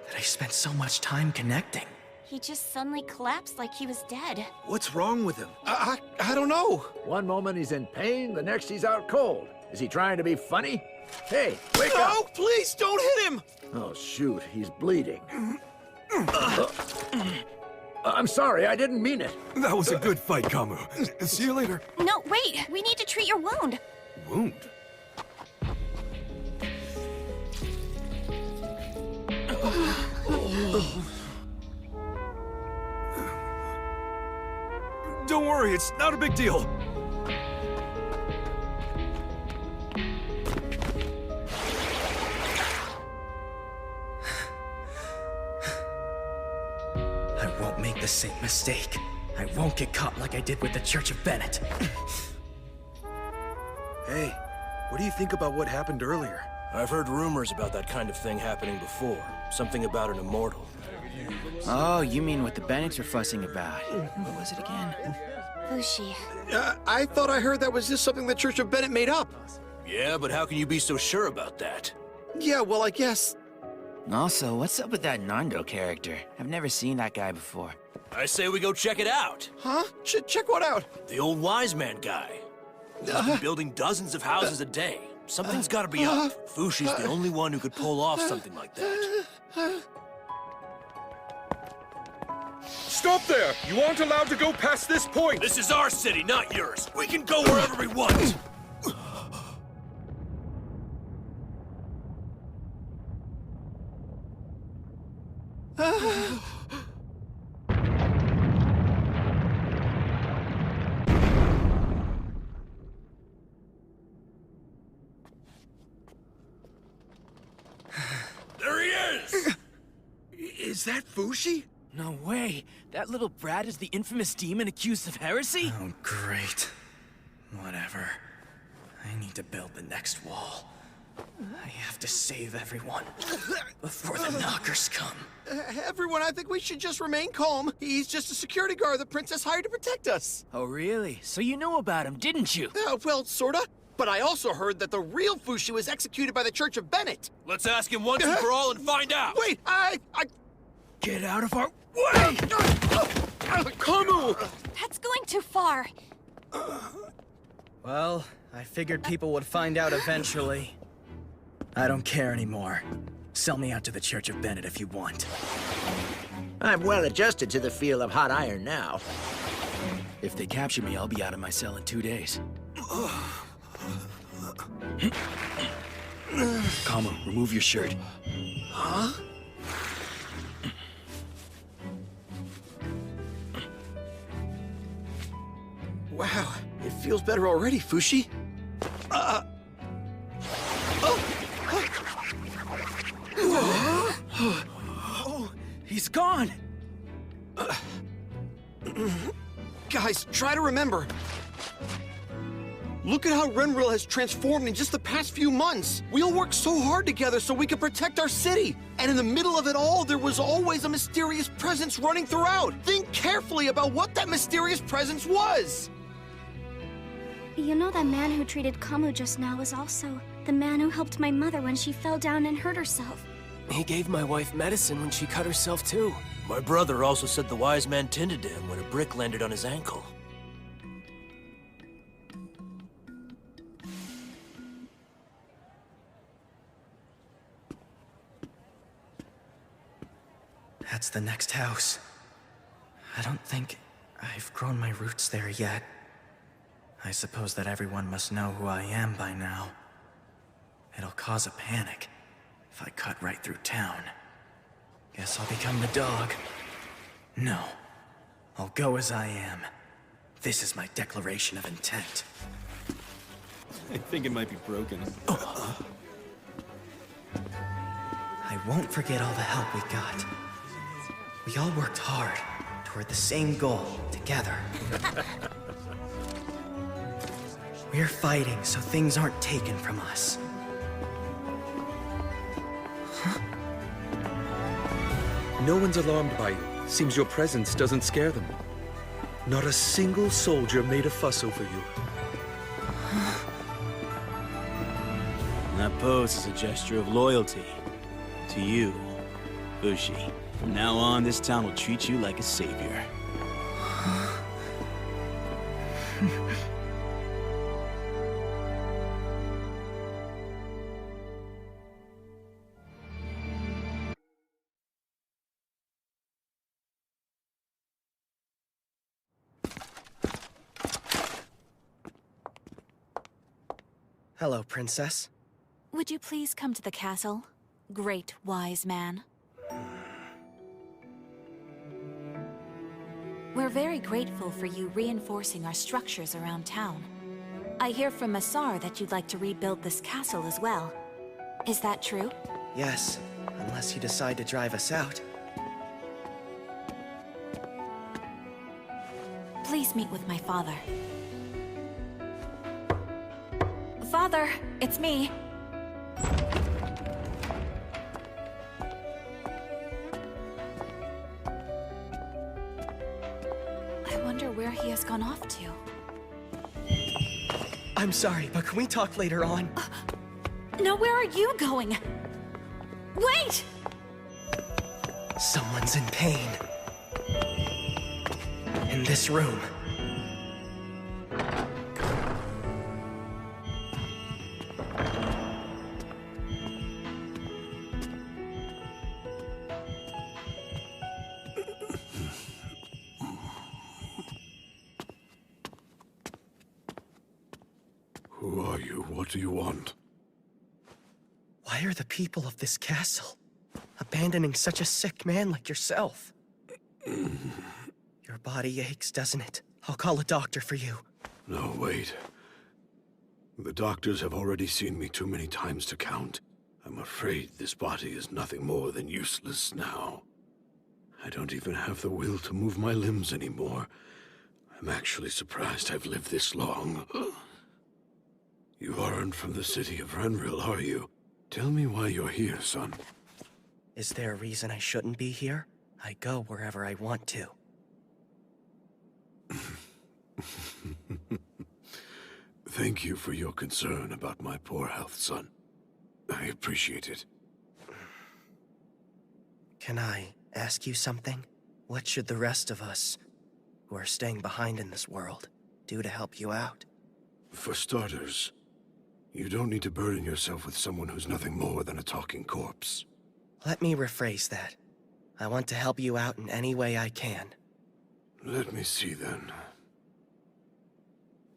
that I spent so much time connecting. He just suddenly collapsed like he was dead. What's wrong with him? I don't know. One moment he's in pain, the next he's out cold. Is he trying to be funny? Hey, wake up! No, please don't hit him! Oh, shoot, he's bleeding. I'm sorry, I didn't mean it. That was a good fight, Kamu. See you later. No, wait! We need to treat your wound. Wound? Don't worry, it's not a big deal. I won't make the same mistake. I won't get caught like I did with the Church of Bennett. Hey, what do you think about what happened earlier? I've heard rumors about that kind of thing happening before. Something about an immortal. Oh, you mean what the Bennetts were fussing about. What was it again? Fushi. I thought I heard that was just something the Church of Bennett made up. Yeah, but how can you be so sure about that? Yeah, well, I guess... Also, what's up with that Nando character? I've never seen that guy before. I say we go check it out. Huh? Check what out? The old wise man guy. He's been building dozens of houses a day. Something's gotta be up. Fushi's the only one who could pull off something like that. Stop there! You aren't allowed to go past this point! This is our city, not yours. We can go wherever we want. There he is! Is that Fushi? No way. That little brat is the infamous demon accused of heresy? Oh, great. Whatever. I need to build the next wall. I have to save everyone before the knockers come. Everyone, I think we should just remain calm. He's just a security guard the princess hired to protect us. Oh, really? So you knew about him, didn't you? Well, sorta. But I also heard that the real Fushi was executed by the Church of Bennett. Let's ask him once and for all and find out. Wait, I... Get out of our way! Kamu! That's going too far. Well, I figured people would find out eventually. I don't care anymore. Sell me out to the Church of Bennett if you want. I'm well adjusted to the feel of hot iron now. If they capture me, I'll be out of my cell in 2 days. Kamu, remove your shirt. Huh? Wow, it feels better already, Fushi. Oh, he's gone! Guys, try to remember. Look at how Renril has transformed in just the past few months. We all worked so hard together so we could protect our city. And in the middle of it all, there was always a mysterious presence running throughout. Think carefully about what that mysterious presence was. You know, that man who treated Kamu just now was also the man who helped my mother when she fell down and hurt herself. He gave my wife medicine when she cut herself, too. My brother also said the wise man tended to him when a brick landed on his ankle. That's the next house. I don't think I've grown my roots there yet. I suppose that everyone must know who I am by now. It'll cause a panic if I cut right through town. Guess I'll become the dog. No, I'll go as I am. This is my declaration of intent. I think it might be broken. I won't forget all the help we got. We all worked hard toward the same goal together. We're fighting so things aren't taken from us. No one's alarmed by you. Seems your presence doesn't scare them. Not a single soldier made a fuss over you. And that pose is a gesture of loyalty. To you, Fushi. From now on, this town will treat you like a savior. Hello, Princess. Would you please come to the castle, great wise man? We're very grateful for you reinforcing our structures around town. I hear from Massar that you'd like to rebuild this castle as well. Is that true? Yes, unless you decide to drive us out. Please meet with my father. Father, it's me. I wonder where he has gone off to. I'm sorry, but can we talk later on? No, where are you going? Wait! Someone's in pain. In this room. Who are you? What do you want? Why are the people of this castle abandoning such a sick man like yourself? Your body aches, doesn't it? I'll call a doctor for you. No, wait. The doctors have already seen me too many times to count. I'm afraid this body is nothing more than useless now. I don't even have the will to move my limbs anymore. I'm actually surprised I've lived this long. You aren't from the city of Renril, are you? Tell me why you're here, son. Is there a reason I shouldn't be here? I go wherever I want to. Thank you for your concern about my poor health, son. I appreciate it. Can I ask you something? What should the rest of us, who are staying behind in this world, do to help you out? For starters, you don't need to burden yourself with someone who's nothing more than a talking corpse. Let me rephrase that. I want to help you out in any way I can. Let me see, then.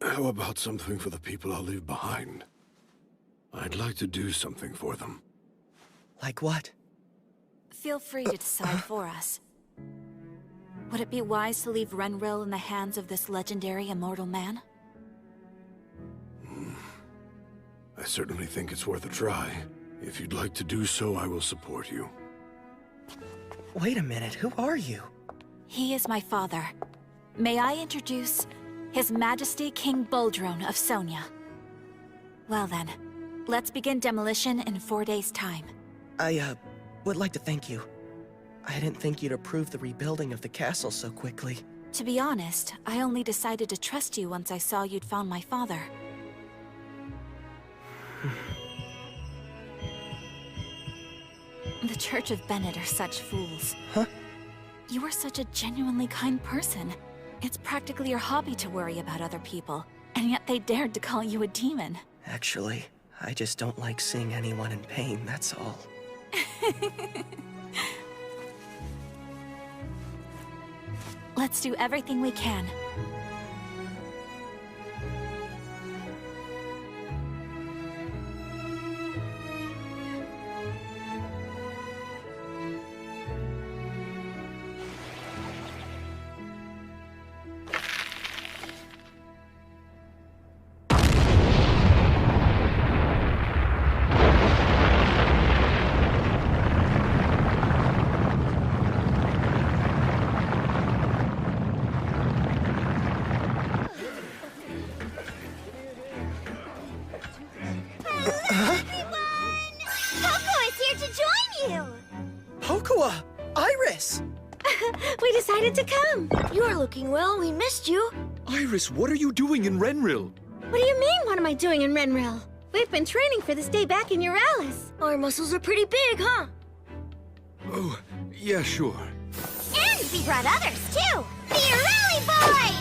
How about something for the people I'll leave behind? I'd like to do something for them. Like what? Feel free to decide for us. Would it be wise to leave Renril in the hands of this legendary immortal man? I certainly think it's worth a try. If you'd like to do so, I will support you. Wait a minute, who are you? He is my father. May I introduce His Majesty King Buldrone of Sonia. Well then, let's begin demolition in 4 days' time. I, would like to thank you. I didn't think you'd approve the rebuilding of the castle so quickly. To be honest, I only decided to trust you once I saw you'd found my father. The Church of Bennett are such fools. Huh? You are such a genuinely kind person. It's practically your hobby to worry about other people, and yet they dared to call you a demon. Actually, I just don't like seeing anyone in pain, that's all. Let's do everything we can. We decided to come. You're looking well. We missed you. Iris, what are you doing in Renril? What do you mean, what am I doing in Renril? We've been training for this day back in Euralis. Our muscles are pretty big, huh? Oh, yeah, sure. And we brought others, too! The Euralis boys!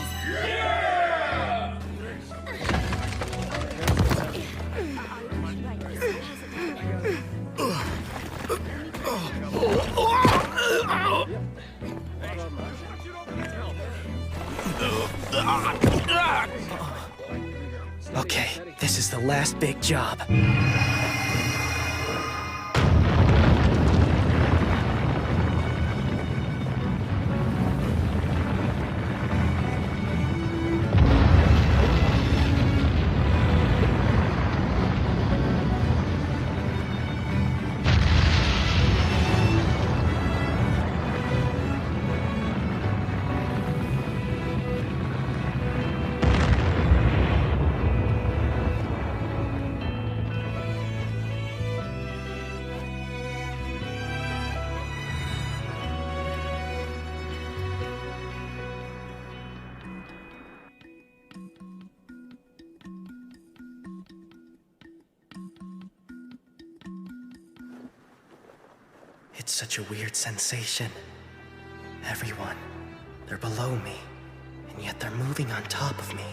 Okay, this is the last big job. It's such a weird sensation. Everyone, they're below me, and yet they're moving on top of me.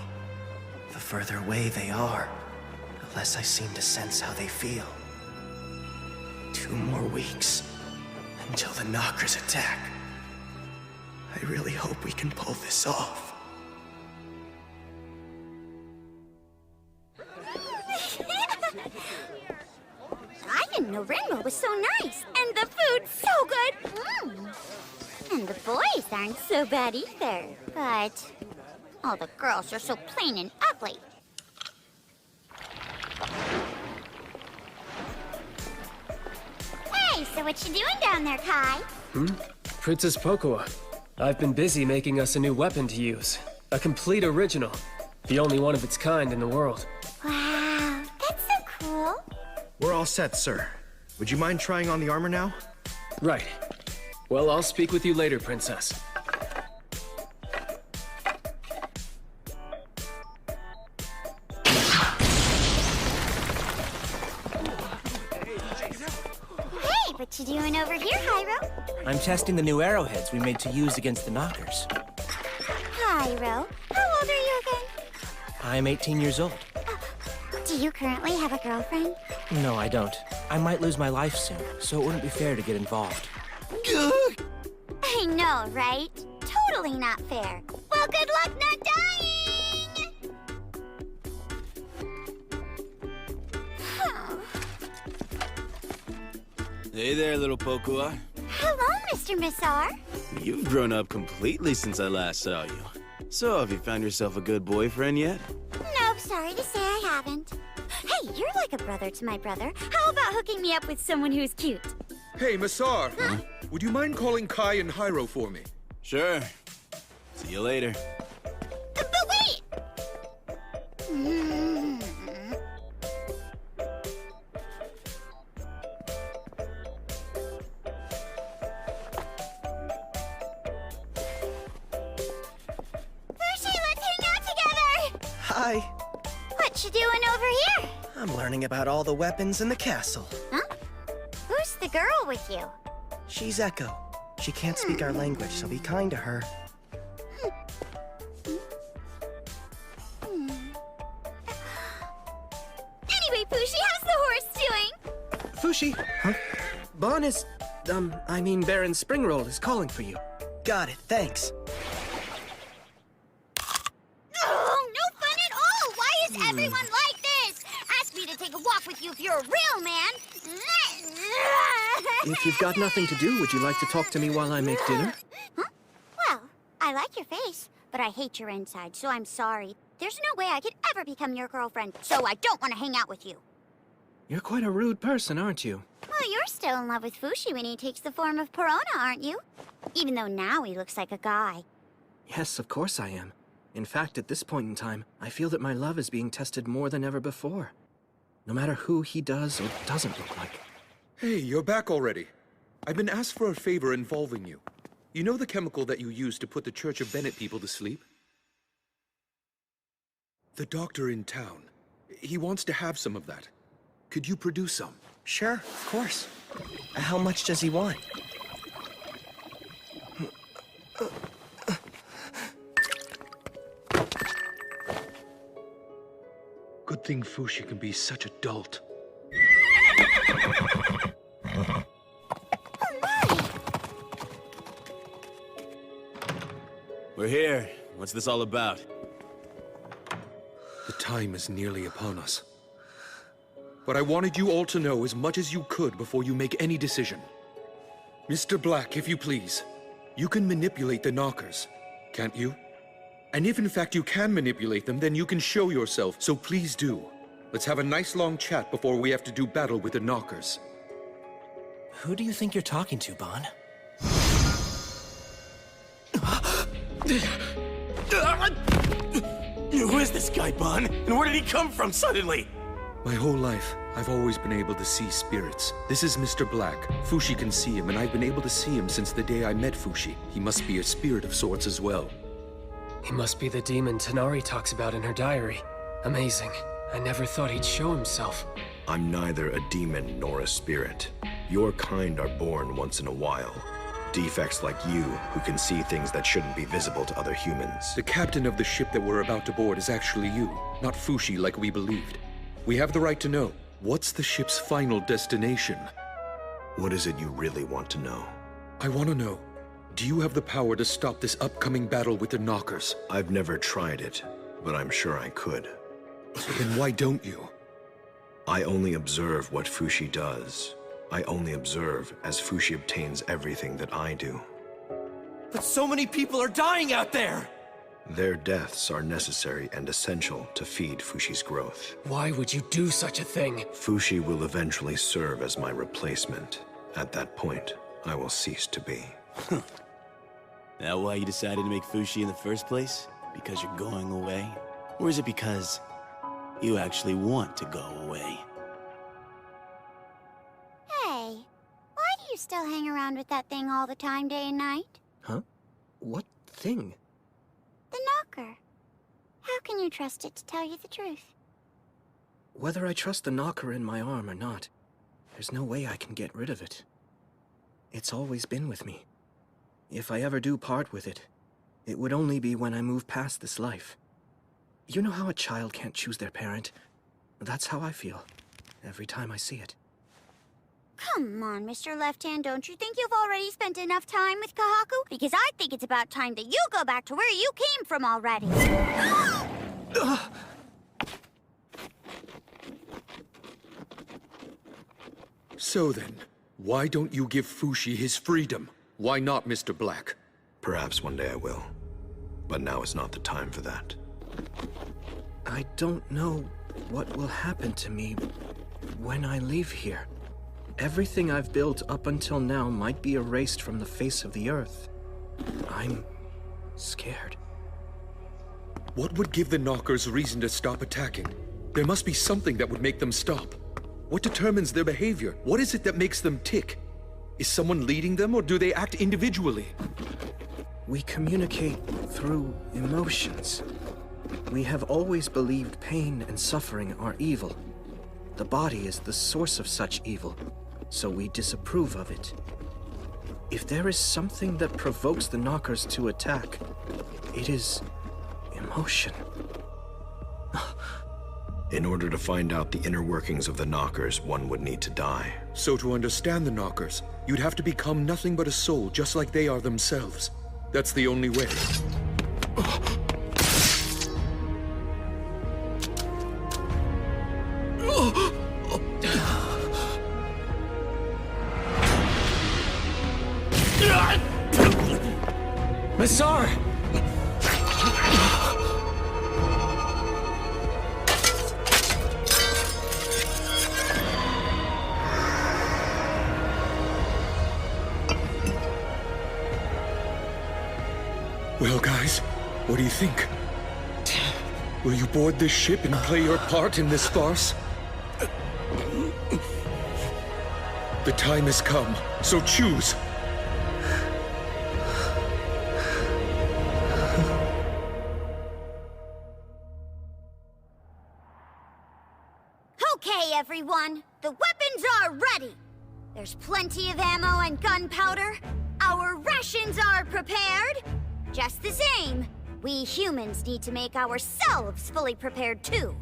The further away they are, the less I seem to sense how they feel. 2 more weeks until the Knockers attack. I really hope we can pull this off. I didn't know Renwell was so nice, and the food's so good. And the boys aren't so bad either, but all the girls are so plain and ugly. Hey, so what you doing down there, Kai? Princess Pokoa. I've been busy making us a new weapon to use. A complete original. The only one of its kind in the world. Wow, that's so cool. We're all set, sir. Would you mind trying on the armor now? Right. Well, I'll speak with you later, Princess. Hey, what you doing over here, Hyro? I'm testing the new arrowheads we made to use against the Knockers. Hyro, how old are you again? I'm 18 years old. Do you currently have a girlfriend? No, I don't. I might lose my life soon, so it wouldn't be fair to get involved. I know, right? Totally not fair. Well, good luck not dying! Hey there, little Pokoa. Hello, Mr. Missar. You've grown up completely since I last saw you. So, have you found yourself a good boyfriend yet? Nope, sorry to say I haven't. Hey, you're like a brother to my brother. How about hooking me up with someone who's cute? Hey, Massar. Would you mind calling Kai and Hyro for me? Sure. See you later. But wait! Fushi, let's hang out together! Hi. What you doing over here? I'm learning about all the weapons in the castle. Huh? Who's the girl with you? She's Echo. She can't speak our language, so be kind to her. Anyway, Fushi, how's the horse doing? Fushi? Huh? Bon is... Baron Springroll is calling for you. Got it, thanks. Oh, no fun at all! Why is everyone like this? Ask me to take a walk with you if you're a real man. If you've got nothing to do, would you like to talk to me while I make dinner? Huh? Well, I like your face, but I hate your inside, so I'm sorry. There's no way I could ever become your girlfriend, so I don't want to hang out with you. You're quite a rude person, aren't you? Well, you're still in love with Fushi when he takes the form of Perona, aren't you? Even though now he looks like a guy. Yes, of course I am. In fact, at this point in time, I feel that my love is being tested more than ever before. No matter who he does or doesn't look like. Hey, you're back already. I've been asked for a favor involving you. You know the chemical that you used to put the Church of Bennett people to sleep? The doctor in town. He wants to have some of that. Could you produce some? Sure, of course. How much does he want? Good thing Fushi can be such a dolt. We're here. What's this all about? The time is nearly upon us. But I wanted you all to know as much as you could before you make any decision. Mr. Black, if you please, you can manipulate the knockers, can't you? And if in fact you can manipulate them, then you can show yourself, so please do. Let's have a nice long chat before we have to do battle with the knockers. Who do you think you're talking to, Bon? Who is this guy, Bon? And where did he come from suddenly? My whole life, I've always been able to see spirits. This is Mr. Black. Fushi can see him, and I've been able to see him since the day I met Fushi. He must be a spirit of sorts as well. He must be the demon Tanari talks about in her diary. Amazing. I never thought he'd show himself. I'm neither a demon nor a spirit. Your kind are born once in a while. Defects like you, who can see things that shouldn't be visible to other humans. The captain of the ship that we're about to board is actually you, not Fushi like we believed. We have the right to know. What's the ship's final destination? What is it you really want to know? I want to know, do you have the power to stop this upcoming battle with the knockers? I've never tried it, but I'm sure I could. Then why don't you? I only observe what Fushi does. I only observe as Fushi obtains everything that I do. But so many people are dying out there! Their deaths are necessary and essential to feed Fushi's growth. Why would you do such a thing? Fushi will eventually serve as my replacement. At that point, I will cease to be. That why you decided to make Fushi in the first place? Because you're going away? Or is it because you actually want to go away? Hey, why do you still hang around with that thing all the time, day and night? Huh? What thing? The knocker. How can you trust it to tell you the truth? Whether I trust the knocker in my arm or not, there's no way I can get rid of it. It's always been with me. If I ever do part with it, it would only be when I move past this life. You know how a child can't choose their parent? That's how I feel, every time I see it. Come on, Mr. Left Hand, don't you think you've already spent enough time with Kahaku? Because I think it's about time that you go back to where you came from already. So then, why don't you give Fushi his freedom? Why not, Mr. Black? Perhaps one day I will. But now is not the time for that. I don't know what will happen to me when I leave here. Everything I've built up until now might be erased from the face of the earth. I'm scared. What would give the knockers reason to stop attacking? There must be something that would make them stop. What determines their behavior? What is it that makes them tick? Is someone leading them, or do they act individually? We communicate through emotions. We have always believed pain and suffering are evil. The body is the source of such evil, so we disapprove of it. If there is something that provokes the knockers to attack, it is emotion. In order to find out the inner workings of the knockers, one would need to die. So to understand the knockers, you'd have to become nothing but a soul, just like they are themselves. That's the only way. Massar! Well, guys, what do you think? Will you board this ship and play your part in this farce? The time has come, so choose. Okay, everyone. The weapons are ready. There's plenty of ammo and gunpowder. Our rations are prepared. Just the same, we humans need to make ourselves fully prepared too.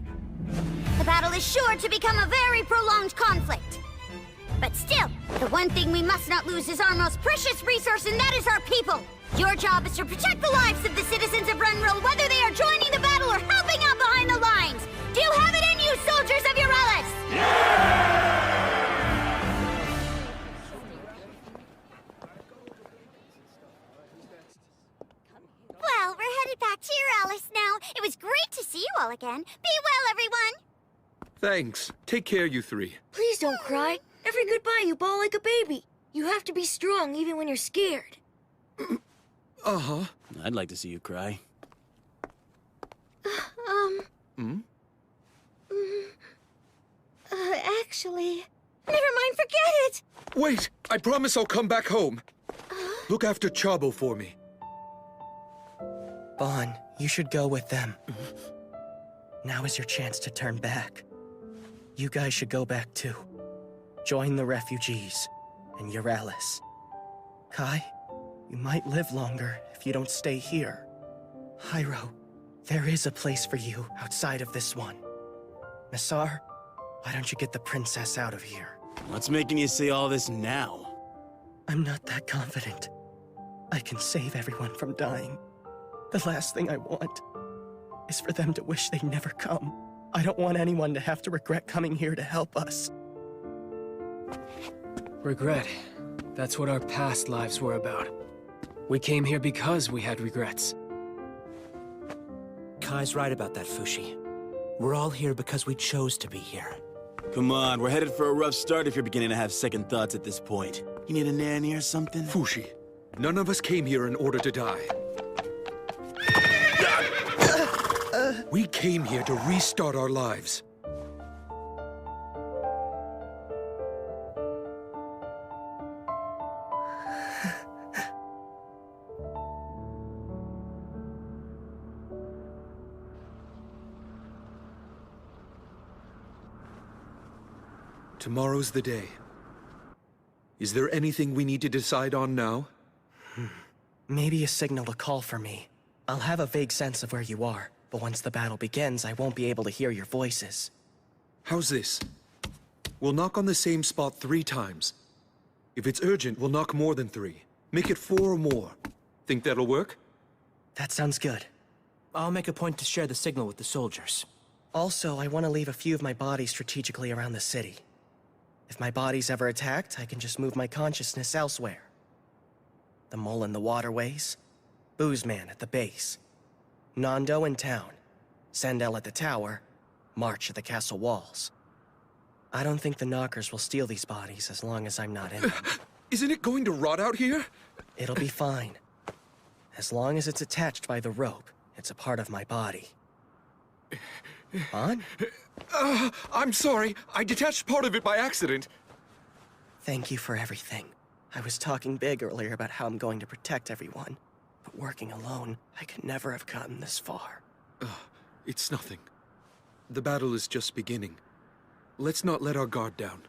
The battle is sure to become a very prolonged conflict. But still, the one thing we must not lose is our most precious resource, and that is our people. Your job is to protect the lives of the citizens of Renril, whether they are joining the battle or helping out behind the lines. Well, we're headed back to your Alice now. It was great to see you all again. Be well, everyone. Thanks. Take care, you three. Please don't cry. Every goodbye you bawl like a baby. You have to be strong even when you're scared. Uh-huh. I'd like to see you cry. Actually... Never mind, forget it! Wait! I promise I'll come back home. Look after Chabo for me. Bon, you should go with them. Now is your chance to turn back. You guys should go back too. Join the refugees and your Alice. Kai, you might live longer if you don't stay here. Hyro, there is a place for you outside of this one. Massar, why don't you get the princess out of here? What's making you say all this now? I'm not that confident. I can save everyone from dying. The last thing I want is for them to wish they'd never come. I don't want anyone to have to regret coming here to help us. Regret. That's what our past lives were about. We came here because we had regrets. Kai's right about that, Fushi. We're all here because we chose to be here. Come on, we're headed for a rough start if you're beginning to have second thoughts at this point. You need a nanny or something? Fushi, none of us came here in order to die. We came here to restart our lives. Tomorrow's the day. Is there anything we need to decide on now? Maybe a signal to call for me. I'll have a vague sense of where you are, but once the battle begins, I won't be able to hear your voices. How's this? We'll knock on the same spot 3 times. If it's urgent, we'll knock more than 3. Make it 4 or more. Think that'll work? That sounds good. I'll make a point to share the signal with the soldiers. Also, I want to leave a few of my bodies strategically around the city. If my body's ever attacked, I can just move my consciousness elsewhere. The mole in the waterways, Boozman at the base, Nando in town, Sandel at the tower, March at the castle walls. I don't think the Knockers will steal these bodies as long as I'm not in them. Isn't it going to rot out here? It'll be fine. As long as it's attached by the rope, it's a part of my body. On? I'm sorry. I detached part of it by accident. Thank you for everything. I was talking big earlier about how I'm going to protect everyone. But working alone, I could never have gotten this far. It's nothing. The battle is just beginning. Let's not let our guard down.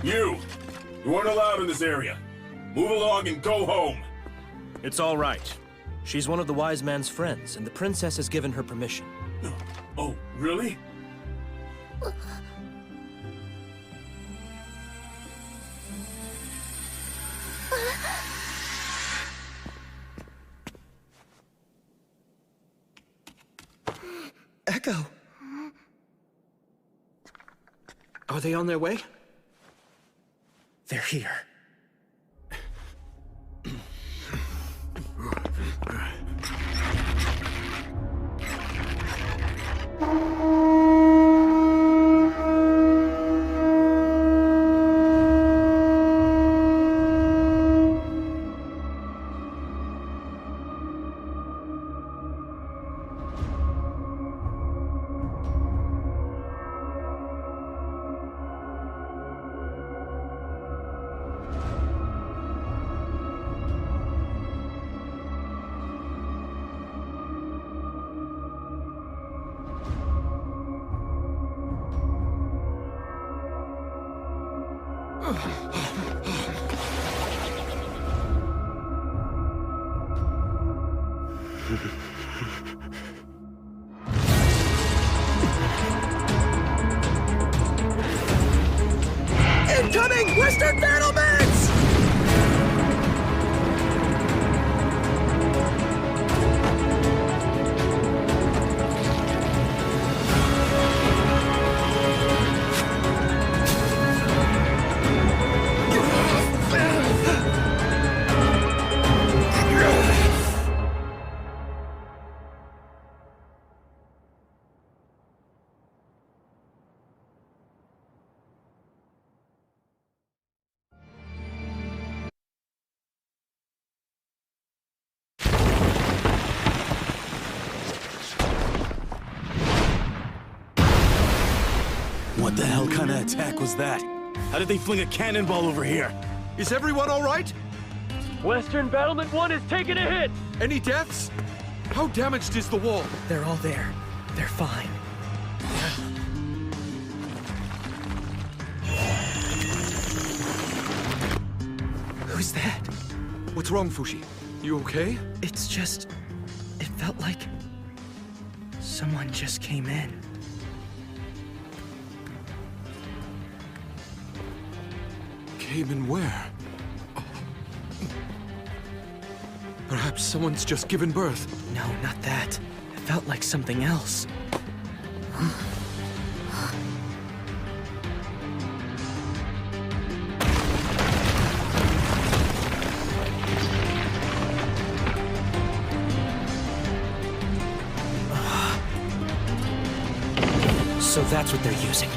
You weren't allowed in this area. Move along and go home. It's all right. She's one of the wise man's friends, and the princess has given her permission. Oh, really? Echo! Are they on their way? They're here. Incoming Western battlements! What the hell kind of attack was that? How did they fling a cannonball over here? Is everyone all right? Western Battlement 1 is taking a hit! Any deaths? How damaged is the wall? They're all there. They're fine. Who's that? What's wrong, Fushi? You okay? It's just... It felt like... someone just came in. Came in where? Oh. Perhaps someone's just given birth. No, not that. It felt like something else. So that's what they're using.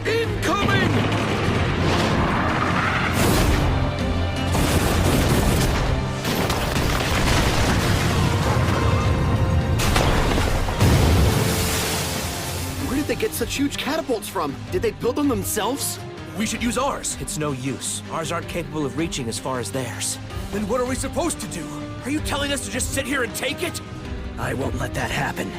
Incoming! They get such huge catapults from? Did they build them themselves? We should use ours. It's no use. Ours aren't capable of reaching as far as theirs. Then what are we supposed to do? Are you telling us to just sit here and take it? I won't let that happen.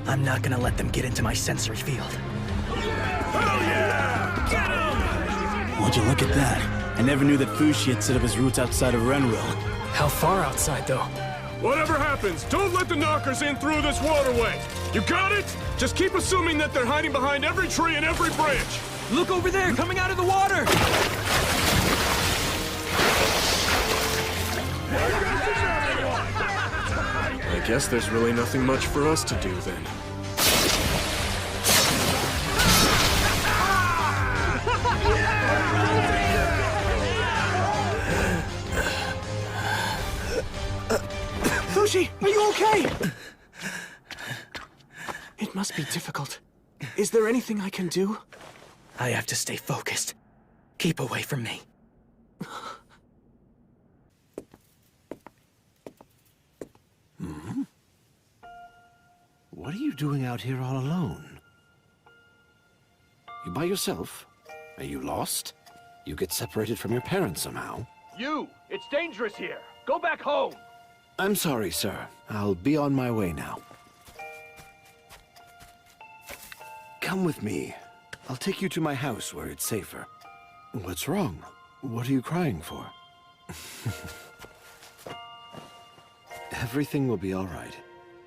I'm not gonna let them get into my sensory field. Would you look at that? I never knew that Fushi had set up his roots outside of Renril. How far outside, though? Whatever happens, don't let the knockers in through this waterway. You got it? Just keep assuming that they're hiding behind every tree and every branch. Look over there, coming out of the water! I guess there's really nothing much for us to do then. Fushi, are you okay? It must be difficult. Is there anything I can do? I have to stay focused. Keep away from me. What are you doing out here all alone? You by yourself? Are you lost? You get separated from your parents somehow? You! It's dangerous here! Go back home! I'm sorry, sir. I'll be on my way now. Come with me. I'll take you to my house where it's safer. What's wrong? What are you crying for? Everything will be all right.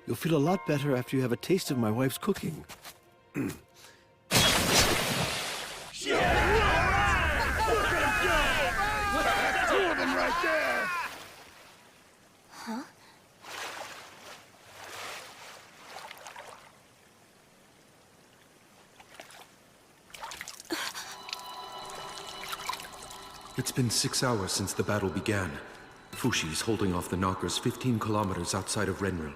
You'll feel a lot better after you have a taste of my wife's cooking. Huh? It's been 6 hours since the battle began. Fushi is holding off the knockers 15 kilometers outside of Renril.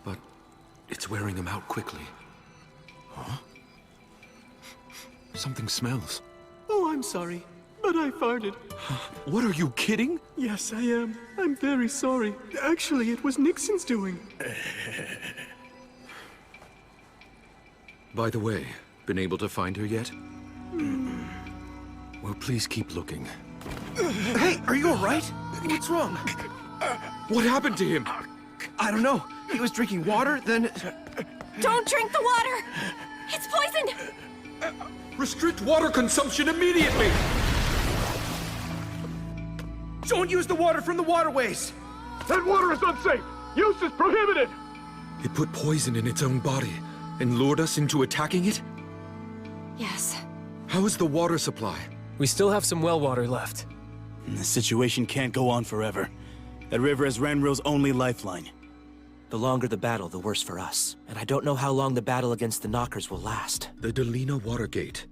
But it's wearing him out quickly. Huh? Something smells. Oh, I'm sorry, but I farted. What, are you kidding? Yes, I am. I'm very sorry. Actually, it was Nixon's doing. By the way, been able to find her yet? Well, please keep looking. Hey, are you alright? What's wrong? What happened to him? I don't know. He was drinking water, then... Don't drink the water! It's poisoned! Restrict water consumption immediately! Don't use the water from the waterways! That water is unsafe! Use is prohibited! It put poison in its own body and lured us into attacking it? Yes. How is the water supply? We still have some well water left. This situation can't go on forever. That river is Renril's only lifeline. The longer the battle, the worse for us. And I don't know how long the battle against the Knockers will last. The Delina Watergate.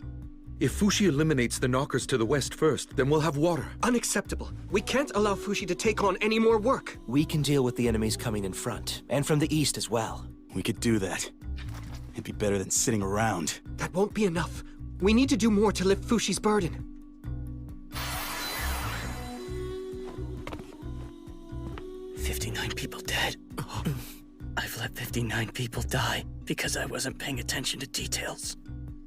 If Fushi eliminates the Knockers to the west first, then we'll have water. Unacceptable. We can't allow Fushi to take on any more work. We can deal with the enemies coming in front, and from the east as well. We could do that. It'd be better than sitting around. That won't be enough. We need to do more to lift Fushi's burden. People dead. I've let 59 people die because I wasn't paying attention to details.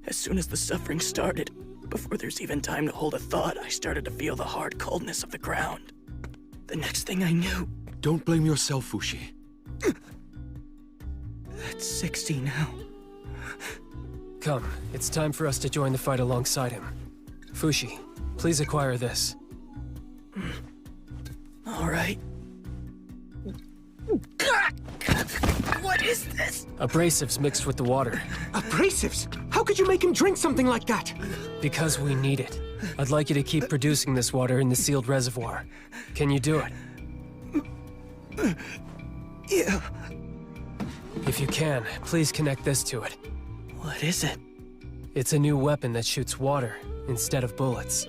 As soon as the suffering started, before there's even time to hold a thought, I started to feel the hard coldness of the ground. The next thing I knew... Don't blame yourself, Fushi. That's 60 now. Come, it's time for us to join the fight alongside him. Fushi, please acquire this. All right. What is this? Abrasives mixed with the water. Abrasives? How could you make him drink something like that? Because we need it. I'd like you to keep producing this water in the sealed reservoir. Can you do it? Yeah. If you can, please connect this to it. What is it? It's a new weapon that shoots water instead of bullets.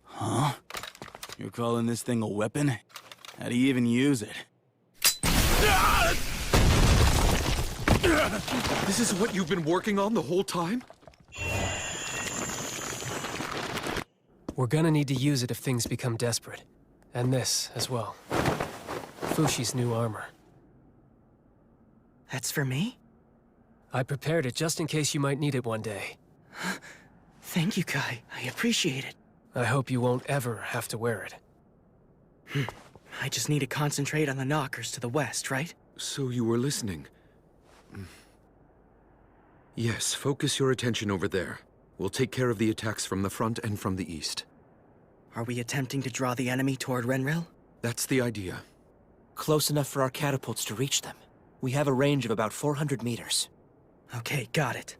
Huh? You're calling this thing a weapon? How do you even use it? This is what you've been working on the whole time? We're gonna need to use it if things become desperate. And this, as well. Fushi's new armor. That's for me? I prepared it just in case you might need it one day. Thank you, Kai. I appreciate it. I hope you won't ever have to wear it. I just need to concentrate on the Knockers to the west, right? So you were listening. Yes, focus your attention over there. We'll take care of the attacks from the front and from the east. Are we attempting to draw the enemy toward Renril? That's the idea. Close enough for our catapults to reach them. We have a range of about 400 meters. Okay, got it.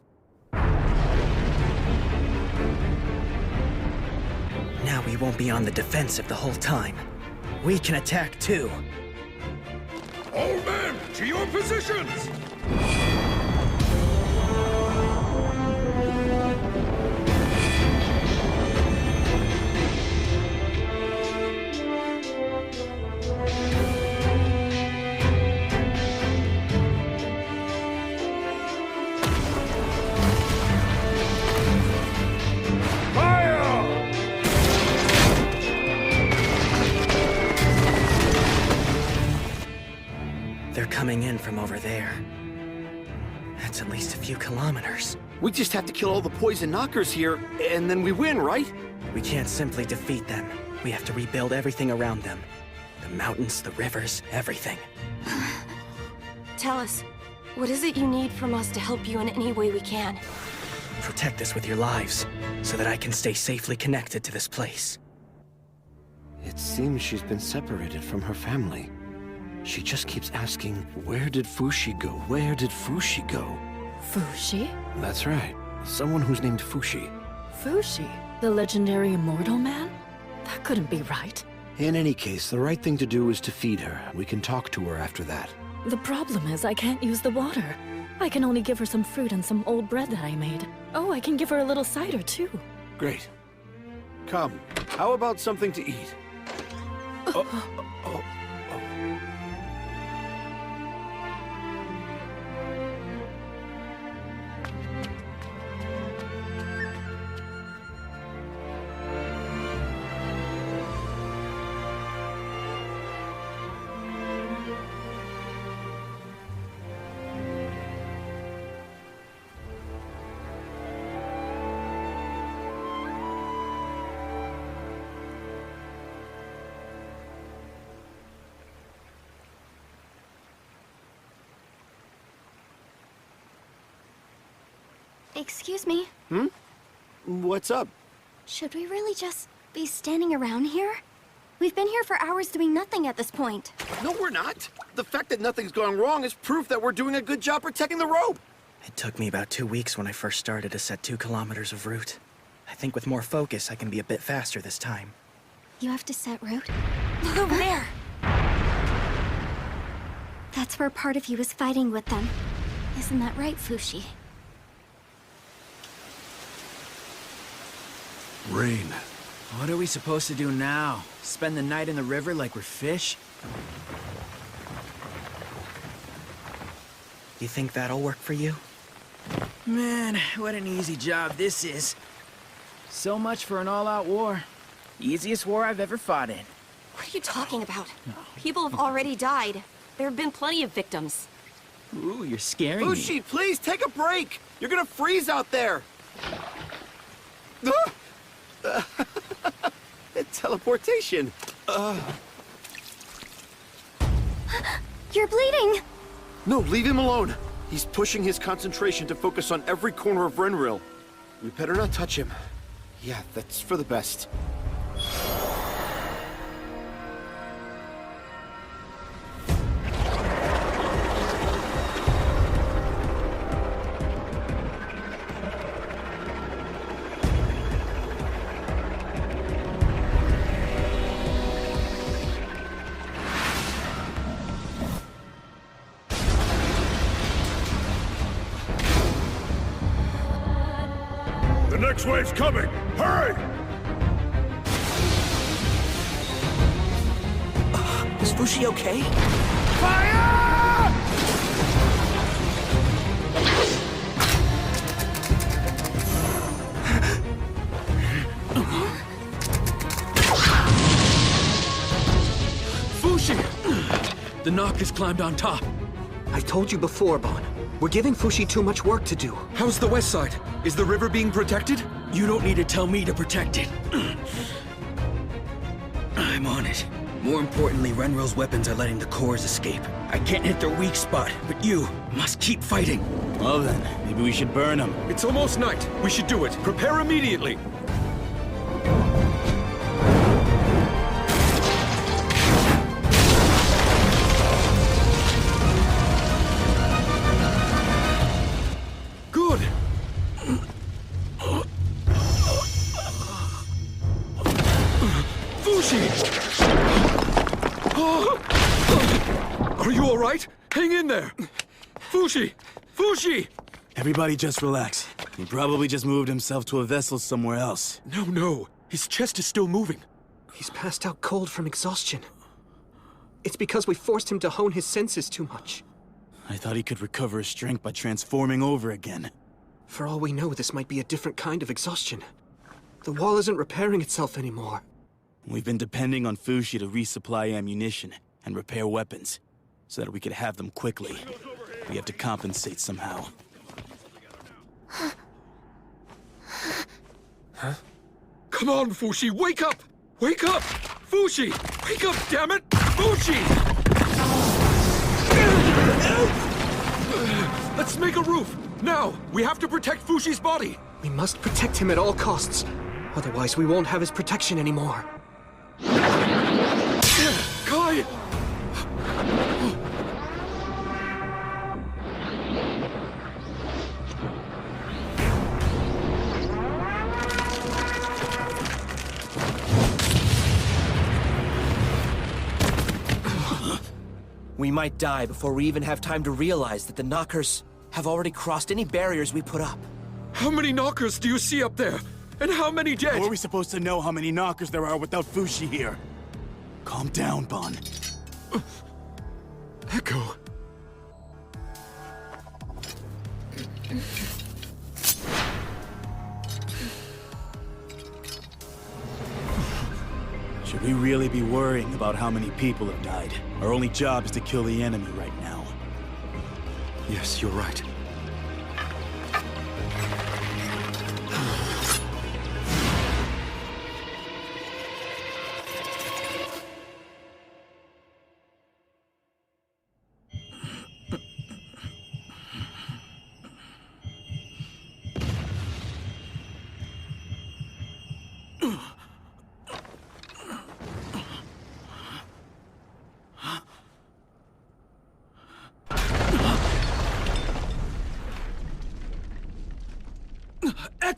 Now we won't be on the defensive the whole time. We can attack too. All men, to your positions! They're coming in from over there. That's at least a few kilometers. We just have to kill all the poison knockers here, and then we win, right? We can't simply defeat them. We have to rebuild everything around them. The mountains, the rivers, everything. Tell us, what is it you need from us to help you in any way we can? Protect us with your lives, so that I can stay safely connected to this place. It seems she's been separated from her family. She just keeps asking, where did Fushi go? Where did Fushi go? Fushi? That's right. Someone who's named Fushi. Fushi? The legendary immortal man? That couldn't be right. In any case, the right thing to do is to feed her. We can talk to her after that. The problem is I can't use the water. I can only give her some fruit and some old bread that I made. Oh, I can give her a little cider, too. Great. Come, how about something to eat? Excuse me. What's up? Should we really just be standing around here? We've been here for hours doing nothing at this point. No, we're not. The fact that nothing's gone wrong is proof that we're doing a good job protecting the rope. It took me about 2 weeks when I first started to set 2 kilometers of route. I think with more focus, I can be a bit faster this time. You have to set route? Look over there! That's where part of you is fighting with them. Isn't that right, Fushi? Rain. What are we supposed to do now? Spend the night in the river like we're fish? You think that'll work for you? Man, what an easy job this is. So much for an all-out war. Easiest war I've ever fought in. What are you talking about? People have already died. There have been plenty of victims. Ooh, you're scaring me. Fushi, please take a break. You're gonna freeze out there. Teleportation. You're bleeding! No, leave him alone. He's pushing his concentration to focus on every corner of Renril. We better not touch him. Yeah, that's for the best. The next wave's coming! Hurry! Is Fushi okay? Fire! Fushi! The Knockers climbed on top. I told you before, Bon. We're giving Fushi too much work to do. How's the west side? Is the river being protected? You don't need to tell me to protect it. I'm on it. More importantly, Renril's weapons are letting the cores escape. I can't hit their weak spot, but you must keep fighting. Well then, maybe we should burn them. It's almost night. We should do it. Prepare immediately. Good. Fushi! Are you all right? Hang in there! Fushi! Fushi! Everybody just relax. He probably just moved himself to a vessel somewhere else. No. His chest is still moving. He's passed out cold from exhaustion. It's because we forced him to hone his senses too much. I thought he could recover his strength by transforming over again. For all we know, this might be a different kind of exhaustion. The wall isn't repairing itself anymore. We've been depending on Fushi to resupply ammunition and repair weapons, so that we could have them quickly. We have to compensate somehow. Huh? Come on, Fushi, wake up! Wake up! Fushi! Wake up, damn it! Fushi! Let's make a roof! Now! We have to protect Fushi's body! We must protect him at all costs. Otherwise, we won't have his protection anymore. Kai! We might die before we even have time to realize that the Knockers have already crossed any barriers we put up. How many Knockers do you see up there? And how many dead? How are we supposed to know how many Knockers there are without Fushi here? Calm down, Bon. Echo. Should we really be worrying about how many people have died? Our only job is to kill the enemy right now. Yes, you're right.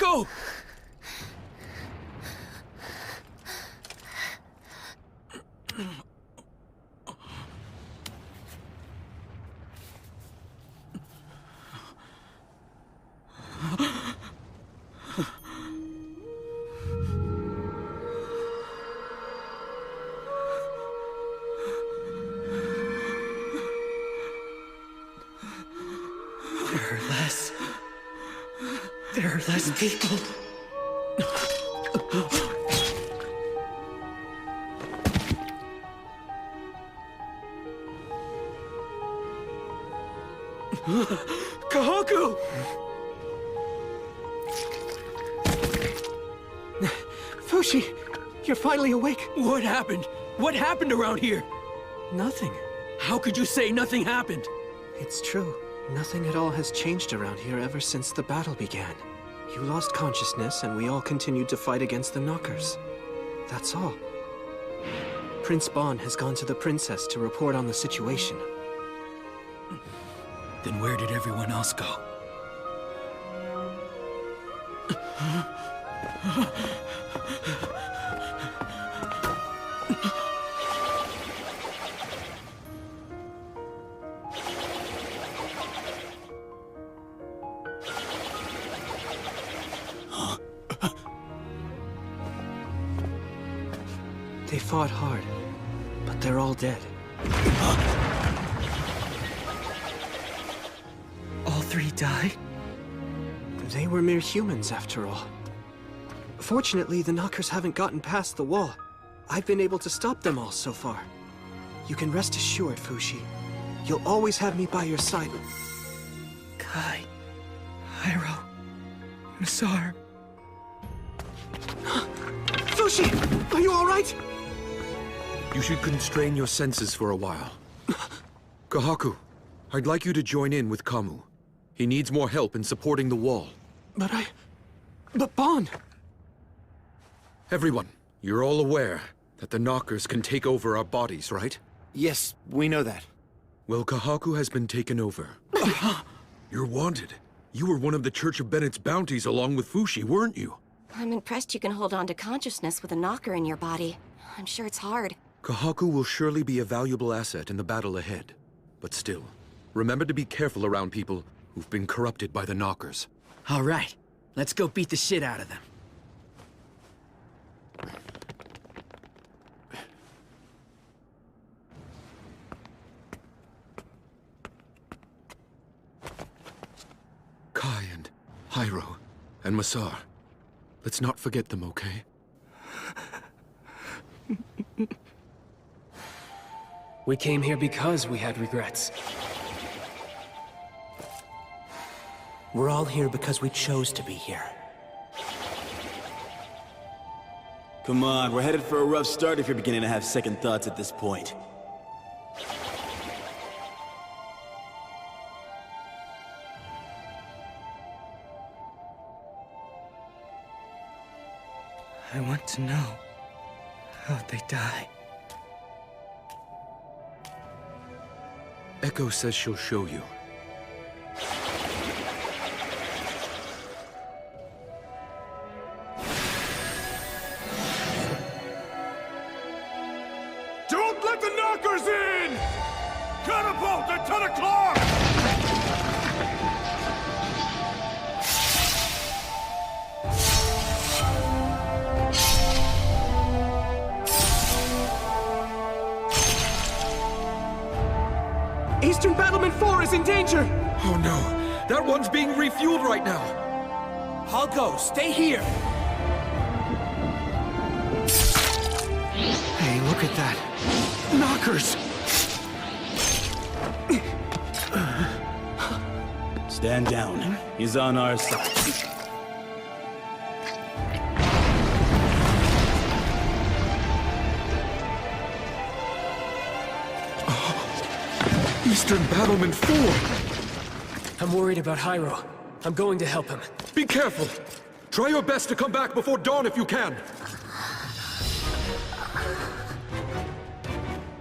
Echo! There are less people. Kahaku! Fushi, you're finally awake. What happened? What happened around here? Nothing. How could you say nothing happened? It's true. Nothing at all has changed around here ever since the battle began. You lost consciousness, and we all continued to fight against the Knockers. That's all. Prince Bon has gone to the princess to report on the situation. Then where did everyone else go? They fought hard, but they're all dead. All three died? They were mere humans, after all. Fortunately, the Knockers haven't gotten past the wall. I've been able to stop them all so far. You can rest assured, Fushi. You'll always have me by your side. Kai, Hyro, Masar. Fushi! Are you alright? You should constrain your senses for a while. Kahaku, I'd like you to join in with Kamu. He needs more help in supporting the wall. But Bon! Everyone, you're all aware that the Knockers can take over our bodies, right? Yes, we know that. Well, Kahaku has been taken over. You're wanted. You were one of the Church of Bennett's bounties along with Fushi, weren't you? I'm impressed you can hold on to consciousness with a knocker in your body. I'm sure it's hard. Kahaku will surely be a valuable asset in the battle ahead. But still, remember to be careful around people who've been corrupted by the Knockers. All right, let's go beat the shit out of them. Kai and Hyro and Masar. Let's not forget them, okay? We came here because we had regrets. We're all here because we chose to be here. Come on, we're headed for a rough start if you're beginning to have second thoughts at this point. I want to know how'd they die. Echo says she'll show you. Don't let the Knockers in! Catapult at 10 o'clock! Eastern Battlement 4 is in danger! Oh no, that one's being refueled right now! I'll go, stay here! Hey, look at that. Knockers! Stand down. He's on our side. Eastern Battlement 4! I'm worried about Hyro. I'm going to help him. Be careful! Try your best to come back before dawn if you can!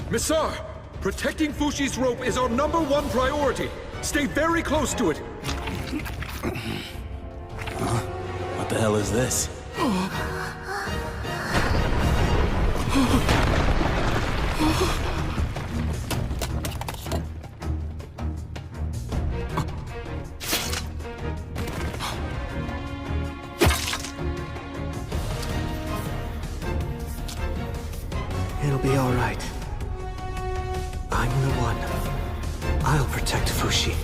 Misar! Protecting Fushi's rope is our #1 priority! Stay very close to it! What What the hell is this? It'll be all right. I'm the one. I'll protect Fushi.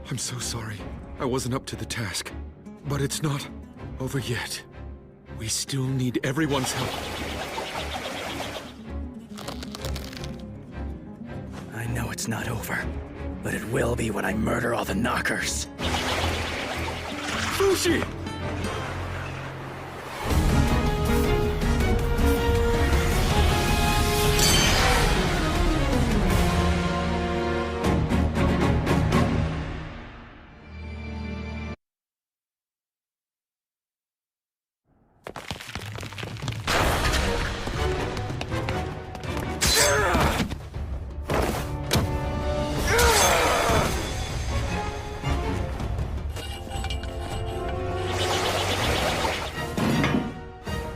I'm so sorry. I wasn't up to the task. But it's not over yet. We still need everyone's help. I know it's not over, but it will be when I murder all the knockers. Fushi!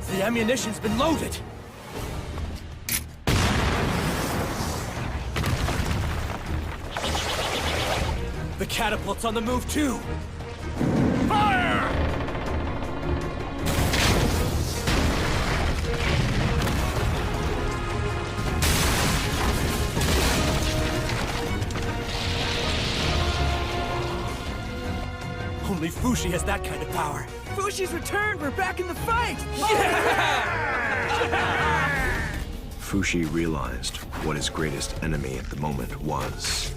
The ammunition's been loaded! The catapult's on the move too! Fire! Only Fushi has that kind of power. Fushi's returned! We're back in the fight! Fushi realized what his greatest enemy at the moment was.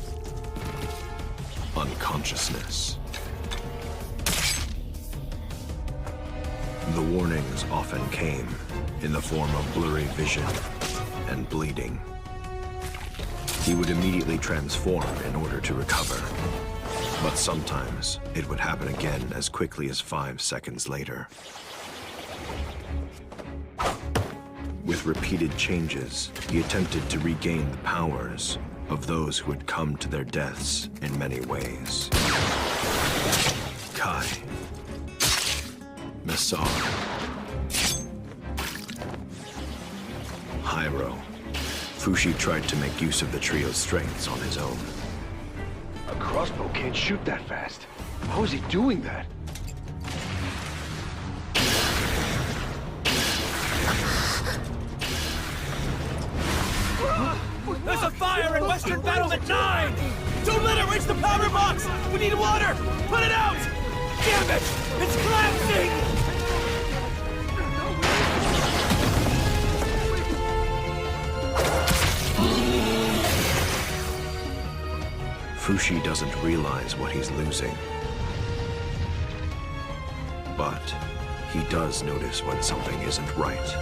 Unconsciousness. The warnings often came in the form of blurry vision and bleeding. He would immediately transform in order to recover. But sometimes it would happen again as quickly as 5 seconds later. With repeated changes, he attempted to regain the powers of those who had come to their deaths in many ways. Kai, Misar, Hyro. Fushi tried to make use of the trio's strengths on his own. A crossbow can't shoot that fast. How is he doing that? There's a fire in Western Battlement 9! Don't let it reach the powder box! We need water! Put it out! Damn it! It's collapsing! Fushi doesn't realize what he's losing. But he does notice when something isn't right.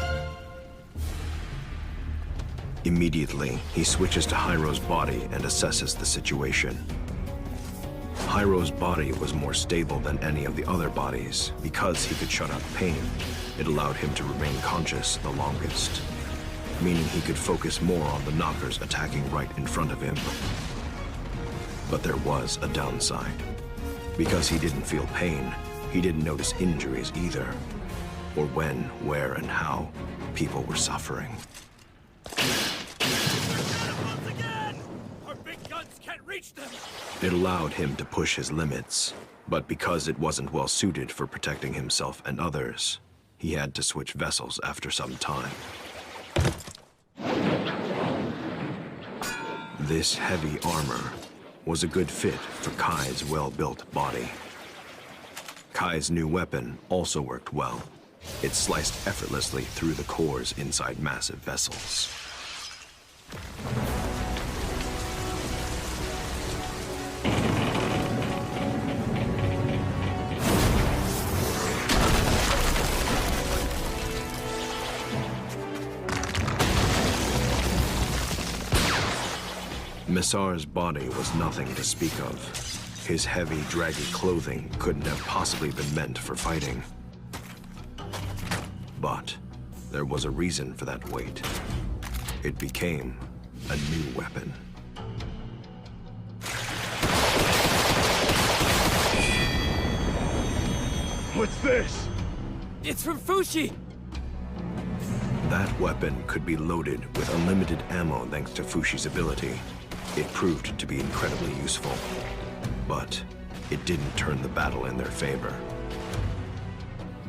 Immediately, he switches to Hyro's body and assesses the situation. Hyro's body was more stable than any of the other bodies because he could shut out pain. It allowed him to remain conscious the longest, meaning he could focus more on the knockers attacking right in front of him. But there was a downside. Because he didn't feel pain, he didn't notice injuries either, or when, where, and how people were suffering. Our big guns can't reach them! It allowed him to push his limits, but because it wasn't well suited for protecting himself and others, he had to switch vessels after some time. This heavy armor was a good fit for Kai's well-built body. Kai's new weapon also worked well. It sliced effortlessly through the cores inside massive vessels. Misar's body was nothing to speak of. His heavy, draggy clothing couldn't have possibly been meant for fighting. But there was a reason for that weight. It became a new weapon. What's this? It's from Fushi! That weapon could be loaded with unlimited ammo thanks to Fushi's ability. It proved to be incredibly useful, but it didn't turn the battle in their favor.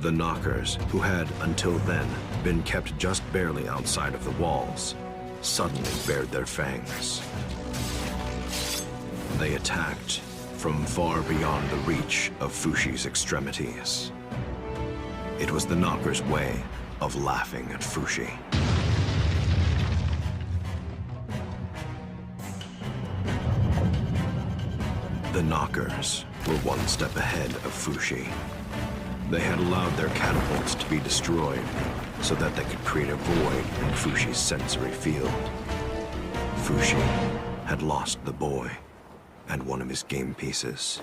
The Knockers, who had, until then, been kept just barely outside of the walls, suddenly bared their fangs. They attacked from far beyond the reach of Fushi's extremities. It was the Knockers' way of laughing at Fushi. The Knockers were one step ahead of Fushi. They had allowed their catapults to be destroyed so that they could create a void in Fushi's sensory field. Fushi had lost the boy and one of his game pieces.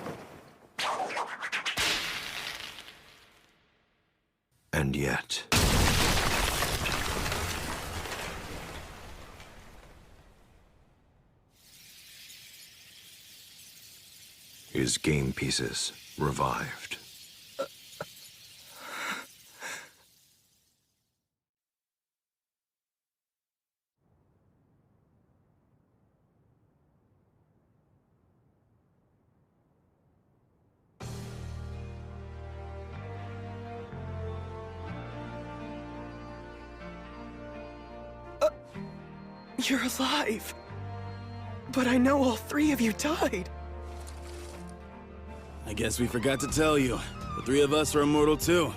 And yet... his game pieces revived. You're alive. But I know all three of you died. I guess we forgot to tell you. The three of us are immortal too.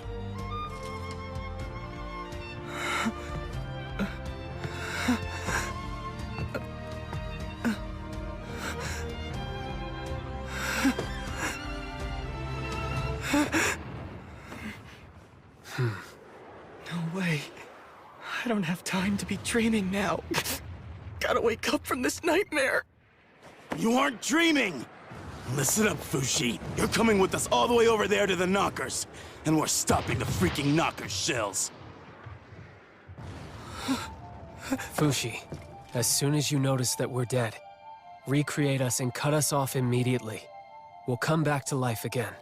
No way. I don't have time to be dreaming now. Gotta wake up from this nightmare. You aren't dreaming! Listen up, Fushi. You're coming with us all the way over there to the Knockers. And we're stopping the freaking Knockers shells. Fushi, as soon as you notice that we're dead, recreate us and cut us off immediately. We'll come back to life again.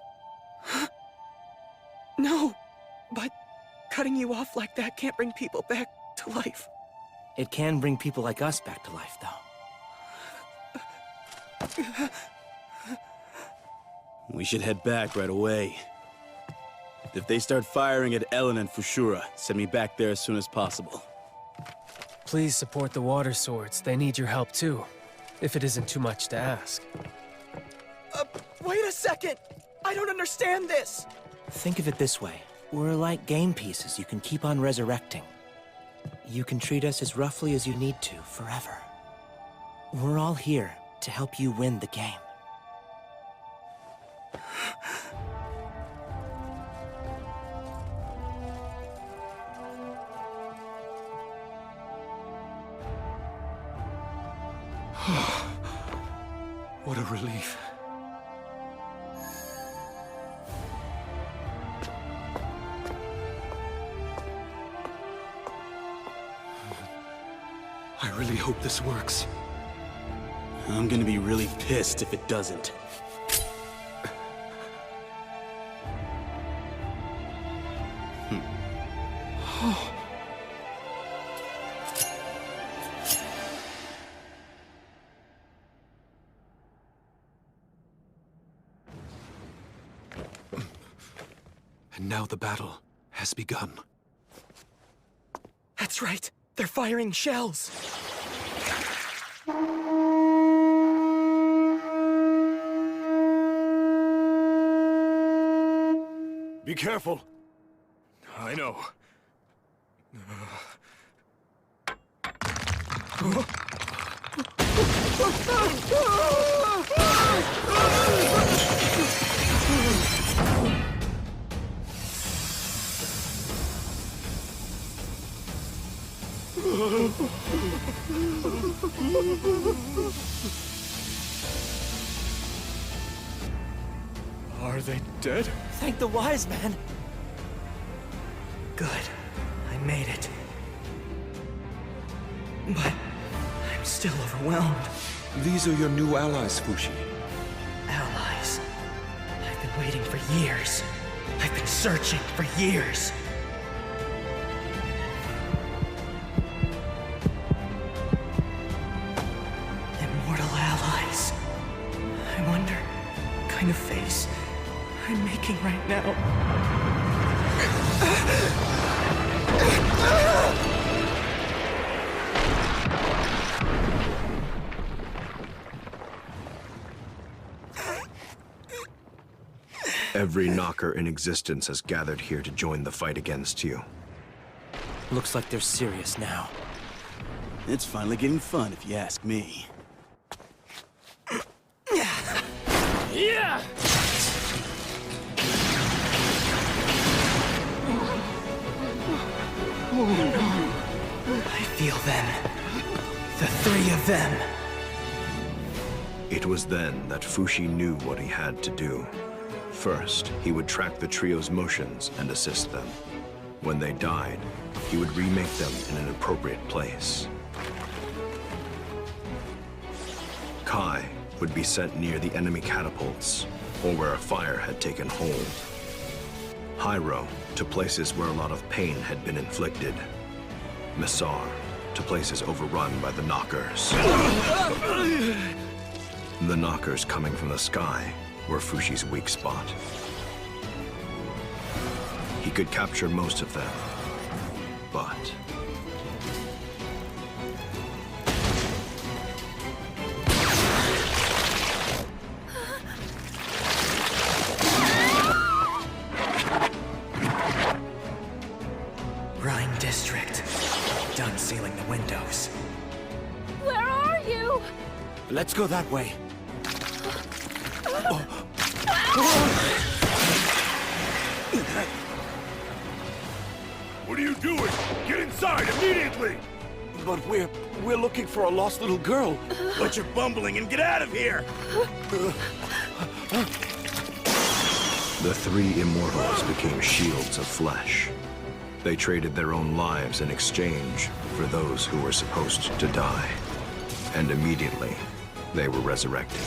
No, but cutting you off like that can't bring people back to life. It can bring people like us back to life, though. We should head back right away. If they start firing at Ellen and Fushura, send me back there as soon as possible. Please support the Water Swords. They need your help too, if it isn't too much to ask. Wait a second! I don't understand this! Think of it this way. We're like game pieces you can keep on resurrecting. You can treat us as roughly as you need to, forever. We're all here to help you win the game. What a relief. I really hope this works. I'm gonna be really pissed if it doesn't. And now the battle has begun. That's right. They're firing shells. Be careful. I know. Are they dead? Thank the wise man. Good. I made it. But I'm I'm still overwhelmed. These are your new allies, Fushi. Allies. I've been waiting for years. I've been searching for years. Immortal allies. I wonder what kind of face I'm making right now. Every knocker in existence has gathered here to join the fight against you. Looks like they're serious now. It's finally getting fun, if you ask me. Yeah! I feel them. The three of them. It was then that Fushi knew what he had to do. First, he would track the trio's motions and assist them. When they died, he would remake them in an appropriate place. Kai would be sent near the enemy catapults, or where a fire had taken hold. Hyro to places where a lot of pain had been inflicted. Messar to places overrun by the knockers. The knockers coming from the sky were Fushi's weak spot. He could capture most of them, but... Rhine District. Done sealing the windows. Where are you? Let's go that way. What are you doing? Get inside immediately! But we're looking for a lost little girl. Quit your bumbling and get out of here! The three immortals became shields of flesh. They traded their own lives in exchange for those who were supposed to die. And immediately, they were resurrected.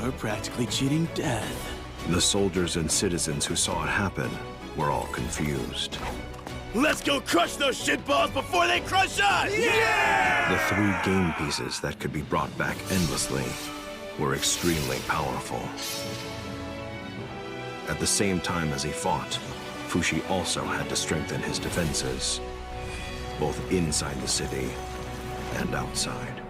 We're practically cheating death. The soldiers and citizens who saw it happen were all confused. Let's go crush those shitballs before they crush us! The three game pieces that could be brought back endlessly were extremely powerful. At the same time as he fought, Fushi also had to strengthen his defenses, both inside the city and outside.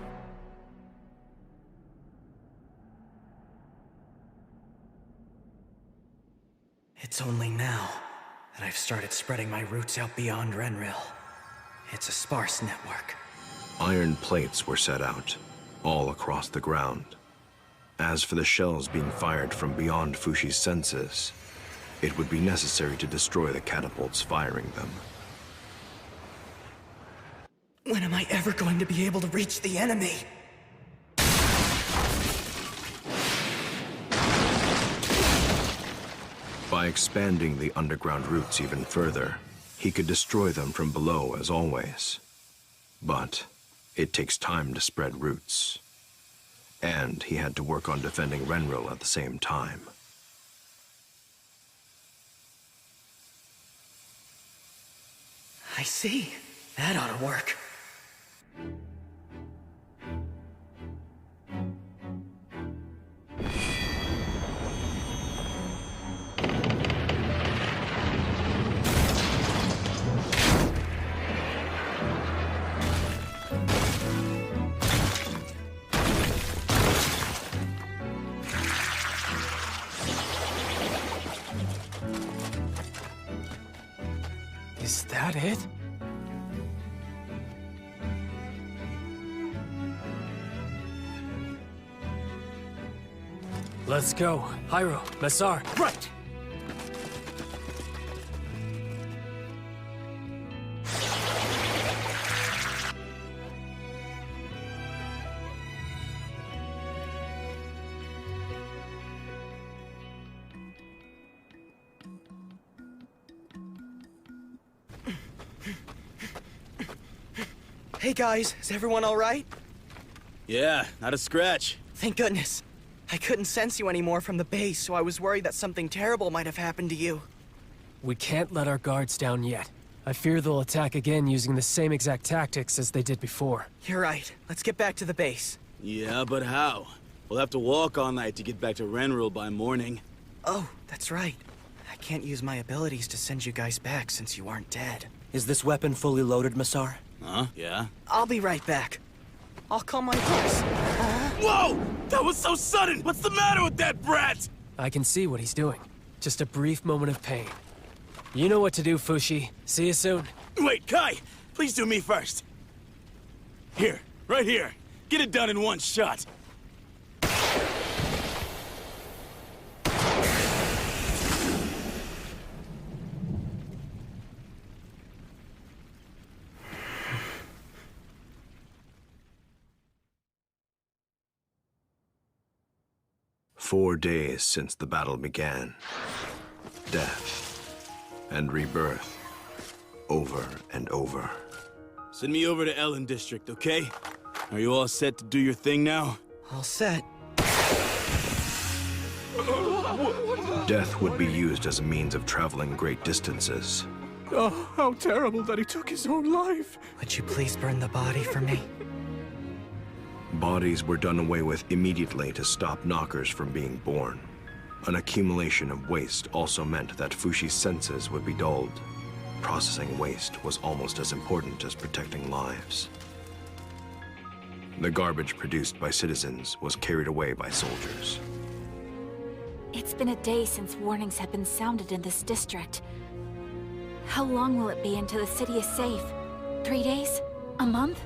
It's only now that I've started spreading my roots out beyond Renril. It's a sparse network. Iron plates were set out, all across the ground. As for the shells being fired from beyond Fushi's senses, it would be necessary to destroy the catapults firing them. When am I ever going to be able to reach the enemy? By expanding the underground routes even further, he could destroy them from below as always. But it takes time to spread roots. And he had to work on defending Renril at the same time. I see. That ought to work. Is that it? Let's go. Hyro, Messar. Right! Hey guys, is everyone alright? Yeah, not a scratch. Thank goodness. I couldn't sense you anymore from the base, so I was worried that something terrible might have happened to you. We can't let our guards down yet. I fear they'll attack again using the same exact tactics as they did before. You're right. Let's get back to the base. Yeah, but how? We'll have to walk all night to get back to Renril by morning. Oh, that's right. I can't use my abilities to send you guys back since you aren't dead. Is this weapon fully loaded, Massar? Huh? Yeah? I'll be right back. I'll call my horse. Whoa! That was so sudden! What's the matter with that brat? I can see what he's doing. Just a brief moment of pain. You know what to do, Fushi. See you soon. Wait, Kai! Please do me first. Here, right here. Get it done in one shot. "4 days since the battle began. Death and rebirth, over and over." Send me over to Ellen District, okay? Are you all set to do your thing now? All set. Death would be used as a means of traveling great distances. Oh, how terrible that he took his own life. Would you please burn the body for me? Bodies were done away with immediately to stop knockers from being born. An accumulation of waste also meant that Fushi's senses would be dulled. Processing waste was almost as important as protecting lives. The garbage produced by citizens was carried away by soldiers. It's been a day since warnings have been sounded in this district. How long will it be until the city is safe? 3 days? A month?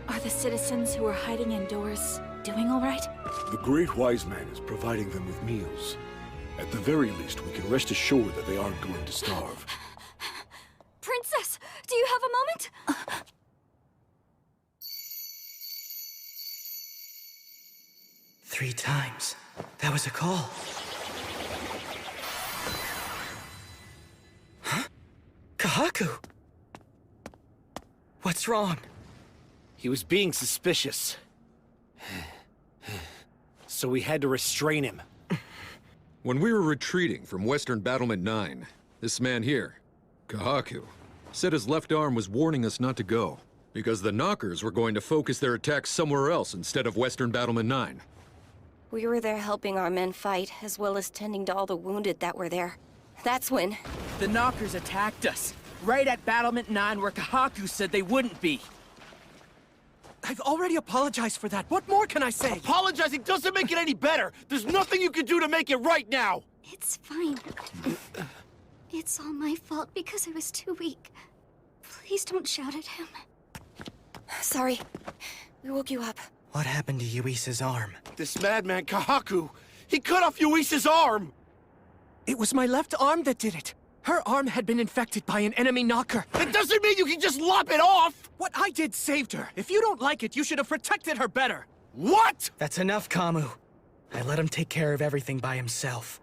Are the citizens who are hiding indoors doing all right? The Great Wise Man is providing them with meals. At the very least, we can rest assured that they aren't going to starve. Princess, do you have a moment? 3 times. That was a call. Huh? Kahaku! What's wrong? He was being suspicious. So we had to restrain him. When we were retreating from Western Battlement 9, this man here, Kahaku, said his left arm was warning us not to go, because the knockers were going to focus their attacks somewhere else instead of Western Battlement 9. We were there helping our men fight, as well as tending to all the wounded that were there. That's when... The knockers attacked us, right at Battlement 9 where Kahaku said they wouldn't be. I've already apologized for that. What more can I say? Apologizing doesn't make it any better. There's nothing you can do to make it right now. It's fine. It's all my fault because I was too weak. Please don't shout at him. Sorry. We woke you up. What happened to Yuisa's arm? This madman Kahaku, he cut off Yuisa's arm! It was my left arm that did it. Her arm had been infected by an enemy knocker. That doesn't mean you can just lop it off! What I did saved her. If you don't like it, you should have protected her better. What? That's enough, Kamu. I let him take care of everything by himself.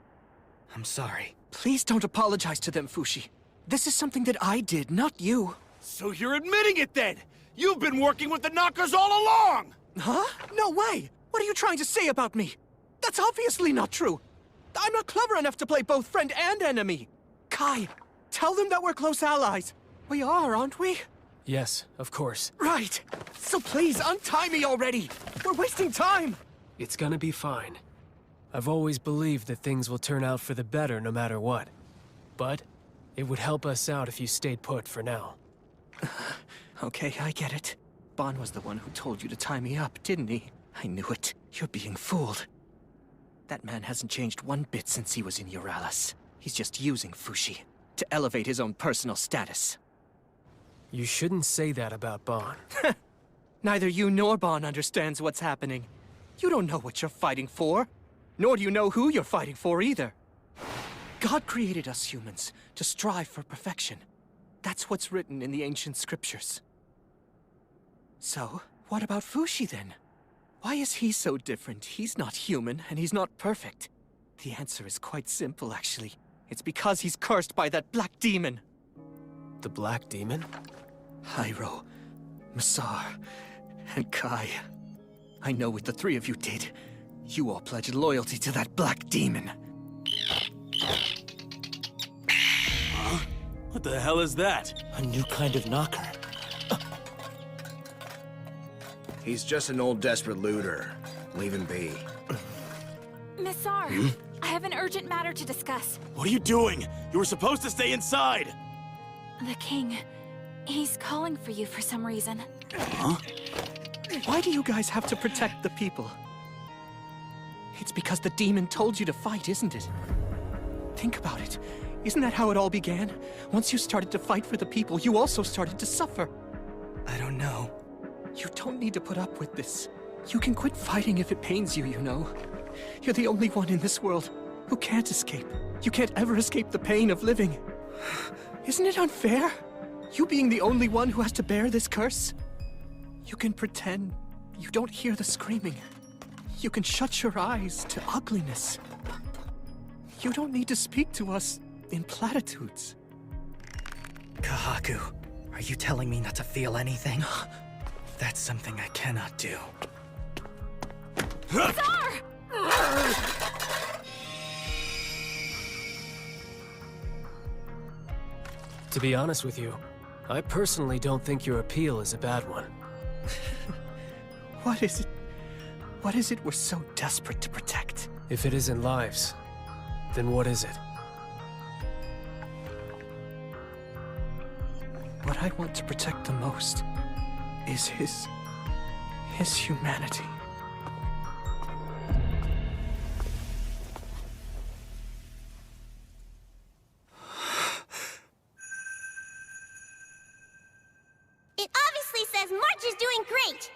I'm sorry. Please don't apologize to them, Fushi. This is something that I did, not you. So you're admitting it then? You've been working with the knockers all along! Huh? No way! What are you trying to say about me? That's obviously not true. I'm not clever enough to play both friend and enemy. Kai, tell them that we're close allies. We are, aren't we? Yes, of course. Right. So please, untie me already. We're wasting time. It's gonna be fine. I've always believed that things will turn out for the better no matter what. But it would help us out if you stayed put for now. Okay, I get it. Bon was the one who told you to tie me up, didn't he? I knew it. You're being fooled. That man hasn't changed one bit since he was in Euralis. He's just using Fushi to elevate his own personal status. You shouldn't say that about Bon. Neither you nor Bon understands what's happening. You don't know what you're fighting for, nor do you know who you're fighting for either. God created us humans to strive for perfection. That's what's written in the ancient scriptures. So, what about Fushi then? Why is he so different? He's not human, and he's not perfect. The answer is quite simple, actually. It's because he's cursed by that black demon. The black demon? Hyro, Masar, and Kai. I know what the three of you did. You all pledged loyalty to that black demon. Huh? What the hell is that? A new kind of knocker. He's just an old desperate looter. Leave him be. Masar, I have an urgent matter to discuss. What are you doing? You were supposed to stay inside! The king, he's calling for you for some reason. Huh? Why do you guys have to protect the people? It's because the demon told you to fight, isn't it? Think about it. Isn't that how it all began? Once you started to fight for the people, you also started to suffer. I don't know. You don't need to put up with this. You can quit fighting if it pains you, you know. You're the only one in this world who can't escape. You can't ever escape the pain of living. Isn't it unfair? You being the only one who has to bear this curse? You can pretend you don't hear the screaming. You can shut your eyes to ugliness. You don't need to speak to us in platitudes. Kahaku, are you telling me not to feel anything? That's something I cannot do. To be honest with you, I personally don't think your appeal is a bad one. What is it? What is it we're so desperate to protect? If it isn't lives, then what is it? What I want to protect the most is his humanity. It obviously says March is doing great!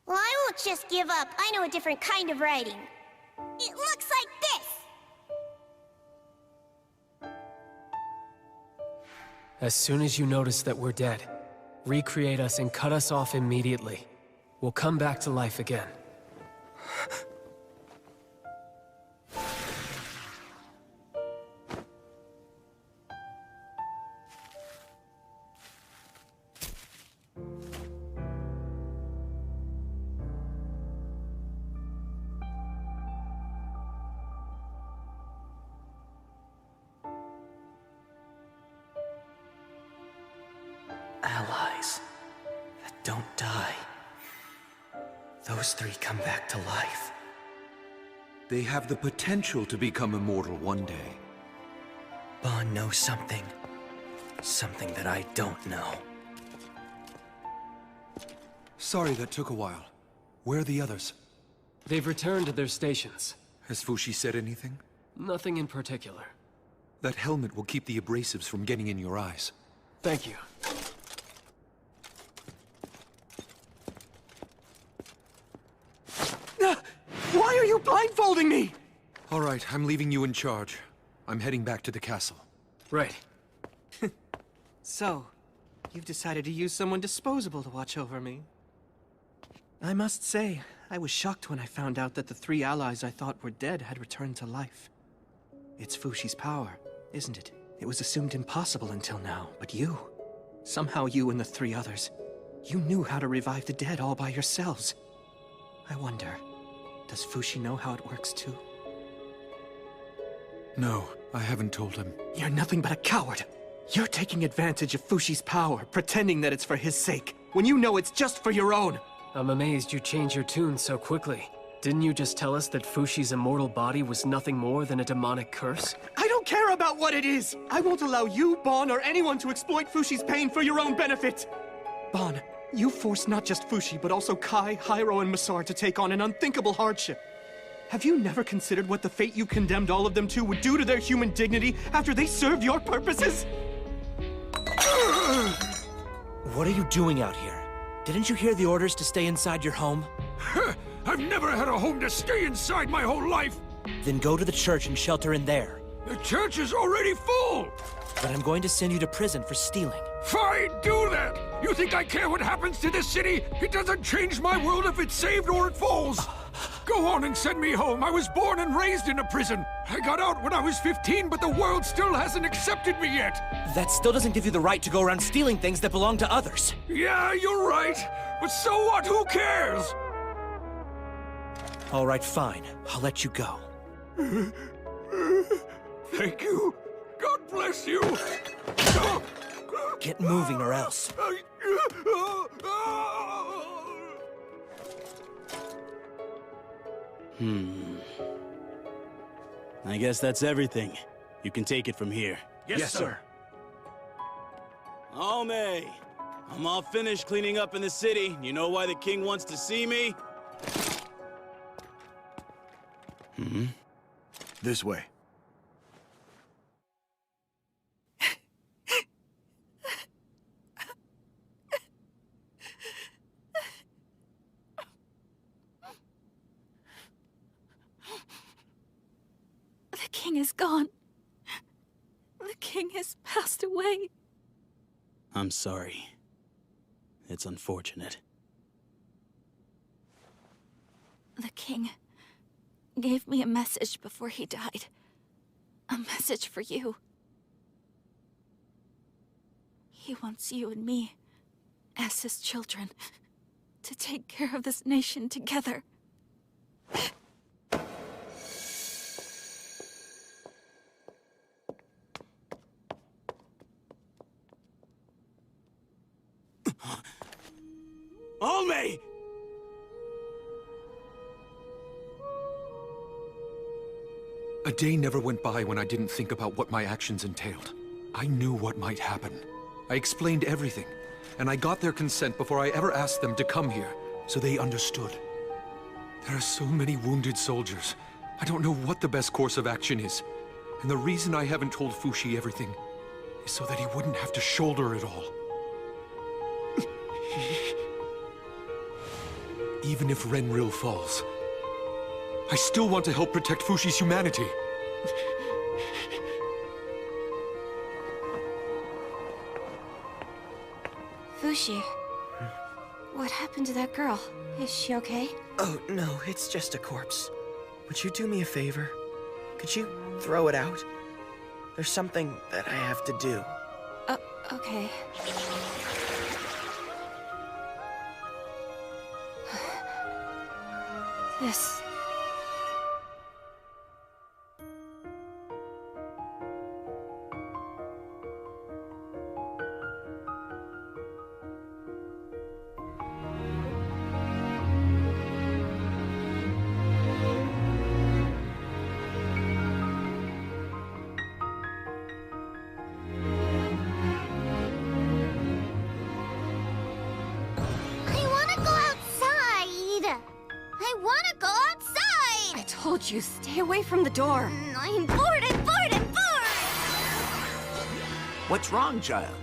Well, I won't just give up. I know a different kind of writing. It looks like this! As soon as you notice that we're dead, recreate us and cut us off immediately. We'll come back to life again. Allies that don't die. Those three come back to life. They have the potential to become immortal one day. Bon knows something. Something that I don't know. Sorry that took a while. Where are the others? They've returned to their stations. Has Fushi said anything? Nothing in particular. That helmet will keep the abrasives from getting in your eyes. Thank you. Why are you blindfolding me? All right, I'm leaving you in charge. I'm heading back to the castle. Right. So, you've decided to use someone disposable to watch over me. I must say, I was shocked when I found out that the three allies I thought were dead had returned to life. It's Fushi's power, isn't it? It was assumed impossible until now, but somehow you and the three others, you knew how to revive the dead all by yourselves. I wonder, does Fushi know how it works too? No, I haven't told him. You're nothing but a coward. You're taking advantage of Fushi's power, pretending that it's for his sake, when you know it's just for your own. I'm amazed you changed your tune so quickly. Didn't you just tell us that Fushi's immortal body was nothing more than a demonic curse? I don't care about what it is! I won't allow you, Bon, or anyone to exploit Fushi's pain for your own benefit! Bon, you forced not just Fushi, but also Kai, Hyro, and Masar to take on an unthinkable hardship. Have you never considered what the fate you condemned all of them to would do to their human dignity after they served your purposes? What are you doing out here? Didn't you hear the orders to stay inside your home? I've never had a home to stay inside my whole life! Then go to the church and shelter in there. The church is already full! Then I'm going to send you to prison for stealing. Fine, do that! You think I care what happens to this city? It doesn't change my world if it's saved or it falls! Go on and send me home. I was born and raised in a prison. I got out when I was 15, but the world still hasn't accepted me yet. That still doesn't give you the right to go around stealing things that belong to others. Yeah, you're right. But so what? Who cares? All right, fine. I'll let you go. Thank you. God bless you. Get moving or else. I guess that's everything. You can take it from here. Yes, sir. Ome! I'm all finished cleaning up in the city. You know why the king wants to see me? This way. The king is gone. The king has passed away. I'm sorry. It's unfortunate. The king gave me a message before he died. A message for you. He wants you and me, as his children, to take care of this nation together. Ome! A day never went by when I didn't think about what my actions entailed. I knew what might happen. I explained everything, and I got their consent before I ever asked them to come here, so they understood. There are so many wounded soldiers. I don't know what the best course of action is. And the reason I haven't told Fushi everything is so that he wouldn't have to shoulder it all. Even if Renril falls, I still want to help protect Fushi's humanity. Fushi, what happened to that girl? Is she okay? Oh, no, it's just a corpse. Would you do me a favor? Could you throw it out? There's something that I have to do. Okay. This... you stay away from the door. I'm bored, I'm bored, I'm bored! What's wrong, child?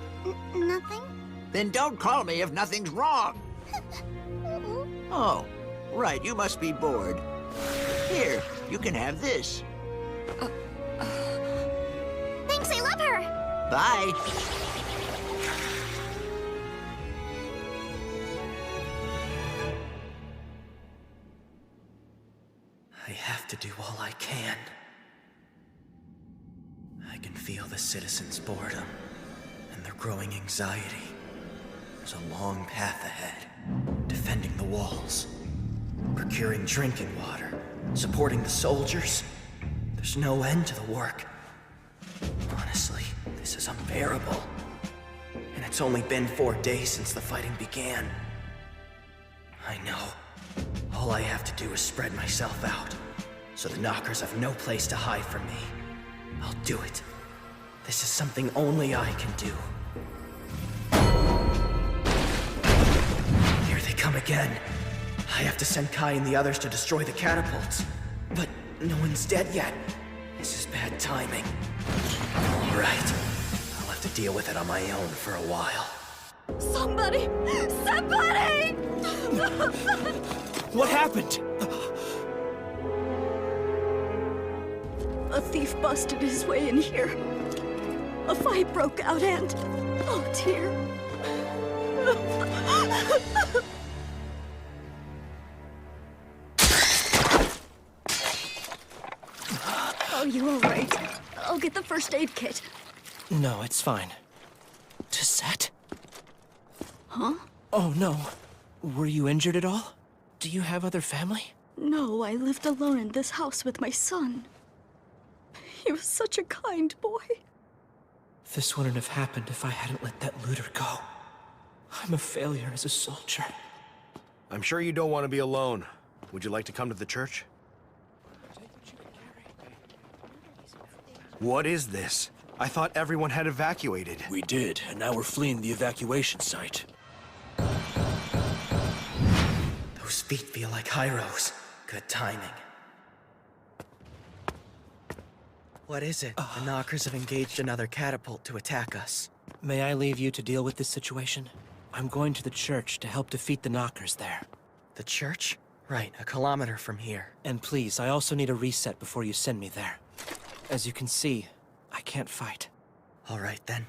Nothing. Then don't call me if nothing's wrong. Oh, right, you must be bored. Here, you can have this. Thanks, I love her! Bye. I have to do all I can. I can feel the citizens' boredom and their growing anxiety. There's a long path ahead. Defending the walls, procuring drinking water, supporting the soldiers. There's no end to the work. Honestly, this is unbearable. And it's only been 4 days since the fighting began. I know. All I have to do is spread myself out, so the knockers have no place to hide from me. I'll do it. This is something only I can do. Here they come again. I have to send Kai and the others to destroy the catapults. But no one's dead yet. This is bad timing. All right. I'll have to deal with it on my own for a while. Somebody! Somebody! What happened? A thief busted his way in here. A fight broke out and... oh dear. you all right? I'll get the first aid kit. No, it's fine. Tessette? Huh? Oh, no. Were you injured at all? Do you have other family? No, I lived alone in this house with my son. He was such a kind boy. This wouldn't have happened if I hadn't let that looter go. I'm a failure as a soldier. I'm sure you don't want to be alone. Would you like to come to the church? What is this? I thought everyone had evacuated. We did, and now we're fleeing the evacuation site. Those feet feel like Hyro's. Good timing. What is it? The Knockers have engaged another catapult to attack us. May I leave you to deal with this situation? I'm going to the church to help defeat the Knockers there. The church? Right, 1 kilometer from here. And please, I also need a reset before you send me there. As you can see, I can't fight. All right, then.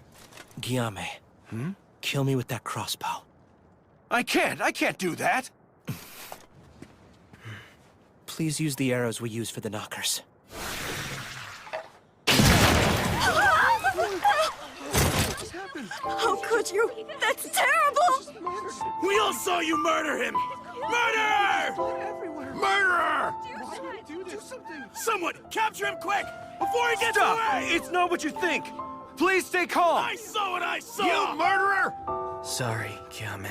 Guillaume. Kill me with that crossbow. I can't do that! Please use the arrows we use for the Knockers. How could you? That's terrible! We all saw you murder him! Murderer! Murderer! Do something! Someone, capture him quick! Before he gets Stop! away! It's not what you think! Please stay calm! I saw what I saw! You murderer! Sorry, Guillaume.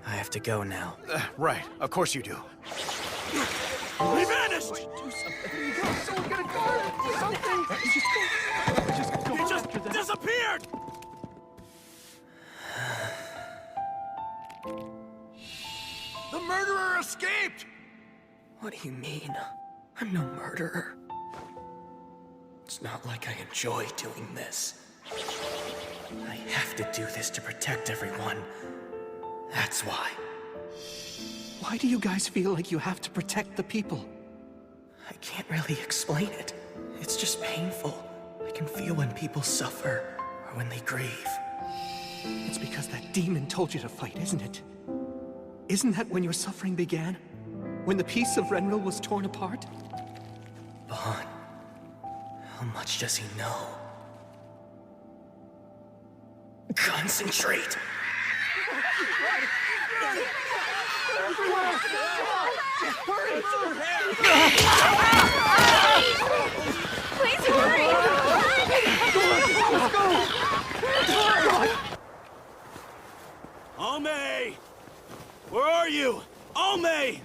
I have to go now. Right, of course you do. He vanished! Do something! Someone get a car! Do something! He just disappeared! The murderer escaped! What do you mean? I'm no murderer. It's not like I enjoy doing this. I have to do this to protect everyone. That's why. Why do you guys feel like you have to protect the people? I can't really explain it. It's just painful. I can feel when people suffer, or when they grieve. It's because that demon told you to fight, isn't it? Isn't that when your suffering began? When the peace of Renril was torn apart? Vaughn, how much does he know? Concentrate! Please hurry! Let's go! Almay! Where are you? Almay!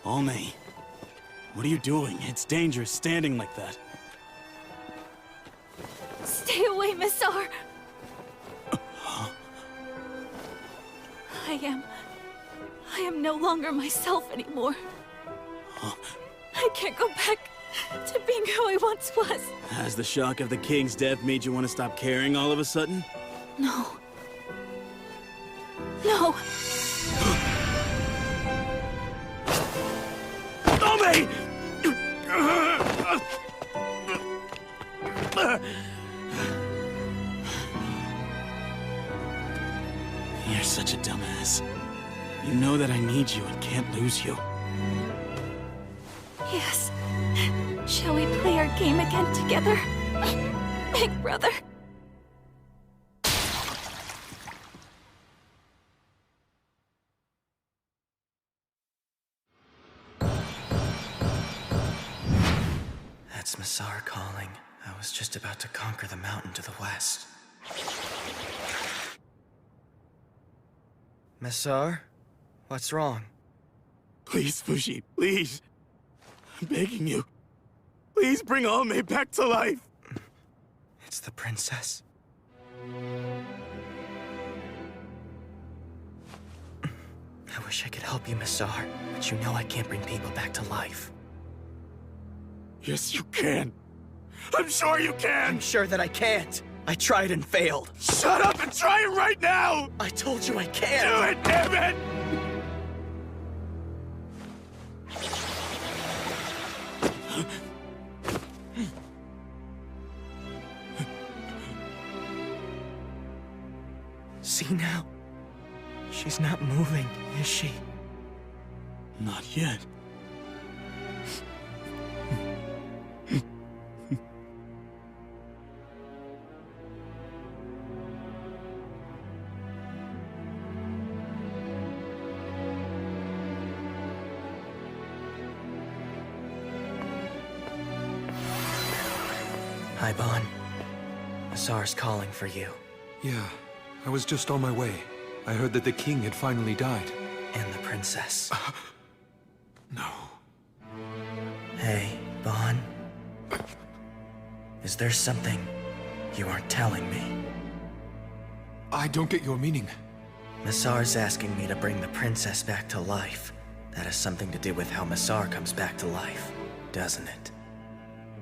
Almay, what are you doing? It's dangerous standing like that. Stay away, Missar! I am no longer myself anymore. I can't go back to being who I once was. Has the shock of the king's death made you want to stop caring all of a sudden? No. No. Almay! You're such a dumbass. You know that I need you and can't lose you. Yes. Shall we play our game again together? Big brother. That's Missar calling. I was just about to conquer the mountain to the west. Missar? What's wrong? Please, Fushi, please. I'm begging you. Please bring Almay back to life. It's the princess. I wish I could help you, Missar, but you know I can't bring people back to life. Yes, you can. I'm sure you can. I'm sure that I can't. I tried and failed. Shut up and try it right now! I told you I can't! Do it, damn it! See now? She's not moving, is she? Not yet. Hi, Bon. Mazar's calling for you. Yeah, I was just on my way. I heard that the king had finally died. And the princess. No. Hey, Bon. Is there something you aren't telling me? I don't get your meaning. Mazar's asking me to bring the princess back to life. That has something to do with how Mazar comes back to life, doesn't it?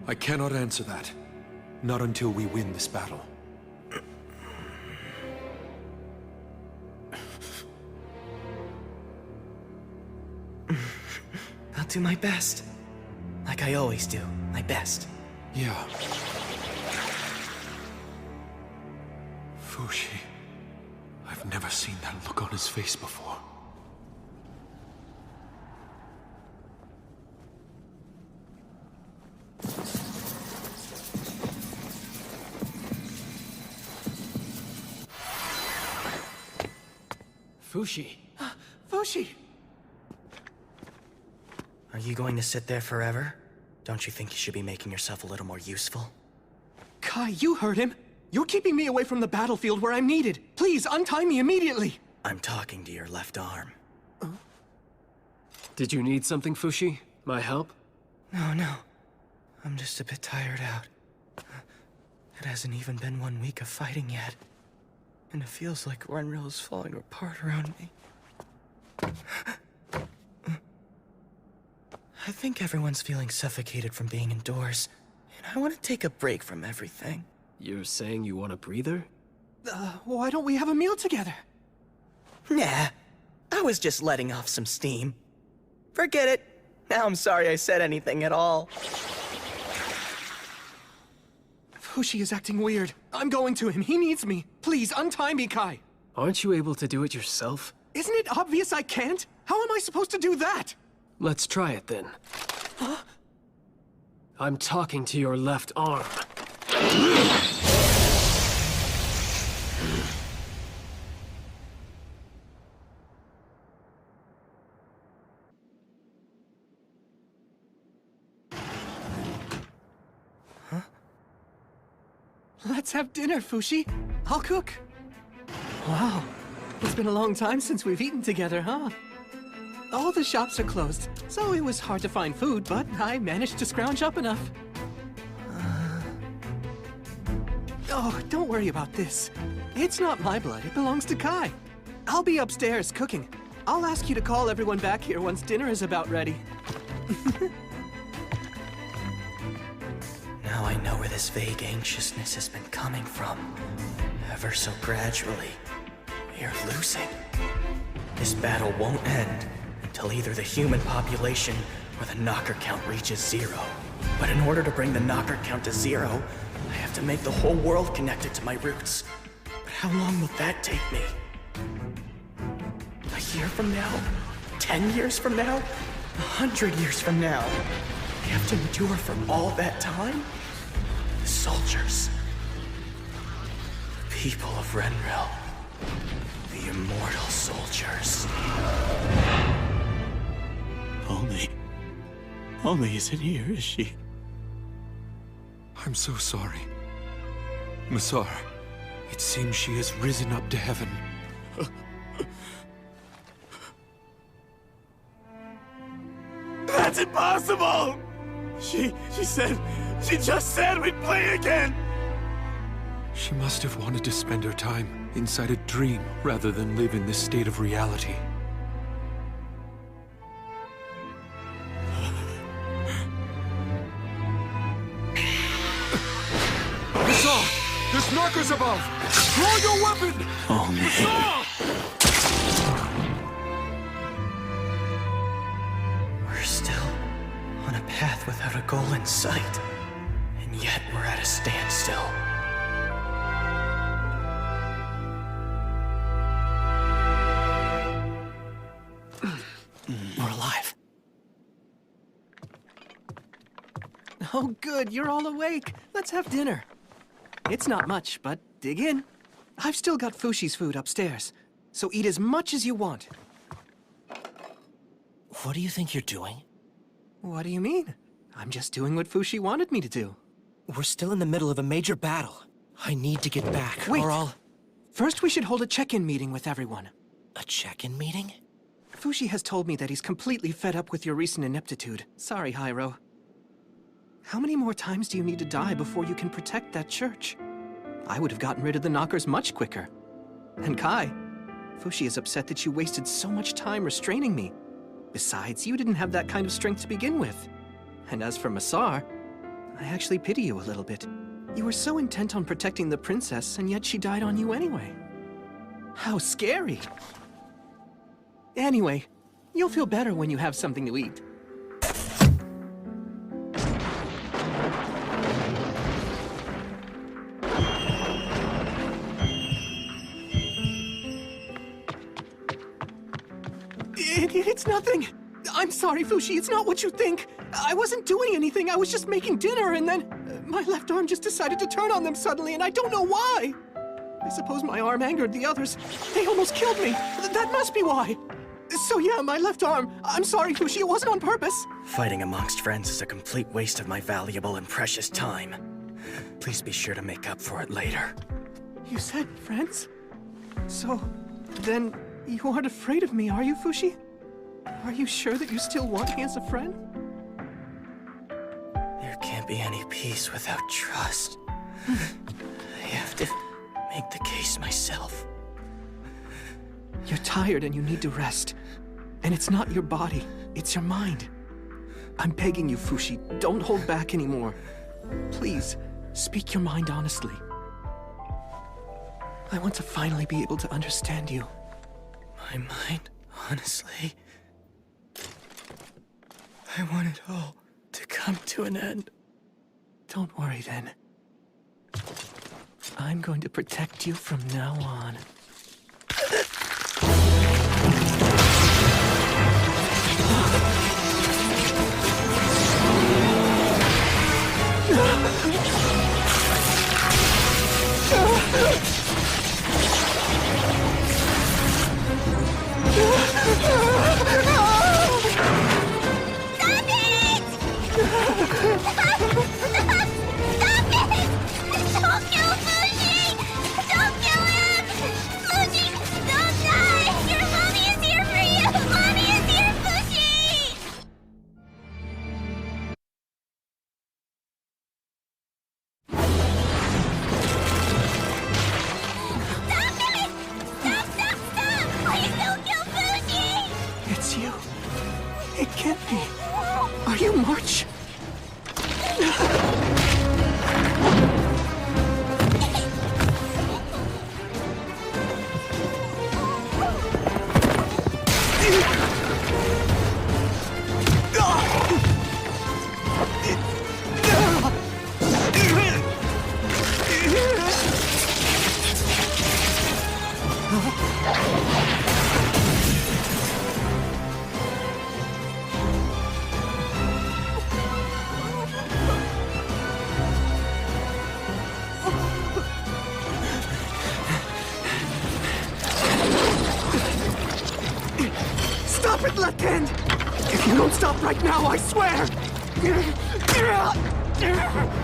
I cannot answer that. Not until we win this battle. I'll do my best. Like I always do. My best. Yeah. Fushi. I've never seen that look on his face before. Fushi. Fushi! Are you going to sit there forever? Don't you think you should be making yourself a little more useful? Kai, you heard him! You're keeping me away from the battlefield where I'm needed! Please, untie me immediately! I'm talking to your left arm. Did you need something, Fushi? My help? No. I'm just a bit tired out. It hasn't even been 1 week of fighting yet. And it feels like Renril is falling apart around me. I think everyone's feeling suffocated from being indoors, and I want to take a break from everything. You're saying you want a breather? Why don't we have a meal together? Nah, I was just letting off some steam. Forget it. Now I'm sorry I said anything at all. Fushi is acting weird. I'm going to him. He needs me. Please, untie me, Kai. Aren't you able to do it yourself? Isn't it obvious I can't? How am I supposed to do that? Let's try it then. Huh? I'm talking to your left arm. Huh? Let's have dinner, Fushi. I'll cook. Wow. It's been a long time since we've eaten together, huh? All the shops are closed, so it was hard to find food, but I managed to scrounge up enough. Oh, don't worry about this. It's not my blood, it belongs to Kai. I'll be upstairs cooking. I'll ask you to call everyone back here once dinner is about ready. Now I know where this vague anxiousness has been coming from. Ever so gradually, we're losing. This battle won't end until either the human population or the knocker count reaches 0. But in order to bring the knocker count to 0, I have to make the whole world connected to my roots. But how long will that take me? A year from now? 10 years from now? 100 years from now? I have to endure for all that time? The soldiers. The people of Renril. The immortal soldiers. Only isn't here, is she? I'm so sorry. Mazar, it seems she has risen up to heaven. That's impossible! She just said we'd play again! She must have wanted to spend her time inside a dream rather than live in this state of reality. Mazar! There's knockers above! Draw your weapon! Oh, man. Mazar! We're still on a path without a goal in sight. And yet we're at a standstill. We're alive. Oh, good, you're all awake. Let's have dinner. It's not much, but dig in. I've still got Fushi's food upstairs, so eat as much as you want. What do you think you're doing? What do you mean? I'm just doing what Fushi wanted me to do. We're still in the middle of a major battle. I need to get back, Wait. or I'll... First, we should hold a check-in meeting with everyone. A check-in meeting? Fushi has told me that he's completely fed up with your recent ineptitude. Sorry, Hyro. How many more times do you need to die before you can protect that church? I would have gotten rid of the knockers much quicker. And Kai, Fushi is upset that you wasted so much time restraining me. Besides, you didn't have that kind of strength to begin with. And as for Masar, I actually pity you a little bit. You were so intent on protecting the princess, and yet she died on you anyway. How scary! Anyway, you'll feel better when you have something to eat. It's nothing. I'm sorry, Fushi. It's not what you think. I wasn't doing anything. I was just making dinner, and then my left arm just decided to turn on them suddenly, and I don't know why. I suppose my arm angered the others. They almost killed me. That must be why. So yeah, my left arm. I'm sorry, Fushi. It wasn't on purpose. Fighting amongst friends is a complete waste of my valuable and precious time. Please be sure to make up for it later. You said friends? So, then you aren't afraid of me, are you, Fushi? Are you sure that you still want me as a friend? There can't be any peace without trust. I have to make the case myself. You're tired and you need to rest. And it's not your body, it's your mind. I'm begging you, Fushi, don't hold back anymore. Please, speak your mind honestly. I want to finally be able to understand you. My mind, honestly... I want it all to come to an end. Don't worry then. I'm going to protect you from now on. It's you. It can't be. Are you March? Stop it, left hand! If you don't stop right now, I swear! It hurts! It hurts!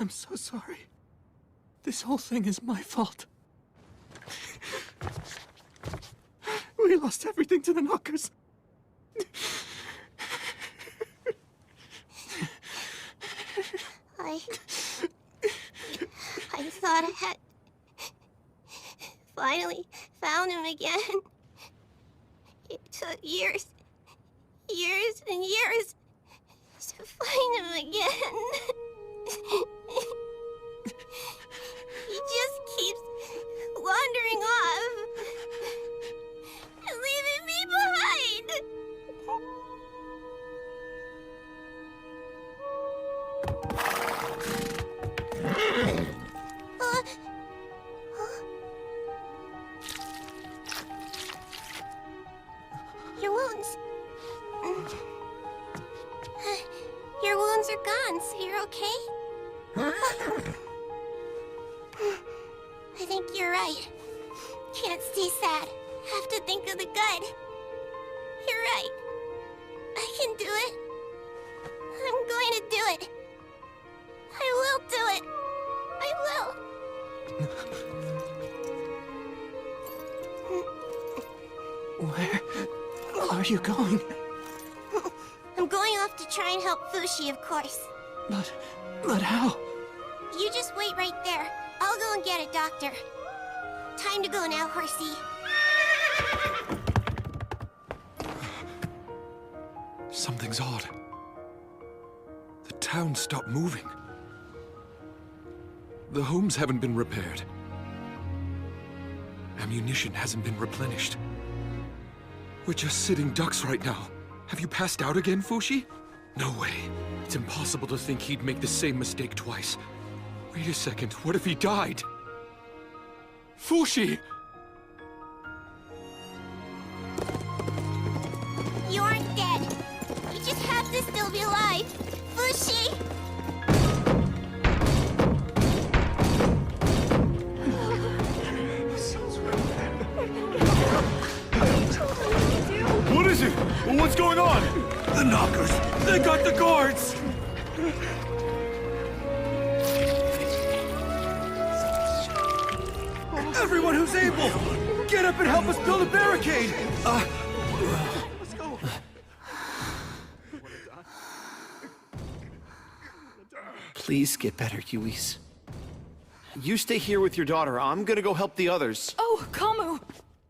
I'm so sorry. This whole thing is my fault. We lost everything to the knockers. I thought I had finally found him again. took years and years to find him again. He just keeps wandering off and leaving me behind. Your wounds. Your wounds are gone, so you're okay? I think you're right. Can't stay sad. Have to think of the good. You're right. I can do it. I'm going to do it. I will do it. I will. Where are you going? I'm going off to try and help Fushi, of course. But how? You just wait right there. I'll go and get a doctor. Time to go now, horsey. Something's odd. The town stopped moving. The homes haven't been repaired. Ammunition hasn't been replenished. We're just sitting ducks right now. Have you passed out again, Fushi? No way. It's impossible to think he'd make the same mistake twice. Wait a second, what if he died? Fushi! You aren't dead. You just have to still be alive. Fushi! What is it? What's going on? The knockers! They got the guards! Everyone who's able! Get up and help us build a barricade! Let's go. Please get better, Yuis. You stay here with your daughter. I'm gonna go help the others. Oh, Kamu!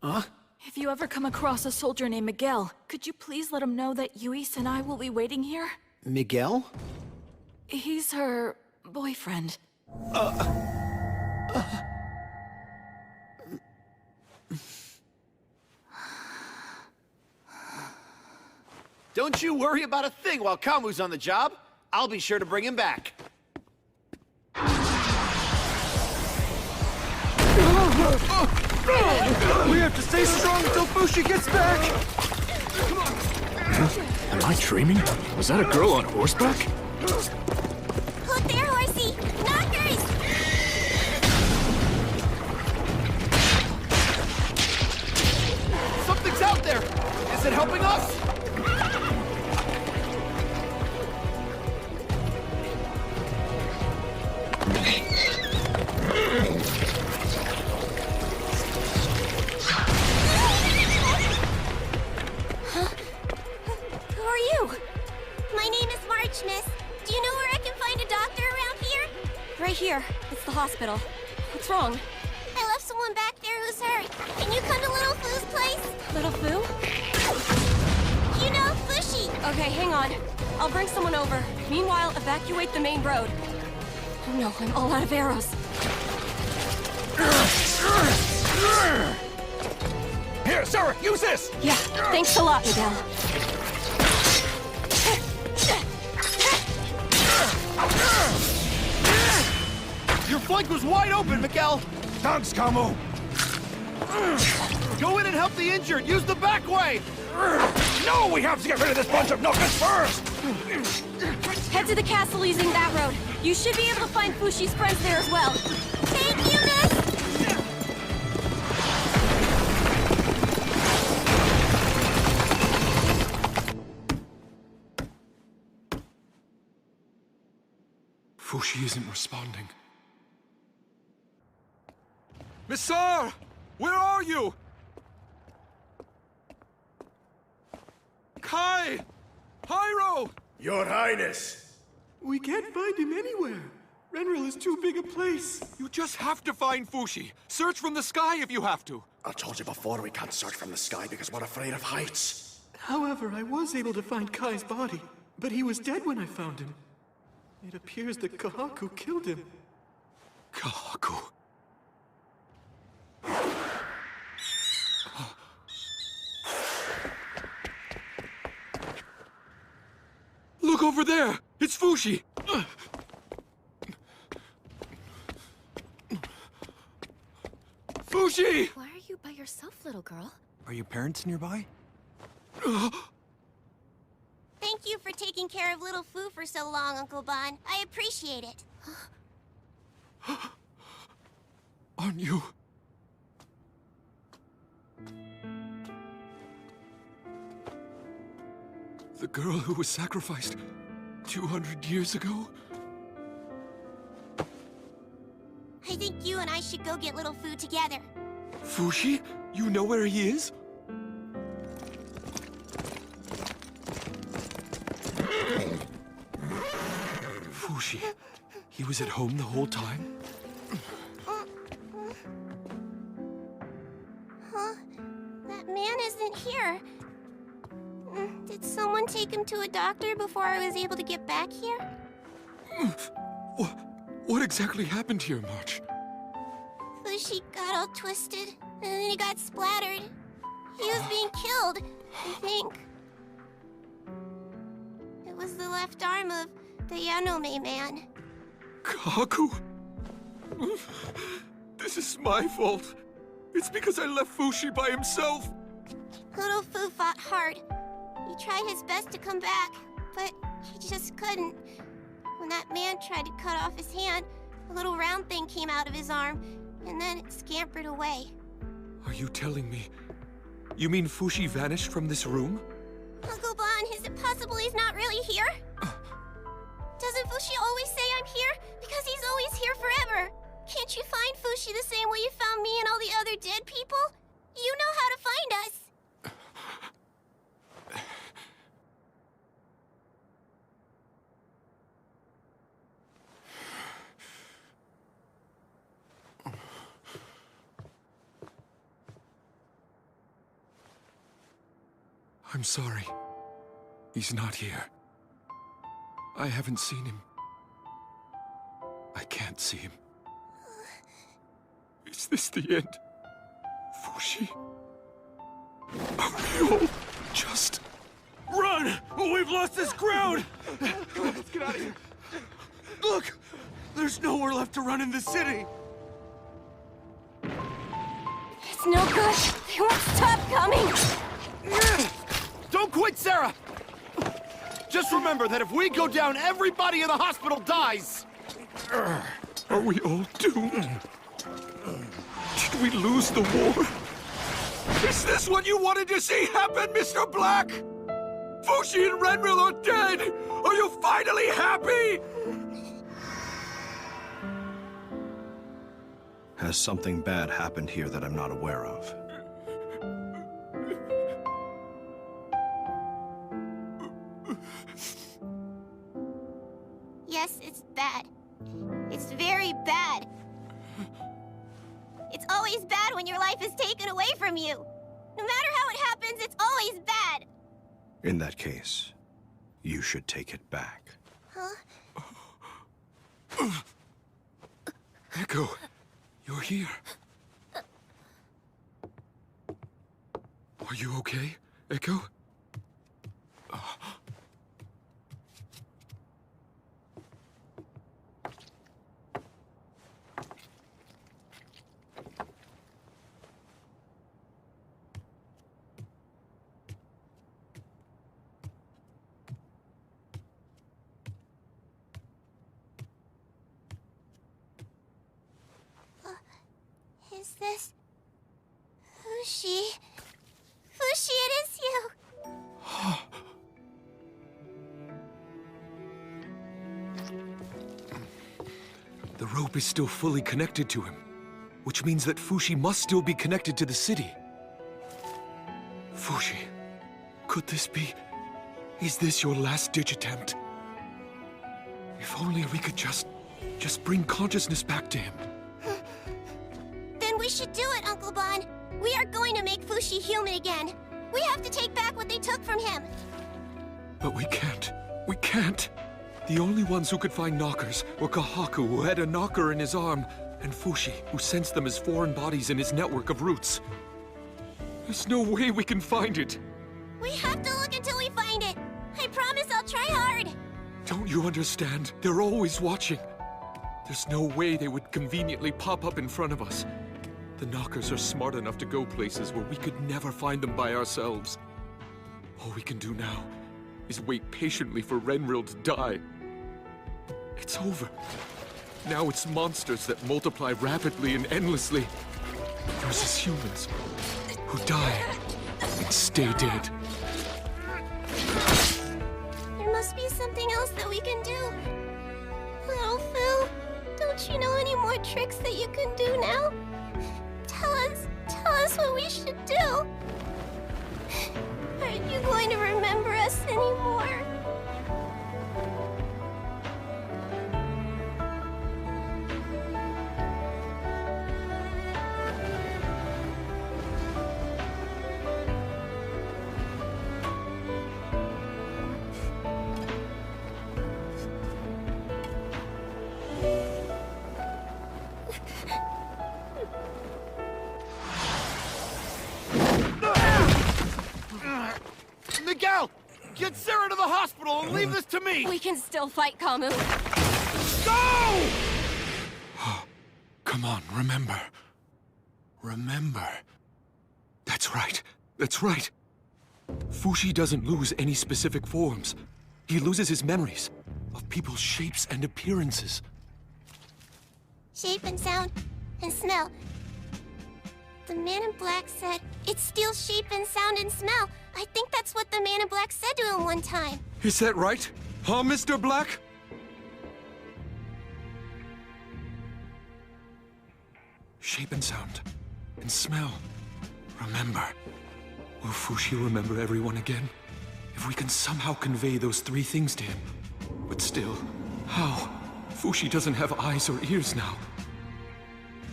Huh? If you ever come across a soldier named Miguel, could you please let him know that Yuis and I will be waiting here? Miguel? He's her boyfriend. Don't you worry about a thing while Kamu's on the job. I'll be sure to bring him back. We have to stay strong until Fushi gets back! Am I dreaming? Was that a girl on horseback? Hold there, horsey! Knockers! Something's out there! Is it helping us? Who are you? My name is March, miss. Do you know where I can find a doctor around here? Right here. It's the hospital. What's wrong? I left someone back there who's hurt. Can you come to Little Foo's place? Little Foo? You know, Fushi! Okay, hang on. I'll bring someone over. Meanwhile, evacuate the main road. Oh no, I'm all out of arrows. Here, sir, use this! Yeah, thanks a lot, Miguel. Your flank was wide open, Miguel! Thanks, Kamu! Go in and help the injured! Use the back way! No, we have to get rid of this bunch of knockers first! Head to the castle using that road. You should be able to find Fushi's friends there as well. Thank you, miss! Fushi isn't responding. Missar! Where are you? Kai! Hyro! Your Highness! We can't find him anywhere. Renril is too big a place. You just have to find Fushi. Search from the sky if you have to. I told you before we can't search from the sky because we're afraid of heights. However, I was able to find Kai's body, but he was dead when I found him. It appears that Kahaku killed him. Kahaku. Look over there! It's Fushi! Fushi! Why are you by yourself, little girl? Are your parents nearby? Thank you for taking care of little Fu for so long, Uncle Bon. I appreciate it. On you. The girl who was sacrificed 200 years ago? I think you and I should go get little Fu together. Fushi? You know where he is? Fushi, he was at home the whole time? Huh? That man isn't here. Did someone take him to a doctor before I was able to get back here? What exactly happened here, March? Fushi got all twisted, and then he got splattered. He was being killed, I think. It was the left arm of the Yanome man. Kaku? This is my fault. It's because I left Fushi by himself. Little Fu fought hard. He tried his best to come back, but he just couldn't. When that man tried to cut off his hand, a little round thing came out of his arm, and then it scampered away. Are you telling me? You mean Fushi vanished from this room? Uncle Bon, is it possible he's not really here? Doesn't Fushi always say I'm here? Because he's always here forever. Can't you find Fushi the same way you found me and all the other dead people? You know how to find us. I'm sorry. He's not here. I haven't seen him. I can't see him. Is this the end? Fushi? Are we all just... Run! We've lost this ground! Let's get out of here. Look! There's nowhere left to run in the city! It's no good. They won't stop coming. Don't quit, Sarah! Just remember that if we go down, everybody in the hospital dies! Are we all doomed? Did we lose the war? Is this what you wanted to see happen, Mr. Black? Fushi and Renmil are dead! Are you finally happy? Has something bad happened here that I'm not aware of? Yes, it's bad. It's very bad. It's always bad when your life is taken away from you. No matter how it happens, it's always bad. In that case, you should take it back. Huh? Echo, you're here. Are you okay, Echo? Is this... Fushi? Fushi, it is you! The rope is still fully connected to him, which means that Fushi must still be connected to the city. Fushi, could this be... Is this your last-ditch attempt? If only we could just bring consciousness back to him. Then we should do it, Uncle Bon. We are going to make Fushi human again. We have to take back what they took from him. But we can't. We can't. The only ones who could find knockers were Kahaku, who had a knocker in his arm, and Fushi, who sensed them as foreign bodies in his network of roots. There's no way we can find it. We have to look until we find it. I promise I'll try hard. Don't you understand? They're always watching. There's no way they would conveniently pop up in front of us. The knockers are smart enough to go places where we could never find them by ourselves. All we can do now is wait patiently for Renril to die. It's over. Now it's monsters that multiply rapidly and endlessly versus humans who die and stay dead. There must be something else that we can do. Little Fu, don't you know any more tricks that you can do now? Tell us what we should do. Aren't you going to remember us anymore? Miguel! Get Sarah to the hospital and leave this to me! We can still fight, Kamu. Go! Come on, remember. Remember. That's right. That's right. Fushi doesn't lose any specific forms. He loses his memories of people's shapes and appearances. Shape and sound and smell. The man in black said it steals shape and sound and smell. I think that's what the man in black said to him one time. Is that right? Huh, Mr. Black? Shape and sound and smell. Remember. Will Fushi remember everyone again? If we can somehow convey those three things to him. But still, how? Fushi doesn't have eyes or ears now.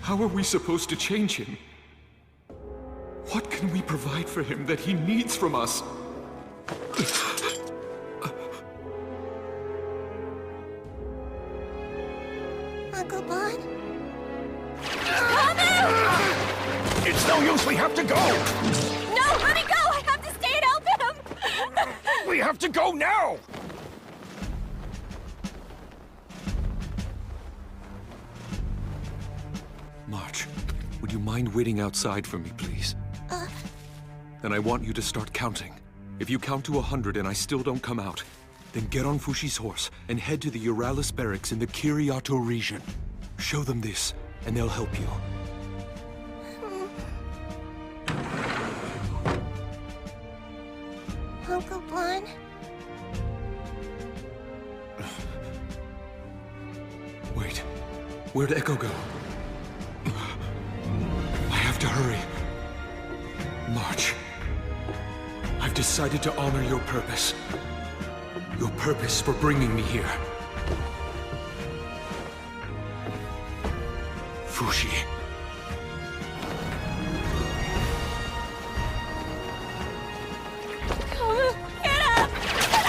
How are we supposed to change him? What can we provide for him that he needs from us? Uncle Bon? It's no use, we have to go! No, let me go! I have to stay and help him! We have to go now! March, would you mind waiting outside for me, please? And I want you to start counting. If you count to 100 and I still don't come out, then get on Fushi's horse and head to the Euralis barracks in the Kiriato region. Show them this, and they'll help you. Uncle Bon? Wait, where'd Echo go? I have to hurry. March. I've decided to honor your purpose. Your purpose for bringing me here. Fushi. Kamu, get up! Get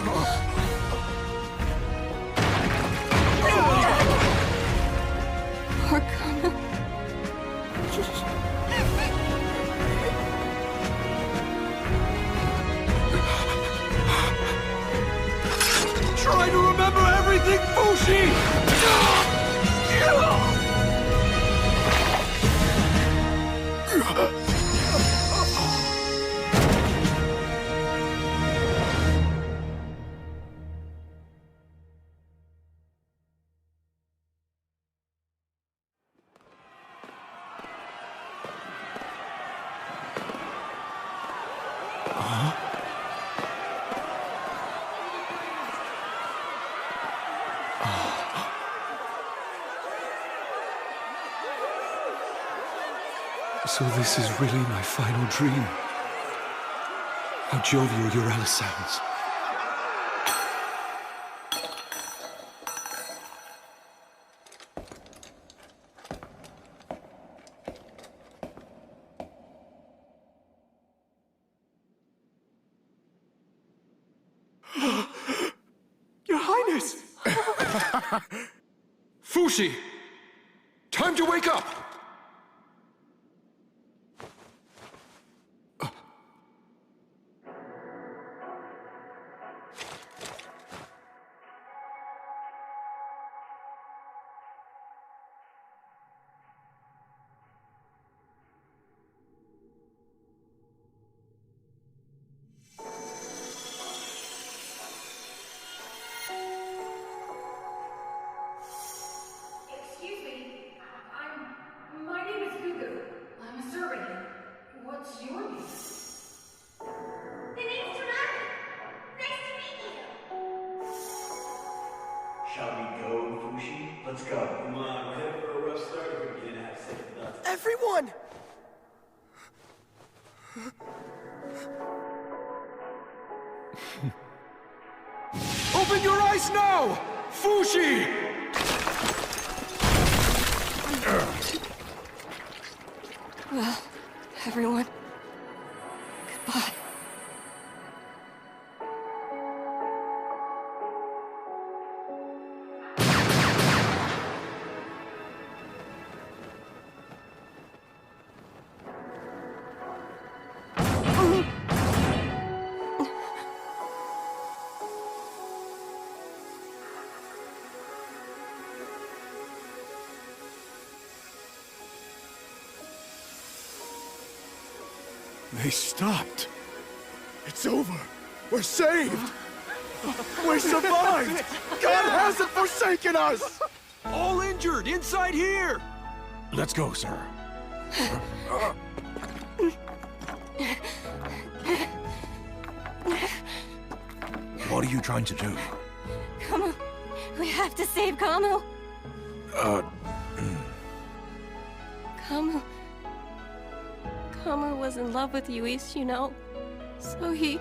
up! Poor Kamu. Try to remember everything, Fushi! So this is really my final dream. How jovial Euralis sounds. this! Fushi! Time to wake up! Excuse me. My name is Gugu. I'm a servant. What's your name? The name's Tsunami. Nice to meet you. Shall we go, Fushi? Let's go. Come on, we're headed for a rough start if we're beginning to have second thoughts. Everyone! Open your eyes now! Fushi! Well, everyone, goodbye. They stopped. It's over. We're saved. We survived. God hasn't forsaken us. All injured, inside here! Let's go, sir. What are you trying to do? Come on, we have to save Kamu. Kamu was in love with Yuis, you know. So he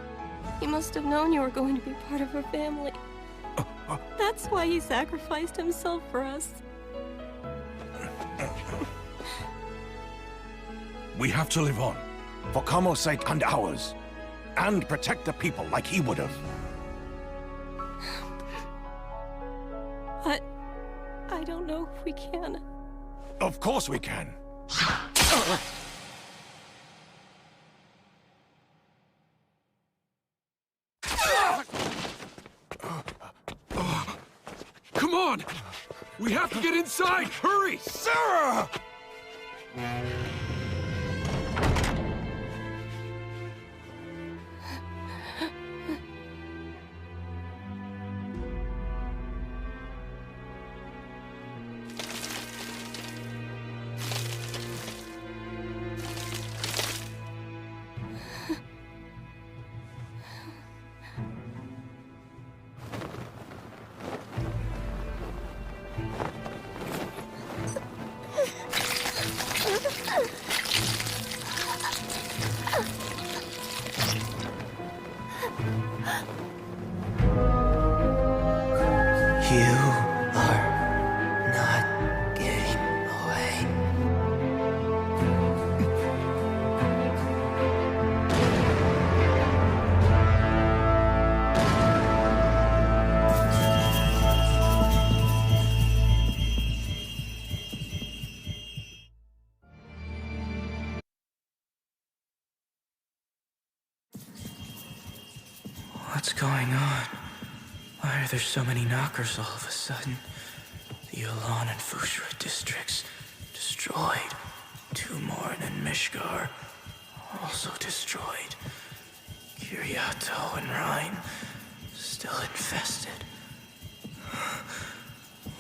must have known you were going to be part of her family. That's why he sacrificed himself for us. We have to live on. For Kamo's sake and ours. And protect the people like he would have. I don't know if we can. Of course we can. Come on! We have to get inside! Hurry! Sarah! You are not getting away. What's going on? Why are there so many knockers all of a sudden? The Yulan and Fushra districts destroyed. Tumorn and Mishgar also destroyed. Kiriato and Rhine still infested.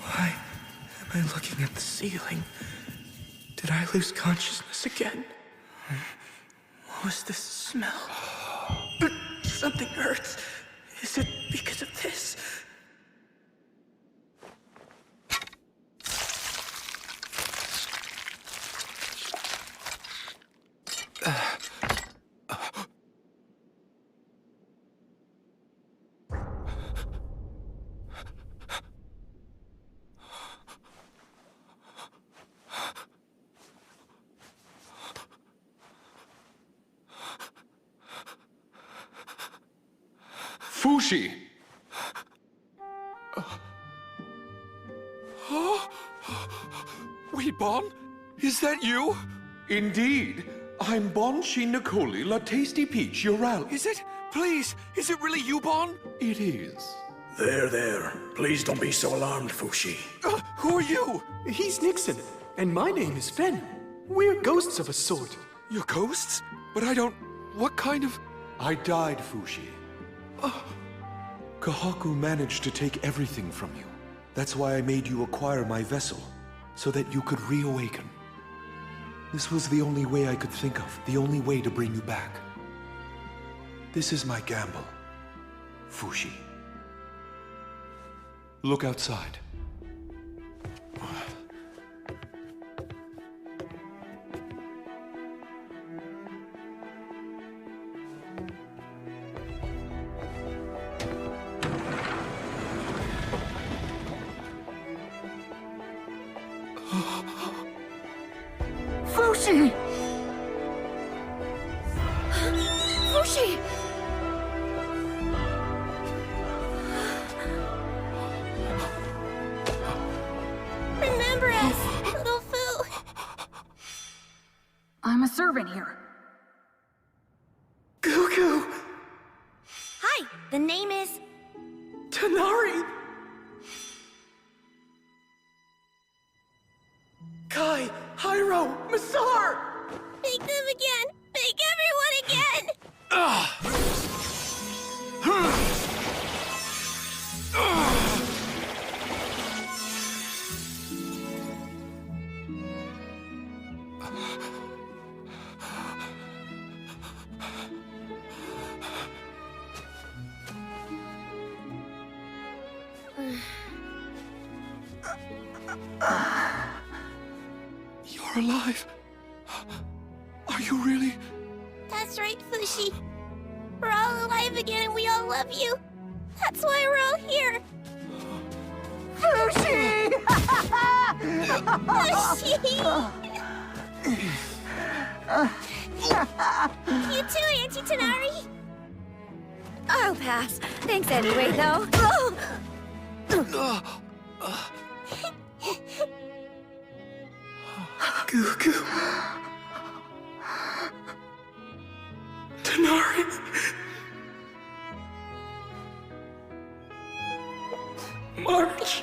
Why am I looking at the ceiling? Did I lose consciousness again? What was this smell? Something hurts. Is it because of this? Fushi! Bon? Is that you? Indeed. I'm Bon Nicoli, La Tasty Peach, your ally. Is it? Please, is it really you, Bon? It is. There. Please don't be so alarmed, Fushi. Who are you? He's Nixon, and my name is Fen. We're ghosts of a sort. You're ghosts? But I don't... What kind of... I died, Fushi. Kahaku managed to take everything from you. That's why I made you acquire my vessel, so that you could reawaken. This was the only way I could think of, the only way to bring you back. This is my gamble, Fushi. Look outside. Fushi! Fushi! Remember us, little Fu. I'm a servant here. Cuckoo! Hi, the name is... Tanari! Kai, Hyro, Masar! Make them again! Make everyone again! You're alive. Are you really? That's right, Fushi. We're all alive again and we all love you. That's why we're all here. Fushi! Fushi! You too, Auntie Tanari. I'll pass. Thanks anyway, though. Cuckoo. Tanari. March.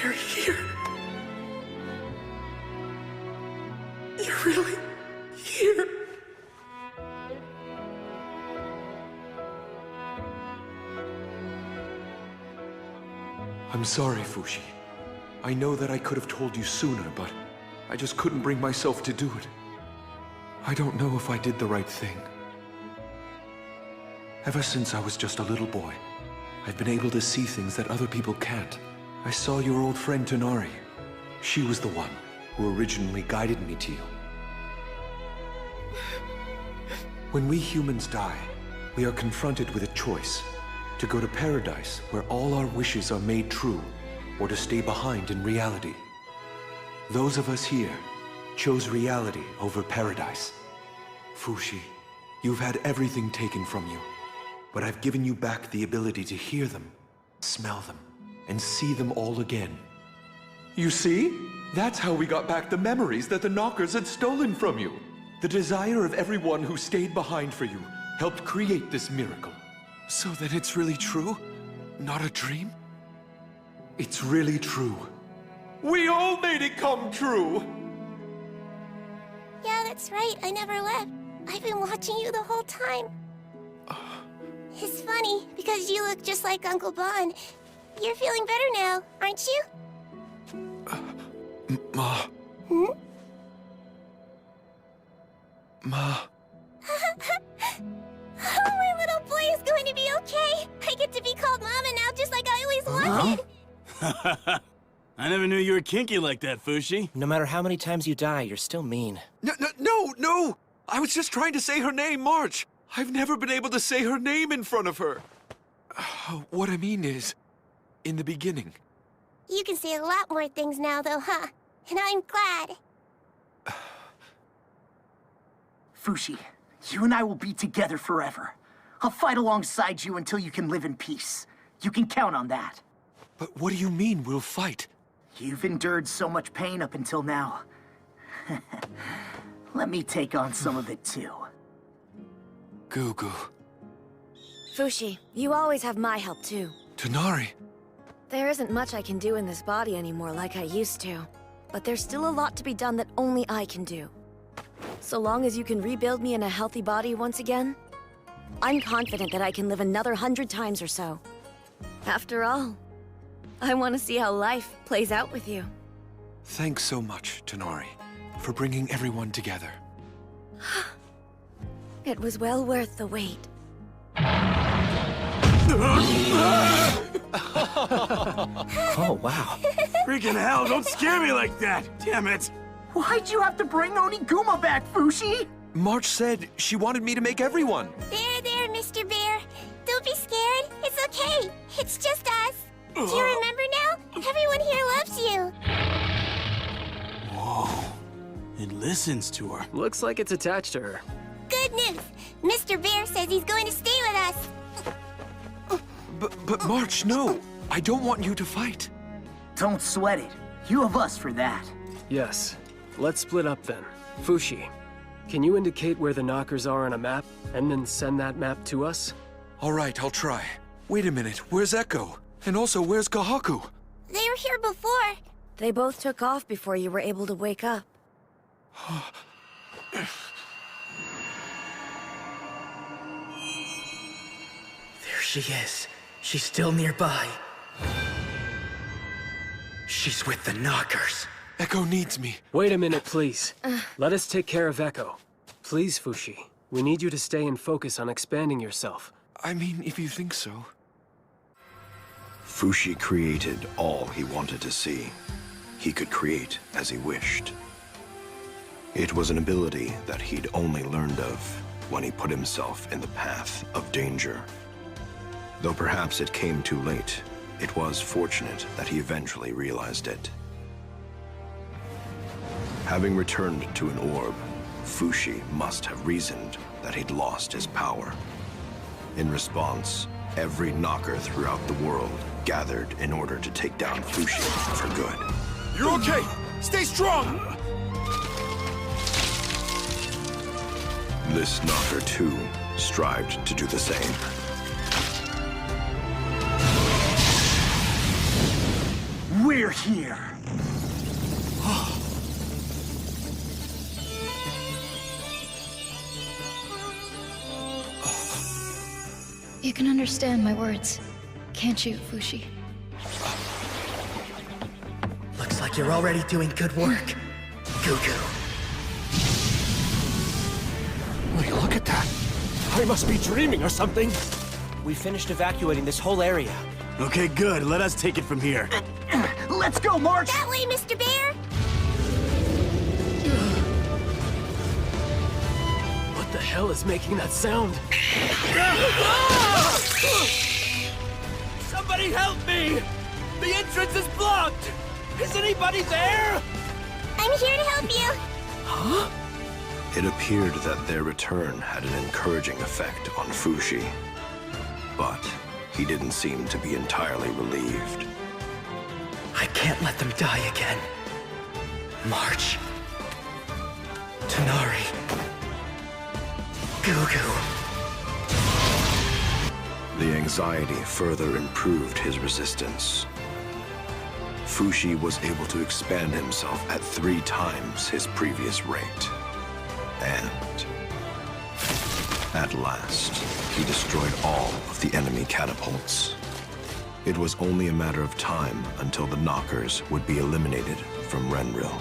You're here. You're really here. I'm sorry, Fushi. I know that I could have told you sooner, but I just couldn't bring myself to do it. I don't know if I did the right thing. Ever since I was just a little boy, I've been able to see things that other people can't. I saw your old friend Tanari. She was the one who originally guided me to you. When we humans die, we are confronted with a choice: to go to paradise, where all our wishes are made true, or to stay behind in reality. Those of us here chose reality over paradise. Fushi, you've had everything taken from you, but I've given you back the ability to hear them, smell them, and see them all again. You see? That's how we got back the memories that the Knockers had stolen from you. The desire of everyone who stayed behind for you helped create this miracle. So then it's really true? Not a dream? It's really true. We all made it come true! Yeah, that's right. I never left. I've been watching you the whole time. It's funny, because you look just like Uncle Bon. You're feeling better now, aren't you? Ma. Hmm? Ma. Oh, my little boy is going to be okay. I get to be called Mama now, just like I always wanted. I never knew you were kinky like that, Fushi. No matter how many times you die, you're still mean. No! I was just trying to say her name, March. I've never been able to say her name in front of her. What I mean is, in the beginning. You can say a lot more things now, though, huh? And I'm glad. Fushi, you and I will be together forever. I'll fight alongside you until you can live in peace. You can count on that. But what do you mean, we'll fight? You've endured so much pain up until now. Let me take on some of it too. Gugu. Fushi, you always have my help too. Tonari. There isn't much I can do in this body anymore like I used to. But there's still a lot to be done that only I can do. So long as you can rebuild me in a healthy body once again, I'm confident that I can live another 100 times or so. After all, I want to see how life plays out with you. Thanks so much, Tonari, for bringing everyone together. It was well worth the wait. Oh, wow. Freaking hell, don't scare me like that! Damn it! Why'd you have to bring Oniguma back, Fushi? March said she wanted me to make everyone. There, Mr. Bear. Don't be scared. It's okay. It's just us. Do you remember now? Everyone here loves you. Whoa. It listens to her. Looks like it's attached to her. Good news. Mr. Bear says he's going to stay with us. But March, no. I don't want you to fight. Don't sweat it. You have us for that. Yes. Let's split up then. Fushi, can you indicate where the knockers are on a map, and then send that map to us? All right, I'll try. Wait a minute, where's Echo? And also, where's Gahaku? They were here before. They both took off before you were able to wake up. There she is. She's still nearby. She's with the knockers. Echo needs me. Wait a minute, please. Let us take care of Echo. Please, Fushi. We need you to stay and focus on expanding yourself. I mean, if you think so. Fushi created all he wanted to see. He could create as he wished. It was an ability that he'd only learned of when he put himself in the path of danger. Though perhaps it came too late, it was fortunate that he eventually realized it. Having returned to an orb, Fushi must have reasoned that he'd lost his power. In response, every knocker throughout the world gathered in order to take down Fushi for good. You're okay! Stay strong! This knocker, too, strived to do the same. We're here! You can understand my words, can't you, Fushi? Looks like you're already doing good work, Gugu. Will you look at that? I must be dreaming or something. We finished evacuating this whole area. Okay, good. Let us take it from here. Let's go, March! That way, Mr. Bear! What the hell is making that sound? Somebody help me! The entrance is blocked! Is anybody there? I'm here to help you. Huh? It appeared that their return had an encouraging effect on Fushi. But he didn't seem to be entirely relieved. I can't let them die again. March. Tonari. Gugu. The anxiety further improved his resistance. Fushi was able to expand himself at 3 times his previous rate. And at last, he destroyed all of the enemy catapults. It was only a matter of time until the knockers would be eliminated from Renril.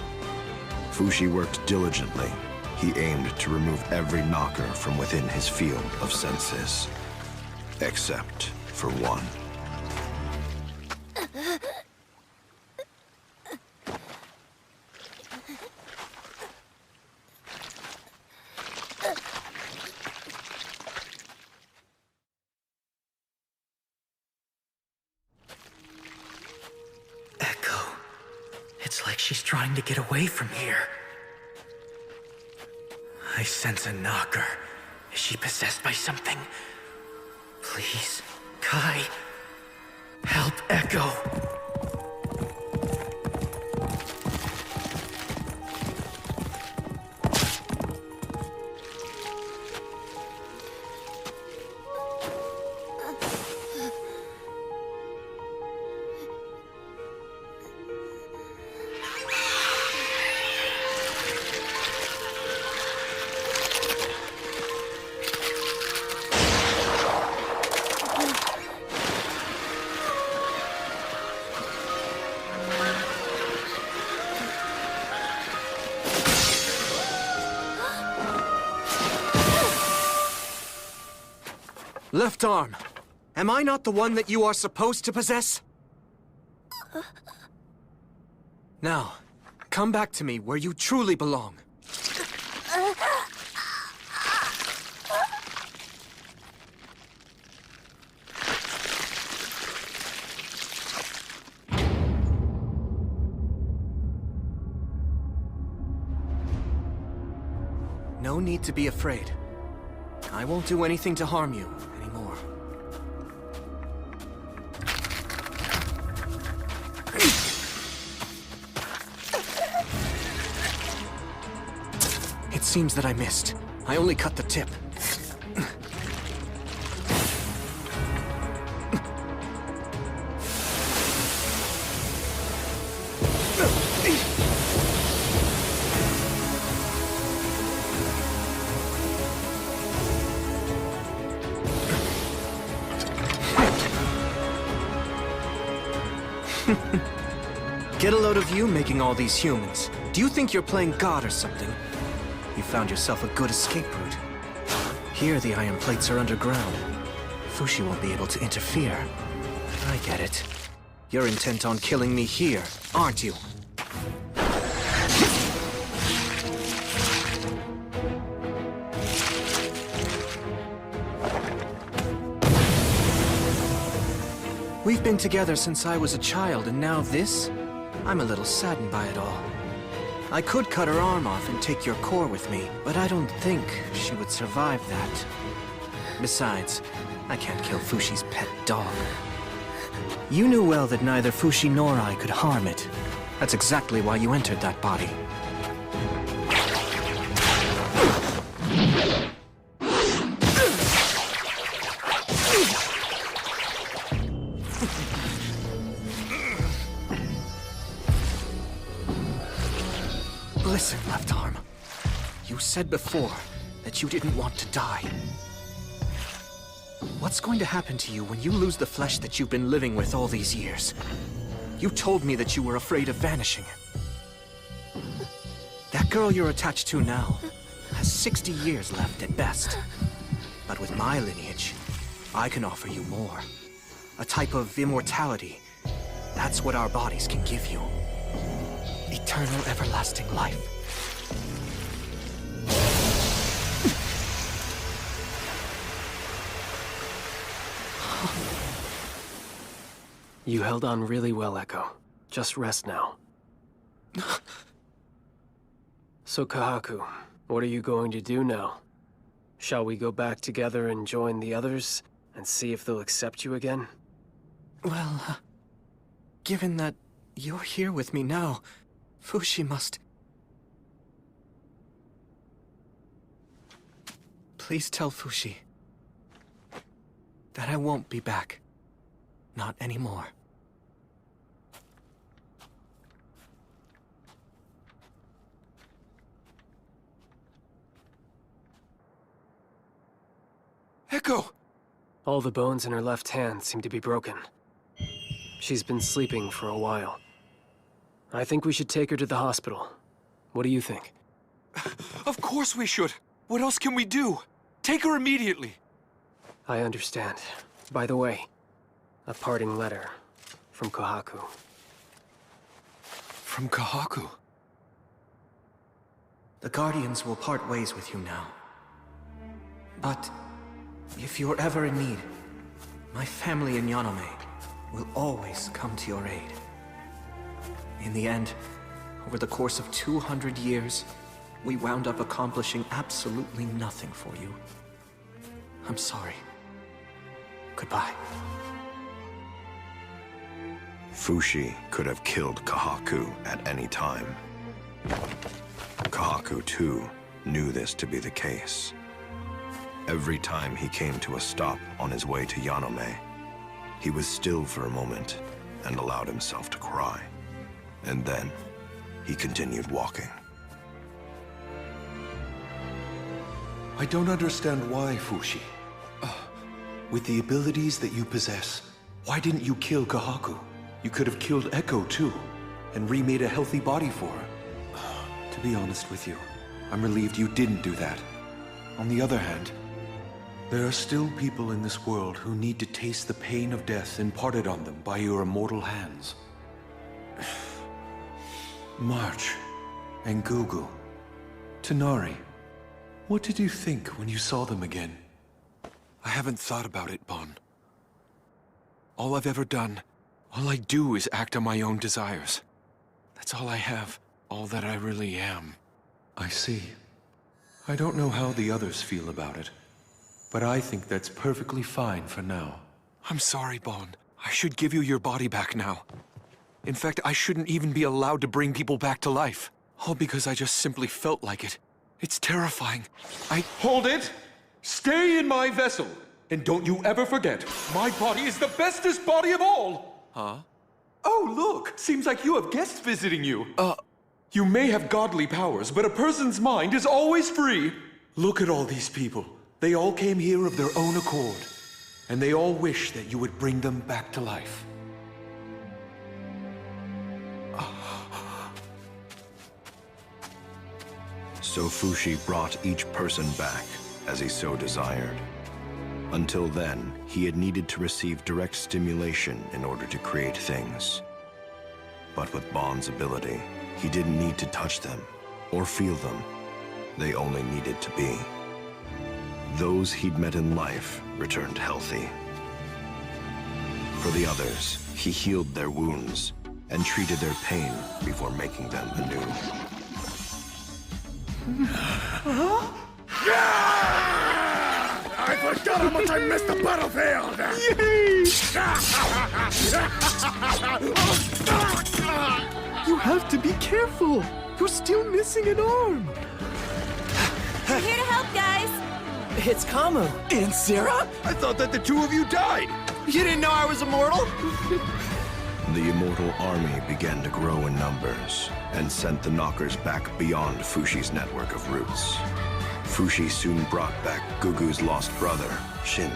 Fushi worked diligently. He aimed to remove every knocker from within his field of senses. Except for one. Echo. It's like she's trying to get away from here. I sense a knocker. Is she possessed by something? Please, Kai, help Echo. Left arm. Am I not the one that you are supposed to possess? Now, come back to me where you truly belong. No need to be afraid. I won't do anything to harm you anymore. It seems that I missed. I only cut the tip. Get a load of you making all these humans. Do you think you're playing God or something? You found yourself a good escape route. Here the iron plates are underground. Fushi won't be able to interfere. I get it. You're intent on killing me here, aren't you? We've been together since I was a child, and now this? I'm a little saddened by it all. I could cut her arm off and take your core with me, but I don't think she would survive that. Besides, I can't kill Fushi's pet dog. You knew well that neither Fushi nor I could harm it. That's exactly why you entered that body. Listen, left arm. You said before that you didn't want to die. What's going to happen to you when you lose the flesh that you've been living with all these years? You told me that you were afraid of vanishing. That girl you're attached to now has 60 years left at best. But with my lineage, I can offer you more. A type of immortality. That's what our bodies can give you. Eternal, everlasting life. You held on really well, Echo. Just rest now. So, Kahaku, what are you going to do now? Shall we go back together and join the others, and see if they'll accept you again? Well, given that you're here with me now, Fushi must... Please tell Fushi that I won't be back. Not anymore. Echo! All the bones in her left hand seem to be broken. She's been sleeping for a while. I think we should take her to the hospital. What do you think? Of course we should. What else can we do? Take her immediately. I understand. By the way, a parting letter from Kahaku. From Kahaku? The Guardians will part ways with you now. But if you're ever in need, my family in Yanome will always come to your aid. In the end, over the course of 200 years, we wound up accomplishing absolutely nothing for you. I'm sorry. Goodbye. Fushi could have killed Kahaku at any time. Kahaku, too, knew this to be the case. Every time he came to a stop on his way to Yanome, he was still for a moment and allowed himself to cry. And then, he continued walking. I don't understand why, Fushi. With the abilities that you possess, why didn't you kill Kahaku? You could have killed Echo, too, and remade a healthy body for her. To be honest with you, I'm relieved you didn't do that. On the other hand, There are still people in this world who need to taste the pain of death imparted on them by your immortal hands. March and Gugu, Tanari, what did you think when you saw them again? I haven't thought about it, Bon. All I've ever done, all I do is act on my own desires. That's all I have, all that I really am. I see. I don't know how the others feel about it, but I think that's perfectly fine for now. I'm sorry, Bon. I should give you your body back now. In fact, I shouldn't even be allowed to bring people back to life. All because I just simply felt like it. It's terrifying. Hold it! Stay in my vessel! And don't you ever forget, my body is the bestest body of all! Huh? Oh, look! Seems like you have guests visiting you. You may have godly powers, but a person's mind is always free. Look at all these people. They all came here of their own accord. And they all wish that you would bring them back to life. So Fushi brought each person back as he so desired. Until then, he had needed to receive direct stimulation in order to create things. But with Bon's ability, he didn't need to touch them or feel them. They only needed to be. Those he'd met in life returned healthy. For the others, he healed their wounds and treated their pain before making them anew. I forgot how much I missed the battlefield! You have to be careful! You're still missing an arm! We're here to help, guys! It's Kamu. And Sarah? I thought that the two of you died! You didn't know I was immortal? The immortal army began to grow in numbers and sent the Knockers back beyond Fushi's network of roots. Fushi soon brought back Gugu's lost brother, Shin,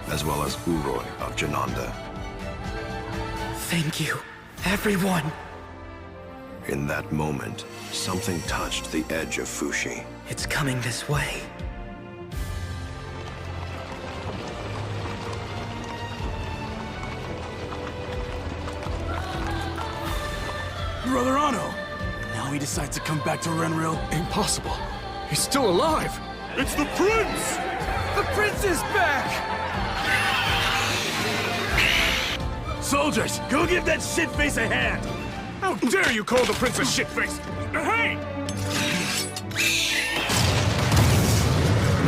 as well as Uroi of Jananda. Thank you, everyone. In that moment, something touched the edge of Fushi. It's coming this way. Brother Ano! Now he decides to come back to Renril? Impossible. He's still alive! It's the prince! The prince is back! Soldiers, go give that shitface a hand! How dare you call the prince a shitface? Hey!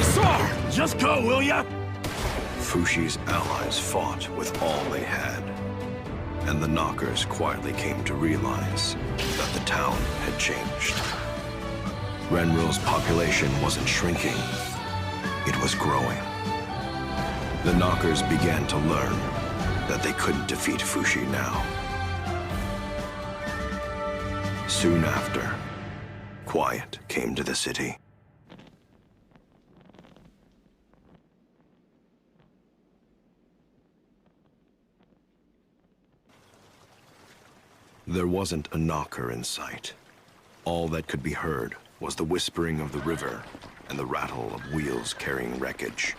Sir, just go, will ya? Fushi's allies fought with all they had. And the Knockers quietly came to realize that the town had changed. Renril's population wasn't shrinking, it was growing. The Knockers began to learn that they couldn't defeat Fushi now. Soon after, quiet came to the city. There wasn't a knocker in sight. All that could be heard was the whispering of the river and the rattle of wheels carrying wreckage.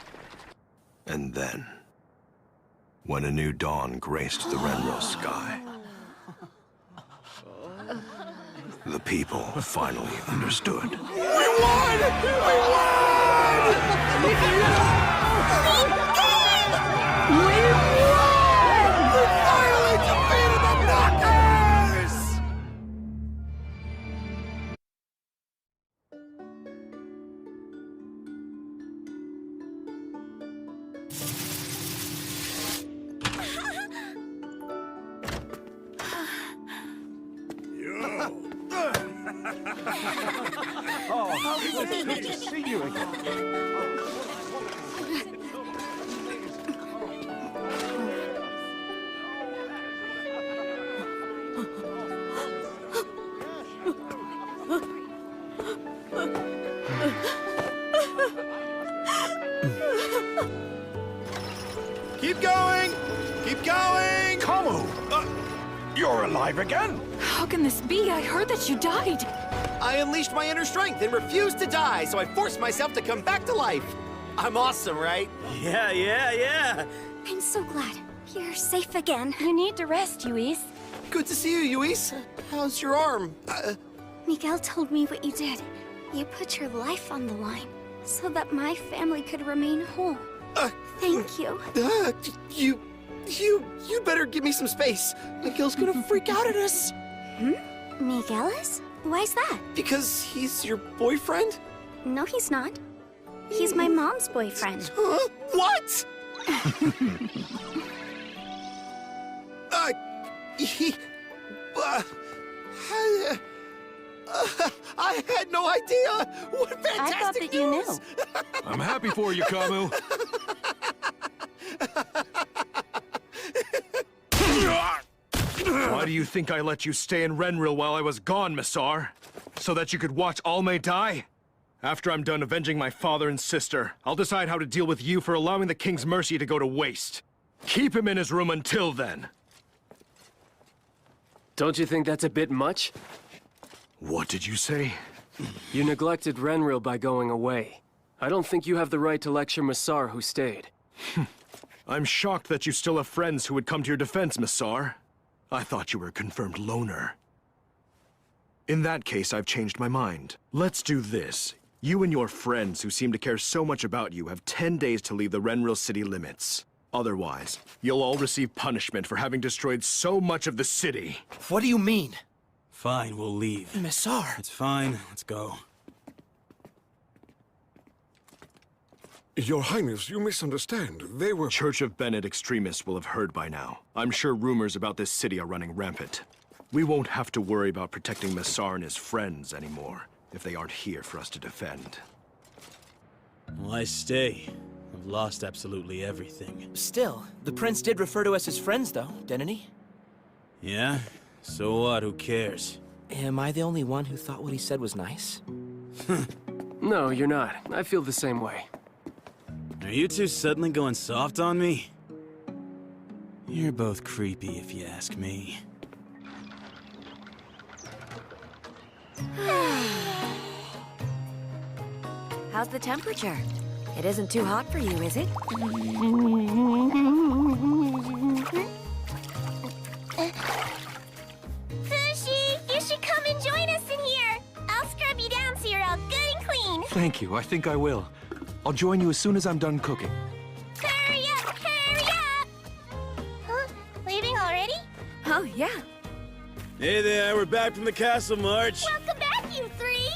And then, when a new dawn graced the Renril sky, the people finally understood. We won! We won! We finally defeated the Knockers! Oh, it's good to see you again. Keep going! Keep going! Kamu! You're alive again? How can this be? I heard that you died. I unleashed my inner strength and refused to die, so I forced myself to come back to life. I'm awesome, right? Yeah. I'm so glad. You're safe again. You need to rest, Luis. Good to see you, Luis. How's your arm? Miguel told me what you did. You put your life on the line so that my family could remain whole. Thank you. You better give me some space. Miguel's gonna freak out at us. Miguel is? Why's that? Because he's your boyfriend? No, he's not. He's my mom's boyfriend. Huh? What? I had no idea. What fantastic I thought that you knew. I'm happy for you, Camu. Why do you think I let you stay in Renril while I was gone, Missar? So that you could watch Alme die? After I'm done avenging my father and sister, I'll decide how to deal with you for allowing the King's mercy to go to waste. Keep him in his room until then. Don't you think that's a bit much? What did you say? You neglected Renril by going away. I don't think you have the right to lecture Missar, who stayed. I'm shocked that you still have friends who would come to your defense, Missar. I thought you were a confirmed loner. In that case, I've changed my mind. Let's do this. You and your friends who seem to care so much about you have 10 days to leave the Renril city limits. Otherwise, you'll all receive punishment for having destroyed so much of the city. What do you mean? Fine, we'll leave. Missar. It's fine. Let's go. Your Highness, you misunderstand. They were... Church of Bennett extremists will have heard by now. I'm sure rumors about this city are running rampant. We won't have to worry about protecting Missar and his friends anymore, if they aren't here for us to defend. Well, I stay. I've lost absolutely everything. Still, the prince did refer to us as friends, though, didn't he? Yeah? So what? Who cares? Am I the only one who thought what he said was nice? No, you're not. I feel the same way. Are you two suddenly going soft on me? You're both creepy, if you ask me. How's the temperature? It isn't too hot for you, is it? Fushi, you should come and join us in here. I'll scrub you down so you're all good and clean. Thank you, I think I will. I'll join you as soon as I'm done cooking. Hurry up, hurry up! Huh? Leaving already? Oh, yeah. Hey there, we're back from the castle march. Welcome back, you three!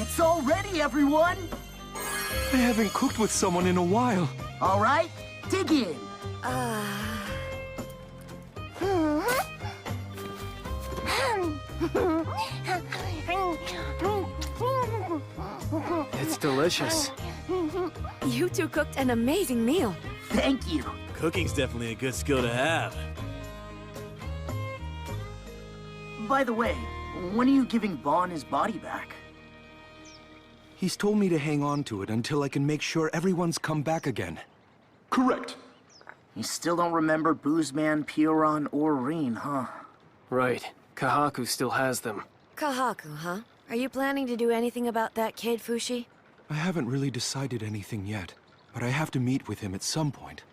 It's all ready, everyone! I haven't cooked with someone in a while. All right, dig in. It's delicious. You two cooked an amazing meal. Thank you. Cooking's definitely a good skill to have. By the way, when are you giving Bon his body back? He's told me to hang on to it until I can make sure everyone's come back again. Correct. You still don't remember Boozman, Pioron, or Reen, huh? Right. Kahaku still has them. Kahaku, huh? Are you planning to do anything about that kid, Fushi? I haven't really decided anything yet, but I have to meet with him at some point.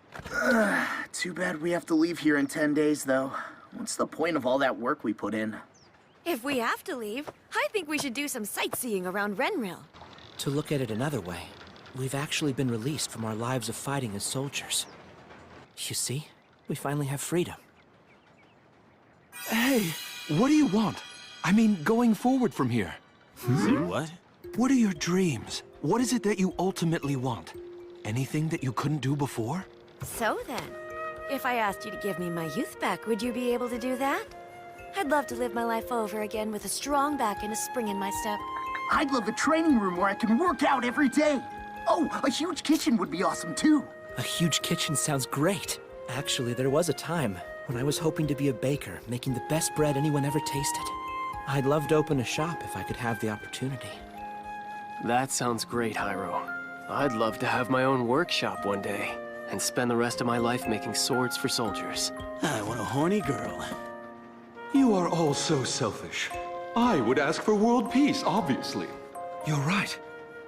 Too bad we have to leave here in 10 days, though. What's the point of all that work we put in? If we have to leave, I think we should do some sightseeing around Renril. To look at it another way, we've actually been released from our lives of fighting as soldiers. You see, we finally have freedom. Hey, what do you want? I mean, going forward from here. Say what? What are your dreams? What is it that you ultimately want? Anything that you couldn't do before? So then, if I asked you to give me my youth back, would you be able to do that? I'd love to live my life over again with a strong back and a spring in my step. I'd love a training room where I can work out every day. Oh, a huge kitchen would be awesome, too. A huge kitchen sounds great. Actually, there was a time when I was hoping to be a baker, making the best bread anyone ever tasted. I'd love to open a shop if I could have the opportunity. That sounds great, Hyro. I'd love to have my own workshop one day, and spend the rest of my life making swords for soldiers. Ah, what a horny girl. You are all so selfish. I would ask for world peace, obviously. You're right.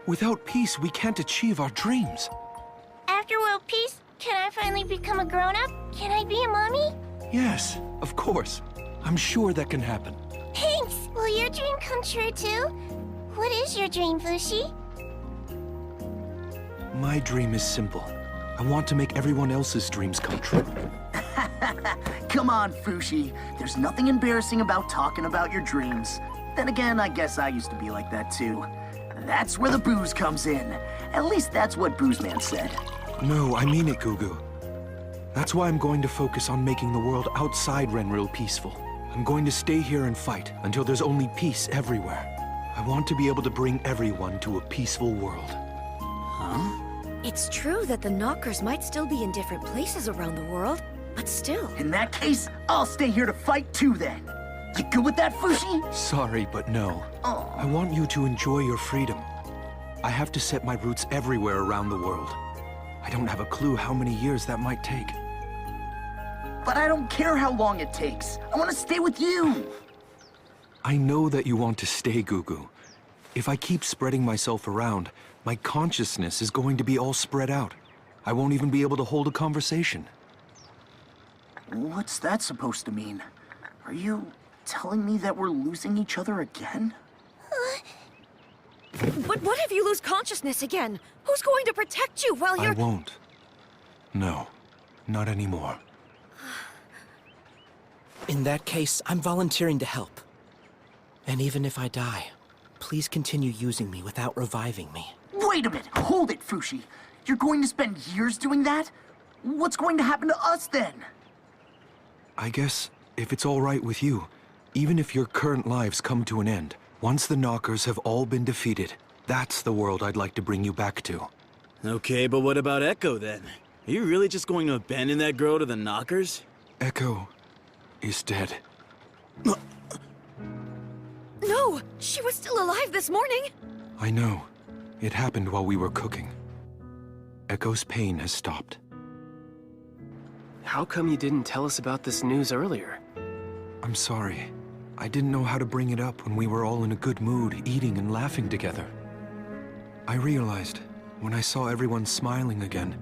Without peace, we can't achieve our dreams. After world peace, can I finally become a grown-up? Can I be a mommy? Yes, of course. I'm sure that can happen. Thanks! Will your dream come true too? What is your dream, Fushi? My dream is simple. I want to make everyone else's dreams come true. Come on, Fushi. There's nothing embarrassing about talking about your dreams. Then again, I guess I used to be like that too. That's where the booze comes in. At least that's what Boozman said. No, I mean it, Gugu. That's why I'm going to focus on making the world outside Renril peaceful. I'm going to stay here and fight until there's only peace everywhere. I want to be able to bring everyone to a peaceful world. Huh? It's true that the Knockers might still be in different places around the world, but still. In that case, I'll stay here to fight too then. You good with that, Fushi? Sorry, but no. Oh. I want you to enjoy your freedom. I have to set my roots everywhere around the world. I don't have a clue how many years that might take. But I don't care how long it takes. I want to stay with you. I know that you want to stay, Gugu. If I keep spreading myself around, my consciousness is going to be all spread out. I won't even be able to hold a conversation. What's that supposed to mean? Are you telling me that we're losing each other again? But what if you lose consciousness again? Who's going to protect you while you're— I won't. No, not anymore. In that case, I'm volunteering to help. And even if I die, please continue using me without reviving me. Wait a minute! Hold it, Fushi! You're going to spend years doing that? What's going to happen to us then? I guess, if it's all right with you, even if your current lives come to an end, once the Knockers have all been defeated, that's the world I'd like to bring you back to. Okay, but what about Echo then? Are you really just going to abandon that girl to the Knockers? Echo is dead. No! She was still alive this morning! I know. It happened while we were cooking. Echo's pain has stopped. How come you didn't tell us about this news earlier? I'm sorry. I didn't know how to bring it up when we were all in a good mood, eating and laughing together. I realized, when I saw everyone smiling again,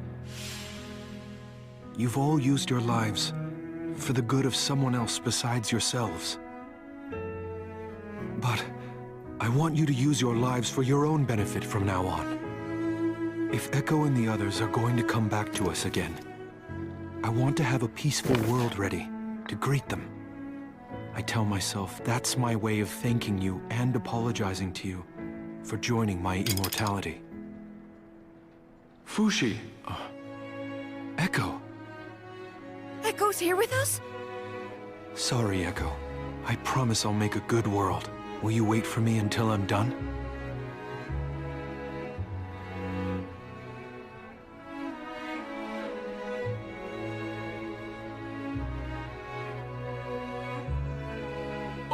you've all used your lives for the good of someone else besides yourselves. But I want you to use your lives for your own benefit from now on. If Echo and the others are going to come back to us again, I want to have a peaceful world ready to greet them. I tell myself that's my way of thanking you and apologizing to you for joining my immortality. Fushi. Echo. Echo's here with us? Sorry, Echo. I promise I'll make a good world. Will you wait for me until I'm done?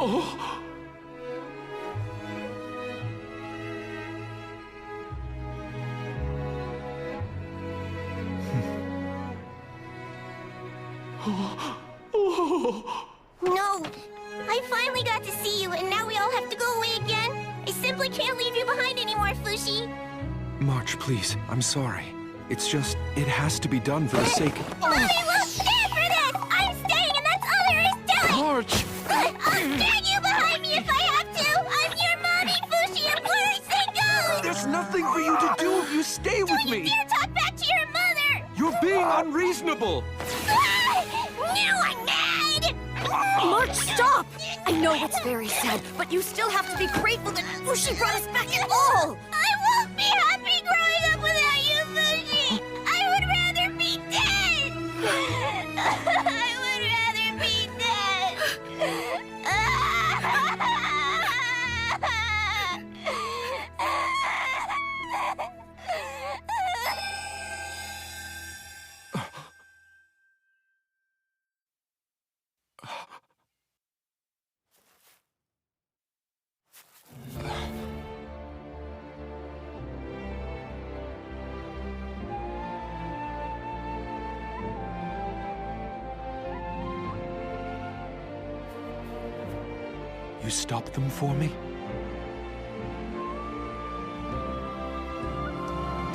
Oh! No! I finally got to see you, and now we all have to go away again? I simply can't leave you behind anymore, Fushi! March, please. I'm sorry. It's just, it has to be done for the sake— Mommy will stand for this! I'm staying, and that's all there is to it! March! I'll drag you behind me if I have to! I'm your mommy, Fushi, and where I say go! There's nothing for you to do if you stay with Don't me! you dare talk back to your mother! You're being unreasonable! Now I'm mad! March, stop! I know it's very sad, but you still have to be grateful that Fushi brought us back at all! I won't be happy growing up without you, Fushi! I would rather be dead! I would rather be dead! You stopped them for me?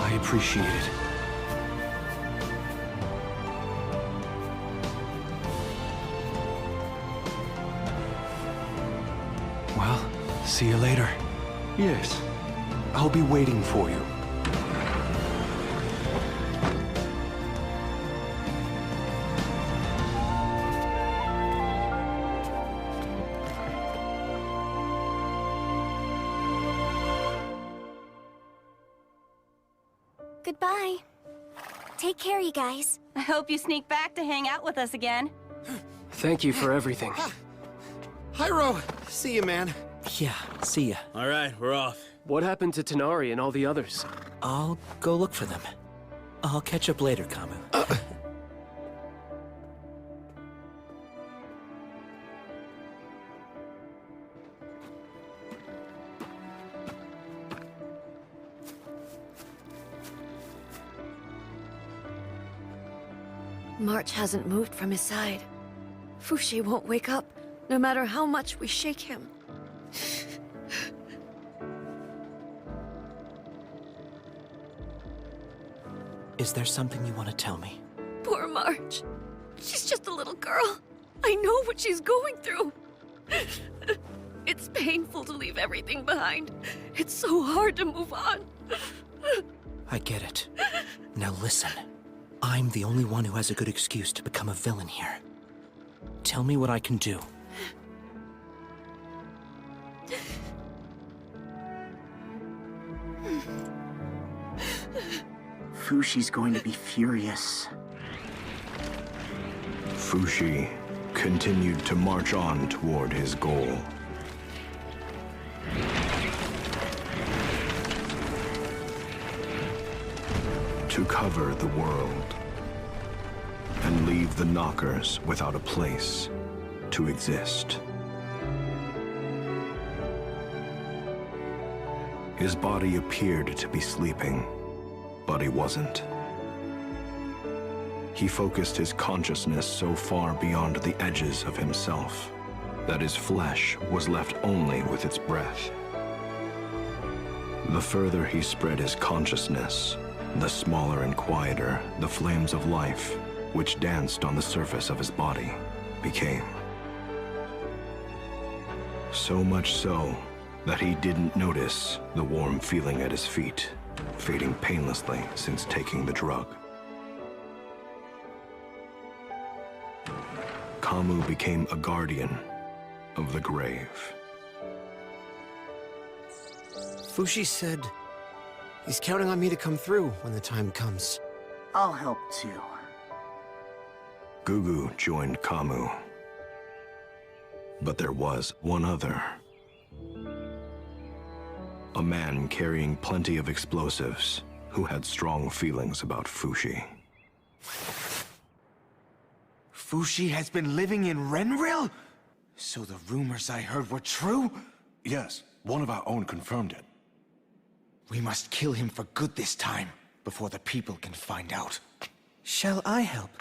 I appreciate it. Well, see you later. Yes, I'll be waiting for you. Goodbye. Take care, you guys. I hope you sneak back to hang out with us again. Thank you for everything. Hyro, see you, man. Yeah, see ya. All right, we're off. What happened to Tanari and all the others? I'll go look for them. I'll catch up later, Kamu. March hasn't moved from his side. Fushi won't wake up, no matter how much we shake him. Is there something you want to tell me? Poor March. She's just a little girl. I know what she's going through. It's painful to leave everything behind. It's so hard to move on. I get it. Now listen. I'm the only one who has a good excuse to become a villain here. Tell me what I can do. Fushi's going to be furious. Fushi continued to march on toward his goal. To cover the world and leave the Knockers without a place to exist. His body appeared to be sleeping, but he wasn't. He focused his consciousness so far beyond the edges of himself that his flesh was left only with its breath. The further he spread his consciousness, the smaller and quieter the flames of life, which danced on the surface of his body, became. So much so that he didn't notice the warm feeling at his feet, fading painlessly since taking the drug. Kamu became a guardian of the grave. Fushi said he's counting on me to come through when the time comes. I'll help too. Gugu joined Kamu. But there was one other. A man carrying plenty of explosives who had strong feelings about Fushi. Fushi has been living in Renril? So the rumors I heard were true? Yes, one of our own confirmed it. We must kill him for good this time, before the people can find out. Shall I help?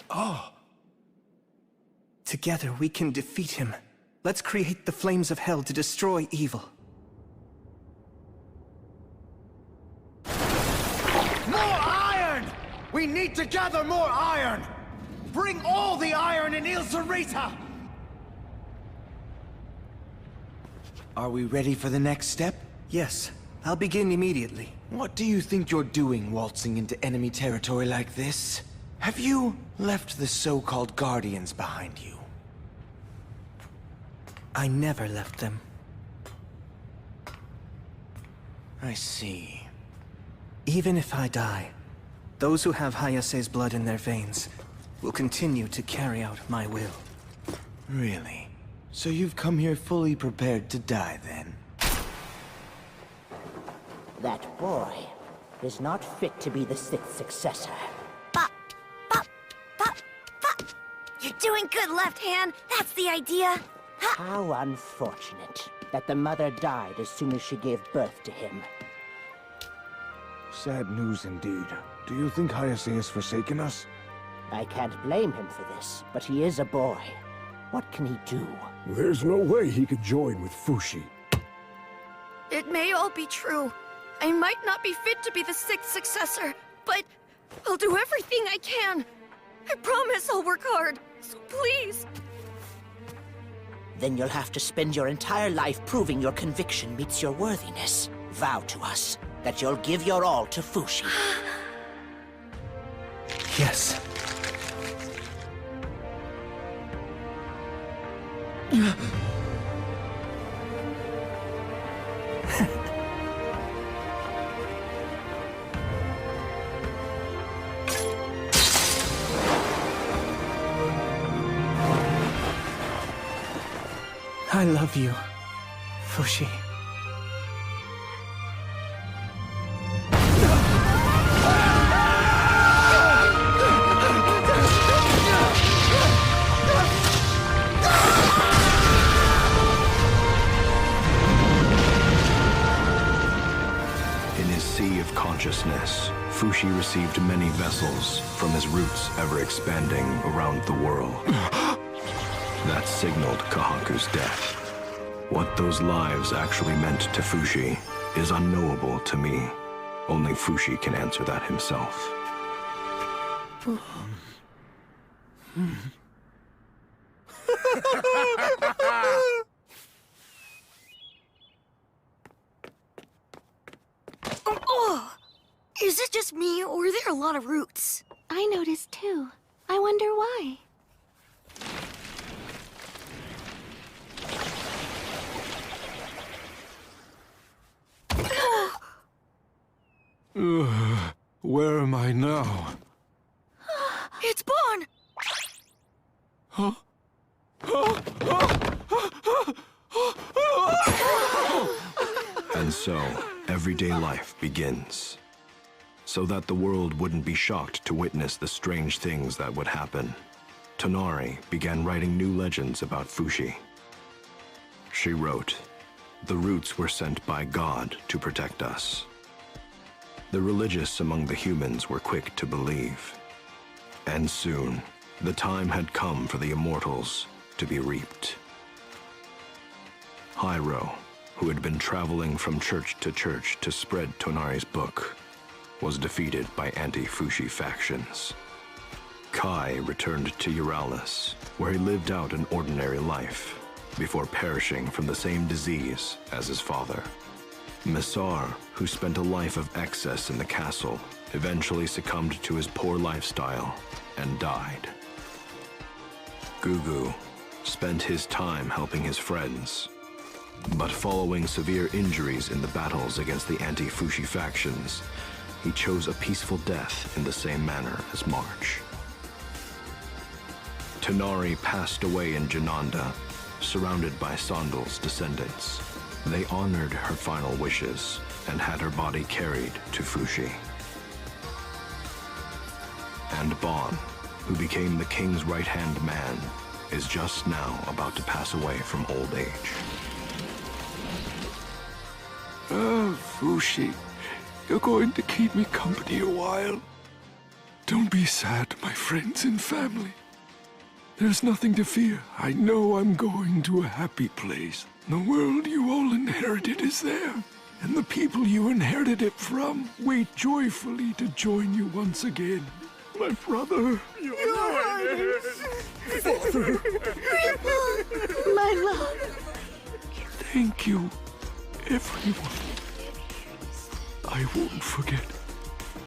Oh. Together we can defeat him. Let's create the flames of hell to destroy evil. More iron! We need to gather more iron! Bring all the iron in Il Sarita! Are we ready for the next step? Yes, I'll begin immediately. What do you think you're doing, waltzing into enemy territory like this? Have you left the so-called Guardians behind you? I never left them. I see. Even if I die, those who have Hayase's blood in their veins will continue to carry out my will. Really? So you've come here fully prepared to die, then? That boy is not fit to be the sixth successor. Bop, bop, bop, bop. You're doing good, left hand. That's the idea. How unfortunate that the mother died as soon as she gave birth to him. Sad news indeed. Do you think Hayase has forsaken us? I can't blame him for this, but he is a boy. What can he do? There's no way he could join with Fushi. It may all be true. I might not be fit to be the 6th successor, but I'll do everything I can. I promise I'll work hard, so please. Then you'll have to spend your entire life proving your conviction meets your worthiness. Vow to us that you'll give your all to Fushi. Yes. I love you, Fushi. In his sea of consciousness, Fushi received many vessels from his roots ever expanding around the world. That signaled Kahaku's death. What those lives actually meant to Fushi is unknowable to me. Only Fushi can answer that himself. Oh, is it just me, or are there a lot of roots? I noticed too. I wonder why. Where am I now? It's Bon! Huh? And so, everyday life begins. So that the world wouldn't be shocked to witness the strange things that would happen, Tonari began writing new legends about Fushi. She wrote, "The roots were sent by God to protect us." The religious among the humans were quick to believe. And soon, the time had come for the immortals to be reaped. Hyro, who had been traveling from church to spread Tonari's book, was defeated by anti-Fushi factions. Kai returned to Euralis, where he lived out an ordinary life, before perishing from the same disease as his father. Messar, who spent a life of excess in the castle, eventually succumbed to his poor lifestyle and died. Gugu spent his time helping his friends, but following severe injuries in the battles against the anti-Fushi factions, he chose a peaceful death in the same manner as March. Tonari passed away in Jananda, surrounded by Sandal's descendants. They honored her final wishes and had her body carried to Fushi. And Bon, who became the king's right-hand man, is just now about to pass away from old age. Fushi, you're going to keep me company a while. Don't be sad, my friends and family. There's nothing to fear. I know I'm going to a happy place. The world you all inherited is there, and the people you inherited it from wait joyfully to join you once again. My brother. Your Highness! Father! My love! Thank you, everyone. I won't forget.